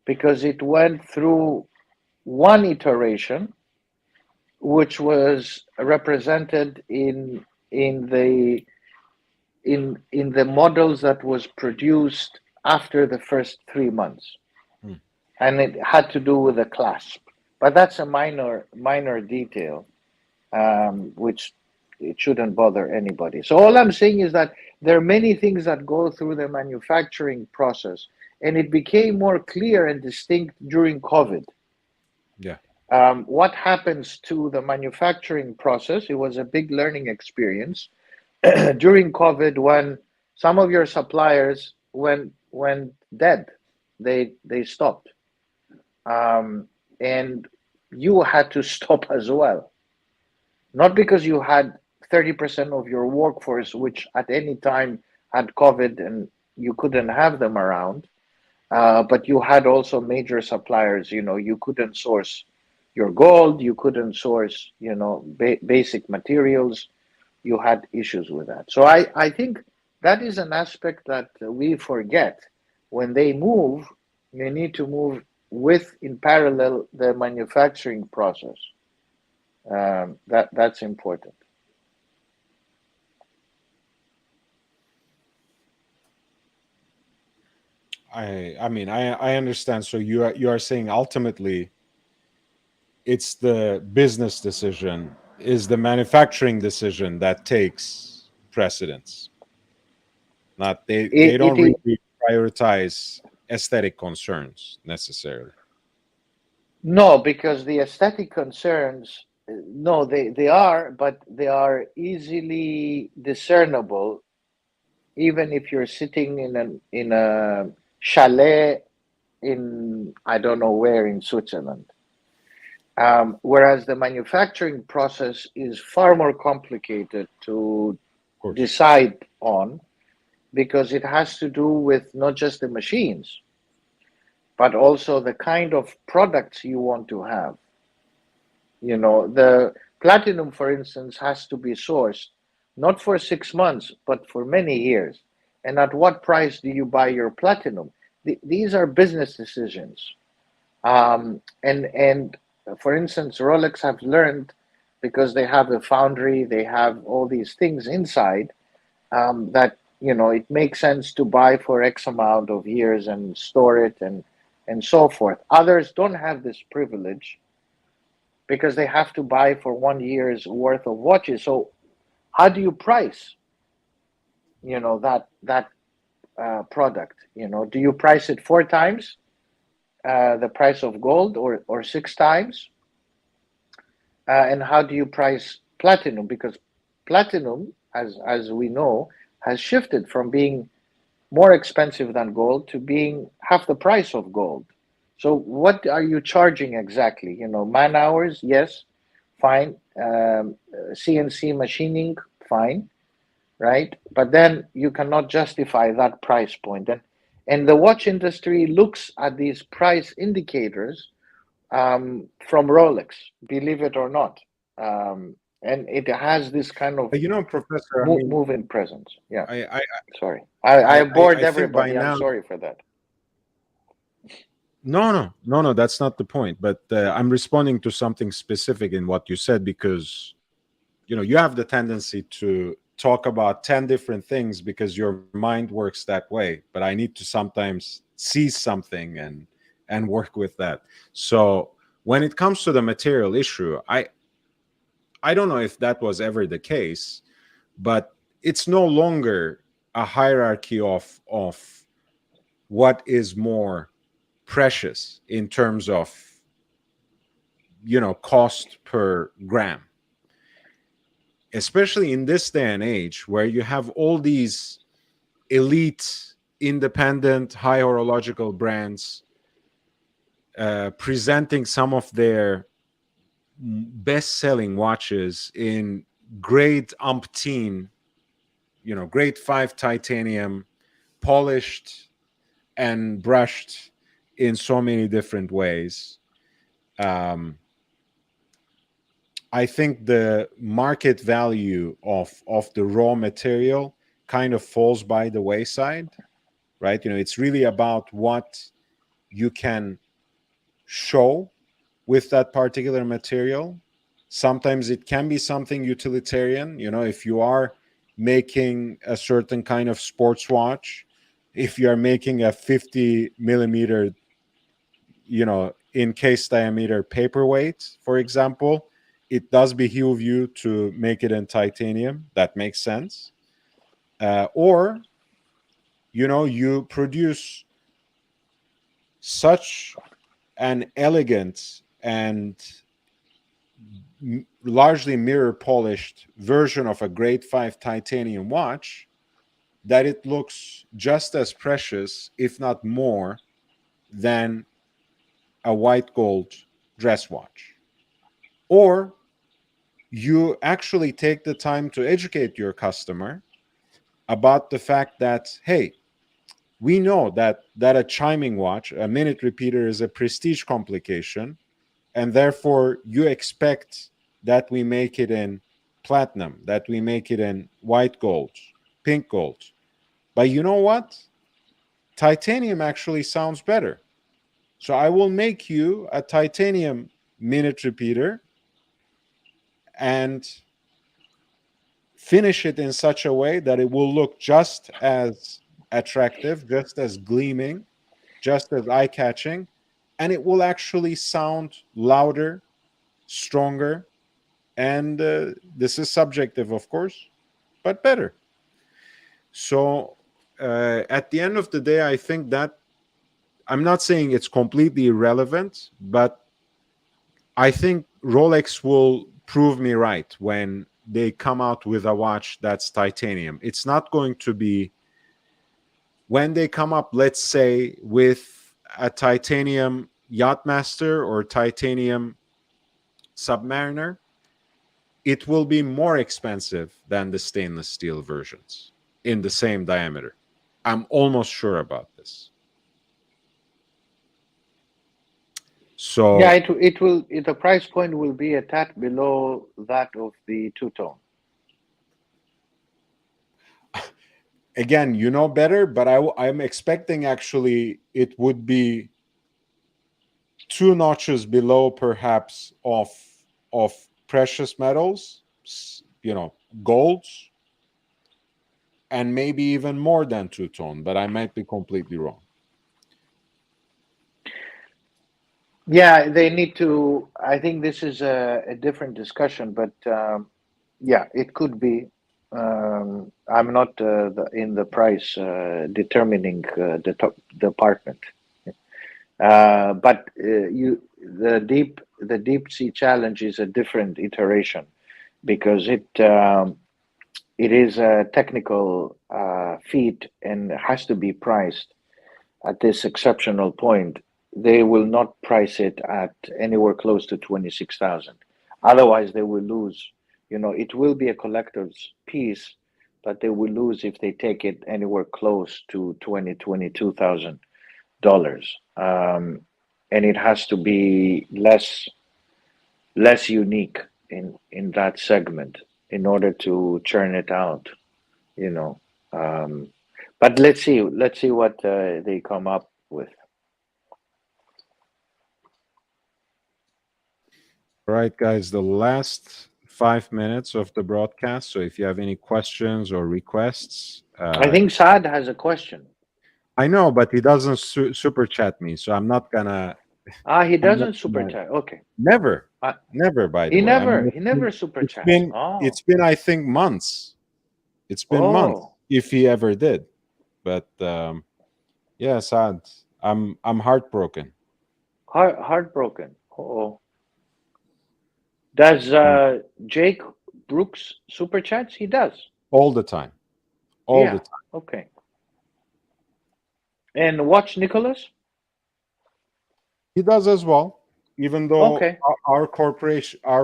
because it went through one iteration, which was represented in the models that was produced after the first 3 months, Hmm. and it had to do with the clasp. But that's a minor detail, which it shouldn't bother anybody. So all I'm saying is that there are many things that go through the manufacturing process, and it became more clear and distinct during COVID. Yeah. What happens to the manufacturing process? It was a big learning experience during COVID, when some of your suppliers went dead. They stopped, and you had to stop as well. Not because you had 30% of your workforce, which at any time had COVID and you couldn't have them around, but you had also major suppliers. You couldn't source your gold, you couldn't source, basic materials. You had issues with that. So I think that is an aspect that we forget. When they move, they need to move with, in parallel, the manufacturing process. That's important. I understand. So you are saying ultimately it's the business decision, is the manufacturing decision that takes precedence. Not they It, don't it is really prioritize aesthetic concerns necessarily. no, because the aesthetic concerns, no, they are, but they are easily discernible, even if you're sitting in a chalet in, I don't know where, in Switzerland. Whereas the manufacturing process is far more complicated to Of course. decide on, because it has to do with not just the machines, but also the kind of products you want to have. The platinum, for instance, has to be sourced not for 6 months, but for many years. And at what price do you buy your platinum? These are business decisions. And for instance, Rolex have learned, because they have a foundry, they have all these things inside, that it makes sense to buy for X amount of years and store it, and so forth. Others don't have this privilege, because they have to buy for 1 year's worth of watches. So how do you price, that product? Do you price it 4 times? the price of gold, or six times? And how do you price platinum? Because platinum, as we know, has shifted from being more expensive than gold to being half the price of gold. So what are you charging exactly? Man hours, yes, fine. CNC machining, fine, right? But then you cannot justify that price point. And the watch industry looks at these price indicators from Rolex, believe it or not. And it has this kind of Professor, I mean, moving presence. Yeah, I, I, sorry. I bored I think by everybody. I'm now, sorry for that. no, that's not the point. But I'm responding to something specific in what you said because you have the tendency to talk about 10 different things because your mind works that way. But I need to sometimes see something and work with that. So when it comes to the material issue, I don't know if that was ever the case, but it's no longer a hierarchy of what is more precious in terms of cost per gram, especially in this day and age where you have all these elite independent high horological brands presenting some of their best-selling watches in grade umpteen, grade 5 titanium, polished and brushed in so many different ways. I think the market value of the raw material kind of falls by the wayside, right? It's really about what you can show with that particular material. Sometimes it can be something utilitarian, if you are making a certain kind of sports watch, if you are making a 50 millimeter, in case diameter paperweight, for example, it does behoove you to make it in titanium. That makes sense. Or, you produce such an elegant and largely mirror polished version of a grade 5 titanium watch that it looks just as precious, if not more, than a white gold dress watch. Or you actually take the time to educate your customer about the fact that, hey, we know that a chiming watch, a minute repeater, is a prestige complication, and therefore you expect that we make it in platinum, that we make it in white gold, pink gold. But you know what? Titanium actually sounds better. So I will make you a titanium minute repeater and finish it in such a way that it will look just as attractive, just as gleaming, just as eye catching, and it will actually sound louder, stronger, and this is subjective, of course, but better. So at the end of the day, I think that I'm not saying it's completely irrelevant, but I think Rolex will prove me right when they come out with a watch that's titanium. It's not going to be when they come up, let's say, with a titanium Yachtmaster or titanium Submariner, it will be more expensive than the stainless steel versions in the same diameter. I'm almost sure about this. Yeah, So the price point will be a tad below that of the two-tone. again, better, but I'm expecting actually it would be two notches below, perhaps, of precious metals, golds, and maybe even more than two-tone, but I might be completely wrong. Yeah, they need to. I think this is a different discussion, but yeah, it could be. I'm not in the price determining the top department. But the deep sea challenge is a different iteration because it is a technical feat and has to be priced at this exceptional point. They will not price it at anywhere close to 26,000. Otherwise, they will lose. You know, it will be a collector's piece, but they will lose if they take it anywhere close to 22,000 dollars. And it has to be less unique in that segment in order to churn it out. You know, um, but let's see what they come up with. All right, guys, the last 5 minutes of the broadcast. So if you have any questions or requests, I think Saad has a question. I know, but he doesn't super chat me, so I'm not gonna. Ah, he I'm not doesn't super gonna. chat. Okay. Never, Uh, never. By the way, I mean, he never super it's chats. been Oh, it's been I think months. It's been months oh, if he ever did. But yeah, sad. I'm heartbroken. heartbroken. Oh, does Mm. Jake Brooks super chats? He does. All the time, all the Yeah. time. Okay. And watch Nicholas. He does as well. Even though Okay. our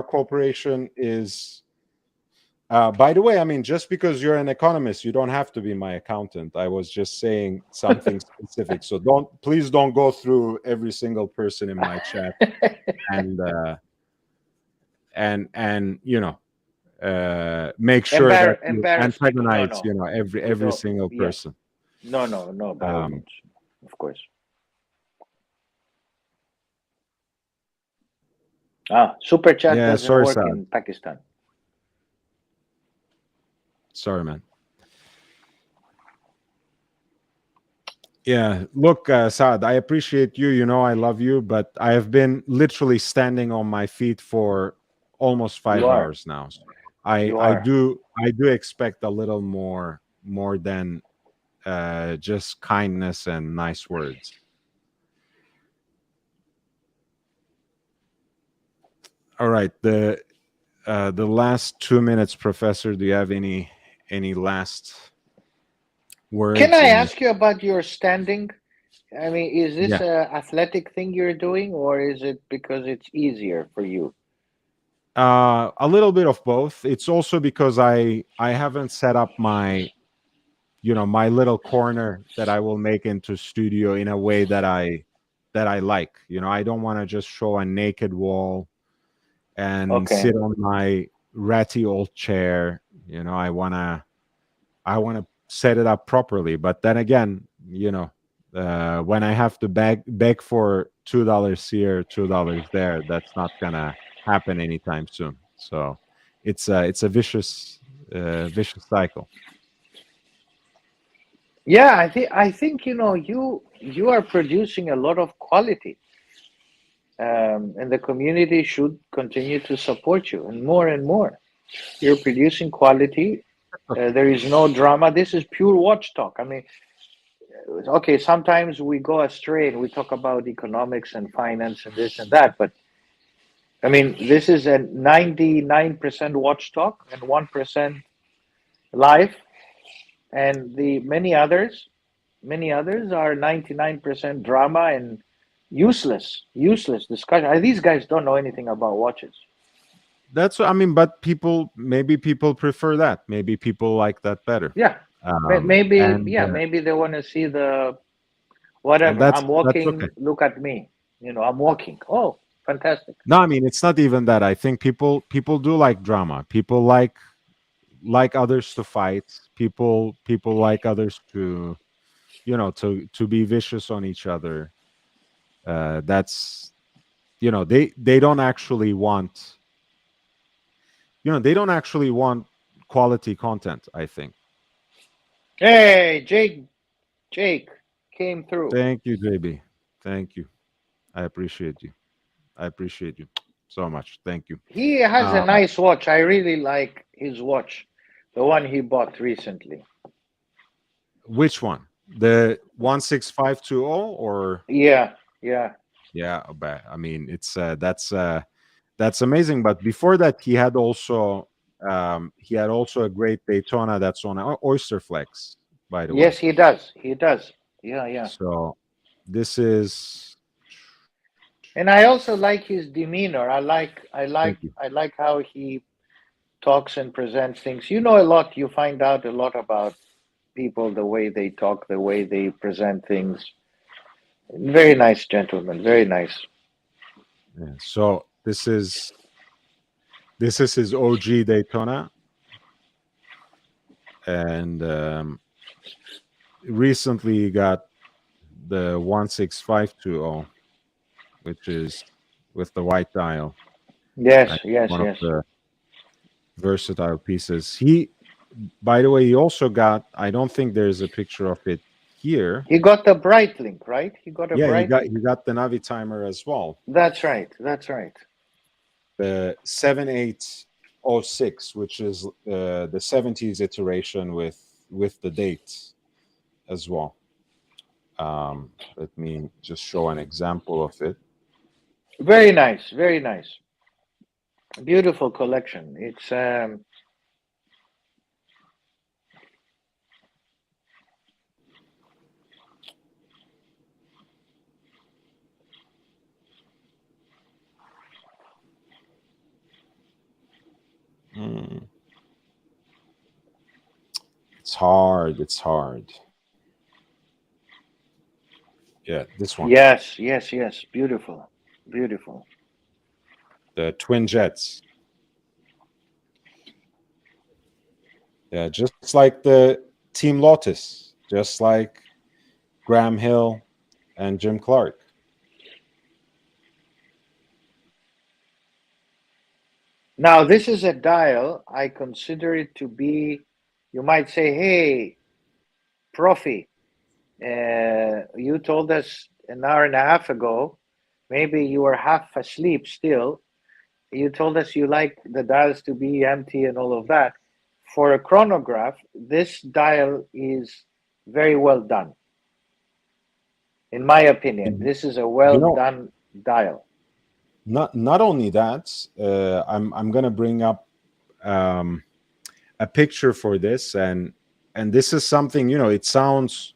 corporation is. By the way, I mean, just because you're an economist, you don't have to be my accountant. I was just saying something specific. So please don't go through every single person in my chat and make sure that you Embarrass people. No, antagonize, no. We every don't. single Yeah. person. No, no, no. By all Um, means, of course. Ah, super chat yeah, doesn't sorry, work Sad. in Pakistan. Sorry, man. Yeah, look, Saad, I appreciate you. You know, I love you, but I have been literally standing on my feet for almost You five are. hours now. So I You I are. do I do expect a little more than just kindness and nice words. All right, the last 2 minutes, Professor. Do you have any last Can words? I Any? ask you about your standing? I mean, is this Yeah. a athletic thing you're doing, or is it because it's easier for you? A little bit of both. It's also because I haven't set up my my little corner that I will make into studio in a way that I like. I don't want to just show a naked wall and Okay. sit on my ratty old chair. I want to set it up properly. But then again, when I have to beg for $2 here, $2 there, that's not gonna happen anytime soon. So it's a vicious cycle. Yeah, I think you are producing a lot of quality, and the community should continue to support you and more and more. You're producing quality. There is no drama. This is pure watch talk. I mean, okay, sometimes we go astray and we talk about economics and finance and this and that, but I mean, this is a 99% watch talk and 1% live, and the many others are 99% drama and useless discussion. These guys don't know anything about watches. That's what I mean. But maybe people prefer that. Maybe people like that better. Yeah, Um, maybe and yeah, uh, maybe they want to see the and whatever. that's I'm that's okay. walking. Look at me. I'm walking. Oh, fantastic. No, I mean it's not even that. I think people do like drama. People like others to fight. People like others to to be vicious on each other. That's they don't actually want quality content, I think. Hey, Jake came through. Thank you, JB. Thank you. I appreciate you so much. Thank you. He has a um nice watch. I really like his watch, the one he bought recently. which one? The 16520 or Yeah, Yeah. Yeah, but I mean, it's that's amazing. But before that, he had also a great Daytona that's on Oyster Flex, by the way. Yes, he does. He does. Yeah, yeah. So this is And I also like his demeanor. thank you. I like how he talks and presents things. You know a lot. You find out a lot about people, the way they talk, the way they present things. Very nice gentleman. Very nice. Yeah. So this is his OG Daytona, and recently he got the 16520, which is with the white dial. Yes, I yes, one of yes. the versatile pieces. By the way, he also got. I don't think there's a picture of it here. He got the bright link, right? He got a Yeah, he bright got link. he got the Navi timer as well. That's right. That's right. The 7806, which is the 70s iteration with the date as well. Let me just show an example of it. Very nice. Very nice. Beautiful collection. It's Mm, it's hard. It's hard. Yeah, this one, yes, yes, yes. Beautiful. Beautiful. the twin jets. Yeah, just like the Team Lotus, just like Graham Hill and Jim Clark. Now this is a dial. I consider it to be, you might say, hey, Profi, you told us an hour and a half ago, maybe you were half asleep still. You told us you like the dials to be empty and all of that. For a chronograph, this dial is very well done. In my opinion, You this is a well know, done dial. not only that, I'm gonna bring up um, a picture for this, and this is something, it sounds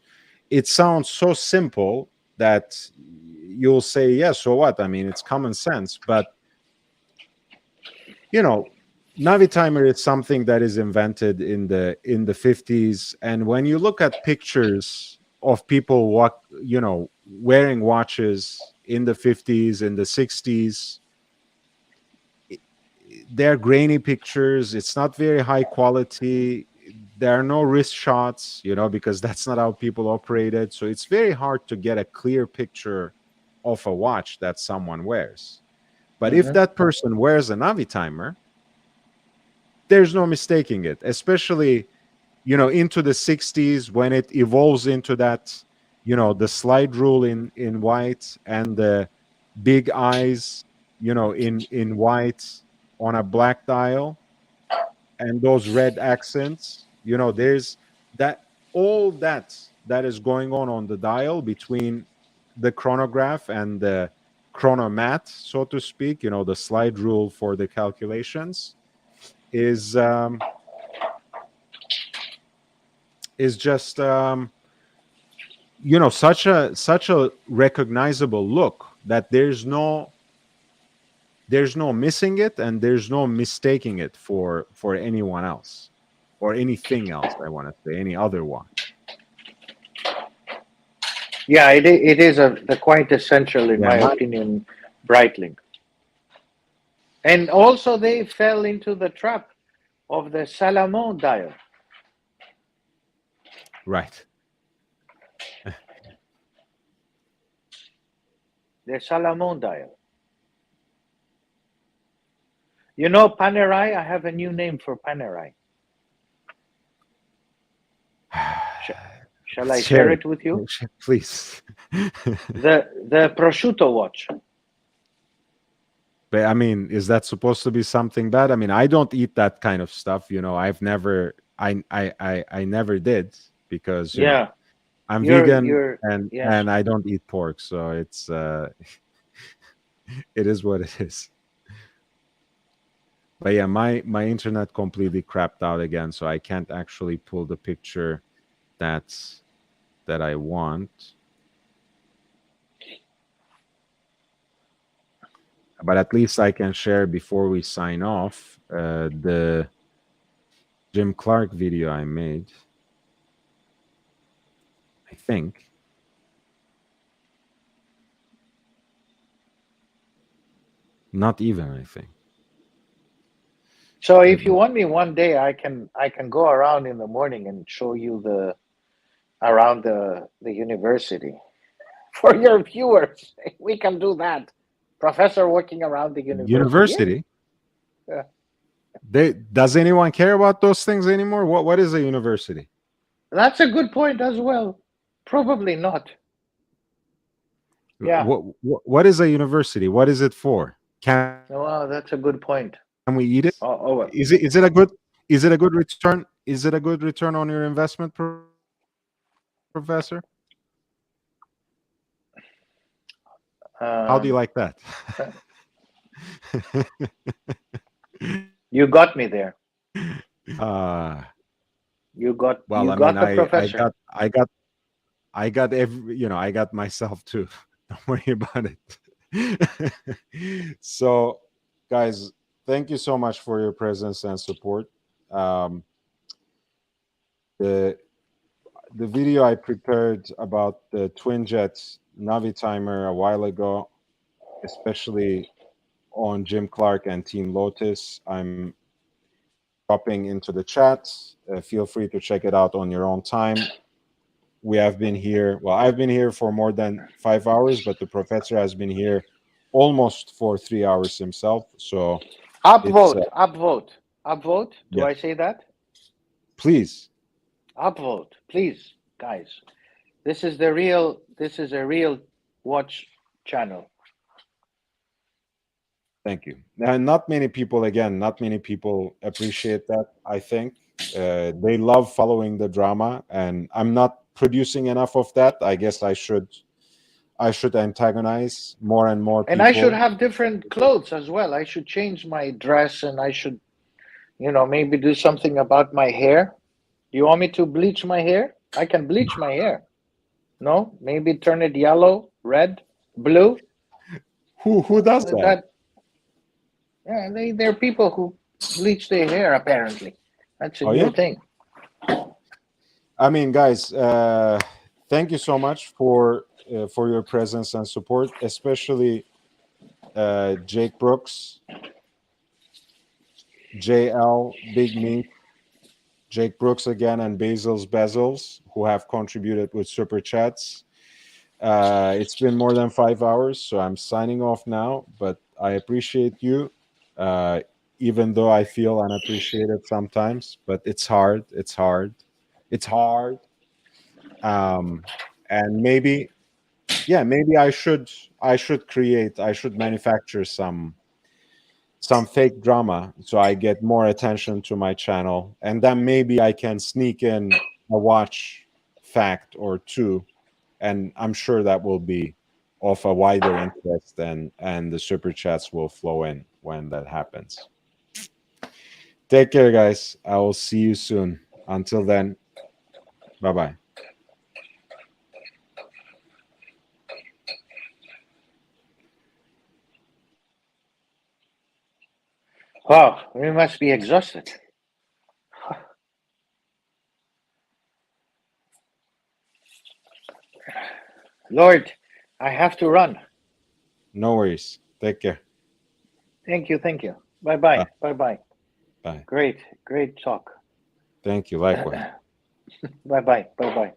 so simple that you'll say, yeah, so what? I mean, it's common sense, but you know navi timer is something that is invented in the 50s, and when you look at pictures of people wearing watches in the 50s, in the 60s, they're grainy pictures. It's not very high quality. There are no wrist shots, because that's not how people operated. So it's very hard to get a clear picture of a watch that someone wears. But if Hmm. that person wears a navi timer, there's no mistaking it, especially into the 60s, when it evolves into that, the slide rule in white, and the big eyes, in white on a black dial, and those red accents. There's that all that is going on the dial between the chronograph and the chronomat, so to speak, the slide rule for the calculations, is just such a recognizable look that there's no missing it, and there's no mistaking it for anyone else or anything else. I want to say any other watch. Yeah, it is the quintessential, in Yeah, my not opinion, Breitling. And also, they fell into the trap of the Salomon dial. right. The Salomon dial. You know, Panerai, I have a new name for Panerai. Sh- shall I Share share it, it with you? please. The prosciutto watch. But I mean, is that supposed to be something bad? I mean, I don't eat that kind of stuff. I've never, I never did, because Yeah. I'm vegan You're yes. and I don't eat pork, so it's it is what it is. But yeah, my internet completely crapped out again, so I can't actually pull the picture that's that I want. But at least I can share before we sign off the Jim Clark video I made. I think not even. I think. So Let if you me. want me one day, I can go around in the morning and show you the around the university for your viewers. We can do that. Professor walking around the university. Yeah, University. yeah. They does anyone care about those things anymore? What is a university? That's a good point as well. Probably not. Yeah. What is a university? What is it for? Can we eat it? Well, that's a good point. Oh, well. Is it a good return? Is it a good return on your investment, Professor? How do you Um, like that? you got me there. uh You well, I mean, got the professor. I got every, I got myself too. Don't worry about it. So, guys, thank you so much for your presence and support. Um, the the video I prepared about the twin jets Navi timer a while ago, especially on Jim Clark and Team Lotus, I'm dropping into the chat. Feel free to check it out on your own time. We have been here. Well, I've been here for more than 5 hours, but the professor has been here almost for 3 hours himself. So it's Upvote, upvote, upvote. Do I yes, say that? please. Upvote, please, guys. This is the real. This is a real watch channel. Thank you. And not many people, again, not many people appreciate that. I think they love following the drama, and I'm not producing enough of that. I guess I should antagonize more and more And I should people. have different clothes as well. I should change my dress, and I should, maybe do something about my hair. Do you want me to bleach my hair? I can bleach my hair. No, maybe turn it yellow, red, blue. Who does that? That Yeah, they're people who bleach their hair. Apparently, that's a Oh new yeah. thing. I mean, guys, thank you so much for your presence and support, especially Jake Brooks, JL, Big Meat, Jake Brooks again, and Basil's Bezels, who have contributed with super chats. It's been more than 5 hours, so I'm signing off now. But I appreciate you, uh, even though I feel unappreciated sometimes. But it's hard. It's hard. It's hard. Um, and maybe, yeah, maybe I should manufacture some fake drama so I get more attention to my channel, and then maybe I can sneak in a watch fact or two, and I'm sure that will be of a wider interest, and the super chats will flow in when that happens. Take care, guys. I will see you soon. Until then, bye bye. Wow, we must be exhausted. Lord, I have to run. No worries. Take care. Thank you, thank you. Bye Bye bye, bye bye. bye. Great, great talk. Thank you. Likewise. Bye bye, bye bye.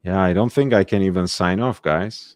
Yeah, I don't think I can even sign off, guys.